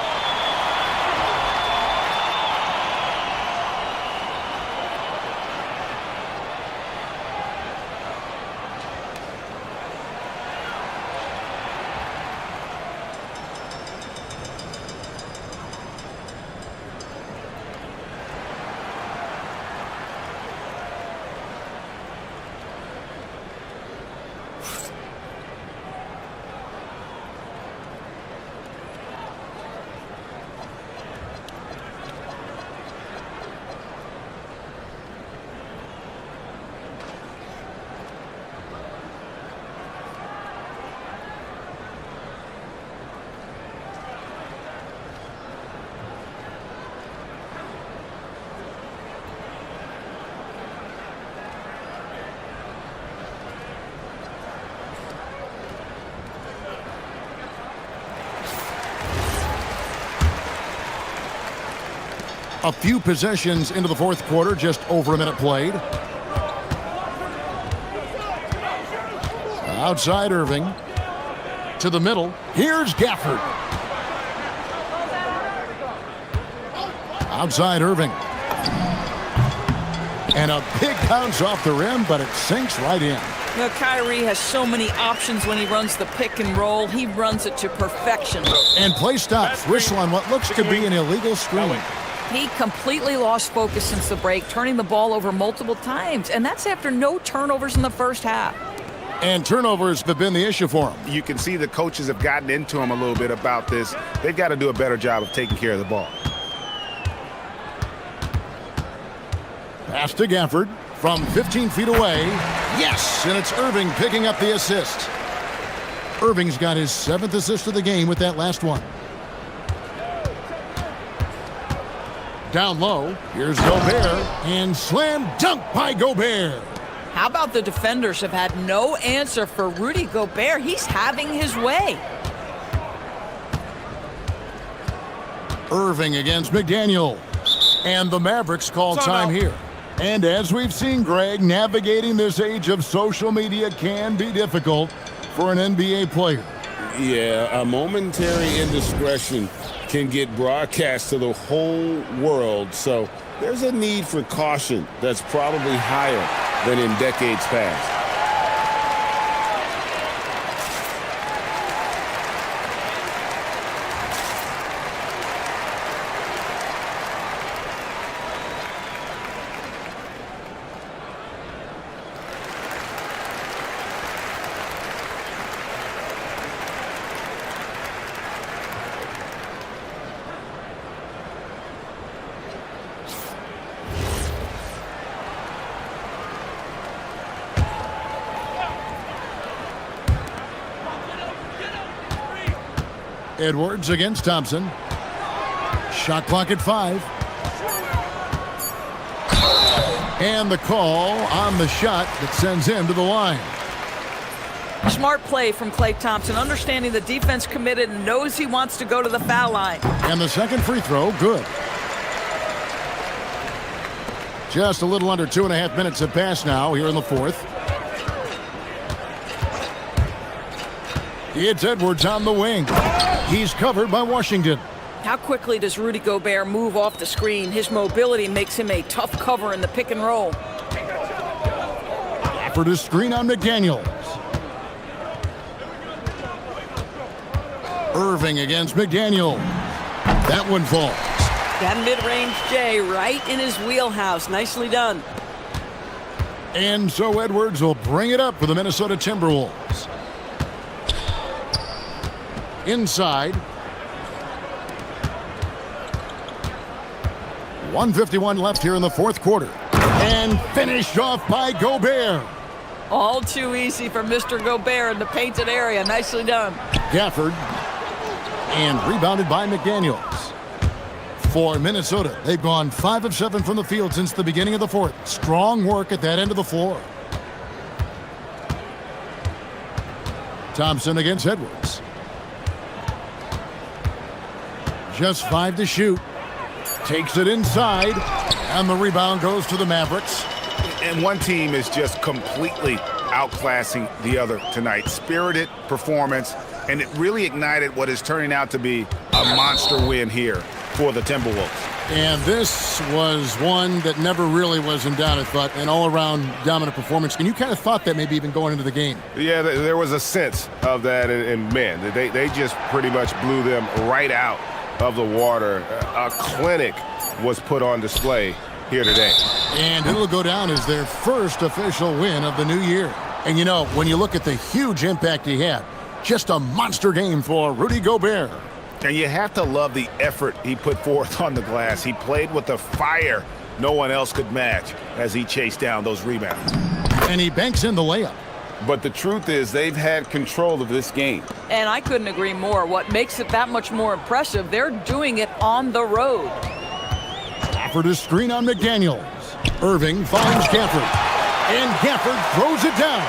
K: A few possessions into the fourth quarter, just over a minute played. Outside Irving. To the middle. Here's Gafford. Outside Irving. And a big bounce off the rim, but it sinks right in.
J: You know, Kyrie has so many options when he runs the pick and roll. He runs it to perfection.
K: And play stops. Whistle on what looks to be an illegal screen.
J: He completely lost focus since the break, turning the ball over multiple times, and that's after no turnovers in the first half.
K: And turnovers have been the issue for him.
L: You can see the coaches have gotten into him a little bit about this. They've got to do a better job of taking care of the ball.
K: Pass to Gafford from 15 feet away. Yes, and it's Irving picking up the assist. Irving's got his 7th assist of the game with that last one. Down low, here's Gobert, and slam dunk by Gobert.
J: How about the defenders have had no answer for Rudy Gobert? He's having his way.
K: Irving against McDaniel. And the Mavericks call time here. And as we've seen, Greg, navigating this age of social media can be difficult for an NBA player.
N: Yeah, a momentary indiscretion can get broadcast to the whole world, so there's a need for caution that's probably higher than in decades past.
K: Edwards against Thompson. Shot clock at 5. And the call on the shot that sends him to the line.
J: Smart play from Klay Thompson, understanding the defense committed and knows he wants to go to the foul line.
K: And the second free throw, good. Just a little under 2.5 minutes have passed now here in the fourth. It's Edwards on the wing. He's covered by Washington.
J: How quickly does Rudy Gobert move off the screen? His mobility makes him a tough cover in the pick and roll.
K: For the screen on McDaniels. Irving against McDaniel. That one falls.
J: That mid-range J right in his wheelhouse. Nicely done.
K: And so Edwards will bring it up for the Minnesota Timberwolves. Inside. 1:51 left here in the fourth quarter. And finished off by Gobert.
J: All too easy for Mr. Gobert in the painted area. Nicely done.
K: Gafford. And rebounded by McDaniels. For Minnesota, they've gone 5 of 7 from the field since the beginning of the fourth. Strong work at that end of the floor. Thompson against Edwards. Just 5 to shoot. Takes it inside. And the rebound goes to the Mavericks.
L: And one team is just completely outclassing the other tonight. Spirited performance, and it really ignited what is turning out to be a monster win here for the Timberwolves.
K: And this was one that never really was in doubt, I thought, an all-around dominant performance. And you kind of thought that maybe even going into the game.
O: Yeah, there was a sense of that, and man, they just pretty much blew them right out of the water. A clinic was put on display here today.
K: And it'll go down as their first official win of the new year. And you know, when you look at the huge impact he had, just a monster game for Rudy Gobert.
L: And you have to love the effort he put forth on the glass. He played with a fire no one else could match as he chased down those rebounds.
K: And he banks in the layup.
N: But the truth is they've had control of this game.
J: And I couldn't agree more. What makes it that much more impressive, they're doing it on the road.
K: For the screen on McDaniels. Irving finds Gafford. And Gafford throws it down.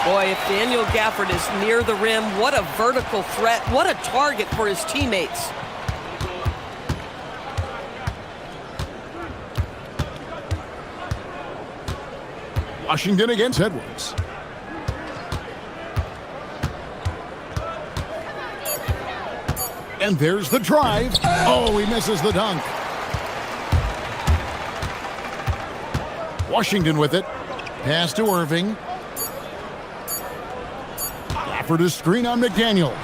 J: Boy, if Daniel Gafford is near the rim, what a vertical threat. What a target for his teammates.
K: Washington against Edwards. And there's the drive. Oh, he misses the dunk. Washington with it. Pass to Irving. For the screen on McDaniel.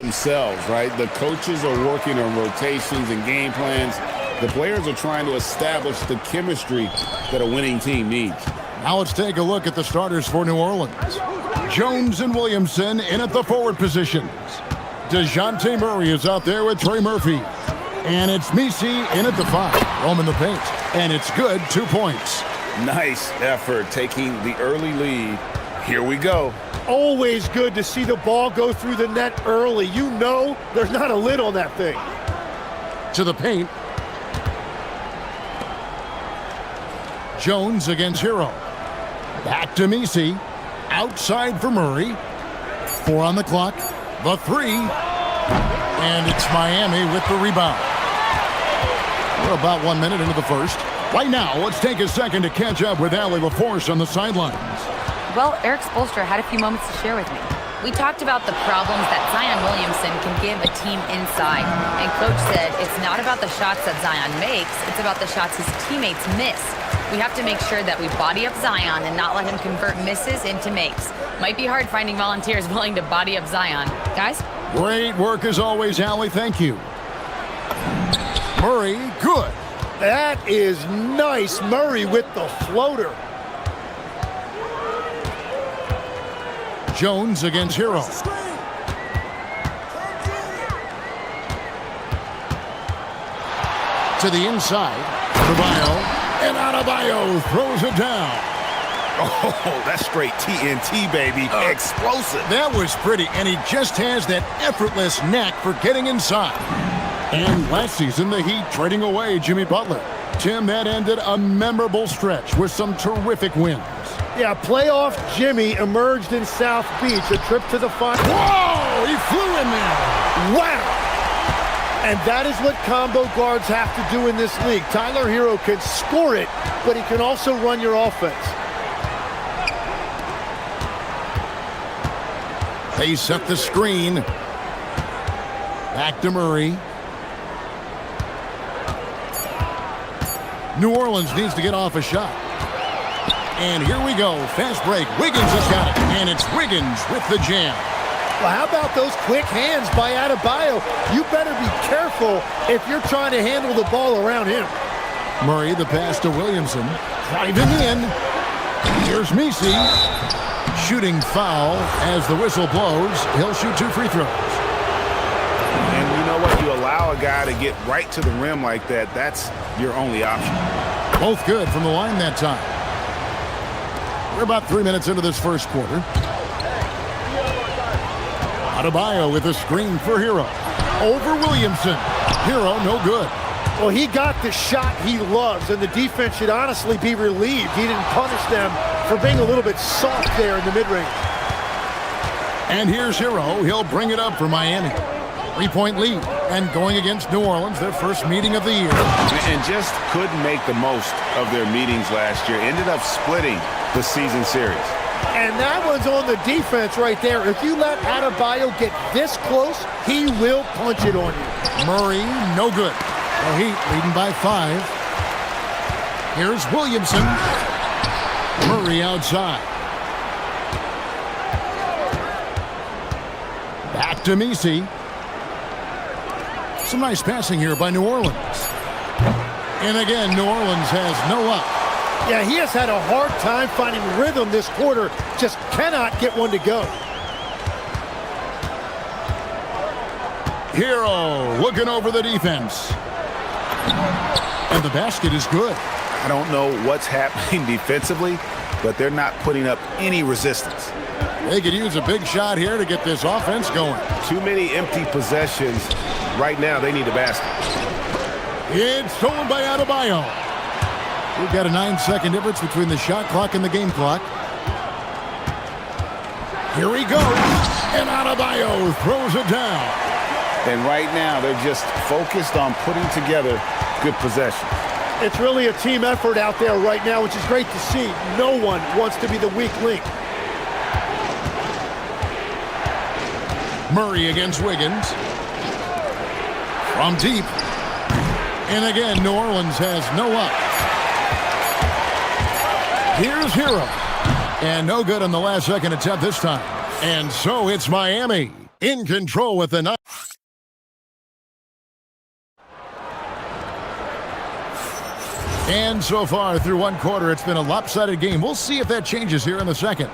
N: themselves, right? The coaches are working on rotations and game plans. The players are trying to establish the chemistry that a winning team needs.
K: Now let's take a look at the starters for New Orleans. Jones and Williamson in at the forward positions. DeJounte Murray is out there with Trey Murphy. And it's Misi in at the 5. Roaming the paint. And it's good, 2 points.
O: Nice effort taking the early lead. Here we go.
C: Always good to see the ball go through the net early. You know there's not a lid on that thing.
K: To the paint. Jones against Hero. Back to Misi. Outside for Murray. 4 on the clock. The 3. And it's Miami with the rebound. We're about 1 minute into the first. Right now, let's take a second to catch up with Allie LaForce on the sidelines.
E: Well, Eric Spoelstra had a few moments to share with me. We talked about the problems that Zion Williamson can give a team inside. And Coach said it's not about the shots that Zion makes, it's about the shots his teammates miss. We have to make sure that we body up Zion and not let him convert misses into makes. Might be hard finding volunteers willing to body up Zion. Guys?
K: Great work as always, Allie. Thank you. Murray, good.
C: That is nice. Murray with the floater.
K: Jones against Hero. To the inside. Adebayo. And Adebayo throws it down.
O: Oh, that's straight TNT, baby. Explosive.
K: That was pretty, and he just has that effortless knack for getting inside. And last season, the Heat trading away Jimmy Butler. Tim, that ended a memorable stretch with some terrific wins.
C: Yeah, playoff Jimmy emerged in South Beach, a trip to the final.
K: Whoa, he flew in there.
C: Wow. And that is what combo guards have to do in this league. Tyler Hero can score it, but he can also run your offense.
K: They set the screen. Back to Murray. New Orleans needs to get off a shot. And here we go. Fast break. Wiggins has got it. And it's Wiggins with the jam.
C: Well, how about those quick hands by Adebayo? You better be careful if you're trying to handle the ball around him.
K: Murray, the pass to Williamson. Driving in. Here's Misi. Shooting foul as the whistle blows. He'll shoot 2 free throws.
O: And you know what? You allow a guy to get right to the rim like that, that's your only option.
K: Both good from the line that time. We're about 3 minutes into this first quarter. Adebayo with a screen for Hero. Over Williamson. Hero, no good.
C: Well, he got the shot he loves, and the defense should honestly be relieved. He didn't punish them for being a little bit soft there in the mid-range.
K: And here's Hero. He'll bring it up for Miami. 3-point lead. And going against New Orleans, their first meeting of the year.
O: And just couldn't make the most of their meetings last year. Ended up splitting the season series.
C: And that one's on the defense right there. If you let Adebayo get this close, he will punch it on you.
K: Murray, no good. The Heat leading by 5. Here's Williamson. Murray outside. Back to Misi. Some nice passing here by New Orleans. And again, New Orleans has no up.
C: Yeah, he has had a hard time finding rhythm this quarter. Just cannot get one to go.
K: Hero looking over the defense. And the basket is good.
O: I don't know what's happening defensively, but they're not putting up any resistance.
K: They could use a big shot here to get this offense going.
O: Too many empty possessions. Right now, they need a basket.
K: It's stolen by Adebayo. We've got a 9-second difference between the shot clock and the game clock. Here he goes. And Adebayo throws it down.
O: And right now, they're just focused on putting together good possession.
C: It's really a team effort out there right now, which is great to see. No one wants to be the weak link.
K: Murray against Wiggins. From deep. And again, New Orleans has no up. Here's Hero. And no good on the last second attempt this time. And so it's Miami. In control with the knife. And so far through one quarter, it's been a lopsided game. We'll see if that changes here in the second.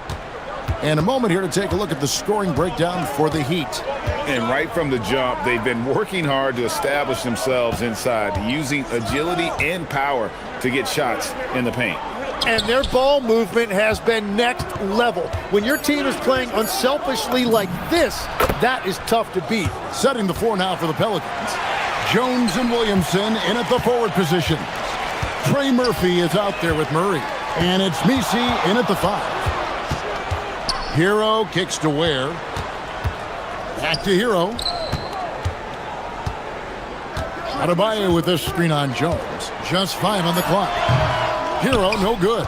K: And a moment here to take a look at the scoring breakdown for the Heat.
L: And right from the jump, they've been working hard to establish themselves inside, using agility and power to get shots in the paint.
C: And their ball movement has been next level. When your team is playing unselfishly like this, that is tough to beat.
K: Setting the floor now for the Pelicans. Jones and Williamson in at the forward position. Trey Murphy is out there with Murray. And it's Misi in at the 5. Hero kicks to Ware. Back to Hero. Adebayo with this screen on Jones. Just 5 on the clock. Hero, no good.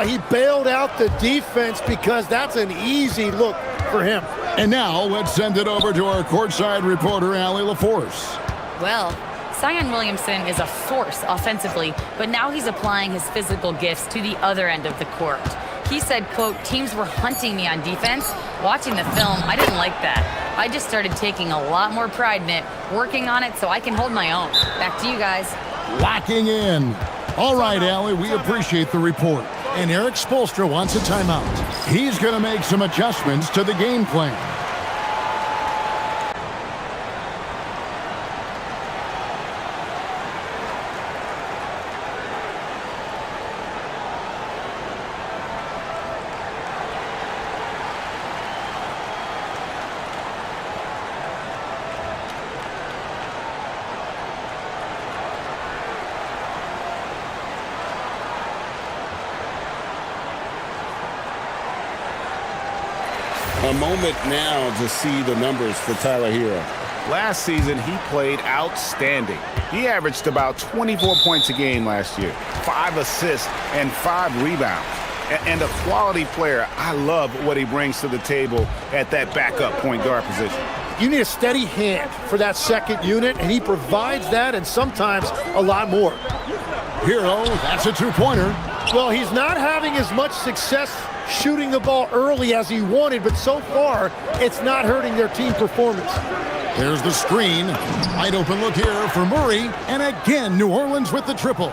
C: He bailed out the defense because that's an easy look for him.
K: And now let's send it over to our courtside reporter, Allie LaForce.
E: Well, Zion Williamson is a force offensively, but now he's applying his physical gifts to the other end of the court. He said, quote, teams were hunting me on defense. Watching the film, I didn't like that. I just started taking a lot more pride in it, working on it so I can hold my own. Back to you guys.
K: Locking in. All right, Allie, we appreciate the report. And Eric Spoelstra wants a timeout. He's going to make some adjustments to the game plan.
N: A moment now to see the numbers for Tyler Hero.
L: Last season, he played outstanding. He averaged about 24 points a game last year, 5 assists and 5 rebounds. And a quality player. I love what he brings to the table at that backup point guard position.
C: You need a steady hand for that second unit, and he provides that and sometimes a lot more.
K: Hero, that's a two-pointer.
C: Well, he's not having as much success shooting the ball early as he wanted, but so far, it's not hurting their team performance.
K: There's the screen. Wide open look here for Murray. And again, New Orleans with the triple.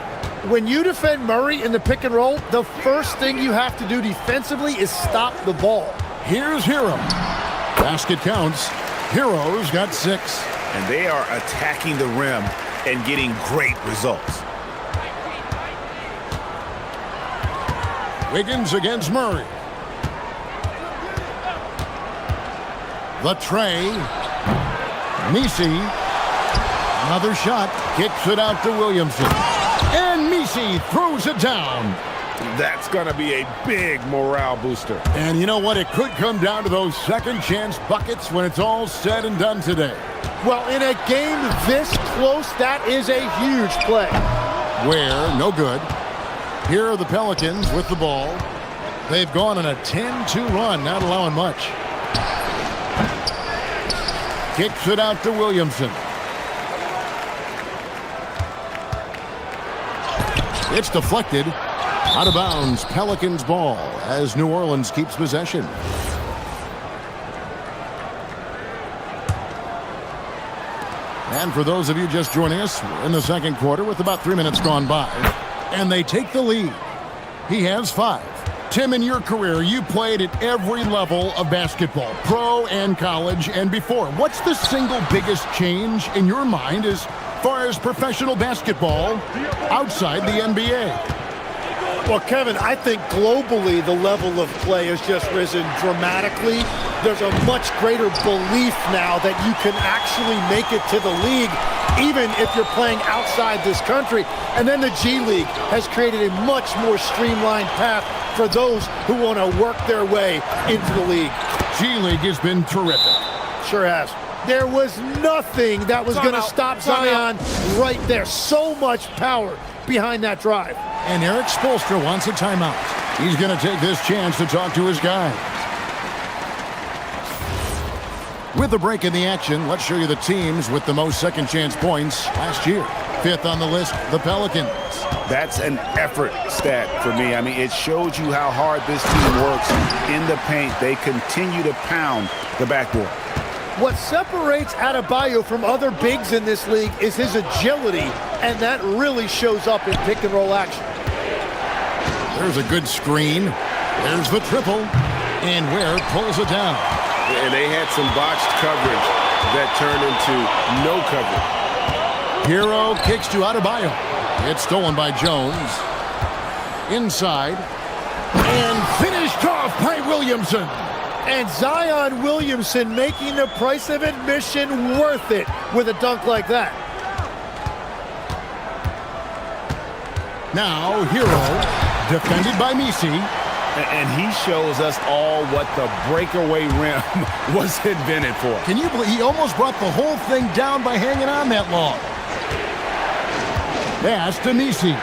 C: When you defend Murray in the pick and roll, the first thing you have to do defensively is stop the ball.
K: Here's Hero. Basket counts. Hero's got 6.
L: And they are attacking the rim and getting great results.
K: Wiggins against Murray. The tray. Misi. Another shot. Kicks it out to Williamson. And Misi throws it down.
L: That's going to be a big morale booster.
K: And you know what? It could come down to those second chance buckets when it's all said and done today.
C: Well, in a game this close, that is a huge play.
K: Ware, no good. Here are the Pelicans with the ball. They've gone on a 10-2 run, not allowing much. Kicks it out to Williamson. It's deflected. Out of bounds, Pelicans ball as New Orleans keeps possession. And for those of you just joining us, we're in the second quarter with about 3 minutes gone by. And they take the lead. He has 5. Tim, in your career, you played at every level of basketball, pro and college and before. What's the single biggest change in your mind as far as professional basketball outside the NBA?
C: Well, Kevin, I think globally the level of play has just risen dramatically. There's a much greater belief now that you can actually make it to the league, even if you're playing outside this country. And then the G League has created a much more streamlined path for those who want to work their way into the league.
K: G League has been terrific.
C: Sure has. There was nothing that was going to stop Zion right there. So much power behind that drive.
K: And Eric Spoelstra wants a timeout. He's going to take this chance to talk to his guys. With a break in the action, let's show you the teams with the most second chance points last year. 5th on the list, the Pelicans.
L: That's an effort stat for me. I mean, it shows you how hard this team works in the paint. They continue to pound the backboard.
C: What separates Adebayo from other bigs in this league is his agility, and that really shows up in pick-and-roll action.
K: There's a good screen. There's the triple. And Ware pulls it down.
O: And they had some botched coverage that turned into no coverage.
K: Hero kicks to Adebayo. It's stolen by Jones. Inside. And finished off by Williamson.
C: And Zion Williamson making the price of admission worth it with a dunk like that.
K: Now Hero, defended by Misi.
L: And he shows us all what the breakaway rim was invented for.
K: Can you believe he almost brought the whole thing down by hanging on that long? Pass to Misi.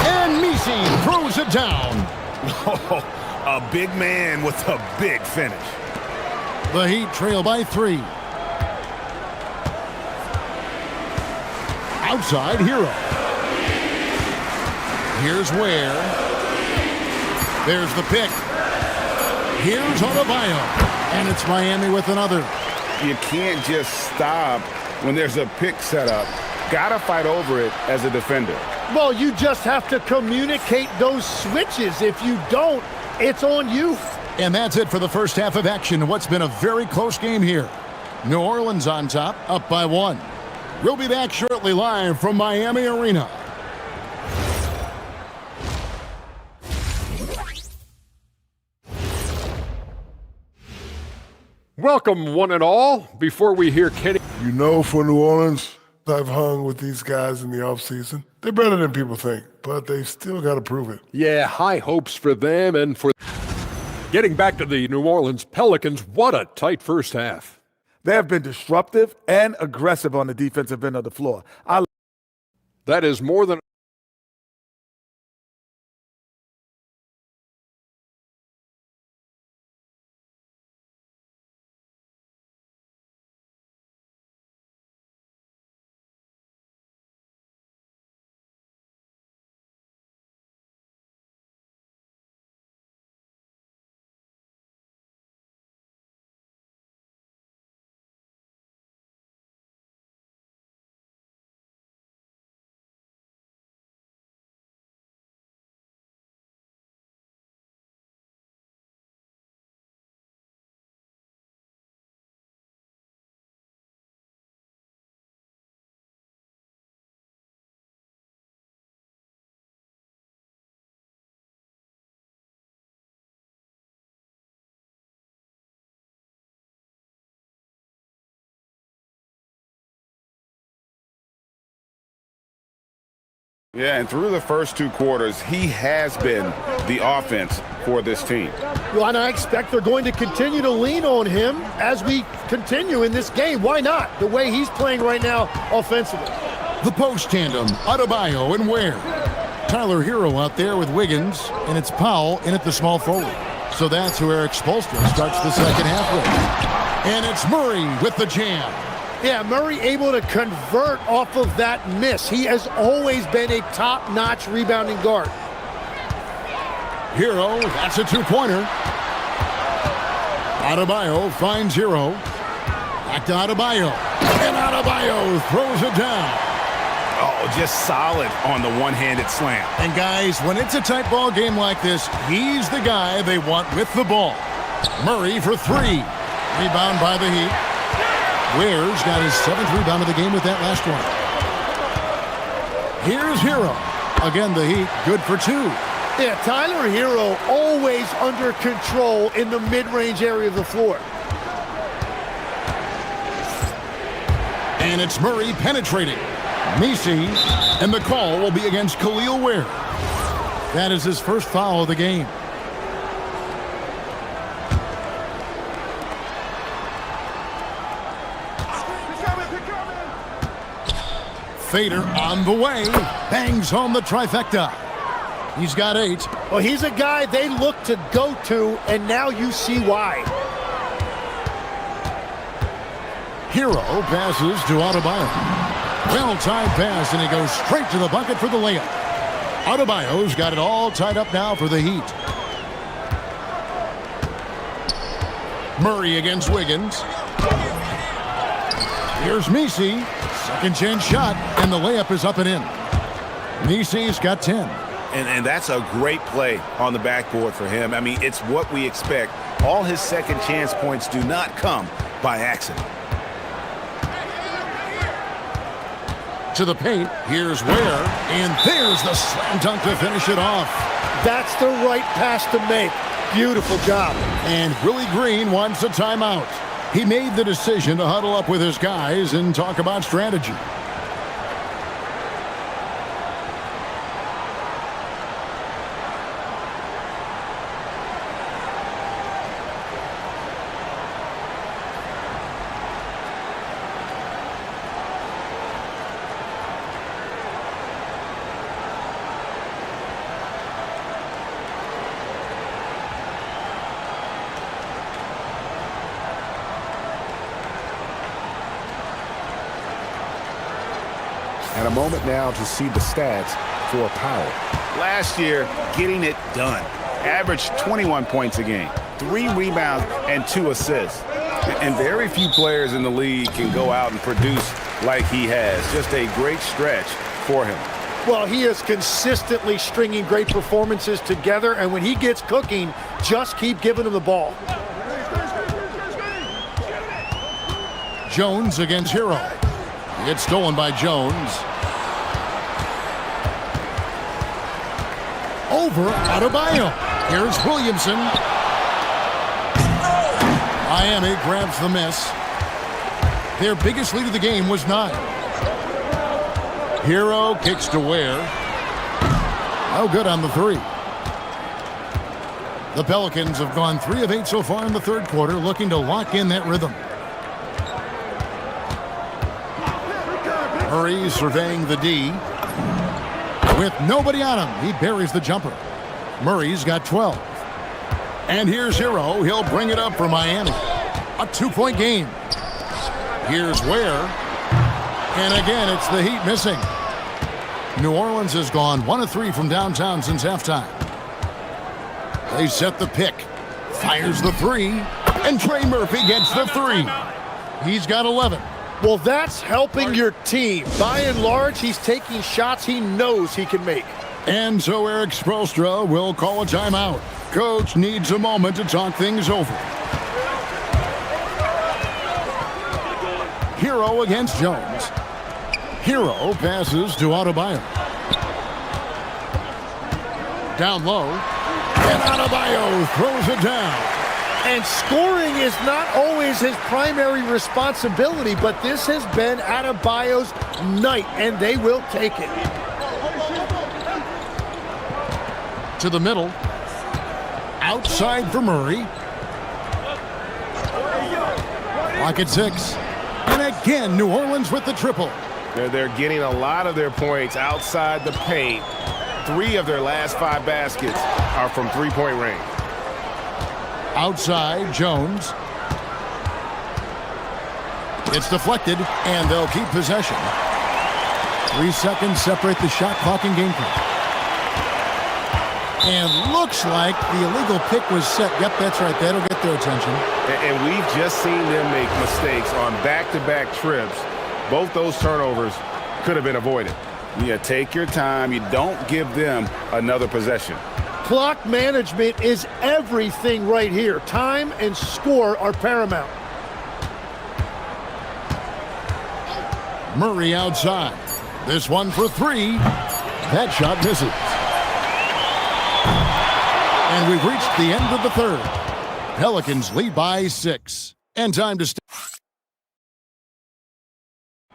K: And Misi throws it down.
L: A big man with a big finish.
K: The Heat trail by 3. Outside Hero. Here's Ware. There's the pick. Here's Adebayo. And it's Miami with another.
L: You can't just stop when there's a pick set up. Gotta fight over it as a defender.
C: Well, you just have to communicate those switches. If you don't, it's on you.
K: And that's it for the first half of action. What's been a very close game here. New Orleans on top, up by 1. We'll be back shortly live from Miami Arena.
H: Welcome, one and all. Before we hear Kenny.
F: You know, for New Orleans, I've hung with these guys in the offseason. They're better than people think, but they still got to prove it.
H: Yeah, high hopes for them and for getting back to the New Orleans Pelicans. What a tight first half.
G: They have been disruptive and aggressive on the defensive end of the floor.
H: That is more than
L: Yeah, and through the first 2 quarters, he has been the offense for this team.
C: Well, and I expect they're going to continue to lean on him as we continue in this game. Why not? The way he's playing right now offensively.
K: The post tandem, Adebayo and Ware. Tyler Hero out there with Wiggins, and it's Powell in at the small forward. So that's who Eric Spoelstra starts the second half with. And it's Murray with the jam.
C: Yeah, Murray able to convert off of that miss. He has always been a top-notch rebounding guard.
K: Hero, that's a 2-pointer. Adebayo finds Hero. Back to Adebayo. And Adebayo throws it down.
L: Oh, just solid on the one-handed slam.
K: And guys, when it's a tight ball game like this, he's the guy they want with the ball. Murray for 3. Rebound by the Heat. Ware's got his 7th rebound of the game with that last one. Here's Hero. Again, the Heat good for 2.
C: Yeah, Tyler Hero always under control in the mid-range area of the floor.
K: And it's Murray penetrating. Misi, and the call will be against Khalil Ware. That is his first foul of the game. Fader on the way. Bangs home the trifecta. He's got 8.
C: Well, he's a guy they look to go to, and now you see why.
K: Hero passes to Adebayo. Well-timed pass, and he goes straight to the bucket for the layup. Adebayo's got it all tied up now for the Heat. Murray against Wiggins. Here's Misi. Second chance shot, and the layup is up and in. Misi's got 10.
O: And that's a great play on the backboard for him. I mean, it's what we expect. All his second chance points do not come by accident.
K: To the paint, here's Ware, and there's the slam dunk to finish it off.
C: That's the right pass to make. Beautiful job.
K: And Willie Green wants a timeout. He made the decision to huddle up with his guys and talk about strategy.
L: And a moment now to see the stats for Powell.
O: Last year, getting it done. Averaged 21 points a game, 3 rebounds, and 2 assists. And very few players in the league can go out and produce like he has. Just a great stretch for him.
C: Well, he is consistently stringing great performances together, and when he gets cooking, just keep giving him the ball.
K: Jones against Hero. It's stolen by Jones. Over Adebayo. Here's Williamson. Miami grabs the miss. Their biggest lead of the game was 9. Hero kicks to Ware. No good on the 3. The Pelicans have gone 3 of 8 so far in the third quarter, looking to lock in that rhythm. Murray surveying the D. With nobody on him, he buries the jumper. Murray's got 12. And here's Hero. He'll bring it up for Miami. A 2-point game. Here's Ware. And again, it's the Heat missing. New Orleans has gone 1 of 3 from downtown since halftime. They set the pick. Fires the 3. And Trey Murphy gets the 3. He's got 11.
C: Well, that's helping your team. By and large, he's taking shots he knows he can make.
K: And so Eric Spoelstra will call a timeout. Coach needs a moment to talk things over. Hero against Jones. Hero passes to Adebayo. Down low. And Adebayo throws it down.
C: And scoring is not always his primary responsibility, but this has been Adebayo's night, and they will take it.
K: To the middle. Outside for Murray. Clock at 6. And again, New Orleans with the triple.
O: They're getting a lot of their points outside the paint. 3 of their last 5 baskets are from three-point range.
K: Outside, Jones. It's deflected, and they'll keep possession. 3 seconds separate the shot clock and game clock. And looks like the illegal pick was set. Yep, that's right. That'll get their attention.
O: And we've just seen them make mistakes on back-to-back trips. Both those turnovers could have been avoided. You take your time. You don't give them another possession.
C: Clock management is everything right here. Time and score are paramount.
K: Murray outside. This one for 3. That shot misses. And we've reached the end of the third. Pelicans lead by 6. And time to stay.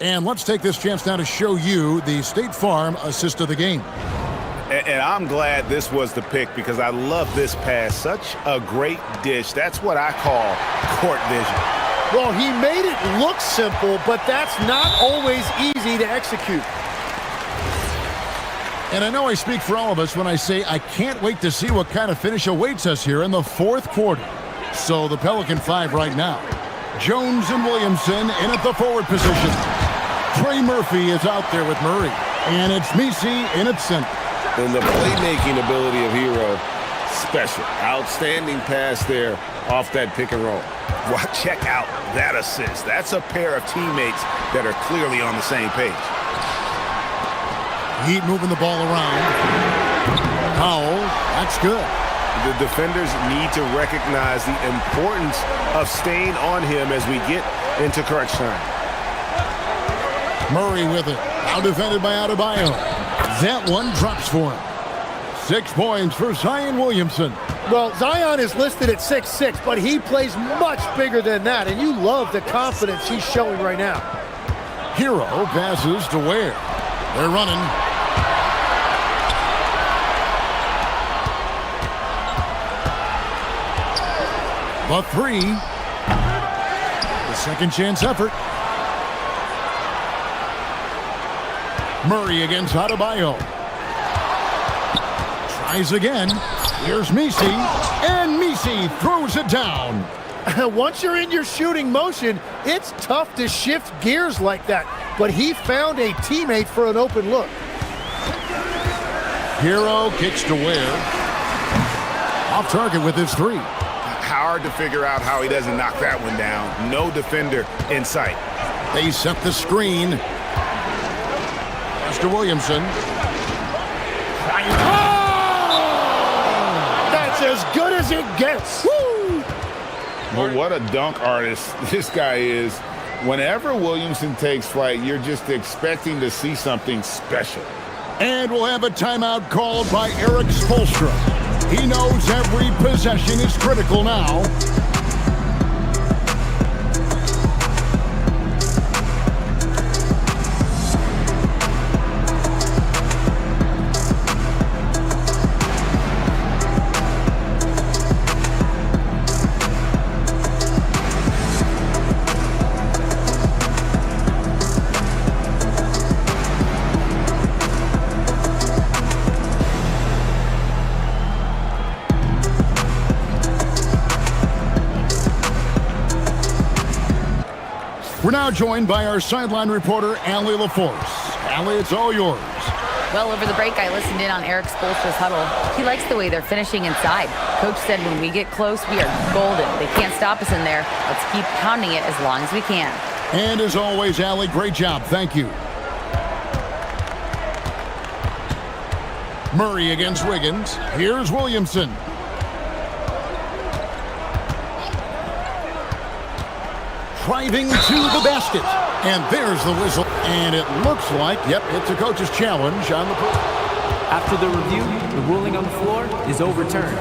K: And let's take this chance now to show you the State Farm assist of the game.
O: And I'm glad this was the pick because I love this pass. Such a great dish. That's what I call court vision.
C: Well, he made it look simple, but that's not always easy to execute.
K: And I know I speak for all of us when I say I can't wait to see what kind of finish awaits us here in the fourth quarter. So the Pelican 5 right now. Jones and Williamson in at the forward position. Trey Murphy is out there with Murray. And it's Misi in at center.
O: And the playmaking ability of Hero
N: special. Outstanding pass there off that pick and roll.
O: Well, check out that assist. That's a pair of teammates that are clearly on the same page.
K: Heat moving the ball around. Powell, that's good.
O: The defenders need to recognize the importance of staying on him as we get into crunch time.
K: Murray with it. Now defended by Adebayo. That one drops for him. 6 points for Zion Williamson.
C: Well, Zion is listed at 6'6", but he plays much bigger than that, and you love the confidence he's showing right now.
K: Hero passes to Ware. They're running. The 3. The second chance effort. Murray against Adebayo. Tries again. Here's Misi, and Misi throws it down.
C: Once you're in your shooting motion, it's tough to shift gears like that, but he found a teammate for an open look.
K: Hero kicks to Ware. Off target with his 3.
O: Hard to figure out how he doesn't knock that one down. No defender in sight.
K: They set the screen. Mr. Williamson.
C: That's as good as it gets. Woo!
N: Well, what a dunk artist this guy is. Whenever Williamson takes flight, you're just expecting to see something special.
K: And we'll have a timeout called by Eric Spoelstra. He knows every possession is critical now. We're now joined by our sideline reporter, Allie LaForce. Allie, it's all yours.
E: Well, over the break, I listened in on Eric Spoelstra's huddle. He likes the way they're finishing inside. Coach said when we get close, we are golden. They can't stop us in there. Let's keep pounding it as long as we can.
K: And as always, Allie, great job. Thank you. Murray against Wiggins. Here's Williamson. Driving to the basket. And there's the whistle. And it looks like, yep, it's a coach's challenge on the play.
P: After the review, the ruling on the floor is overturned.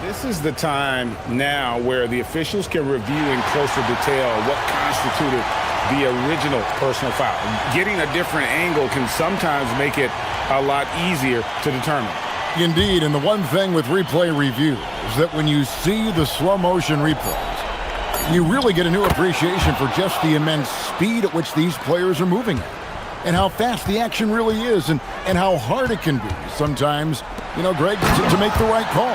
N: This is the time now where the officials can review in closer detail what constituted the original personal foul. Getting a different angle can sometimes make it a lot easier to determine.
K: Indeed, and the one thing with replay review is that when you see the slow motion replays, you really get a new appreciation for just the immense speed at which these players are moving at, and how fast the action really is, and how hard it can be sometimes, you know, Greg, to make the right call.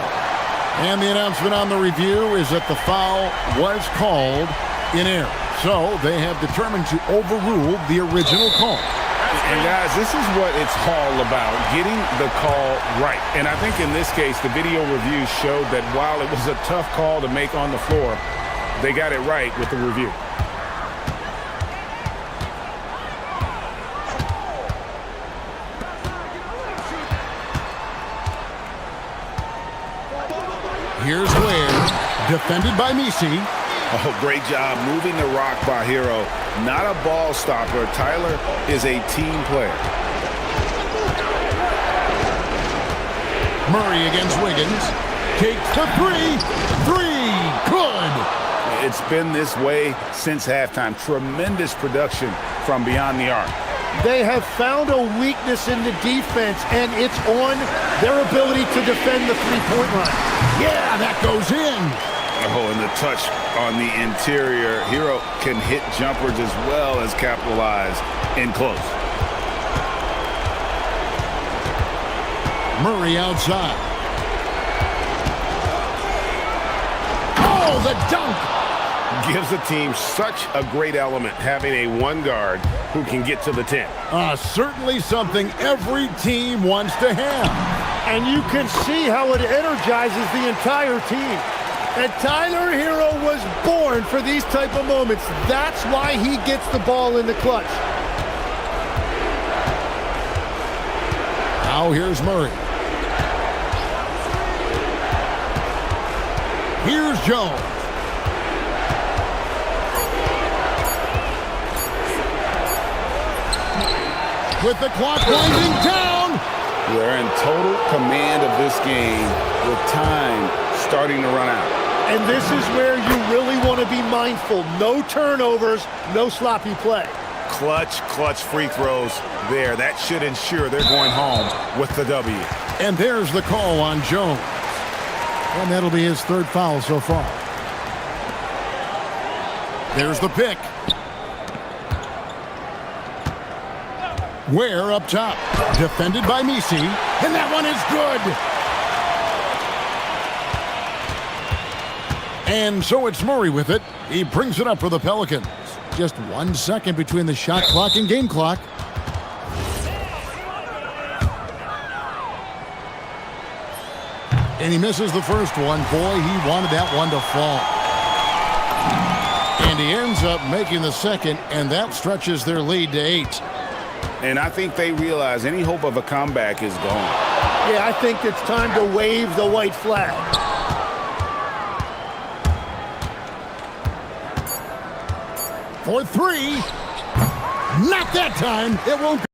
K: And the announcement on the review is that the foul was called in error. So they have determined to overrule the original call.
N: And guys, this is what it's all about, getting the call right. And I think in this case, the video review showed that while it was a tough call to make on the floor, they got it right with the review.
K: Here's Ware, defended by Misi.
O: Oh, great job moving the rock by Hero. Not a ball stopper. Tyler is a team player.
K: Murray against Wiggins. Takes the 3. Good.
N: It's been this way since halftime. Tremendous production from beyond the arc.
C: They have found a weakness in the defense, and it's on their ability to defend the three-point line.
K: Yeah, that goes in.
O: Oh, and the touch on the interior. Hero can hit jumpers as well as capitalize in close.
K: Murray outside. Oh, the dunk!
O: Gives the team such a great element having a one guard who can get to the 10.
K: Certainly something every team wants to have.
C: And you can see how it energizes the entire team. And Tyler Hero was born for these type of moments. That's why he gets the ball in the clutch.
K: Now here's Murray. Here's Jones. With the clock winding down.
N: They're in total command of this game with time starting to run out.
C: And this is where you really want to be mindful. No turnovers, no sloppy play.
O: Clutch free throws there. That should ensure they're going home with the W.
K: And there's the call on Jones. And that'll be his third foul so far. There's the pick. Ware up top. Defended by Misi. And that one is good. And so it's Murray with it. He brings it up for the Pelicans. Just 1 second between the shot clock and game clock. And he misses the first one. Boy, he wanted that one to fall. And he ends up making the second, and that stretches their lead to 8.
N: And I think they realize any hope of a comeback is gone.
C: Yeah, I think it's time to wave the white flag.
K: For 3. Not that time. It won't go.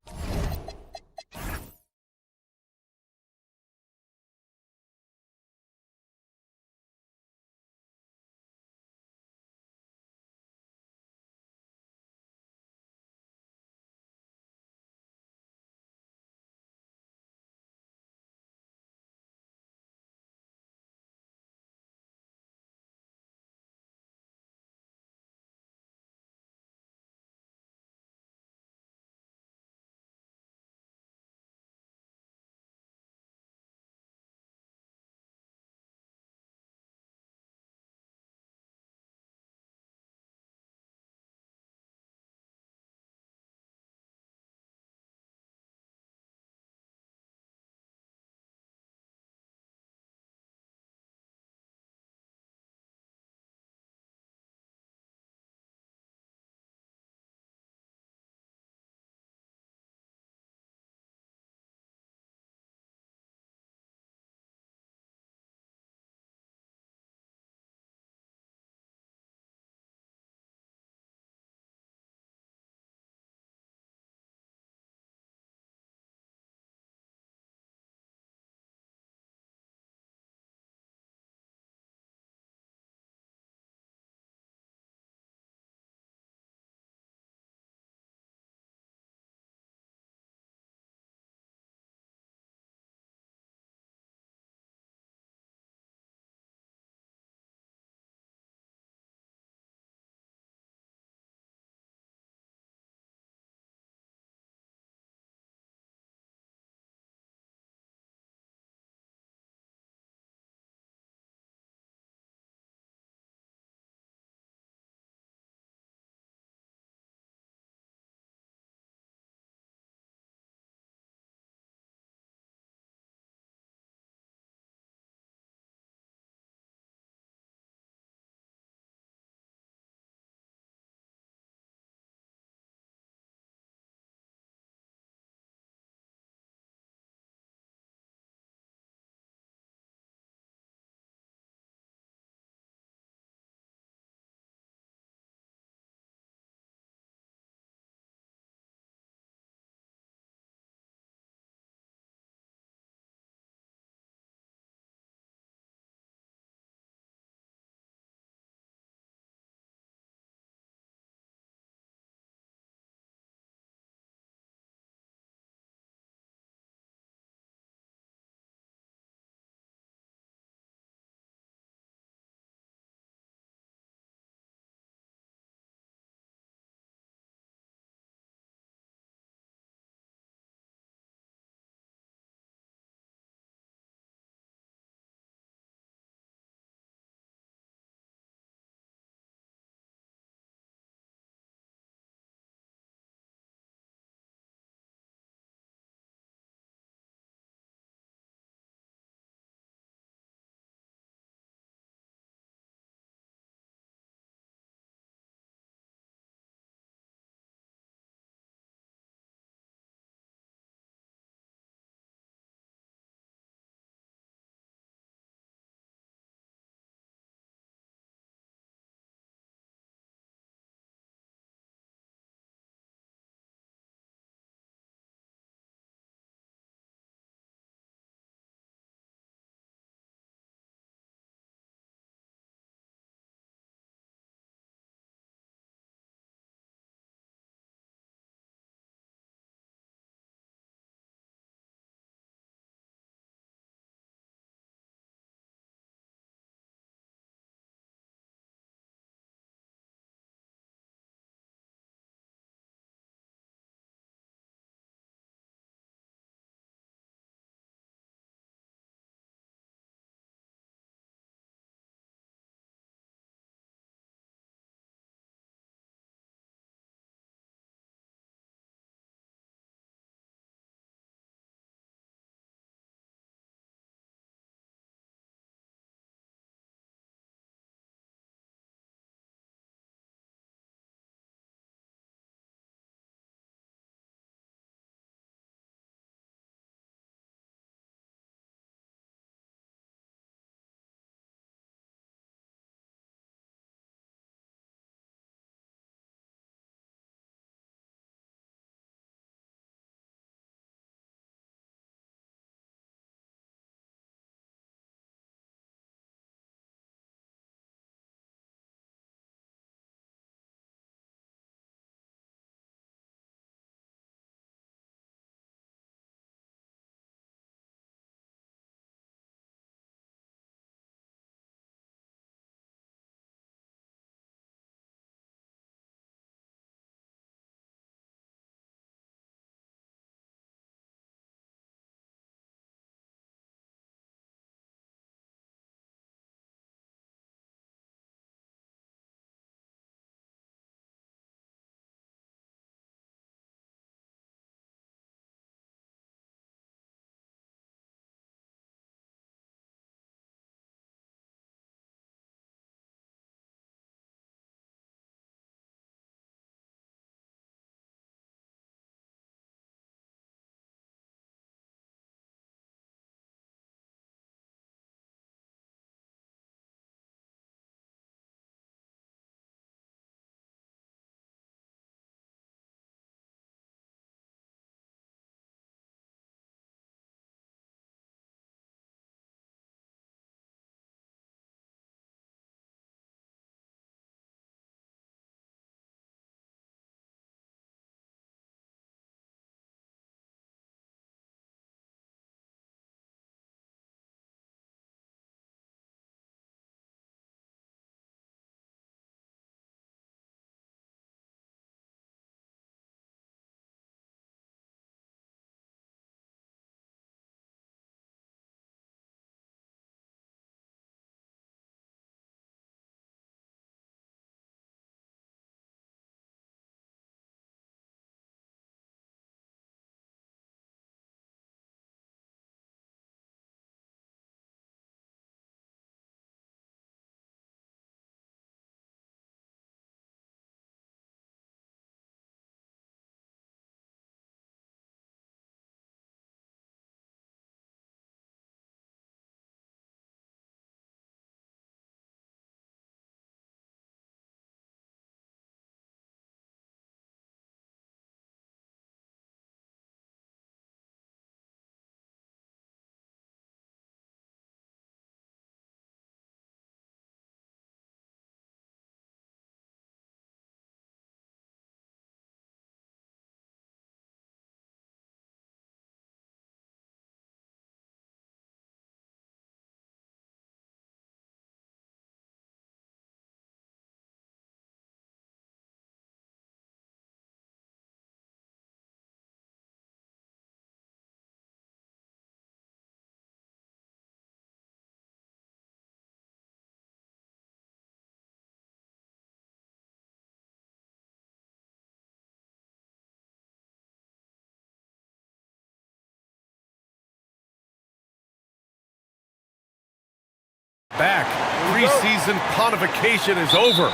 A: back. Preseason pontification is over.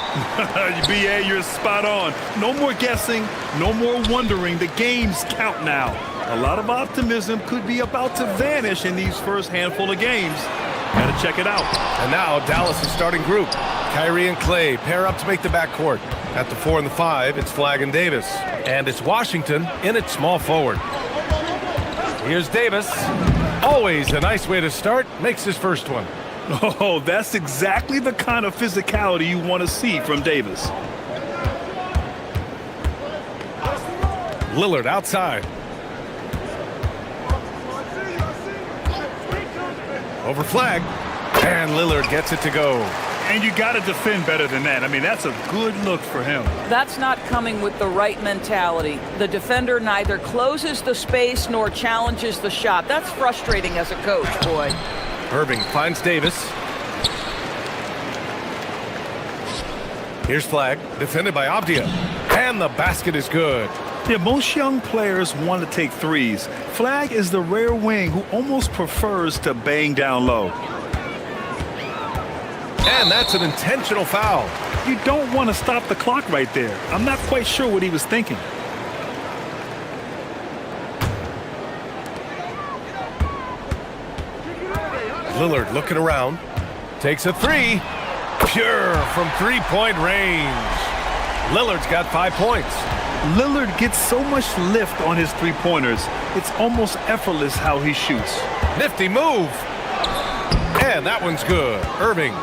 B: BA, you're spot on. No more guessing, no more wondering. The games count now. A lot of optimism could be about to vanish in these first handful of games. Gotta check it out.
A: And now Dallas' starting group. Kyrie and Clay pair up to make the backcourt. At the 4 and the 5, it's Flagg and Davis. And it's Washington in at small forward. Here's Davis. Always a nice way to start. Makes his first one.
B: Oh, that's exactly the kind of physicality you want to see from Davis.
A: Lillard outside. Over Flagg. And Lillard gets it to go.
B: And you got to defend better than that. I mean, that's a good look for him.
J: That's not coming with the right mentality. The defender neither closes the space nor challenges the shot. That's frustrating as a coach, boy.
A: Irving finds Davis. Here's Flagg, defended by Avdia. And the basket is good.
B: Yeah, most young players want to take threes. Flagg is the rare wing who almost prefers to bang down low.
A: And that's an intentional foul.
B: You don't want to stop the clock right there. I'm not quite sure what he was thinking.
A: Lillard looking around. Takes a three. Pure from three-point range. Lillard's got 5 points.
B: Lillard gets so much lift on his three-pointers. It's almost effortless how he shoots.
A: Nifty move. And that one's good. Irving.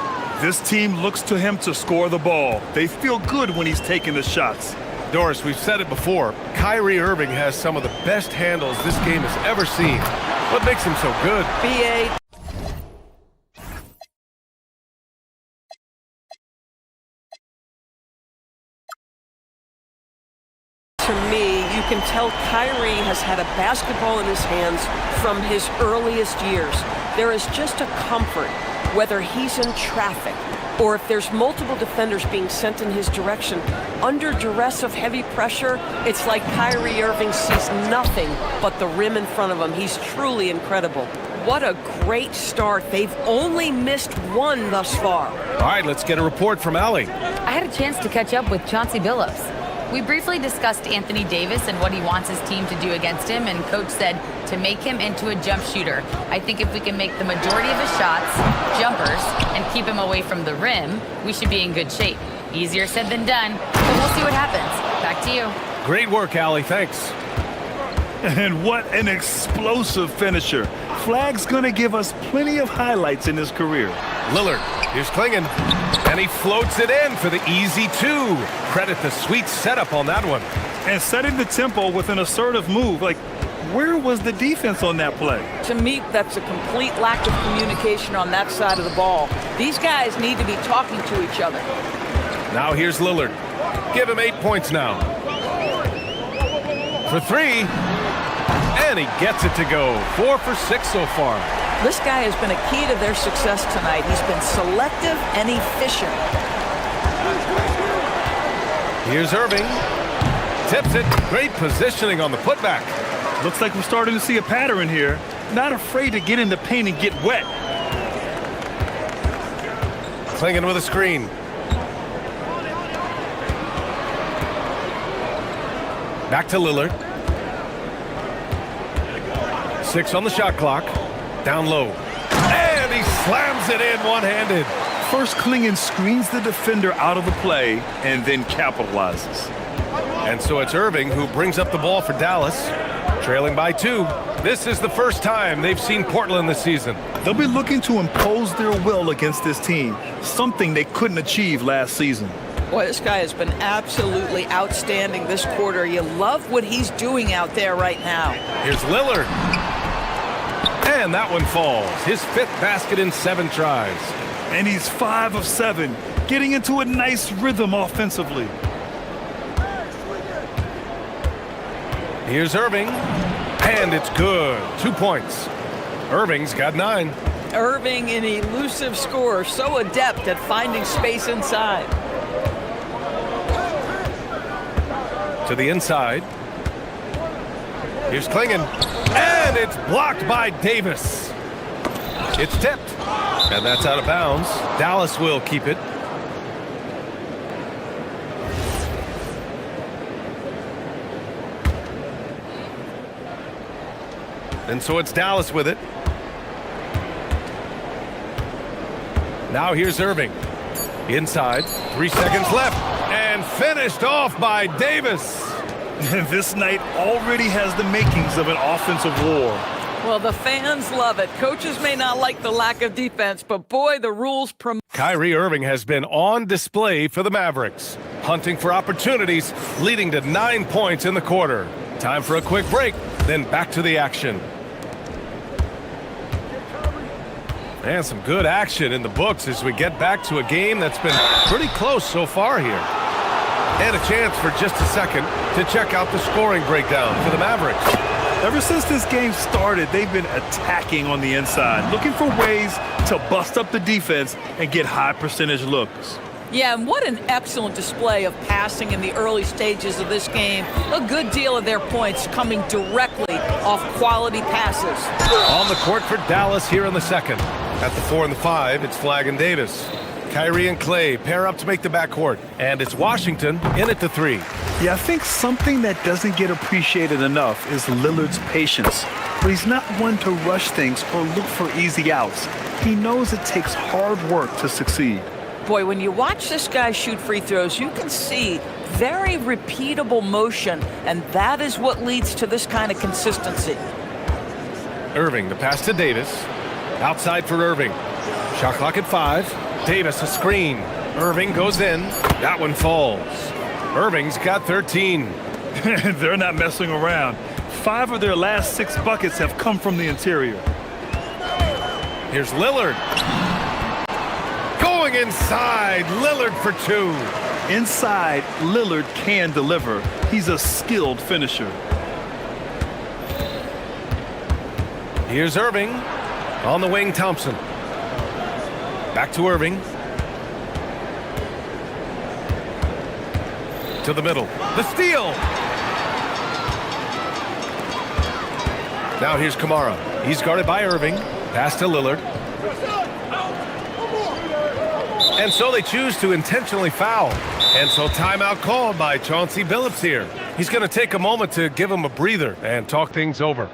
B: This team looks to him to score the ball. They feel good when he's taking the shots.
A: Doris, we've said it before. Kyrie Irving has some of the best handles this game has ever seen. What makes him so good?
J: BA.
M: To me, you can tell Kyrie has had a basketball in his hands from his earliest years. There is just a comfort, whether he's in traffic or if there's multiple defenders being sent in his direction. Under duress of heavy pressure, it's like Kyrie Irving sees nothing but the rim in front of him. He's truly incredible. What a great start. They've only missed one thus far.
A: All right, let's get a report from Allie.
E: I had a chance to catch up with Chauncey Billups. We briefly discussed Anthony Davis and what he wants his team to do against him, and Coach said to make him into a jump shooter. I think if we can make the majority of his shots jumpers and keep him away from the rim, we should be in good shape. Easier said than done, but we'll see what happens. Back to you.
A: Great work, Allie. Thanks.
B: And what an explosive finisher. Flagg's going to give us plenty of highlights in his career.
A: Lillard, here's Klingon. And he floats it in for the easy two. Credit the sweet setup on that one.
B: And setting the tempo with an assertive move. Like, where was the defense on that play?
J: To me, that's a complete lack of communication on that side of the ball. These guys need to be talking to each other.
A: Now here's Lillard. Give him 8 points now. For three. And he gets it to go. 4 for 6 so far.
J: This guy has been a key to their success tonight. He's been selective and efficient.
A: Here's Irving. Tips it. Great positioning on the putback.
B: Looks like we're starting to see a pattern here. Not afraid to get in the paint and get wet.
A: Klingon with a screen. Back to Lillard. 6 on the shot clock. Down low. And he slams it in one-handed.
B: First, Klingon screens the defender out of the play and then capitalizes.
A: And so it's Irving who brings up the ball for Dallas, trailing by 2. This is the first time they've seen Portland this season.
B: They'll be looking to impose their will against this team, something they couldn't achieve last season.
J: Boy, this guy has been absolutely outstanding this quarter. You love what he's doing out there right now.
A: Here's Lillard. And that one falls. His 5th basket in 7 tries.
B: And he's 5 of 7, getting into a nice rhythm offensively.
A: Here's Irving. And it's good. 2 points. Irving's got 9.
J: Irving, an elusive scorer, so adept at finding space inside.
A: To the inside. Here's Klingon. And it's blocked by Davis. It's tipped. And that's out of bounds. Dallas will keep it. And so it's Dallas with it. Now here's Irving. Inside. 3 seconds left. And finished off by Davis.
B: This night already has the makings of an offensive war.
J: Well, the fans love it. Coaches may not like the lack of defense, but boy, the rules promote.
A: Kyrie Irving has been on display for the Mavericks, hunting for opportunities, leading to 9 points in the quarter. Time for a quick break, then back to the action. And some good action in the books as we get back to a game that's been pretty close so far here. And a chance for just a second to check out the scoring breakdown for the Mavericks.
B: Ever since this game started, they've been attacking on the inside, looking for ways to bust up the defense and get high percentage looks.
J: Yeah, and what an excellent display of passing in the early stages of this game. A good deal of their points coming directly off quality passes.
A: On the court for Dallas here in the second. At the 4 and the 5, it's Flagg and Davis. Kyrie and Clay pair up to make the backcourt. And it's Washington in at the 3.
B: Yeah, I think something that doesn't get appreciated enough is Lillard's patience. But he's not one to rush things or look for easy outs. He knows it takes hard work to succeed.
J: Boy, when you watch this guy shoot free throws, you can see very repeatable motion, and that is what leads to this kind of consistency.
A: Irving, the pass to Davis. Outside for Irving. Shot clock at 5. Davis, a screen. Irving goes in. That one falls. Irving's got 13.
B: They're not messing around. 5 of their last 6 buckets have come from the interior.
A: Here's Lillard. Going inside. Lillard for 2.
B: Inside, Lillard can deliver. He's a skilled finisher.
A: Here's Irving. On the wing, Thompson. Back to Irving. To the middle. The steal. Now here's Kamara. He's guarded by Irving. Pass to Lillard. And so they choose to intentionally foul. And so timeout called by Chauncey Billups here. He's going to take a moment to give him a breather and talk things over.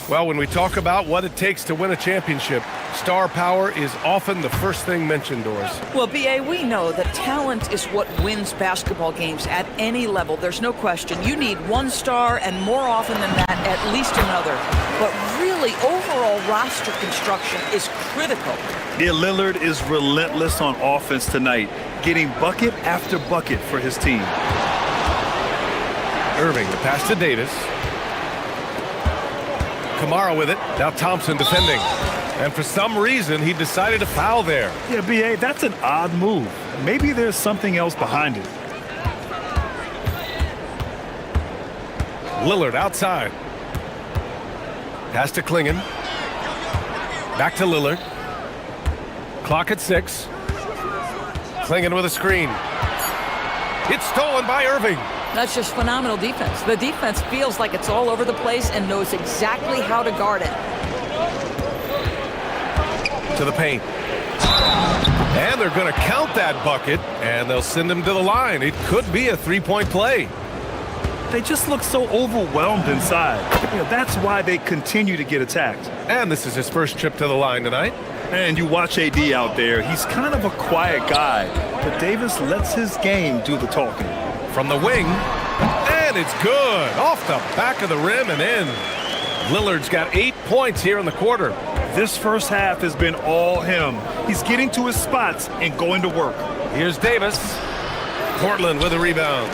A: Well, when we talk about what it takes to win a championship, star power is often the first thing mentioned, Doris.
J: Well, B.A., we know that talent is what wins basketball games at any level. There's no question. You need one star, and more often than that, at least another. But really, overall roster construction is critical.
B: Yeah, Lillard is relentless on offense tonight, getting bucket after bucket for his team.
A: Irving, the pass to Davis. Kamara with it. Now Thompson defending. And for some reason, he decided to foul there.
B: Yeah, B.A., that's an odd move. Maybe there's something else behind it.
A: Lillard outside. Pass to Klingon. Back to Lillard. Clock at 6. Klingon with a screen. It's stolen by Irving.
J: That's just phenomenal defense. The defense feels like it's all over the place and knows exactly how to guard it.
A: To the paint. And they're going to count that bucket, and they'll send him to the line. It could be a three-point play.
B: They just look so overwhelmed inside. That's why they continue to get attacked.
A: And this is his first trip to the line tonight.
B: And you watch AD out there. He's kind of a quiet guy, but Davis lets his game do the talking.
A: From the wing, and it's good. Off the back of the rim and in. Lillard's got 8 points here in the quarter.
B: This first half has been all him. He's getting to his spots and going to work.
A: Here's Davis. Portland with a rebound.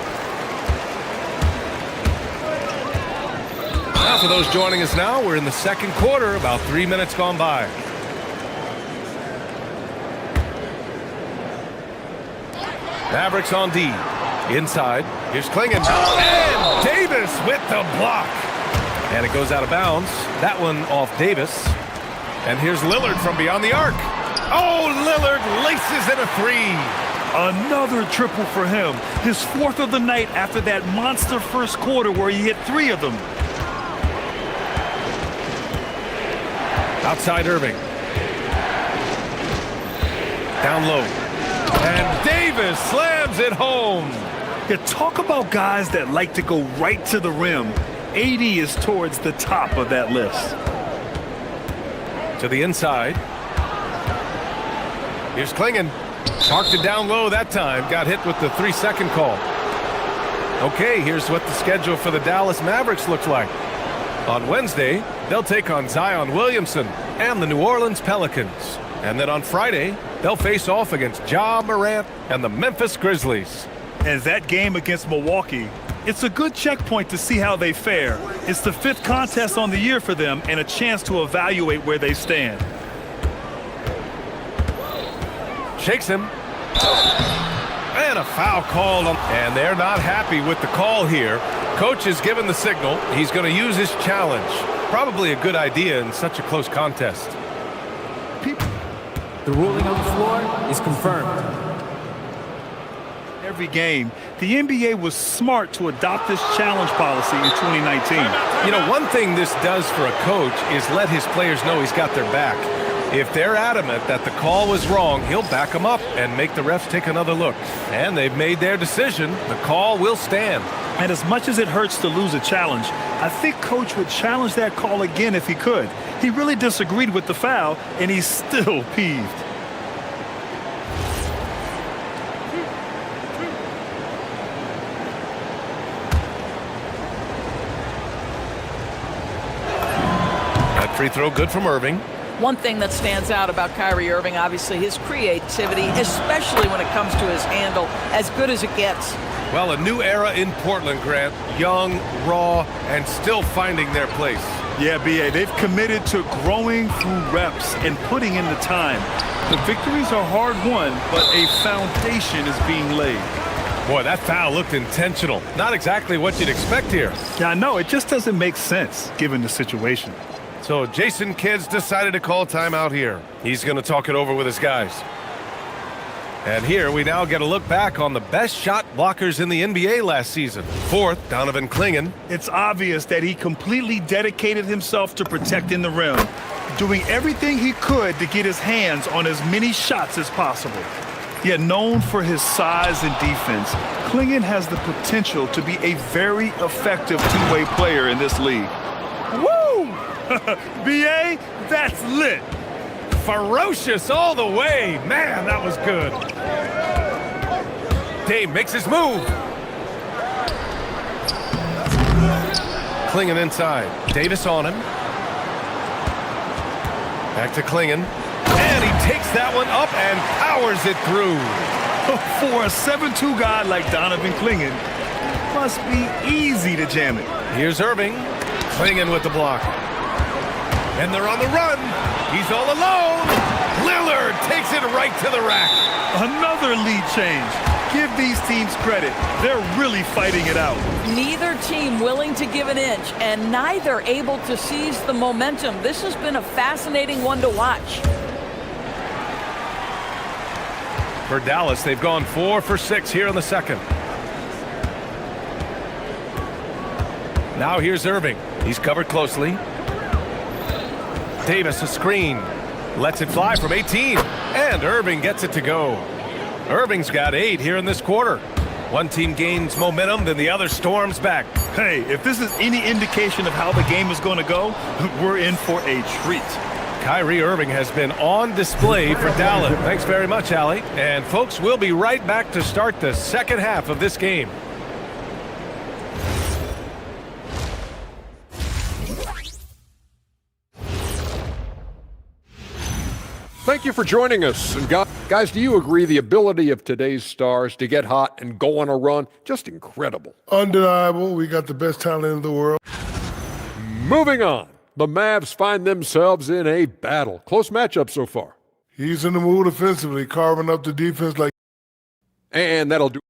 A: Now for those joining us now, we're in the second quarter, about 3 minutes gone by. Mavericks on D. Inside. Here's Klingon. And Davis with the block. And it goes out of bounds. That one off Davis. And here's Lillard from beyond the arc. Oh, Lillard laces in a three.
B: Another triple for him. His fourth of the night after that monster first quarter where he hit 3 of them.
A: Outside Irving. Down low. And Davis slams it home.
B: Yeah, talk about guys that like to go right to the rim. AD is towards the top of that list.
A: To the inside. Here's Klingon. Parked it down low that time. Got hit with the 3-second call. Okay, here's what the schedule for the Dallas Mavericks looks like. On Wednesday, they'll take on Zion Williamson and the New Orleans Pelicans. And then on Friday, they'll face off against Ja Morant and the Memphis Grizzlies.
B: And that game against Milwaukee, it's a good checkpoint to see how they fare. It's the 5th contest on the year for them and a chance to evaluate where they stand.
A: Shakes him. And a foul called. And they're not happy with the call here. Coach has given the signal. He's going to use his challenge. Probably a good idea in such a close contest.
P: The ruling on the floor is confirmed.
B: Every game, the NBA was smart to adopt this challenge policy in 2019.
A: You know, one thing this does for a coach is let his players know he's got their back. If they're adamant that the call was wrong, he'll back them up and make the refs take another look. And they've made their decision. The call will stand.
B: And as much as it hurts to lose a challenge, I think Coach would challenge that call again if he could. He really disagreed with the foul, and he's still peeved.
A: That free throw good from Irving.
J: One thing that stands out about Kyrie Irving, obviously, his creativity, especially when it comes to his handle, as good as it gets.
A: Well, a new era in Portland, Grant. Young, raw, and still finding their place.
B: Yeah, B.A., they've committed to growing through reps and putting in the time. The victories are hard-won, but a foundation is being laid.
A: Boy, that foul looked intentional. Not exactly what you'd expect here.
B: Yeah, I know. It just doesn't make sense, given the situation.
A: So Jason Kidd's decided to call timeout here. He's going to talk it over with his guys. And here we now get a look back on the best shot blockers in the NBA last season. 4th, Donovan Klingon.
B: It's obvious that he completely dedicated himself to protecting the rim, doing everything he could to get his hands on as many shots as possible. Yet known for his size and defense, Klingon has the potential to be a very effective two-way player in this league. Woo! B.A., that's lit.
A: Ferocious all the way. Man, that was good. Dave makes his move. Klingon inside. Davis on him. Back to Klingon. And he takes that one up and powers it through.
B: For a 7'2" guy like Donovan Klingon, must be easy to jam it.
A: Here's Irving. Klingon with the block. And they're on the run. He's all alone. Lillard takes it right to the rack.
B: Another lead change. Give these teams credit. They're really fighting it out.
J: Neither team willing to give an inch, and neither able to seize the momentum. This has been a fascinating one to watch.
A: For Dallas, they've gone 4 for 6 here in the second. Now here's Irving. He's covered closely. Davis a screen. Lets it fly from 18. And Irving gets it to go. Irving's got 8 here in this quarter. One team gains momentum, then the other storms back.
B: Hey, if this is any indication of how the game is going to go, we're in for a treat.
A: Kyrie Irving has been on display for Dallas. Thanks very much, Allie. And folks, we'll be right back to start the second half of this game.
H: Thank you for joining us. And guys, do you agree the ability of today's stars to get hot and go on a run, just incredible?
F: Undeniable. We got the best talent in the world.
H: Moving on. The Mavs find themselves in a battle. Close matchup so far.
F: He's in the mood offensively, carving up the defense like...
H: And that'll do.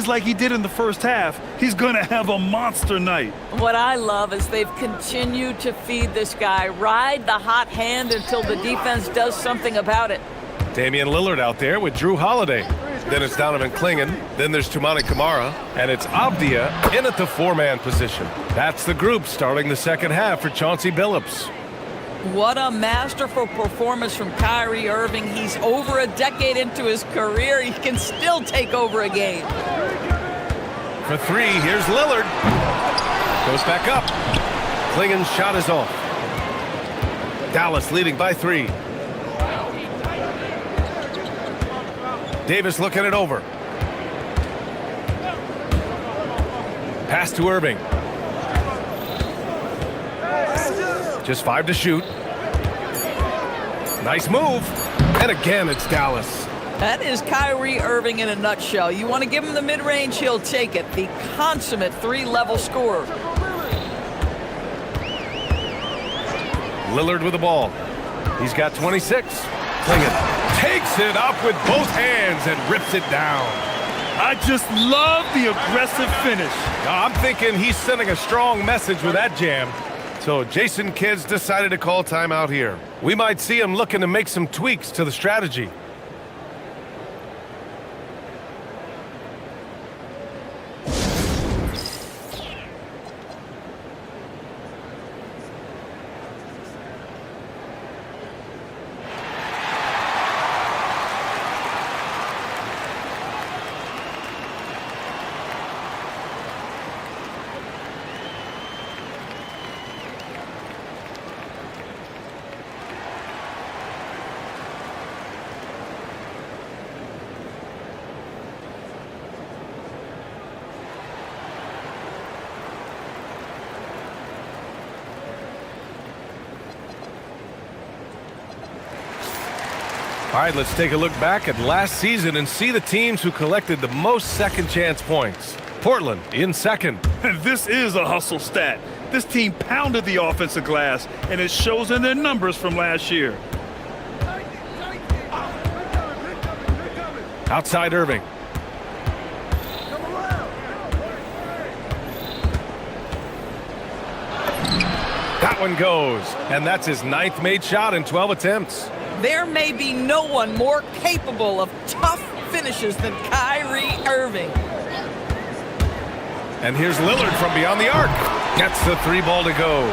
B: Like he did in the first half, he's going to have a monster night.
J: What I love is they've continued to feed this guy, ride the hot hand until the defense does something about it.
A: Damian Lillard out there with Drew Holiday. Then it's Donovan Clingan. Then there's Tumani Kamara. And it's Abdia in at the four-man position. That's the group starting the second half for Chauncey Billups.
J: What a masterful performance from Kyrie Irving. He's over a decade into his career. He can still take over a game.
A: For three, here's Lillard. Goes back up. Clingan's shot is off. Dallas leading by 3. Davis looking it over. Pass to Irving. Just 5 to shoot. Nice move. And again, it's Dallas.
J: That is Kyrie Irving in a nutshell. You want to give him the mid-range, he'll take it. The consummate 3-level scorer.
A: Lillard with the ball. He's got 26. Clingan takes it up with both hands and rips it down.
B: I just love the aggressive finish.
A: I'm thinking he's sending a strong message with that jam. So Jason Kidd's decided to call timeout here. We might see him looking to make some tweaks to the strategy. All right, let's take a look back at last season and see the teams who collected the most second chance points. Portland in second.
B: And this is a hustle stat. This team pounded the offensive glass, and it shows in their numbers from last year.
A: Outside Irving. That one goes, and that's his 9th made shot in 12 attempts.
J: There may be no one more capable of tough finishes than Kyrie Irving.
A: And here's Lillard from beyond the arc. Gets the 3 ball to go.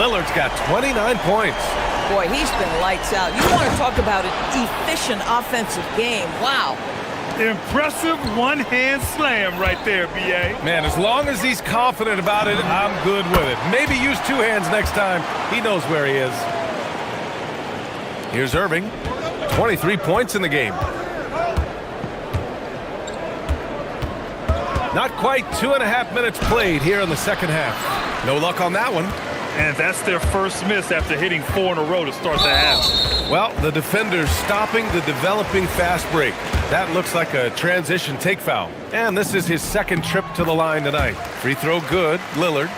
A: Lillard's got 29 points.
J: Boy, he's been lights out. You want to talk about an efficient offensive game. Wow.
B: Impressive one-hand slam right there, B.A.
A: Man, as long as he's confident about it, I'm good with it. Maybe use 2 hands next time. He knows where he is. Here's Irving. 23 points in the game. Not quite 2.5 minutes played here in the second half. No luck on that one.
B: And that's their first miss after hitting 4 in a row to start the half.
A: Well, the defender's stopping the developing fast break. That looks like a transition take foul. And this is his 2nd trip to the line tonight. Free throw good, Lillard.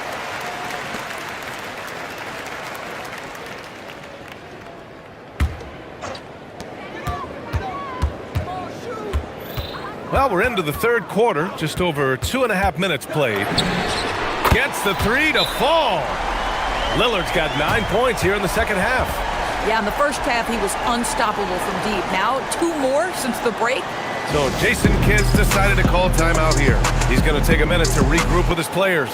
A: Well, we're into the third quarter, just over 2.5 minutes played. Gets the three to fall. Lillard's got 9 points here in the second half.
J: Yeah, in the first half, he was unstoppable from deep. Now, 2 more since the break.
A: So Jason Kidd's decided to call timeout here. He's going to take a minute to regroup with his players.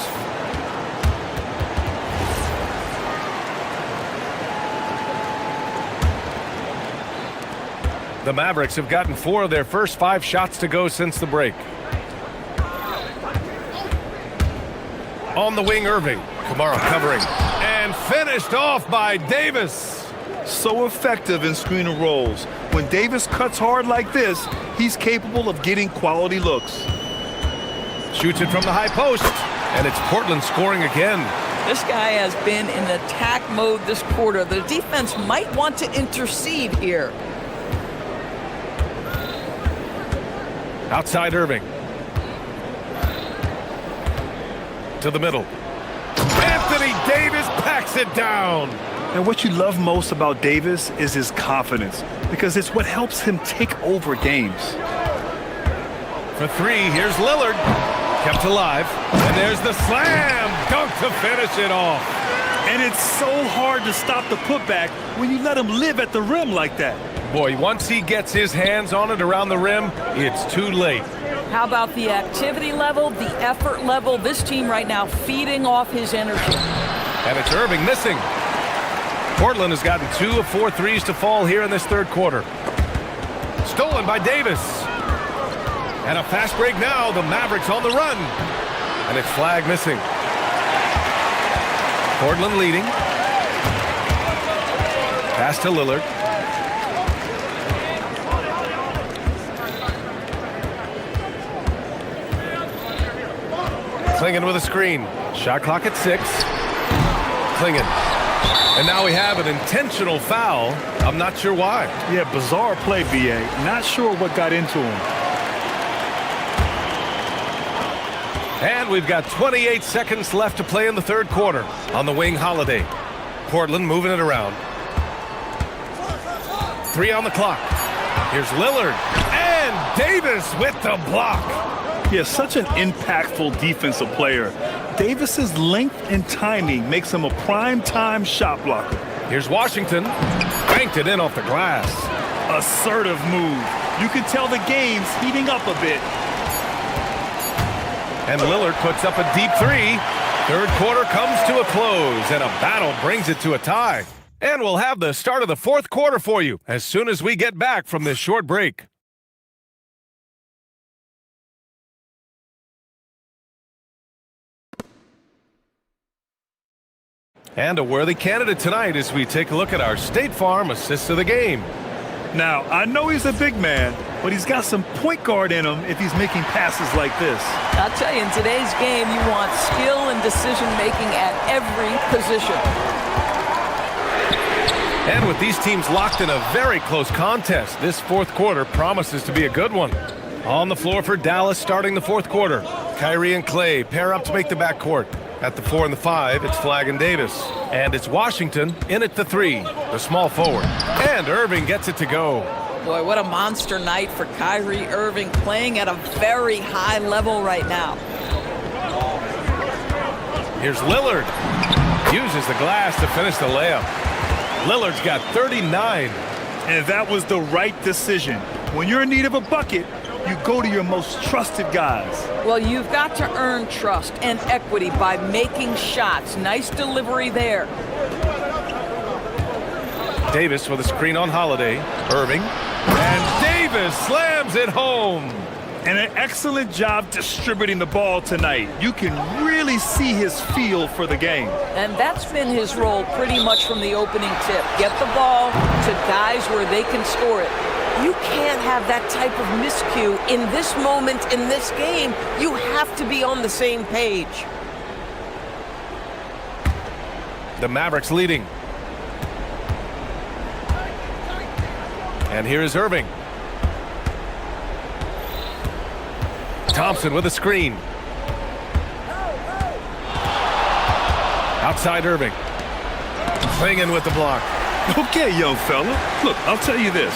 A: The Mavericks have gotten 4 of their first 5 shots to go since the break. On the wing, Irving. Kamara covering. And finished off by Davis.
B: So effective in screen and rolls. When Davis cuts hard like this, he's capable of getting quality looks.
A: Shoots it from the high post. And it's Portland scoring again.
J: This guy has been in attack mode this quarter. The defense might want to intercede here.
A: Outside Irving. To the middle. Anthony Davis packs it down.
B: And what you love most about Davis is his confidence, because it's what helps him take over games.
A: For 3, here's Lillard. Kept alive. And there's the slam dunk to finish it off.
B: And it's so hard to stop the putback when you let him live at the rim like that.
A: Boy, once he gets his hands on it around the rim, it's too late.
J: How about the activity level, the effort level? This team right now feeding off his energy.
A: And it's Irving missing. Portland has gotten 2 of 4 threes to fall here in this third quarter. Stolen by Davis. And a fast break now. The Mavericks on the run. And it's flag missing. Portland leading. Pass to Lillard. Klingon with a screen. Shot clock at 6. Klingon. And now we have an intentional foul. I'm not sure why.
B: Yeah, bizarre play, B.A. Not sure what got into him.
A: And we've got 28 seconds left to play in the third quarter. On the wing, Holiday. Portland moving it around. 3 on the clock. Here's Lillard. And Davis with the block.
B: Yeah, such an impactful defensive player. Davis's length and timing makes him a prime-time shot blocker.
A: Here's Washington. Banked it in off the glass.
B: Assertive move. You can tell the game's heating up a bit.
A: And Lillard puts up a deep 3. Third quarter comes to a close, and a battle brings it to a tie. And we'll have the start of the fourth quarter for you as soon as we get back from this short break. And a worthy candidate tonight as we take a look at our State Farm assist of the game.
B: Now, I know he's a big man, but he's got some point guard in him if he's making passes like this.
J: I'll tell you, in today's game, you want skill and decision-making at every position.
A: And with these teams locked in a very close contest, this fourth quarter promises to be a good one. On the floor for Dallas starting the fourth quarter. Kyrie and Clay pair up to make the backcourt. At the 4 and the 5, it's Flagg and Davis. And it's Washington in at the 3, the small forward. And Irving gets it to go.
J: Boy, what a monster night for Kyrie Irving, playing at a very high level right now.
A: Here's Lillard. Uses the glass to finish the layup. Lillard's got 39.
B: And that was the right decision. When you're in need of a bucket, you go to your most trusted guys.
J: Well, you've got to earn trust and equity by making shots. Nice delivery there.
A: Davis with a screen on Holiday. Irving. And Davis slams it home.
B: And an excellent job distributing the ball tonight. You can really see his feel for the game.
J: And that's been his role pretty much from the opening tip. Get the ball to guys where they can score it. You can't have that type of miscue in this moment, in this game. You have to be on the same page.
A: The Mavericks leading. And here is Irving. Thompson with a screen. Outside Irving. Klingon with the block.
B: Okay, young fella. Look, I'll tell you this.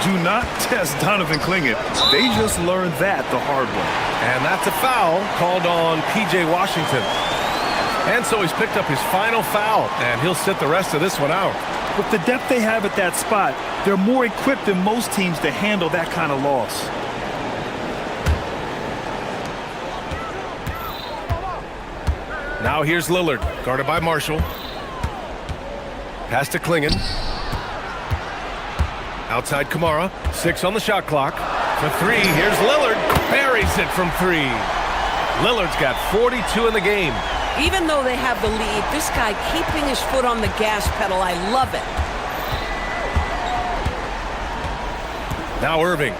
B: Do not test Donovan Clingan. They just learned that the hard way.
A: And that's a foul called on P.J. Washington. And so he's picked up his final foul, and he'll sit the rest of this one out.
B: With the depth they have at that spot, they're more equipped than most teams to handle that kind of loss.
A: Now here's Lillard, guarded by Marshall. Pass to Clingan. Outside Kamara, 6 on the shot clock. For 3, here's Lillard. Buries it from 3. Lillard's got 42 in the game.
M: Even though they have the lead, this guy keeping his foot on the gas pedal, I love it.
A: Now Irving.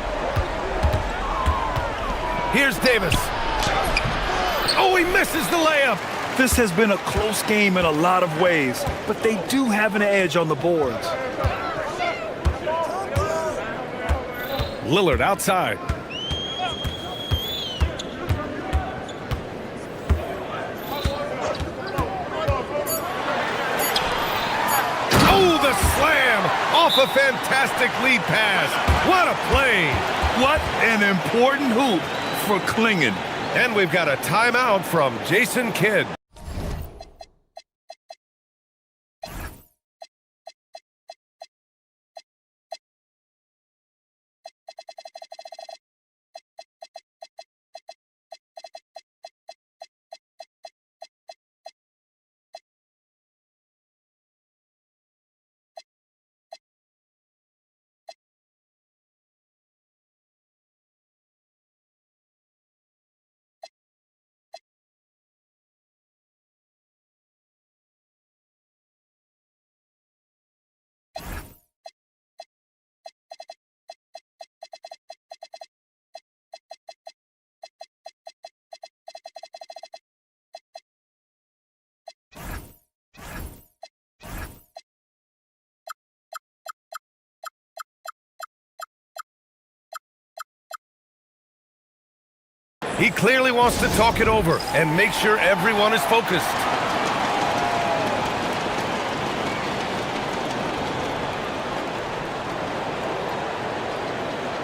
A: Here's Davis. Oh, he misses the layup.
B: This has been a close game in a lot of ways, but they do have an edge on the boards.
A: Lillard outside. Oh, the slam off a fantastic lead pass. What a play.
B: What an important hoop for Clingan.
A: And we've got a timeout from Jason Kidd. He clearly wants to talk it over and make sure everyone is focused.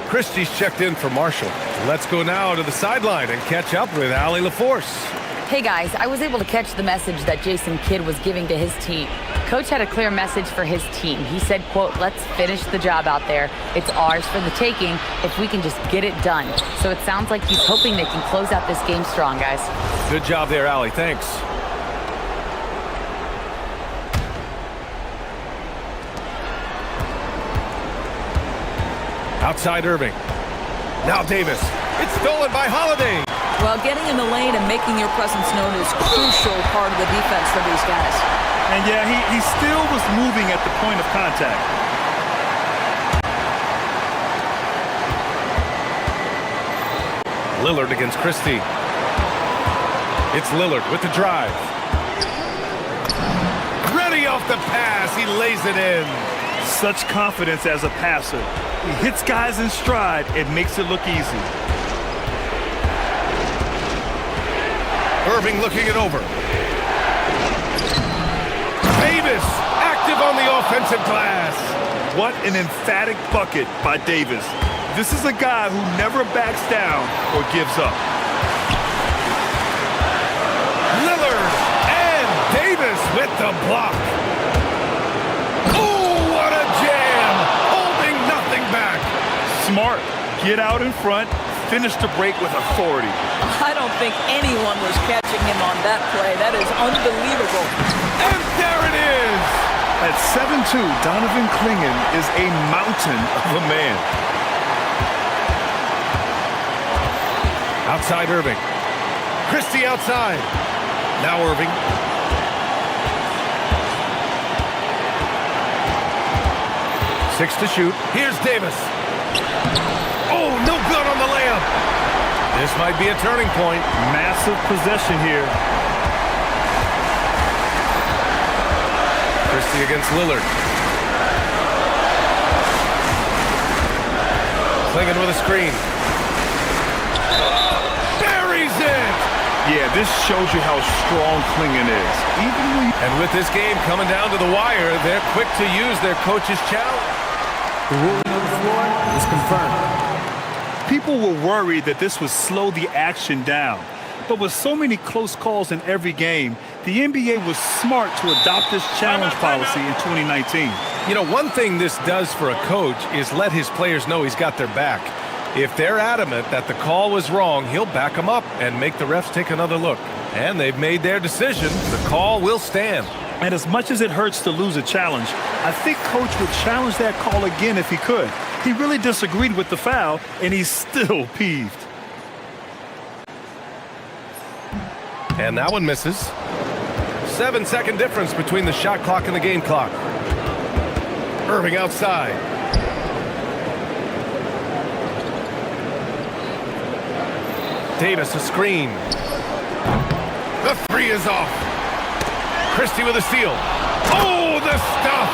A: Christie's checked in for Marshall. Let's go now to the sideline and catch up with Allie LaForce.
E: Hey guys, I was able to catch the message that Jason Kidd was giving to his team. Coach had a clear message for his team. He said, quote, let's finish the job out there. It's ours for the taking if we can just get it done. So it sounds like he's hoping they can close out this game strong, guys.
A: Good job there, Allie. Thanks. Outside Irving. Now Davis. It's stolen by Holiday.
J: Well, getting in the lane and making your presence known is a crucial part of the defense for these guys.
B: And yeah, he still was moving at the point of contact.
A: Lillard against Christie. It's Lillard with the drive. Ready off the pass. He lays it in.
B: Such confidence as a passer. He hits guys in stride and makes it look easy.
A: Irving looking it over. Davis active on the offensive glass.
B: What an emphatic bucket by Davis. This is a guy who never backs down or gives up.
A: Lillard and Davis with the block. Oh, what a jam! Holding nothing back.
B: Smart. Get out in front. Finish the break with authority.
J: I don't think anyone was catching him on that play. That is unbelievable.
A: And there it is!
B: At 7'2", Donovan Clingan is a mountain of a man.
A: Outside Irving. Christie outside. Now Irving. Six to shoot. Here's Davis. Oh, no good on the layup. This might be a turning point.
B: Massive possession here.
A: Christie against Lillard. Clingan with a screen. Buries it!
B: Yeah, this shows you how strong Clingan is.
A: And with this game coming down to the wire, they're quick to use their coach's challenge.
P: The ruling on the floor is confirmed.
B: People were worried that this would slow the action down. But with so many close calls in every game, the NBA was smart to adopt this challenge policy in 2019.
A: You know, one thing this does for a coach is let his players know he's got their back. If they're adamant that the call was wrong, he'll back them up and make the refs take another look. And they've made their decision. The call will stand.
B: And as much as it hurts to lose a challenge, I think Coach would challenge that call again if he could. He really disagreed with the foul, and he's still peeved.
A: And that one misses. 7-second difference between the shot clock and the game clock. Irving outside. Davis a screen. The three is off. Christie with a steal. Oh, the stuff!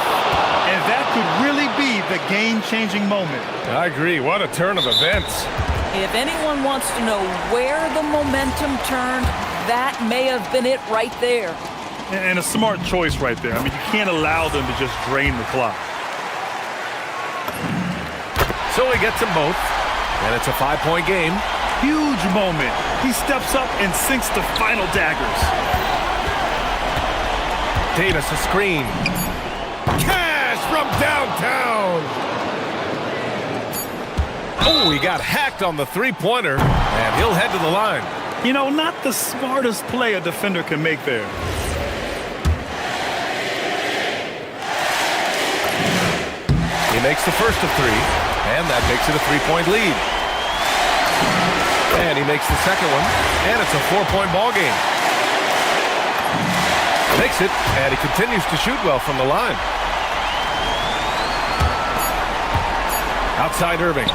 B: And that could really be the game-changing moment.
A: I agree. What a turn of events.
J: If anyone wants to know where the momentum turned, that may have been it right there.
B: And a smart choice right there. I mean, you can't allow them to just drain the clock.
A: So he gets them both, and it's a 5-point game.
B: Huge moment. He steps up and sinks the final daggers.
A: Davis a screen. Cash from downtown. Oh, he got hacked on the three-pointer, and he'll head to the line.
B: You know, not the smartest play a defender can make there.
A: He makes the first of three, and that makes it a 3-point lead. And he makes the second one, and it's a 4-point ball game. Makes it, and he continues to shoot well from the line. Outside Irving.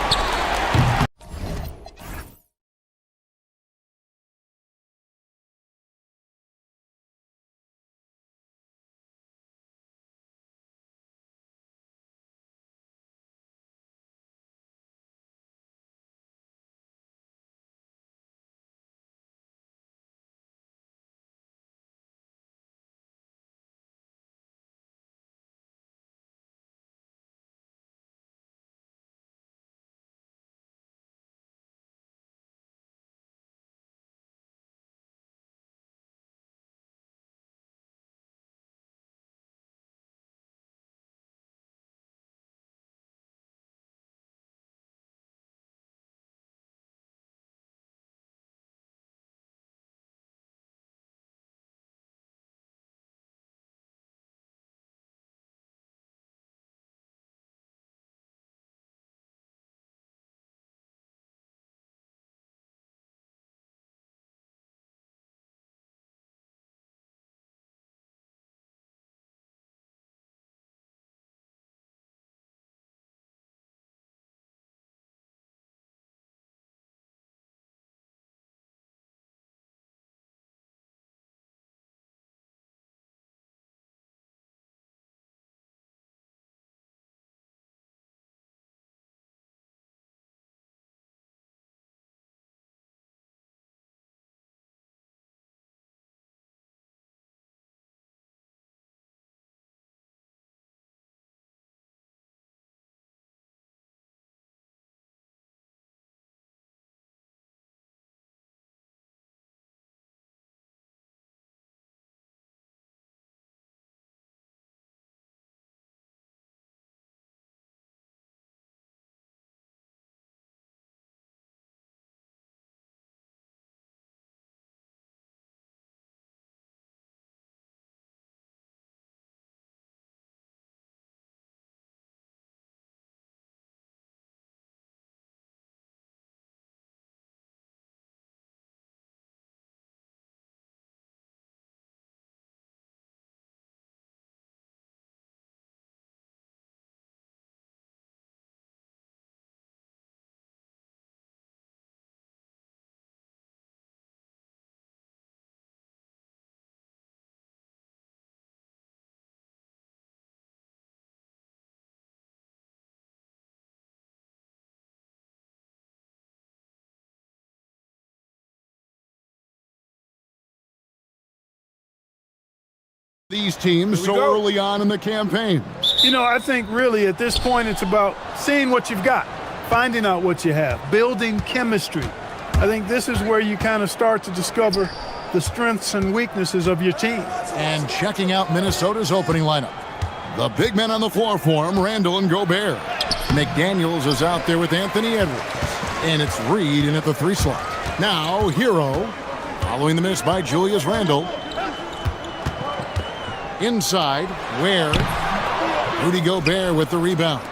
K: These teams so early on in the campaign.
B: You know, I think really at this point it's about seeing what you've got, finding out what you have, building chemistry. I think this is where you kind of start to discover the strengths and weaknesses of your team.
K: And checking out Minnesota's opening lineup. The big men on the floor for him, Randall and Gobert. McDaniels is out there with Anthony Edwards. And it's Reed in at the 3 slot. Now, Hero, following the miss by Julius Randle. Inside, Ware. Rudy Gobert with the rebound.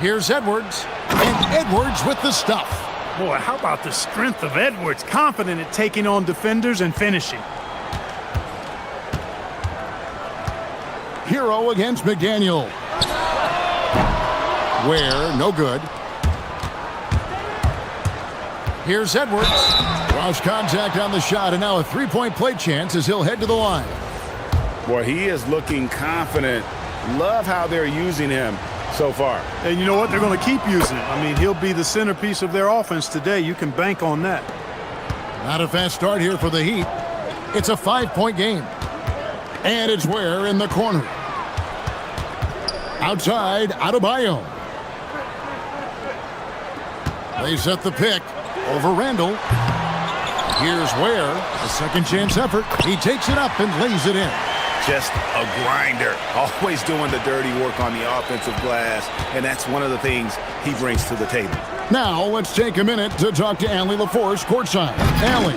K: Here's Edwards. And Edwards with the stuff.
B: Boy, how about the strength of Edwards? Confident at taking on defenders and finishing.
K: Hero against McDaniel. Ware, no good. Here's Edwards. Lost contact on the shot, and now a three-point play chance as he'll head to the line.
L: Boy, he is looking confident. Love how they're using him so far.
B: And you know what? They're going to keep using him. I mean, he'll be the centerpiece of their offense today. You can bank on that.
K: Not a fast start here for the Heat. It's a 5-point game. And it's Ware in the corner. Outside, Adebayo. They set the pick over Randall. Here's Ware, a second chance effort. He takes it up and lays it in.
O: Just a grinder, always doing the dirty work on the offensive glass, and that's one of the things he brings to the table.
K: Now, let's take a minute to talk to Allie LaForce courtside. Allie.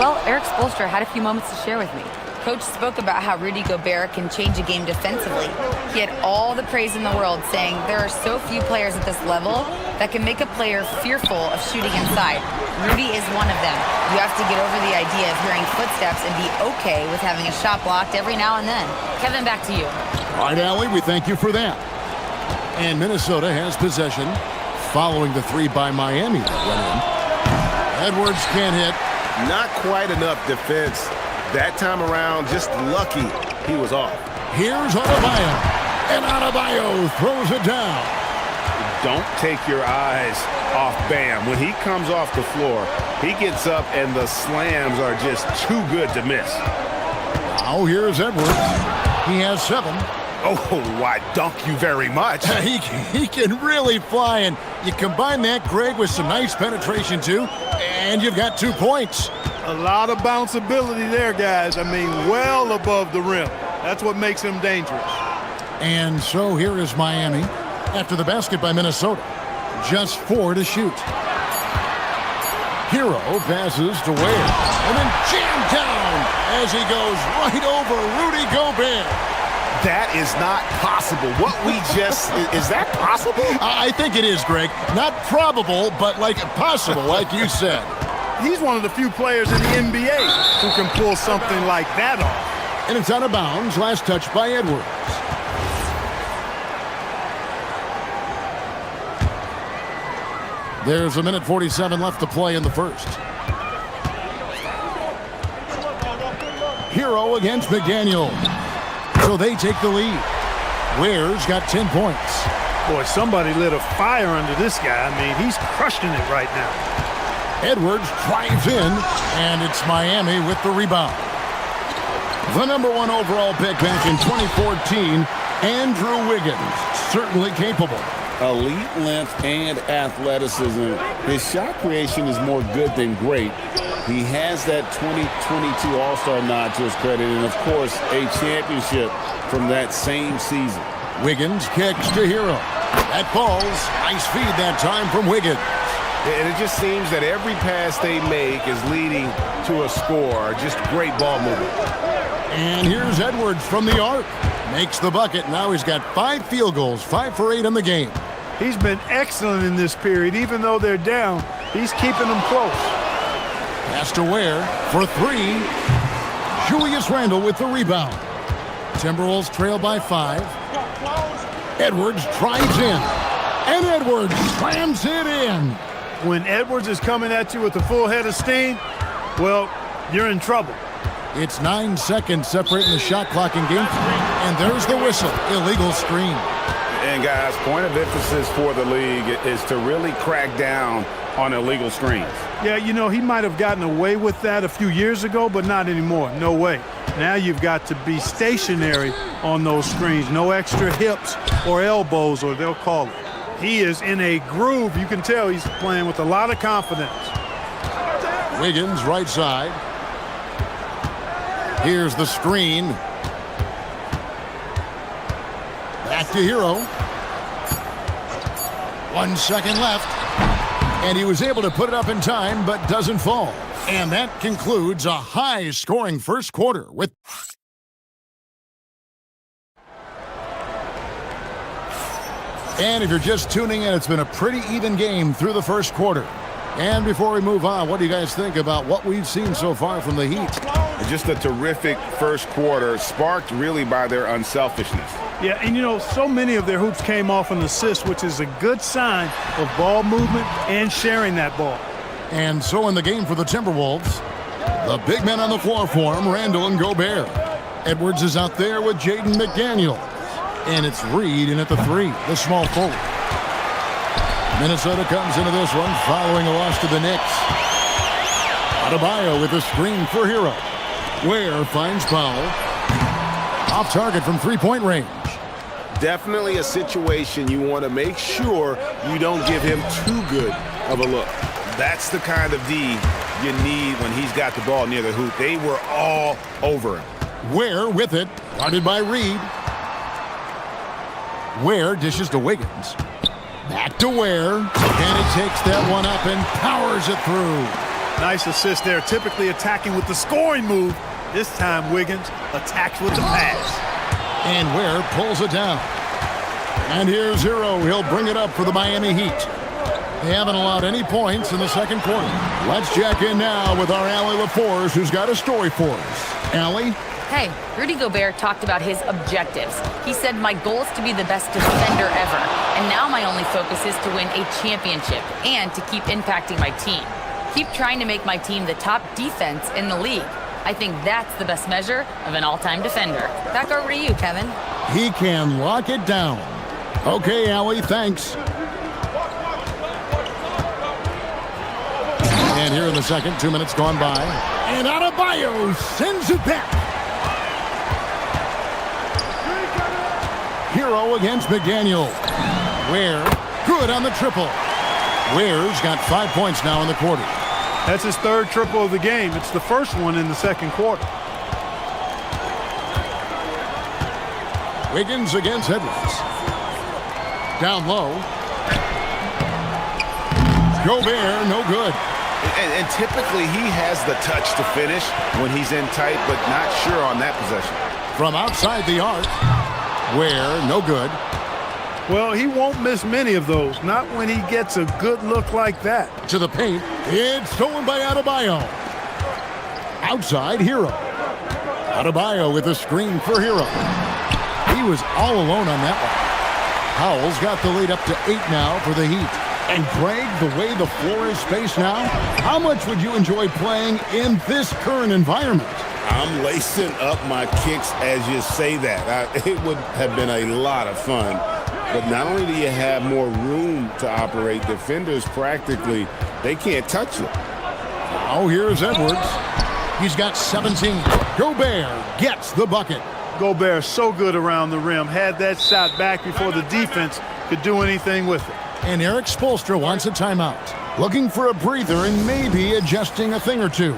E: Well, Eric Spoelstra had a few moments to share with me. Coach spoke about how Rudy Gobert can change a game defensively. He had all the praise in the world, saying there are so few players at this level that can make a player fearful of shooting inside. Rudy is one of them. You have to get over the idea of hearing footsteps and be okay with having a shot blocked every now and then. Kevin, back to you.
K: All right, Allie, we thank you for that. And Minnesota has possession following the 3 by Miami that went in. Edwards can't hit.
O: Not quite enough defense. That time around, just lucky he was off.
K: Here's Adebayo. And Adebayo throws it down.
O: Don't take your eyes off Bam. When he comes off the floor, he gets up and the slams are just too good to miss.
K: Now here's Edwards. He has 7.
O: Oh, why, dunk you very much.
K: He can really fly, and you combine that, Greg, with some nice penetration, too, and you've got 2 points.
B: A lot of bounceability there, guys. I mean, well above the rim. That's what makes him dangerous.
K: And so here is Miami after the basket by Minnesota. Just 4 to shoot. Hero passes to Ware, and then jammed down as he goes right over Rudy Gobert.
O: That is not possible. What we just, is that possible?
K: I think it is, Greg. Not probable, but like possible, like you said.
B: He's one of the few players in the NBA who can pull something like that off.
K: And it's out of bounds. Last touch by Edwards. There's a minute 47 left to play in the first. Hero against McDaniel. So they take the lead. Ware's got 10 points.
B: Boy, somebody lit a fire under this guy. I mean, he's crushing it right now.
K: Edwards drives in, and it's Miami with the rebound. The number 1 overall pick back in 2014, Andrew Wiggins, certainly capable.
N: Elite length and athleticism. His shot creation is more good than great. He has that 2022 All-Star nod to his credit, and of course, a championship from that same season.
K: Wiggins kicks to Hero. That falls. Nice feed that time from Wiggins.
O: And it just seems that every pass they make is leading to a score. Just great ball movement.
K: And here's Edwards from the arc. Makes the bucket. Now he's got 5 field goals, 5 for 8 in the game.
B: He's been excellent in this period. Even though they're down, he's keeping them close.
K: Pass to Ware for 3. Julius Randle with the rebound. Timberwolves trail by 5. Edwards drives in. And Edwards slams it in.
B: When Edwards is coming at you with a full head of steam, well, you're in trouble.
K: It's 9 seconds separating the shot clock in game 3. And there's the whistle. Illegal screen.
L: And guys, point of emphasis for the league is to really crack down on illegal screens.
B: Yeah, you know, he might have gotten away with that a few years ago, but not anymore. No way. Now you've got to be stationary on those screens. No extra hips or elbows, or they'll call it. He is in a groove. You can tell he's playing with a lot of confidence.
K: Wiggins, right side. Here's the screen. Back to Hero. 1 second left. And he was able to put it up in time, but doesn't fall. And that concludes a high-scoring first quarter with... And if you're just tuning in, it's been a pretty even game through the first quarter. And before we move on, what do you guys think about what we've seen so far from the Heat?
L: Just a terrific first quarter, sparked really by their unselfishness.
B: Yeah, and you know, so many of their hoops came off an assist, which is a good sign of ball movement and sharing that ball.
K: And so in the game for the Timberwolves, the big men on the floor for him, Randall and Gobert. Edwards is out there with Jaden McDaniel. And it's Reed in at the 3, the small forward. Minnesota comes into this one following a loss to the Knicks. Adebayo with a screen for Hero. Ware finds Powell. Off target from three-point range.
O: Definitely a situation you want to make sure you don't give him too good of a look. That's the kind of D you need when he's got the ball near the hoop. They were all over him.
K: Ware with it, guarded by Reed. Ware dishes to Wiggins. Back to Ware, and he takes that one up and powers it through.
B: Nice assist there, typically attacking with the scoring move. This time Wiggins attacks with the pass.
K: And Ware pulls it down. And here's Hero. He'll bring it up for the Miami Heat. They haven't allowed any points in the second quarter. Let's check in now with our Allie LaForce, who's got a story for us. Allie?
E: Hey, Rudy Gobert talked about his objectives. He said, my goal is to be the best defender ever. And now my only focus is to win a championship and to keep impacting my team. Keep trying to make my team the top defense in the league. I think that's the best measure of an all-time defender. Back over to you, Kevin.
K: He can lock it down. Okay, Allie, thanks. And here in the second, 2 minutes gone by. And Adebayo sends it back. Hero against McDaniel. Ware, good on the triple. Ware's got 5 points now in the quarter.
B: That's his third triple of the game. It's the first one in the second quarter.
K: Wiggins against Edwards. Down low. Gobert, no good.
O: And typically he has the touch to finish when he's in tight, but not sure on that possession.
K: From outside the arc. Ware, no good.
B: Well, he won't miss many of those. Not when he gets a good look like that.
K: To the paint. It's stolen by Adebayo. Outside, Hero. Adebayo with a screen for Hero. He was all alone on that one. Powell's got the lead up to 8 now for the Heat. And Greg, the way the floor is spaced now, how much would you enjoy playing in this current environment?
N: I'm lacing up my kicks as you say that. It would have been a lot of fun. But not only do you have more room to operate, defenders practically, they can't touch you.
K: Oh, here's Edwards. He's got 17. Gobert gets the bucket.
B: Gobert so good around the rim. Had that shot back before the defense could do anything with it.
K: And Eric Spoelstra wants a timeout. Looking for a breather and maybe adjusting a thing or two.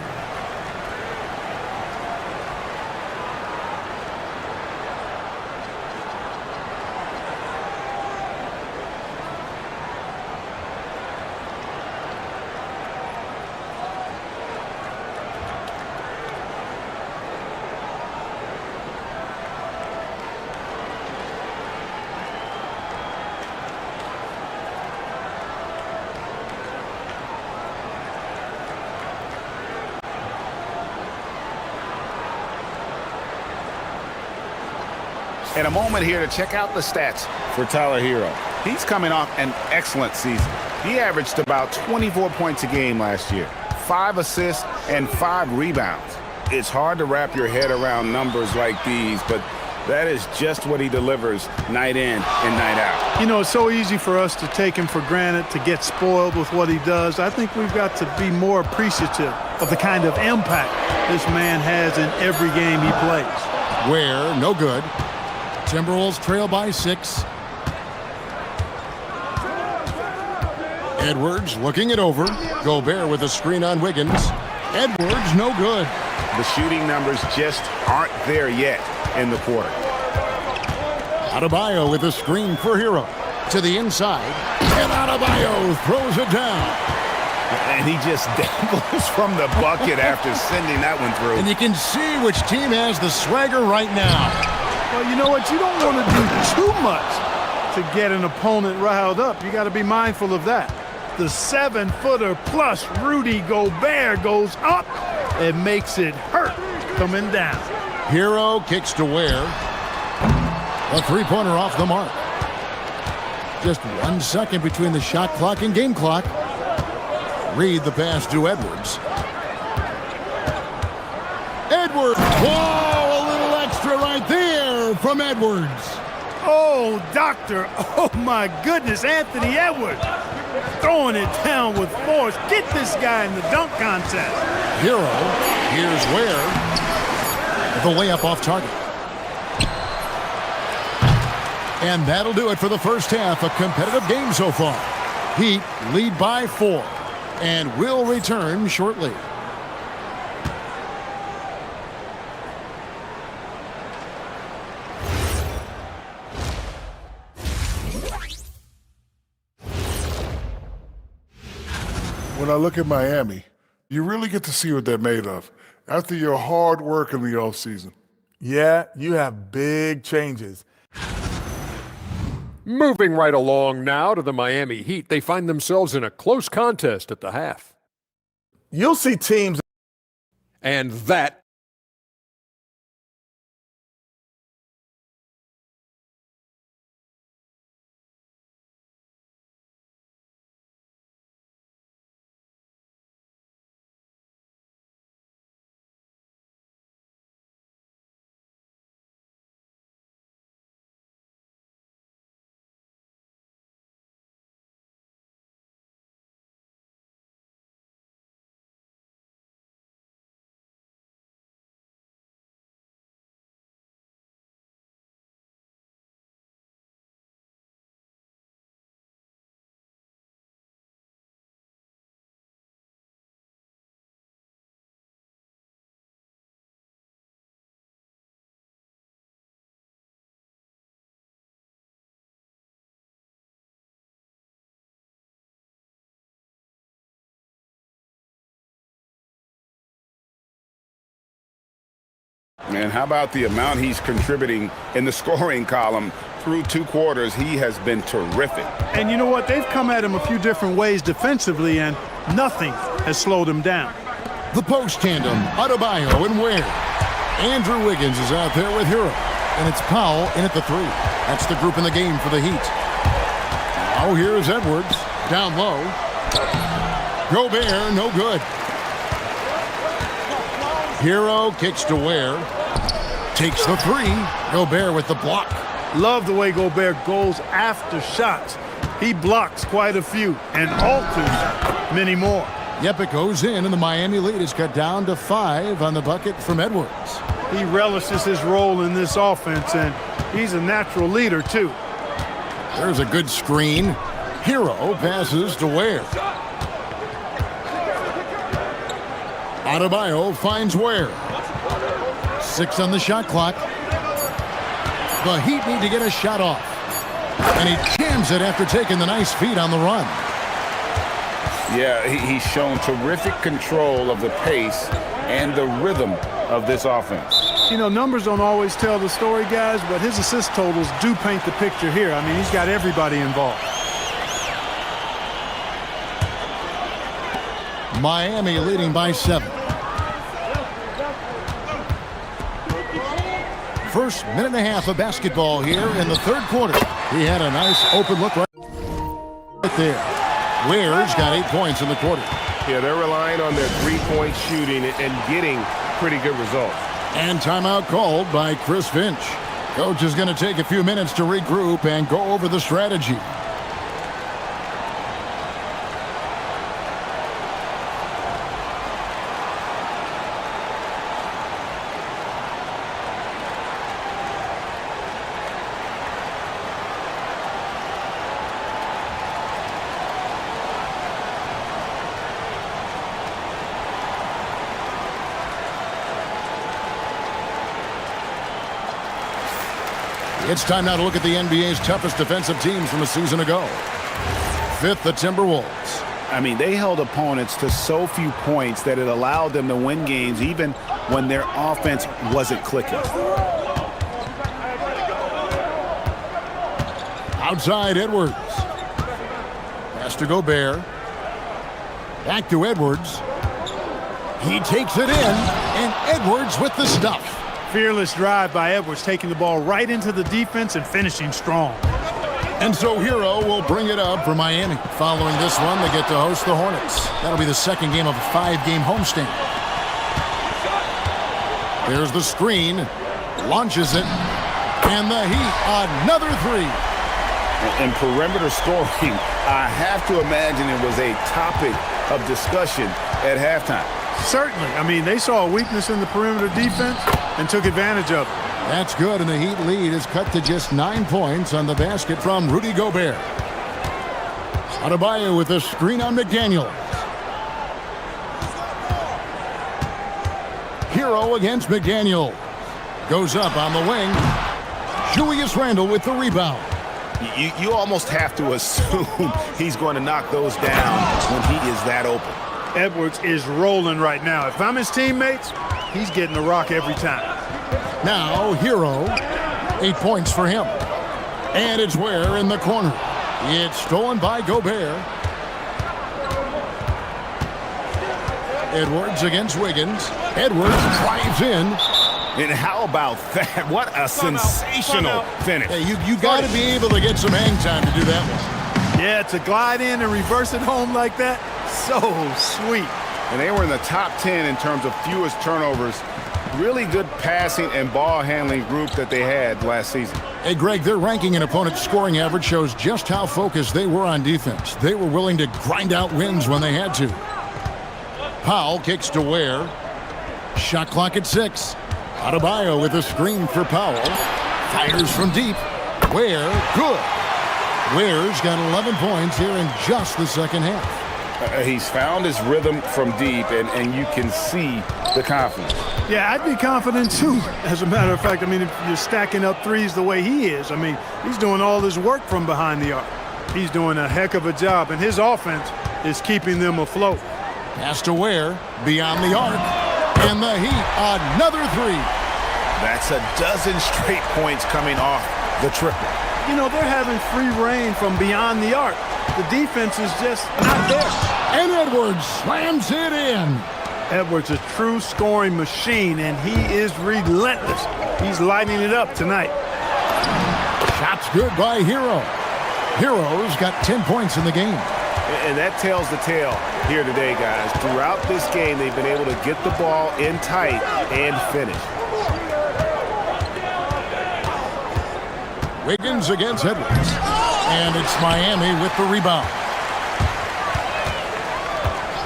L: And a moment here to check out the stats for Tyler Hero. He's coming off an excellent season. He averaged about 24 points a game last year, 5 assists and 5 rebounds. It's hard to wrap your head around numbers like these, but That is just what he delivers night in and night out.
B: You know, it's so easy for us to take him for granted, to get spoiled with what he does. I think we've got to be more appreciative of the kind of impact this man has in every game he plays.
K: Ware, no good. Timberwolves trail by 6. Edwards looking it over. Gobert with a screen on Wiggins. Edwards, no good.
O: The shooting numbers just aren't there yet in the quarter.
K: Adebayo with a screen for Hero. To the inside. And Adebayo throws it down.
O: And he just dangles from the bucket after sending that one through.
K: And you can see which team has the swagger right now.
B: Well, you know what? You don't want to do too much to get an opponent riled up. You got to be mindful of that. The 7-footer plus Rudy Gobert goes up and makes it hurt coming down.
K: Hero kicks to Ware. A three-pointer off the mark. Just 1 second between the shot clock and game clock. Read the pass to Edwards. Edwards! Whoa! A little extra right there from Edwards.
B: Oh, doctor. Oh, my goodness. Anthony Edwards throwing it down with force. Get this guy in the dunk contest.
K: Hero. Here's Ware. The layup off target. And that'll do it for the first half. A competitive game so far. Heat lead by 4. And will return shortly.
F: When I look at Miami, you really get to see what they're made of after your hard work in the offseason.
G: Yeah, you have big changes.
H: Moving right along now to the Miami Heat, they find themselves in a close contest at the half.
G: You'll see teams.
H: And that
L: And how about the amount he's contributing in the scoring column through 2 quarters? He has been terrific.
B: And you know what? They've come at him a few different ways defensively, and nothing has slowed him down.
K: The post tandem, Adebayo and Ware. Andrew Wiggins is out there with Hero. And it's Powell in at the 3. That's the group in the game for the Heat. Now here's Edwards. Down low. Gobert, no good. Hero kicks to Ware. Takes the 3. Gobert with the block.
B: Love the way Gobert goes after shots. He blocks quite a few and alters many more.
K: Yep, it goes in, and the Miami lead is cut down to 5 on the bucket from Edwards.
B: He relishes his role in this offense, and he's a natural leader, too.
K: There's a good screen. Hero passes to Ware. Adebayo finds Ware. 6 on the shot clock. The Heat need to get a shot off. And he jams it after taking the nice feed on the run.
L: Yeah, he's shown terrific control of the pace and the rhythm of this offense.
B: You know, numbers don't always tell the story, guys, but his assist totals do paint the picture here. I mean, he's got everybody involved.
K: Miami leading by 7. First minute and a half of basketball here in the third quarter. He had a nice open look right there. Ware's got 8 points in the quarter.
O: Yeah, they're relying on their three-point shooting and getting pretty good results.
K: And timeout called by Chris Finch. Coach is going to take a few minutes to regroup and go over the strategy. It's time now to look at the NBA's toughest defensive teams from a season ago. Fifth, the Timberwolves.
L: I mean, they held opponents to so few points that it allowed them to win games even when their offense wasn't clicking.
K: Outside, Edwards. Pass to Gobert. Back to Edwards. He takes it in, and Edwards with the stuff.
B: Fearless drive by Edwards, taking the ball right into the defense and finishing strong.
K: And so Hero will bring it up for Miami. Following this one, they get to host the Hornets. That'll be the second game of a 5-game homestand. There's the screen. Launches it. And the Heat, another three.
L: In perimeter scoring, I have to imagine it was a topic of discussion at halftime.
B: Certainly. I mean, they saw a weakness in the perimeter defense and took advantage of it.
K: That's good, and the Heat lead is cut to just 9 points on the basket from Rudy Gobert. Adebayo with a screen on McDaniels. Hero against McDaniels. Goes up on the wing. Julius Randle with the rebound.
L: You almost have to assume he's going to knock those down when he is that open.
B: Edwards is rolling right now. If I'm his teammates, he's getting the rock every time.
K: Now, Hero, 8 points for him. And it's Ware in the corner. It's stolen by Gobert. Edwards against Wiggins. Edwards drives in.
L: And how about that? What a sensational finish.
K: Hey, you got to be able to get some hang time to do that one.
B: Yeah, to glide in and reverse it home like that, so sweet.
L: And they were in the top 10 in terms of fewest turnovers. Really good passing and ball handling group that they had last season.
K: Hey, Greg, their ranking and opponent's scoring average shows just how focused they were on defense. They were willing to grind out wins when they had to. Powell kicks to Ware. Shot clock at 6. Adebayo with a screen for Powell. Fires from deep. Ware, good. Ware's got 11 points here in just the second half.
L: He's found his rhythm from deep, and you can see the confidence.
B: Yeah, I'd be confident too. As a matter of fact, I mean, if you're stacking up threes the way he is, I mean, he's doing all this work from behind the arc. He's doing a heck of a job, and his offense is keeping them afloat.
K: Pass to Ware, beyond the arc, and the Heat, another three.
L: That's a dozen straight points coming off the triple.
B: You know, they're having free reign from beyond the arc. The defense is just not there.
K: And Edwards slams it in.
B: Edwards, a true scoring machine, and he is relentless. He's lighting it up tonight.
K: Shots good by Hero. Hero's got 10 points in the game.
O: And that tells the tale here today, guys. Throughout this game, they've been able to get the ball in tight and finish.
K: Wiggins against Edwards. And it's Miami with the rebound.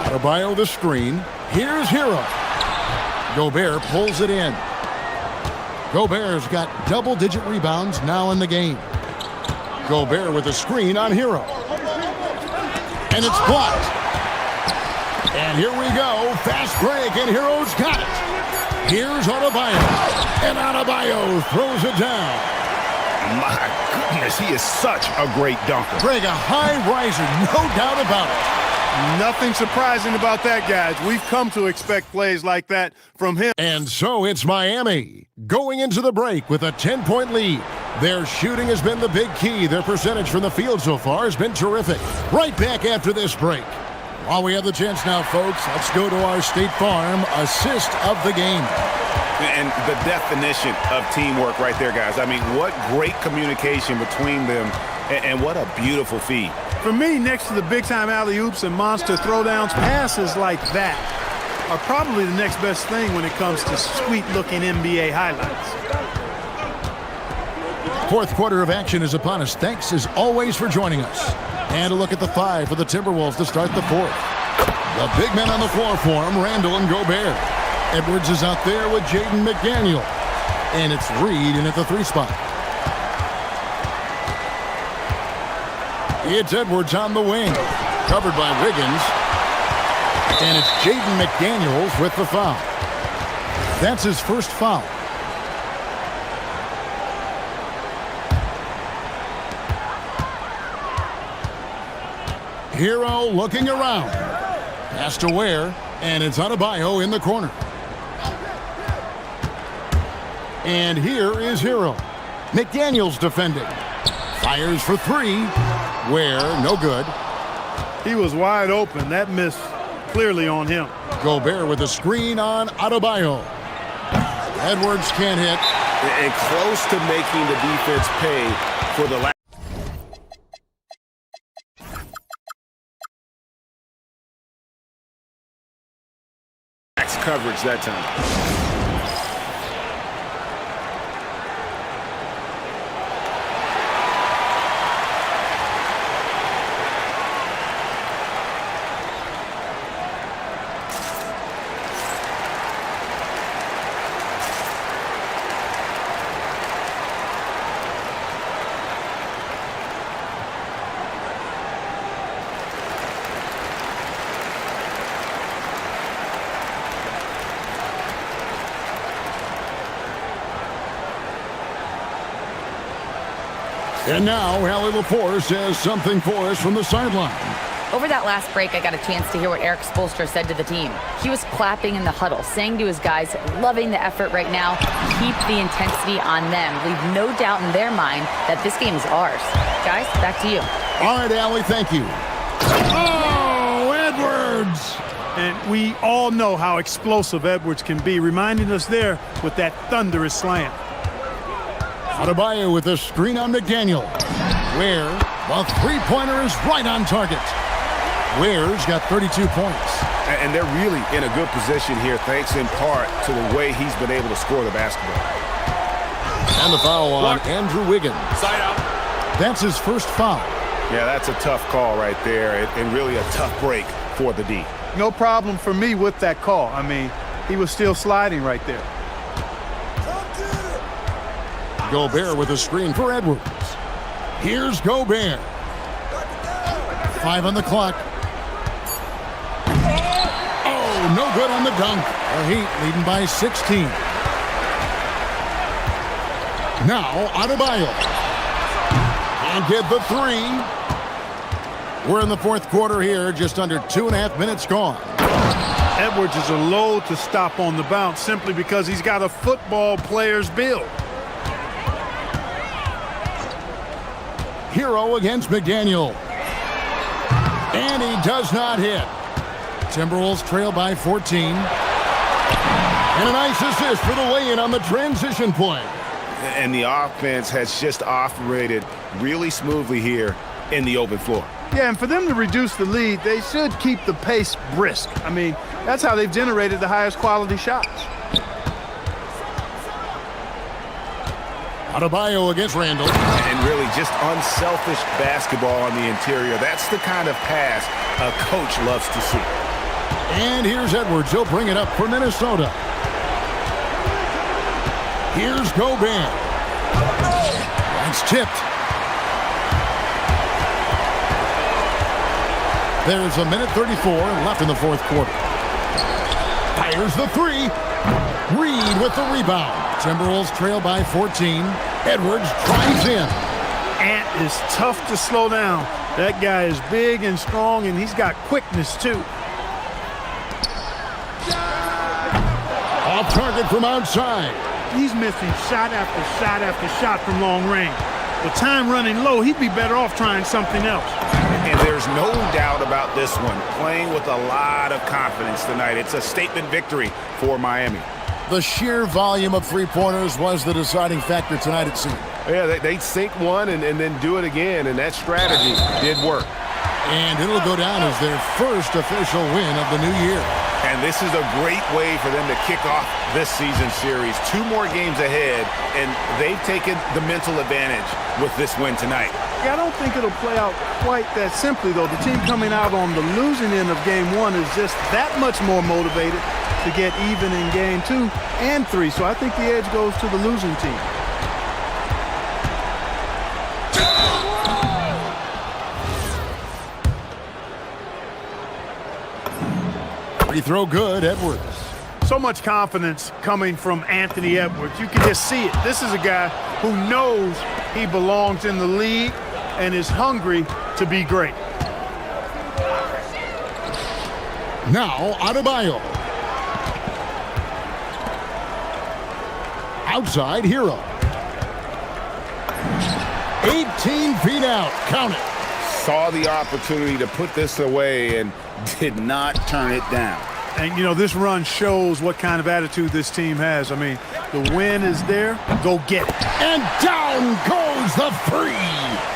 K: Adebayo the screen. Here's Hero. Gobert pulls it in. Gobert's got double-digit rebounds now in the game. Gobert with a screen on Hero. And it's blocked. And here we go. Fast break, and Hero's got it. Here's Adebayo. And Adebayo throws it down.
L: My goodness, he is such a great dunker.
K: Greg, a high riser, no doubt about it.
B: Nothing surprising about that, guys. We've come to expect plays like that from him.
K: And so it's Miami going into the break with a 10-point lead. Their shooting has been the big key. Their percentage from the field so far has been terrific. Right back after this break. While we have the chance now, folks, let's go to our State Farm assist of the game.
L: And the definition of teamwork right there, guys. I mean, what great communication between them, and what a beautiful feed.
B: For me, next to the big-time alley-oops and monster throwdowns, passes like that are probably the next best thing when it comes to sweet-looking NBA highlights.
K: Fourth quarter of action is upon us. Thanks as always for joining us. And a look at the 5 for the Timberwolves to start the fourth. The big men on the floor for him, Randall and Gobert. Edwards is out there with Jaden McDaniel. And it's Reed in at the 3 spot. It's Edwards on the wing. Covered by Wiggins. And it's Jaden McDaniels with the foul. That's his first foul. Hero looking around. Pass to Ware, and it's Adebayo in the corner. And here is Hero. McDaniels defending. Fires for 3. Ware, no good.
B: He was wide open. That miss clearly on him.
K: Gobert with a screen on Adebayo. Edwards can't hit.
O: And close to making the defense pay for the last. Coverage that time.
K: And now, Allie LaForce has something for us from the sideline.
E: Over that last break, I got a chance to hear what Eric Spoelstra said to the team. He was clapping in the huddle, saying to his guys, loving the effort right now, keep the intensity on them. Leave no doubt in their mind that this game is ours. Guys, back to you.
K: All right, Allie, thank you. Oh, Edwards!
B: And we all know how explosive Edwards can be, reminding us there with that thunderous slam.
K: Adebayo with a screen on McDaniel. Ware, the three-pointer is right on target. Ware's got 32 points.
O: And they're really in a good position here, thanks in part to the way he's been able to score the basketball.
K: And the foul on Andrew Wiggins.
O: Side out.
K: That's his first foul.
O: Yeah, that's a tough call right there, and really a tough break for the D.
B: No problem for me with that call. I mean, he was still sliding right there.
K: Gobert with a screen for Edwards. Here's Gobert. 5 on the clock. Oh, no good on the dunk. The Heat leading by 16. Now, Adebayo. And get the 3. We're in the fourth quarter here, just under 2.5 minutes gone.
B: Edwards is a load to stop on the bounce simply because he's got a football player's build.
K: Hero against McDaniel. And he does not hit. Timberwolves trail by 14. And a nice assist for the lay-in on the transition play.
O: And the offense has just operated really smoothly here in the open floor.
B: Yeah, and for them to reduce the lead, they should keep the pace brisk. I mean, that's how they've generated the highest quality shots.
K: Adebayo against Randall.
O: And really just unselfish basketball on the interior. That's the kind of pass a coach loves to see.
K: And here's Edwards. He'll bring it up for Minnesota. Here's Gobert. That's tipped. There's 1:34 left in the fourth quarter. Fires the 3. Reed with the rebound. Timberwolves trail by 14. Edwards drives in.
B: Ant is tough to slow down. That guy is big and strong, and he's got quickness too.
K: Off target from outside.
B: He's missing shot after shot after shot from long range. With time running low, he'd be better off trying something else.
O: And there's no doubt about this one. Playing with a lot of confidence tonight. It's a statement victory for Miami.
K: The sheer volume of three-pointers was the deciding factor tonight, it seemed.
O: Yeah, they'd sink one and then do it again, and that strategy did work.
K: And it'll go down as their first official win of the new year.
O: And And this is a great way for them to kick off this season series. 2 more games ahead, and they've taken the mental advantage with this win tonight.
Q: Yeah, I don't think it'll play out quite that simply, though. The team coming out on the losing end of game 1 is just that much more motivated to get even in game 2 and 3. So I think the edge goes to the losing team.
K: Free throw good, Edwards.
Q: So much confidence coming from Anthony Edwards. You can just see it. This is a guy who knows he belongs in the league and is hungry to be great.
K: Now, Adebayo. Outside Hero. 18 feet out. Count it.
L: Saw the opportunity to put this away and did not turn it down.
Q: And, you know, this run shows what kind of attitude this team has. I mean, the win is there. Go get it.
K: And down goes the free.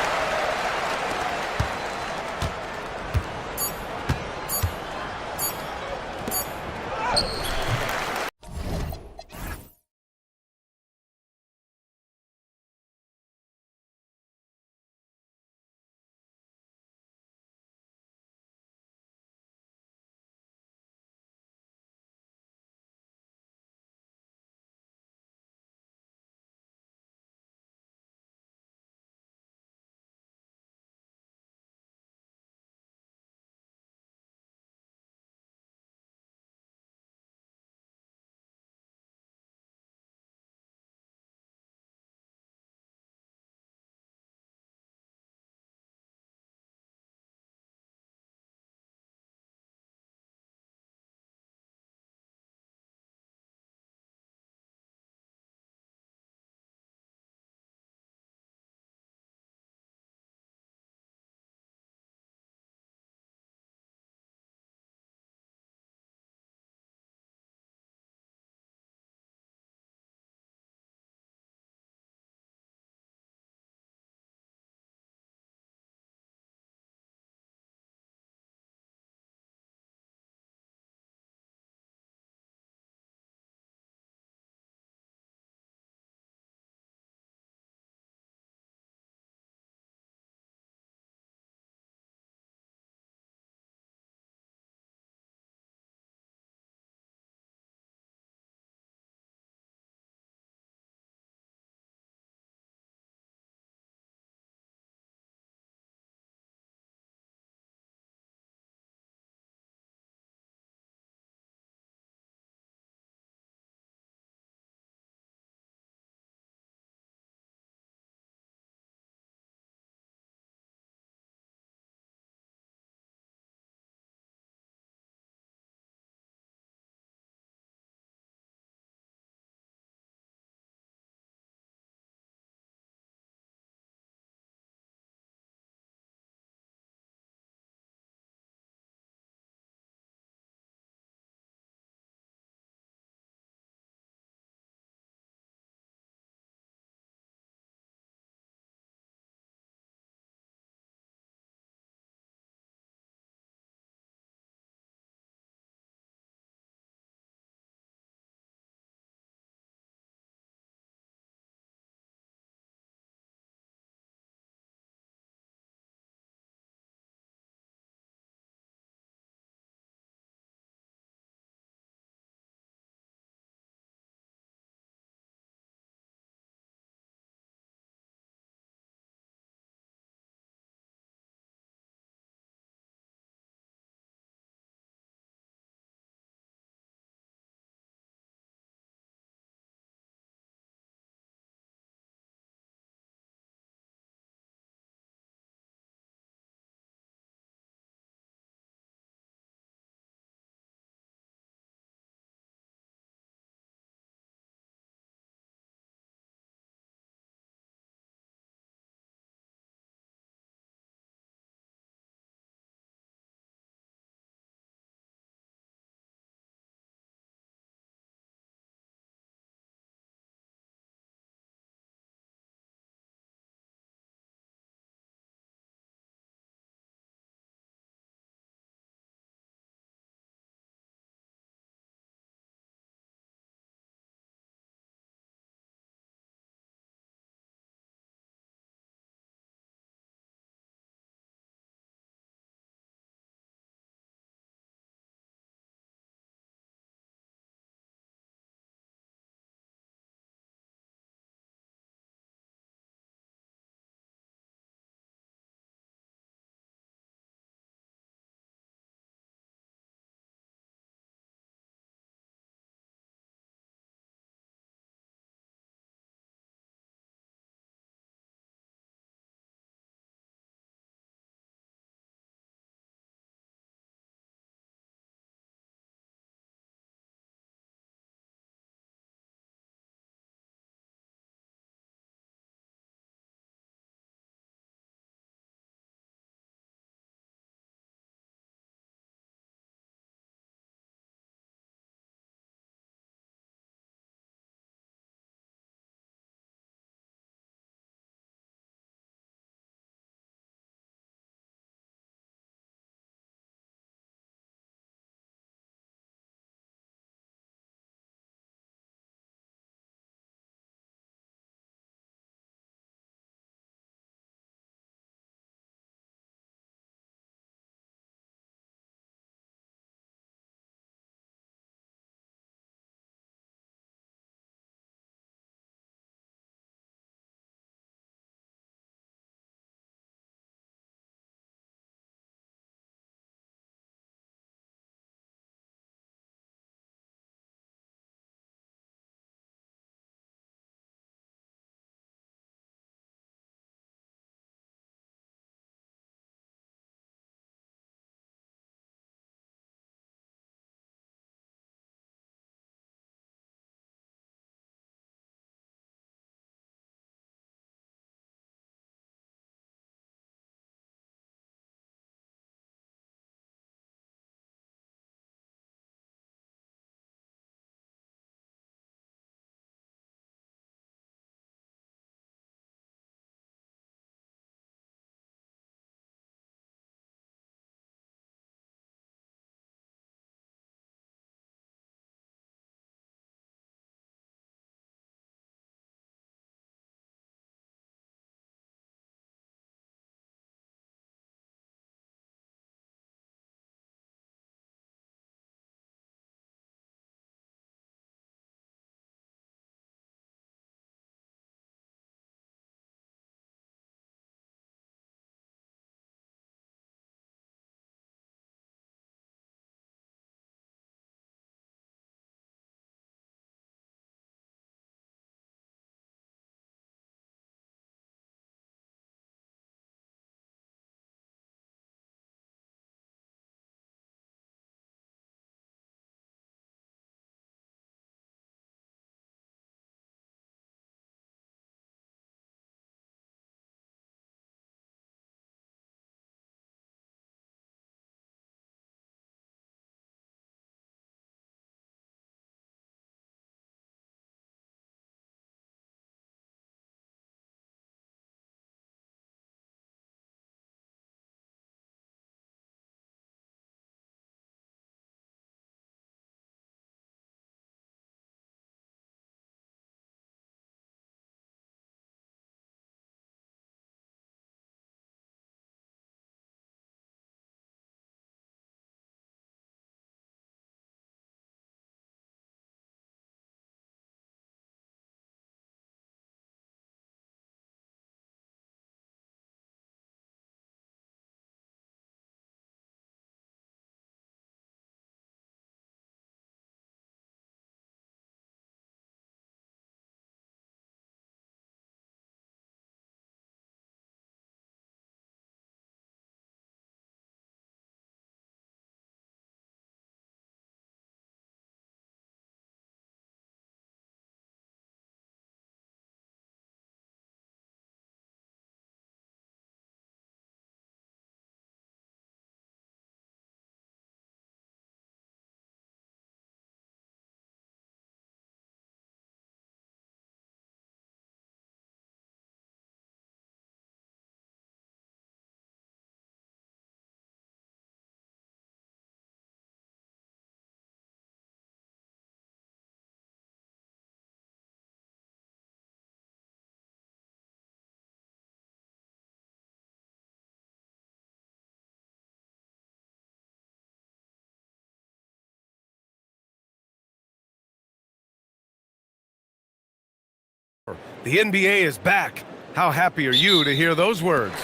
A: The NBA is back. How happy are you to hear those words?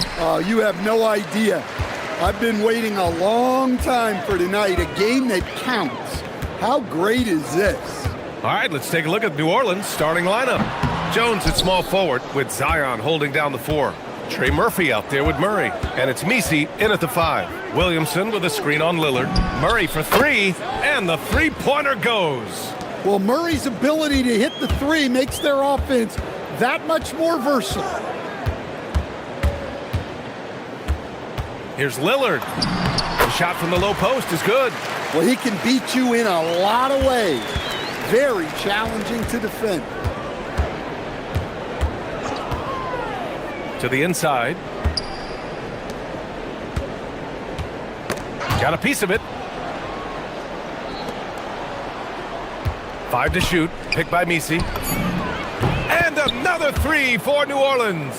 I: You have no idea. I've been waiting a long time for tonight, a game that counts. How great is this?
A: All right, let's take a look at New Orleans' starting lineup. Jones at small forward with Zion holding down the 4. Trey Murphy out there with Murray. And it's Messi in at the 5. Williamson with a screen on Lillard. Murray for 3, and the three-pointer goes.
I: Well, Murray's ability to hit the 3 makes their offense that much more versatile.
A: Here's Lillard. The shot from the low post is good.
I: Well, he can beat you in a lot of ways. Very challenging to defend.
A: To the inside. Got a piece of it. 5 to shoot. Picked by Messi. And another 3 for New Orleans.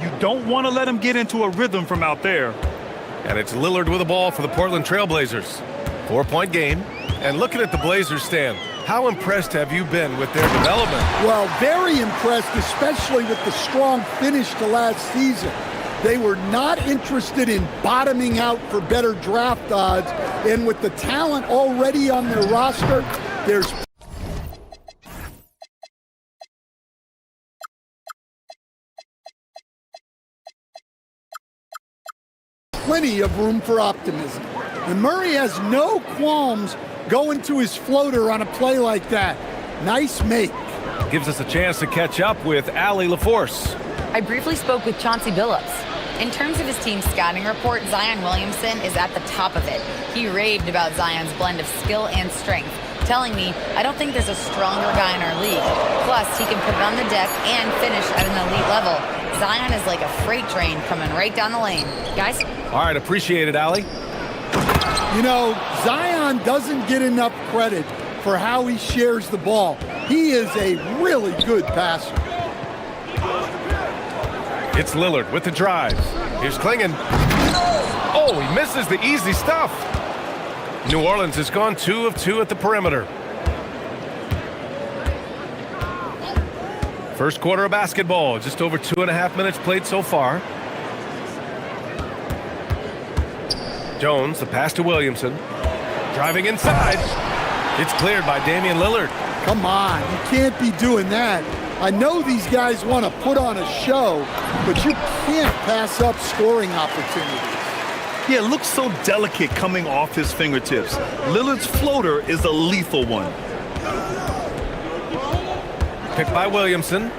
B: You don't want to let him get into a rhythm from out there.
A: And it's Lillard with the ball for the Portland Trailblazers. 4-point game. And looking at the Blazers stand, how impressed have you been with their development?
I: Well, very impressed, especially with the strong finish to last season. They were not interested in bottoming out for better draft odds. And with the talent already on their roster, there's plenty of room for optimism. And Murray has no qualms going to his floater on a play like that. Nice make.
A: Gives us a chance to catch up with Allie LaForce.
E: I briefly spoke with Chauncey Billups. In terms of his team's scouting report, Zion Williamson is at the top of it. He raved about Zion's blend of skill and strength, telling me, I don't think there's a stronger guy in our league. Plus, he can put it on the deck and finish at an elite level. Zion is like a freight train coming right down the lane. Guys?
A: All right, appreciate it, Allie.
I: You know, Zion doesn't get enough credit for how he shares the ball. He is a really good passer.
A: It's Lillard with the drives. Here's Klingon. Oh, he misses the easy stuff. New Orleans has gone 2 of 2 at the perimeter. First quarter of basketball, just over 2.5 minutes played so far. Jones, the pass to Williamson. Driving inside. It's cleared by Damian Lillard.
I: Come on, you can't be doing that. I know these guys want to put on a show, but you can't pass up scoring opportunities.
B: Yeah, it looks so delicate coming off his fingertips. Lillard's floater is a lethal one.
A: Picked by Williamson.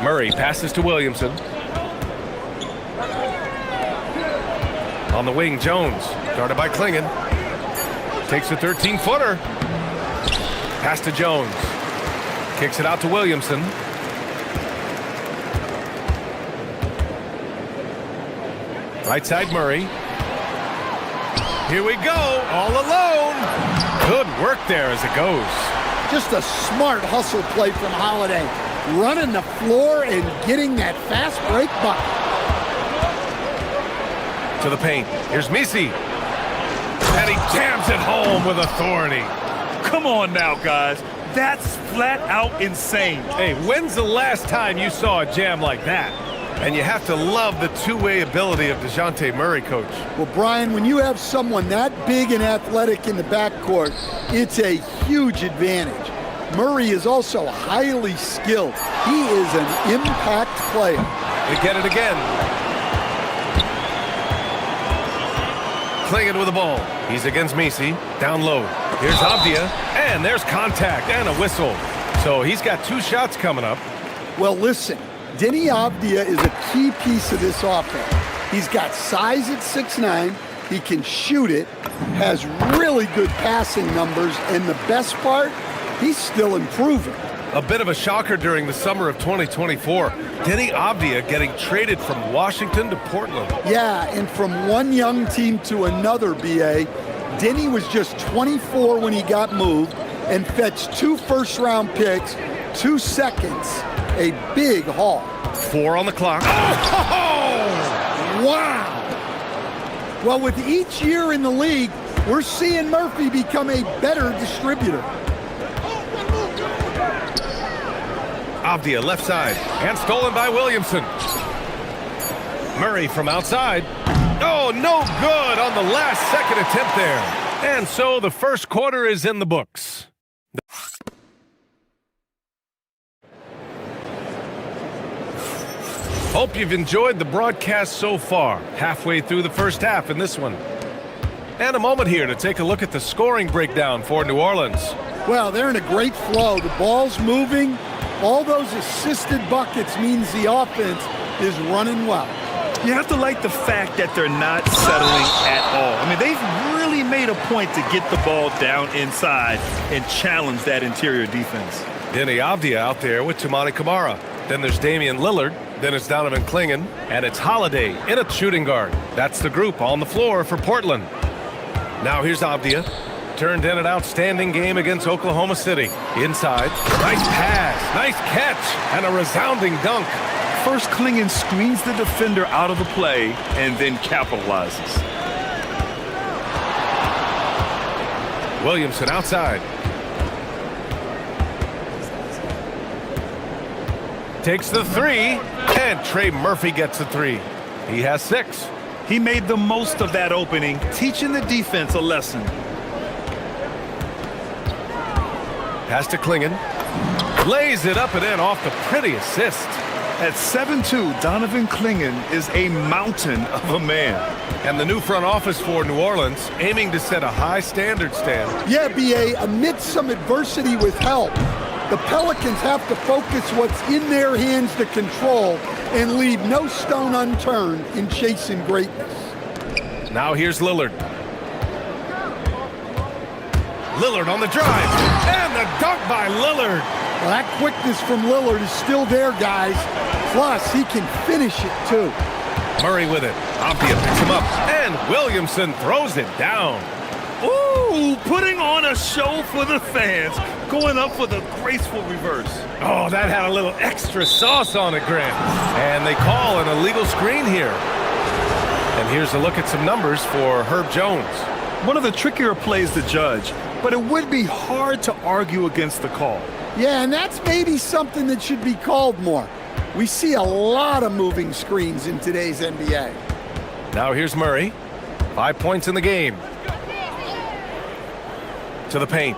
A: Murray passes to Williamson. On the wing, Jones. Guarded by Klingon. Takes a 13-footer. Pass to Jones. Kicks it out to Williamson. Right side, Murray. Here we go, all alone. Good work there as it goes.
I: Just a smart hustle play from Holiday. Running the floor and getting that fast break bucket.
A: To the paint. Here's Messi. And he jams it home with authority.
B: Come on now, guys. That's flat out insane.
A: Hey, when's the last time you saw a jam like that? And you have to love the two-way ability of DeJounte Murray, Coach.
I: Well, Brian, when you have someone that big and athletic in the backcourt, it's a huge advantage. Murray is also highly skilled. He is an impact player.
A: They get it again. Klingon with the ball. He's against Messi. Down low. Here's Avdia. And there's contact and a whistle. So he's got 2 shots coming up.
I: Well, listen. Denny Avdia is a key piece of this offense. He's got size at 6'9". He can shoot it. Has really good passing numbers. And the best part, he's still improving.
A: A bit of a shocker during the summer of 2024. Denny Avdia getting traded from Washington to Portland.
I: Yeah, and from one young team to another, B.A., Denny was just 24 when he got moved and fetched 2 first-round picks, 2 seconds, a big haul.
A: 4 on the clock.
I: Oh! Wow! Well, with each year in the league, we're seeing Murphy become a better distributor.
A: Avdia left side, and stolen by Williamson. Murray from outside. Oh, no good on the last second attempt there. And so the first quarter is in the books. Hope you've enjoyed the broadcast so far. Halfway through the first half in this one. And a moment here to take a look at the scoring breakdown for New Orleans.
I: Well, they're in a great flow. The ball's moving. All those assisted buckets means the offense is running well.
B: You have to like the fact that they're not settling at all. I mean, they've really made a point to get the ball down inside and challenge that interior defense.
A: Denny Avdia out there with Toumani Camara. Then there's Damian Lillard. Then it's Donovan Clingan. And it's Holiday in a shooting guard. That's the group on the floor for Portland. Now here's Avdia. Turned in an outstanding game against Oklahoma City. Inside. Nice pass. Nice catch. And a resounding dunk.
B: First, Clingan screens the defender out of the play and then capitalizes.
A: Williamson outside. Takes the three, and Trey Murphy gets the three. He has 6.
B: He made the most of that opening, teaching the defense a lesson.
A: Pass to Clingan. Lays it up and in off the pretty assist.
B: At 7'2", Donovan Clingan is a mountain of a man.
A: And the new front office for New Orleans, aiming to set a high standard, Stan.
I: Yeah, B.A., amidst some adversity with help, the Pelicans have to focus what's in their hands to control and leave no stone unturned in chasing greatness.
A: Now here's Lillard. Lillard on the drive, and the dunk by Lillard.
I: Well, that quickness from Lillard is still there, guys. Plus, he can finish it, too.
A: Murray with it. Avdia picks him up, and Williamson throws it down.
B: Ooh, putting on a show for the fans, going up with a graceful reverse.
A: Oh, that had a little extra sauce on it, Grant. And they call an illegal screen here. And here's a look at some numbers for Herb Jones.
B: One of the trickier plays to judge, but it would be hard to argue against the call.
I: Yeah, and that's maybe something that should be called more. We see a lot of moving screens in today's NBA.
A: Now here's Murray. 5 points in the game. To the paint.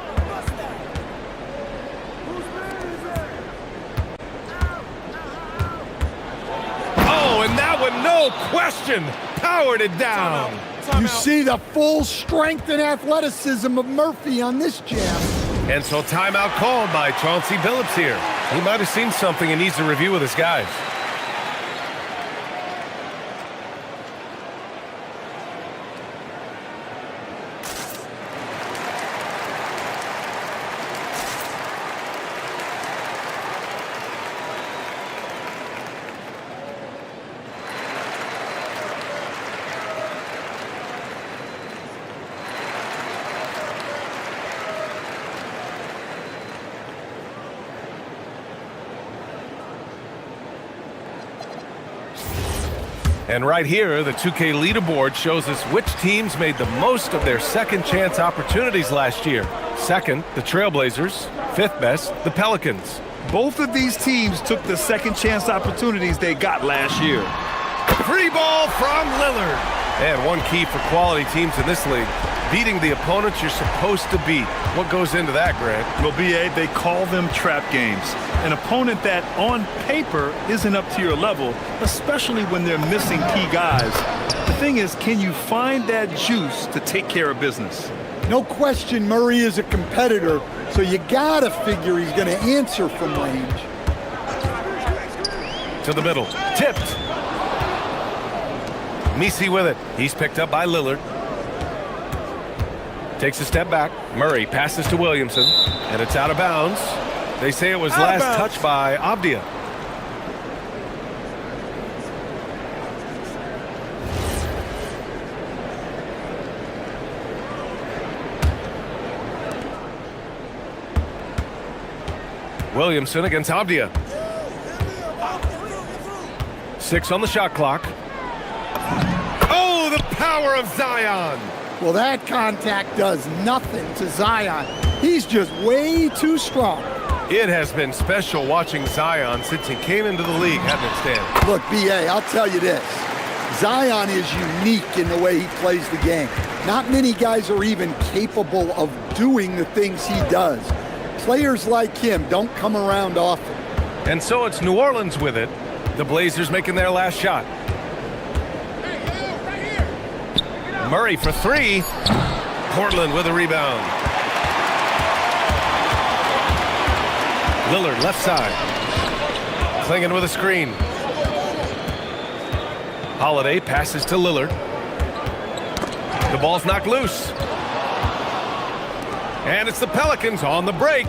A: Oh, and that one, no question, powered it down.
I: You see the full strength and athleticism of Murphy on this jam.
A: And so timeout called by Chauncey Billups here. He might have seen something and needs to review with his guys. And right here, the 2K leaderboard shows us which teams made the most of their second chance opportunities last year. Second, the Trailblazers. Fifth best, the Pelicans.
B: Both of these teams took the second chance opportunities they got last year.
A: Free ball from Lillard. And one key for quality teams in this league, beating the opponents you're supposed to beat. What goes into that, Grant?
B: Well, B.A., they call them trap games. An opponent that, on paper, isn't up to your level, especially when they're missing key guys. The thing is, can you find that juice to take care of business?
I: No question Murray is a competitor, so you gotta figure he's gonna answer from range.
A: To the middle, tipped. Misi with it. He's picked up by Lillard. Takes a step back. Murray passes to Williamson, and it's out of bounds. They say it was last touched by Avdia. Williamson against Avdia. 6 on the shot clock. Oh, the power of Zion.
I: Well, that contact does nothing to Zion. He's just way too strong.
A: It has been special watching Zion since he came into the league, hasn't it, Stan?
I: Look, B.A., I'll tell you this. Zion is unique in the way he plays the game. Not many guys are even capable of doing the things he does. Players like him don't come around often.
A: And so it's New Orleans with it. The Blazers making their last shot. Murray for three. Portland with a rebound. Lillard left side. Clinging with a screen. Holiday passes to Lillard. The ball's knocked loose. And it's the Pelicans on the break.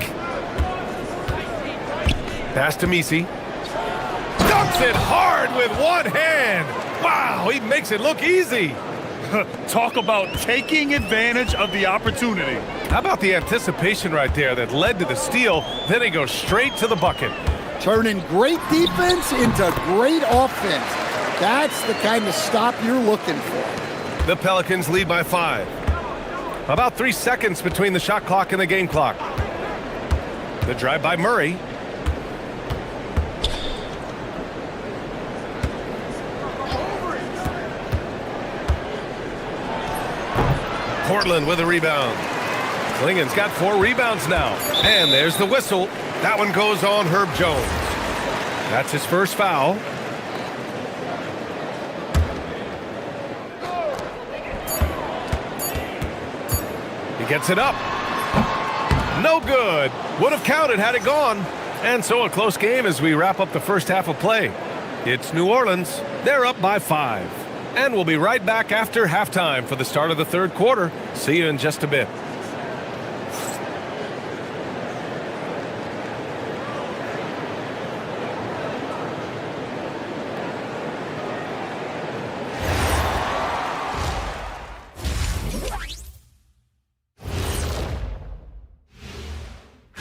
A: Pass to Misi. Dunks it hard with one hand. Wow, he makes it look easy.
B: Talk about taking advantage of the opportunity.
A: How about the anticipation right there that led to the steal? Then he goes straight to the bucket.
I: Turning great defense into great offense. That's the kind of stop you're looking for.
A: The Pelicans lead by 5. About 3 seconds between the shot clock and the game clock. The drive by Murray. Portland with a rebound. Klingen's got 4 rebounds now. And there's the whistle. That one goes on Herb Jones. That's his first foul. He gets it up. No good. Would have counted had it gone. And so a close game as we wrap up the first half of play. It's New Orleans. They're up by 5. And we'll be right back after halftime for the start of the third quarter. See you in just a bit.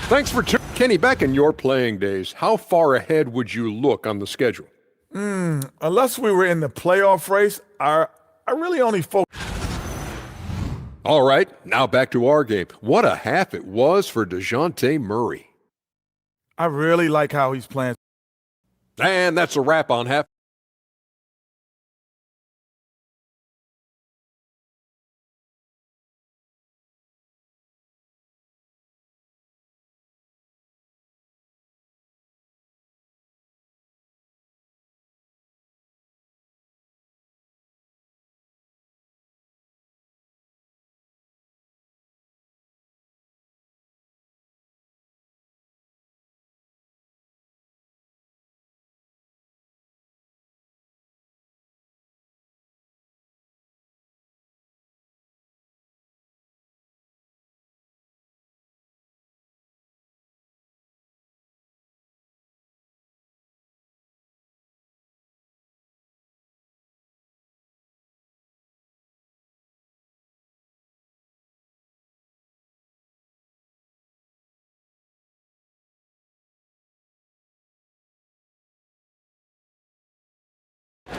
H: Thanks for Kenny, back in your playing days, how far ahead would you look on the schedule?
G: Unless we were in the playoff race, I really only focus.
H: All right, now back to our game. What a half it was for DeJounte Murray.
G: I really like how he's playing.
H: And that's a wrap on half.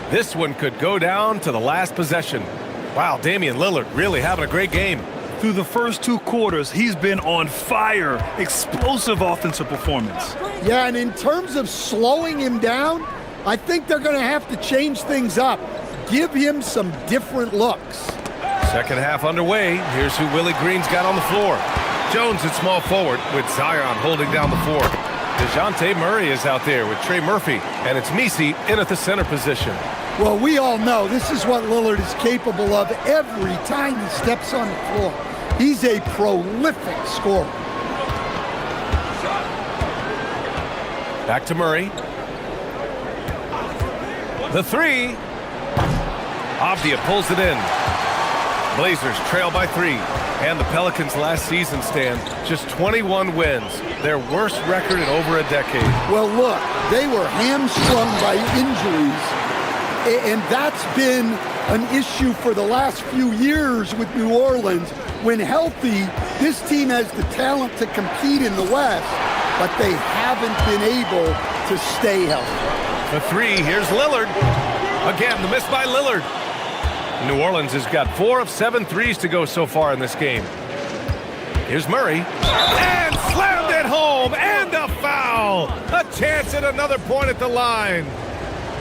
A: This one could go down to the last possession. Wow, Damian Lillard really having a great game.
B: Through the first 2 quarters, he's been on fire. Explosive offensive performance.
I: Yeah, and in terms of slowing him down, I think they're going to have to change things up. Give him some different looks.
A: Second half underway. Here's who Willie Green's got on the floor. Jones at small forward with Zion holding down the 4. DeJounte Murray is out there with Trey Murphy, and it's Misi in at the center position.
I: Well, we all know this is what Lillard is capable of every time he steps on the floor. He's a prolific scorer.
A: Back to Murray. The 3. Avdia pulls it in. Blazers trail by 3. And the Pelicans last season, Stan, just 21 wins. Their worst record in over a decade.
I: Well, look, they were hamstrung by injuries. And that's been an issue for the last few years with New Orleans. When healthy, this team has the talent to compete in the West, but they haven't been able to stay healthy.
A: The 3, here's Lillard. Again, the miss by Lillard. New Orleans has got 4 of 7 threes to go so far in this game. Here's Murray. And slammed it home. And And a foul! A chance at another point at the line.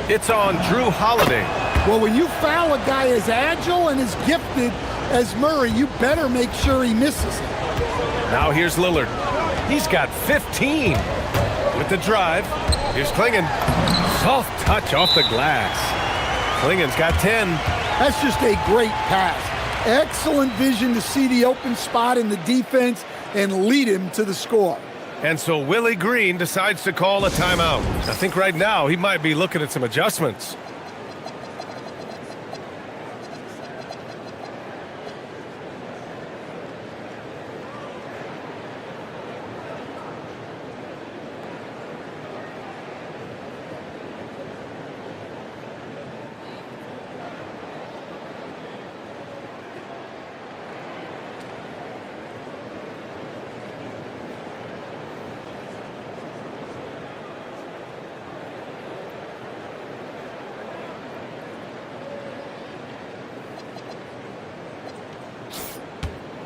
A: It's on Drew Holiday.
I: Well, when you foul a guy as agile and as gifted as Murray, you better make sure he misses it.
A: Now here's Lillard. He's got 15. With the drive, here's Klingon. Soft touch off the glass. Klingon's got 10.
I: That's just a great pass. Excellent vision to see the open spot in the defense and lead him to the score.
A: And so Willie Green decides to call a timeout. I think right now he might be looking at some adjustments.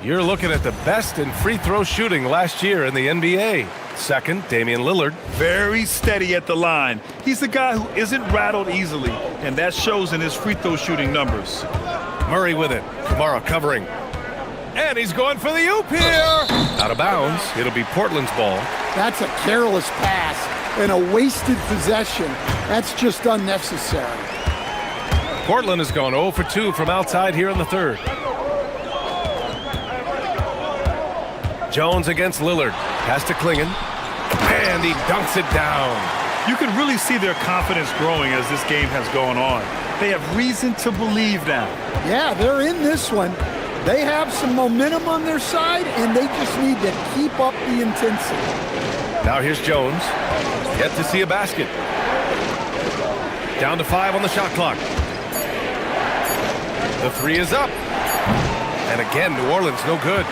A: You're looking at the best in free throw shooting last year in the NBA. Second, Damian Lillard.
B: Very steady at the line. He's the guy who isn't rattled easily, and that shows in his free throw shooting numbers.
A: Murray with it. Kamara covering. And he's going for the oop here. Out of bounds. It'll be Portland's ball.
I: That's a careless pass and a wasted possession. That's just unnecessary.
A: Portland has gone 0 for 2 from outside here in the third. Jones against Lillard. Pass to Klingon. And he dunks it down.
B: You can really see their confidence growing as this game has gone on. They have reason to believe now.
I: Yeah, they're in this one. They have some momentum on their side, and they just need to keep up the intensity.
A: Now here's Jones. Yet to see a basket. Down to 5 on the shot clock. The three is up. And again, New Orleans no good.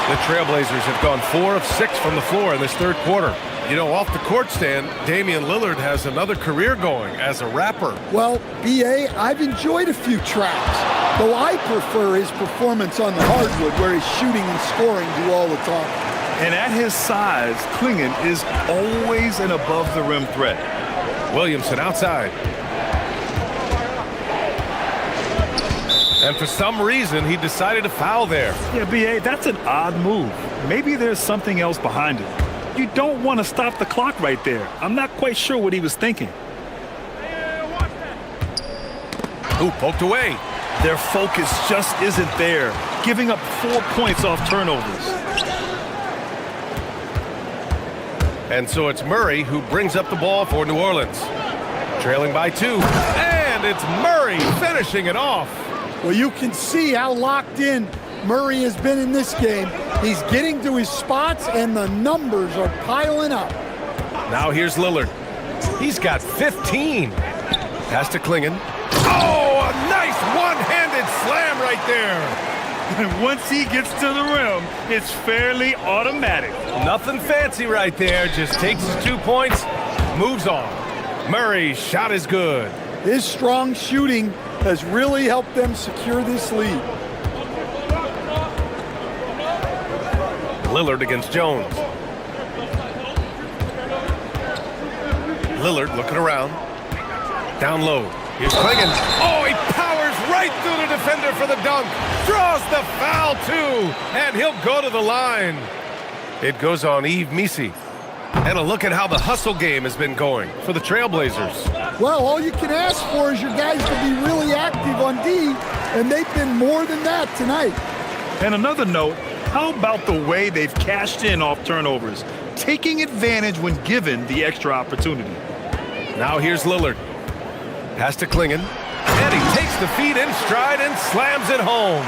A: The Trailblazers have gone 4 of 6 from the floor in this third quarter. You know, off the court stand, Damian Lillard has another career going as a rapper.
I: Well, B.A., I've enjoyed a few tracks, though I prefer his performance on the hardwood where his shooting and scoring do all the talking.
B: And at his size, Klingon is always an above-the-rim threat.
A: Williamson outside. And for some reason, he decided to foul there.
B: Yeah, B.A., that's an odd move. Maybe there's something else behind it. You don't want to stop the clock right there. I'm not quite sure what he was thinking.
A: Ooh, poked away.
B: Their focus just isn't there, giving up 4 points off turnovers.
A: And so it's Murray who brings up the ball for New Orleans. Trailing by 2. And it's Murray finishing it off.
I: Well, you can see how locked in Murray has been in this game. He's getting to his spots, and the numbers are piling up.
A: Now here's Lillard. He's got 15. Pass to Klingon. Oh, a nice one-handed slam right there.
B: And once he gets to the rim, it's fairly automatic.
A: Nothing fancy right there. Just takes his 2 points, moves on. Murray's shot is good.
I: His strong shooting has really helped them secure this lead.
A: Lillard against Jones. Lillard looking around. Down low. Here's Klingon. Oh, he powers right through the defender for the dunk. Draws the foul, too. And he'll go to the line. It goes on Yves Missi. And a look at how the hustle game has been going for the Trailblazers.
I: Well, all you can ask for is your guys to be really active on D, and they've been more than that tonight.
B: And another note, how about the way they've cashed in off turnovers, taking advantage when given the extra opportunity?
A: Now here's Lillard. Pass to Klingon. And he takes the feed in stride and slams it home.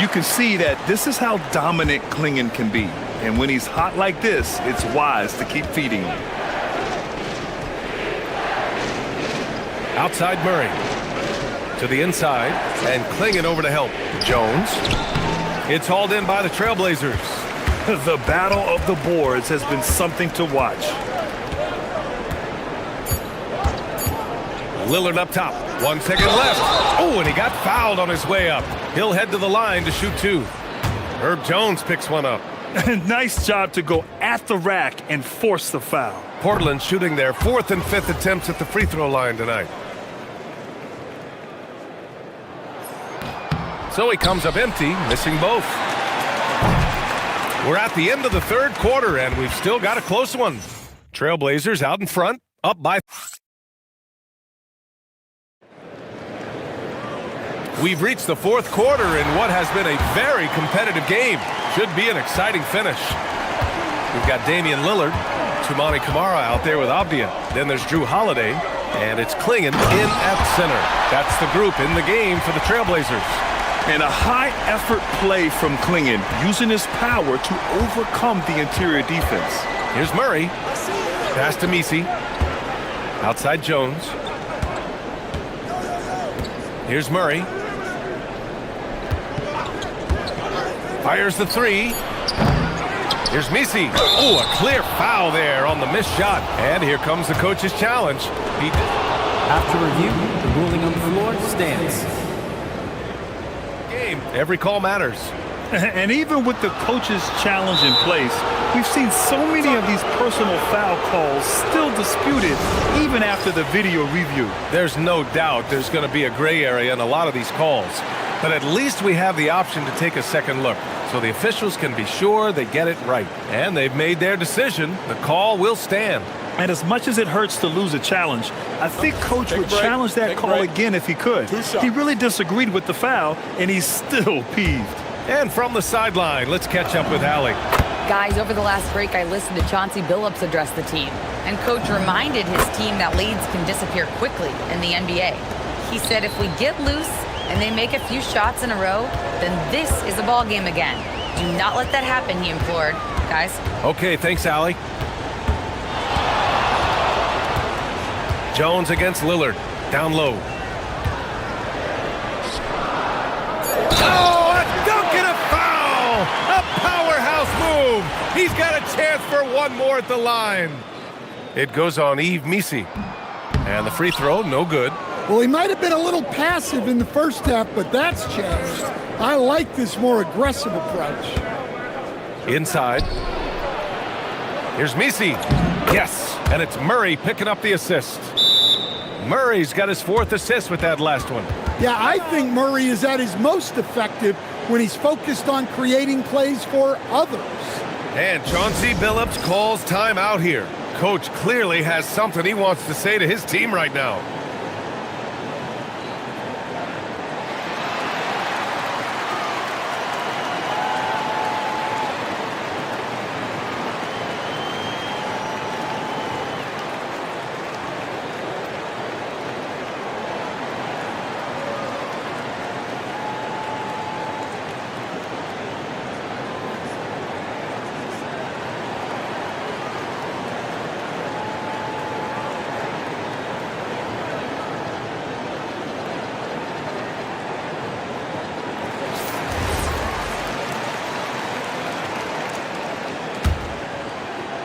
B: You can see that this is how dominant Klingon can be. And when he's hot like this, it's wise to keep feeding him.
A: Outside Murray. To the inside. And Klingon over to help. Jones. It's hauled in by the Trailblazers.
B: The battle of the boards has been something to watch.
A: Lillard up top. 1 second left. Oh, and he got fouled on his way up. He'll head to the line to shoot 2. Herb Jones picks one up.
B: Nice job to go at the rack and force the foul.
A: Portland shooting their 4th and 5th attempts at the free throw line tonight. So he comes up empty, missing both. We're at the end of the third quarter, and we've still got a close one. Trailblazers out in front, up by... We've reached the fourth quarter in what has been a very competitive game. Should be an exciting finish. We've got Damian Lillard, Toumani Camara out there with Avdia. Then there's Drew Holiday, and it's Clingan in at center. That's the group in the game for the Trailblazers.
B: And a high-effort play from Clingan, using his power to overcome the interior defense.
A: Here's Murray. Pass to Misi. Outside Jones. Here's Murray. Fires the three. Here's Misi. Oh, a clear foul there on the missed shot. And here comes the coach's challenge.
P: After review, the ruling on the floor stands.
A: Every call matters.
B: And even with the coach's challenge in place, we've seen so many of these personal foul calls still disputed even after the video review.
A: There's no doubt there's going to be a gray area in a lot of these calls. But at least we have the option to take a second look, so the officials can be sure they get it right. And they've made their decision. The call will stand.
B: And as much as it hurts to lose a challenge, I think Coach would challenge that call again if he could. He really disagreed with the foul, and he's still peeved.
A: And from the sideline, let's catch up with Allie.
E: Guys, over the last break, I listened to Chauncey Billups address the team. And Coach reminded his team that leads can disappear quickly in the NBA. He said if we get loose and they make a few shots in a row, then this is a ball game again. Do not let that happen, he implored. Guys.
A: Okay, thanks, Allie. Jones against Lillard. Down low. Oh, a dunk and a foul! A powerhouse move! He's got a chance for one more at the line. It goes on Yves Misi. And the free throw, no good.
I: Well, he might have been a little passive in the first half, but that's changed. I like this more aggressive approach.
A: Inside. Here's Misi. Yes, and it's Murray picking up the assist. Murray's got his 4th assist with that last one.
I: Yeah, I think Murray is at his most effective when he's focused on creating plays for others.
A: And Chauncey Billups calls timeout here. Coach clearly has something he wants to say to his team right now.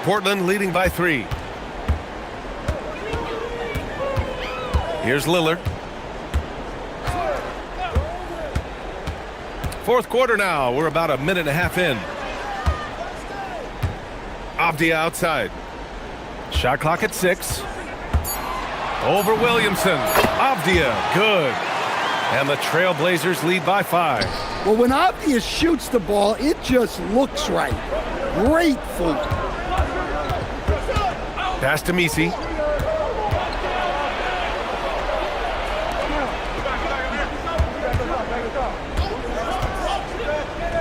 A: Portland leading by 3. Here's Lillard. Fourth quarter now. We're about a minute and a half in. Avdia outside. Shot clock at 6. Over Williamson. Avdia, good. And the Trailblazers lead by 5.
I: Well, when Avdia shoots the ball, it just looks right. Great fluke.
A: Pass to Misi.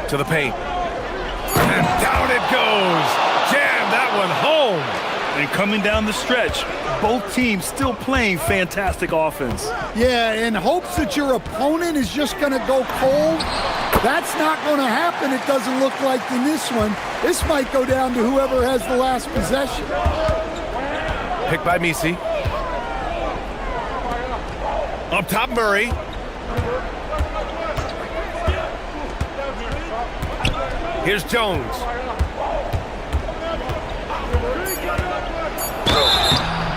A: To the paint. And down it goes. Jam that one home.
B: And coming down the stretch, both teams still playing fantastic offense.
I: Yeah, in hopes that your opponent is just going to go cold. That's not going to happen, it doesn't look like in this one. This might go down to whoever has the last possession.
A: Picked by Misi. Up top, Murray. Here's Jones.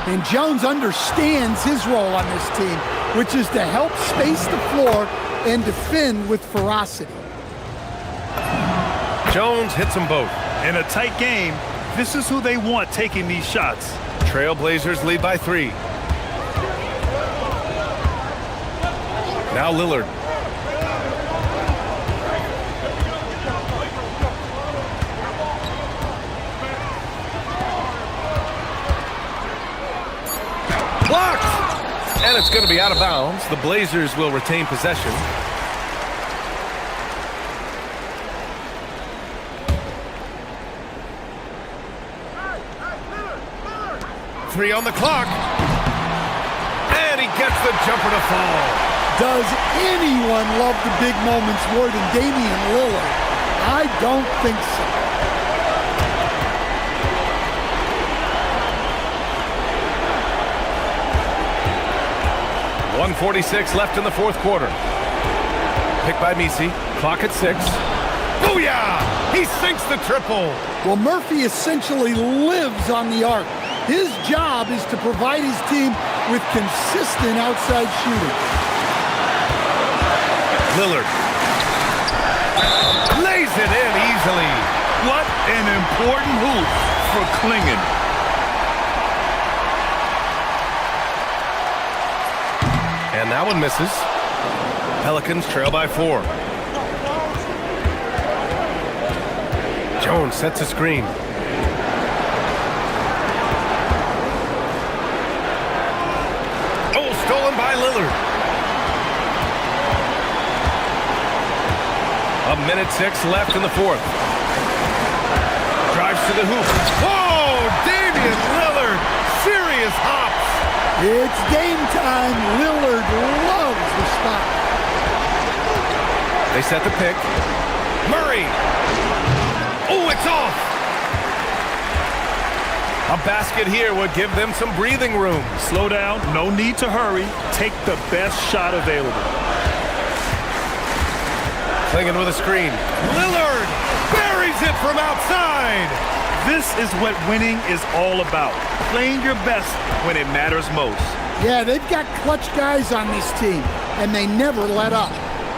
I: And Jones understands his role on this team, which is to help space the floor and defend with ferocity.
A: Jones hits them both.
B: In a tight game, this is who they want taking these shots.
A: Trailblazers lead by 3. Now Lillard. Blocked! And it's going to be out of bounds. The Blazers will retain possession. Three on the clock. And he gets the jumper to fall.
I: Does anyone love the big moments more than Damian Lillard? I don't think so.
A: .146 left in the fourth quarter. Picked by Misi. Clock at 6. Booyah! He sinks the triple.
I: Well, Murphy essentially lives on the arc. His job is to provide his team with consistent outside shooting.
A: Lillard lays it in easily.
B: What an important hoop for Klingon.
A: And that one misses. Pelicans trail by 4. Jones sets a screen. Oh, stolen by Lillard. 1:06 left in the fourth. Drives to the hoop. Whoa! Damian Lillard! Serious hops!
I: It's game time. Lillard loves the spot.
A: They set the pick. Murray! Oh, it's off! A basket here would give them some breathing room.
B: Slow down, no need to hurry. Take the best shot available.
A: Klingon with a screen. Lillard buries it from outside.
B: This is what winning is all about. Playing your best when it matters most.
I: Yeah, they've got clutch guys on this team, and they never let up.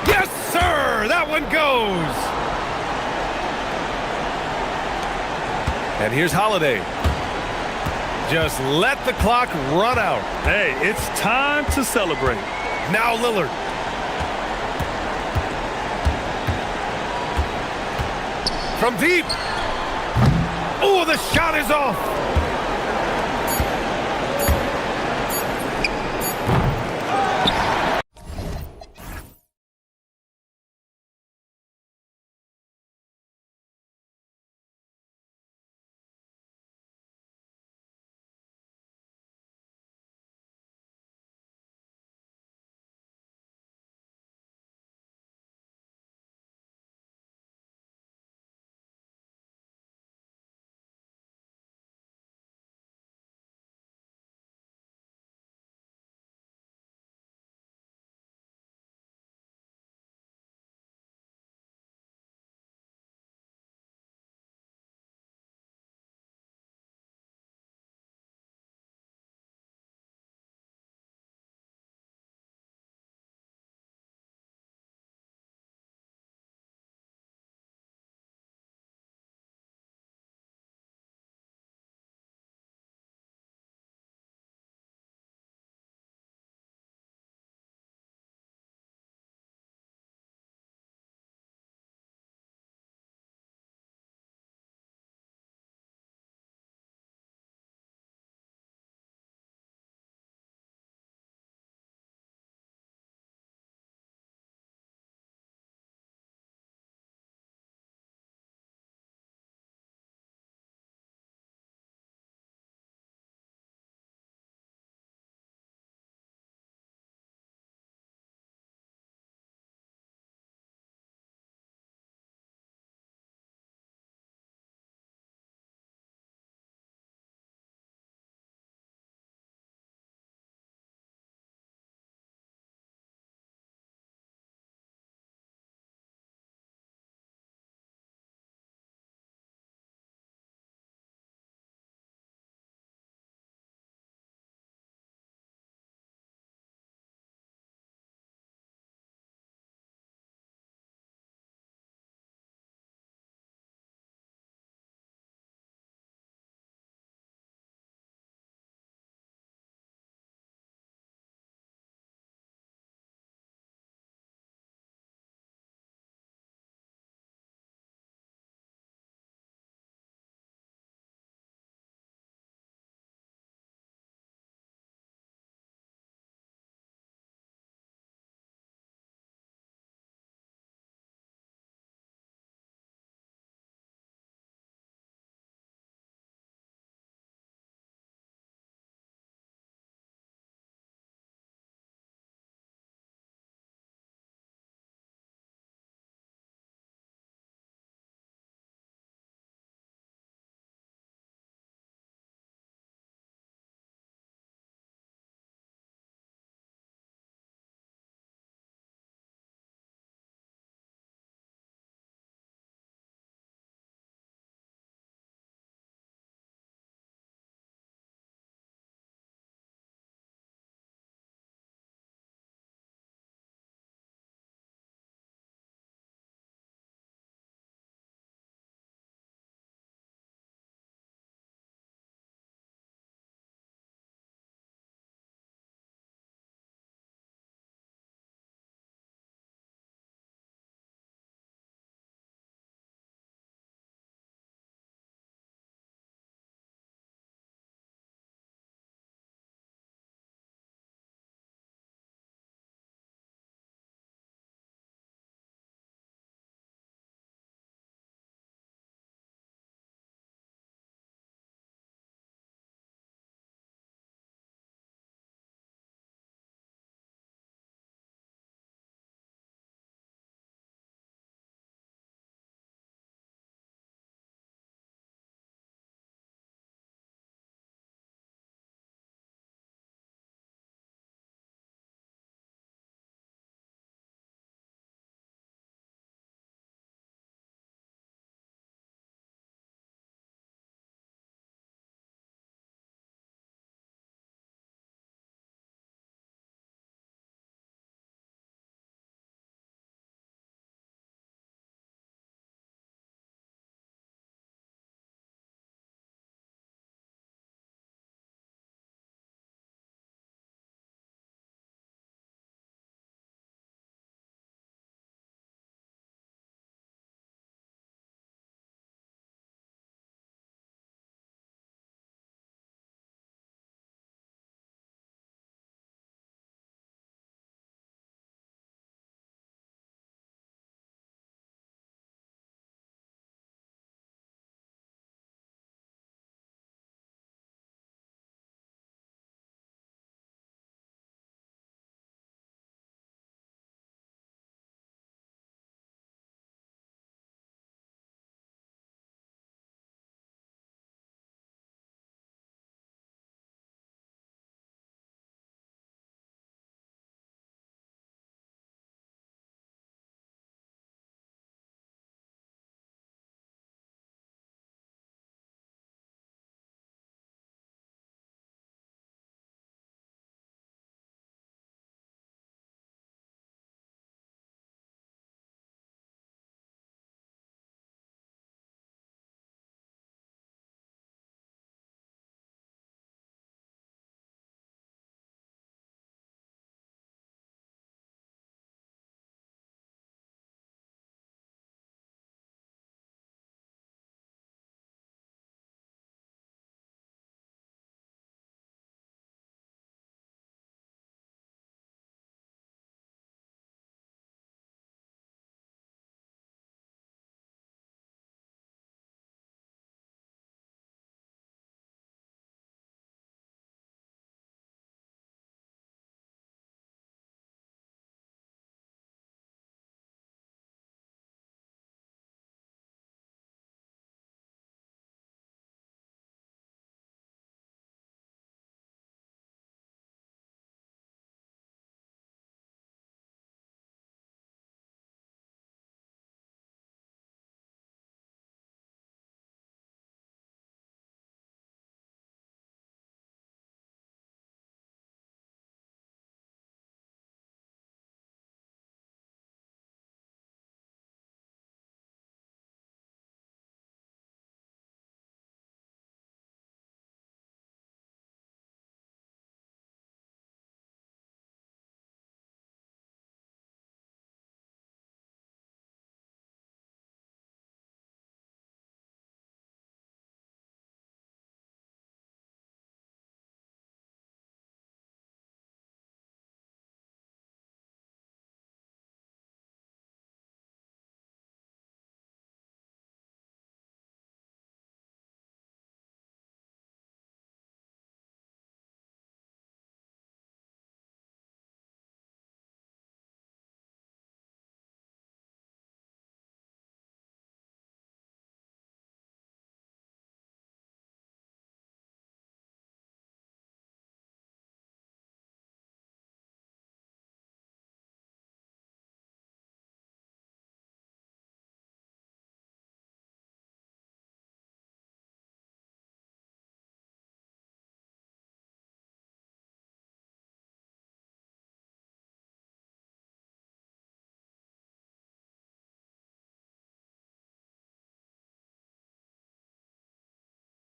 A: Yes, sir! That one goes! And here's Holiday. Just let the clock run out.
B: Hey, it's time to celebrate.
A: Now Lillard. From deep. Oh, the shot is off.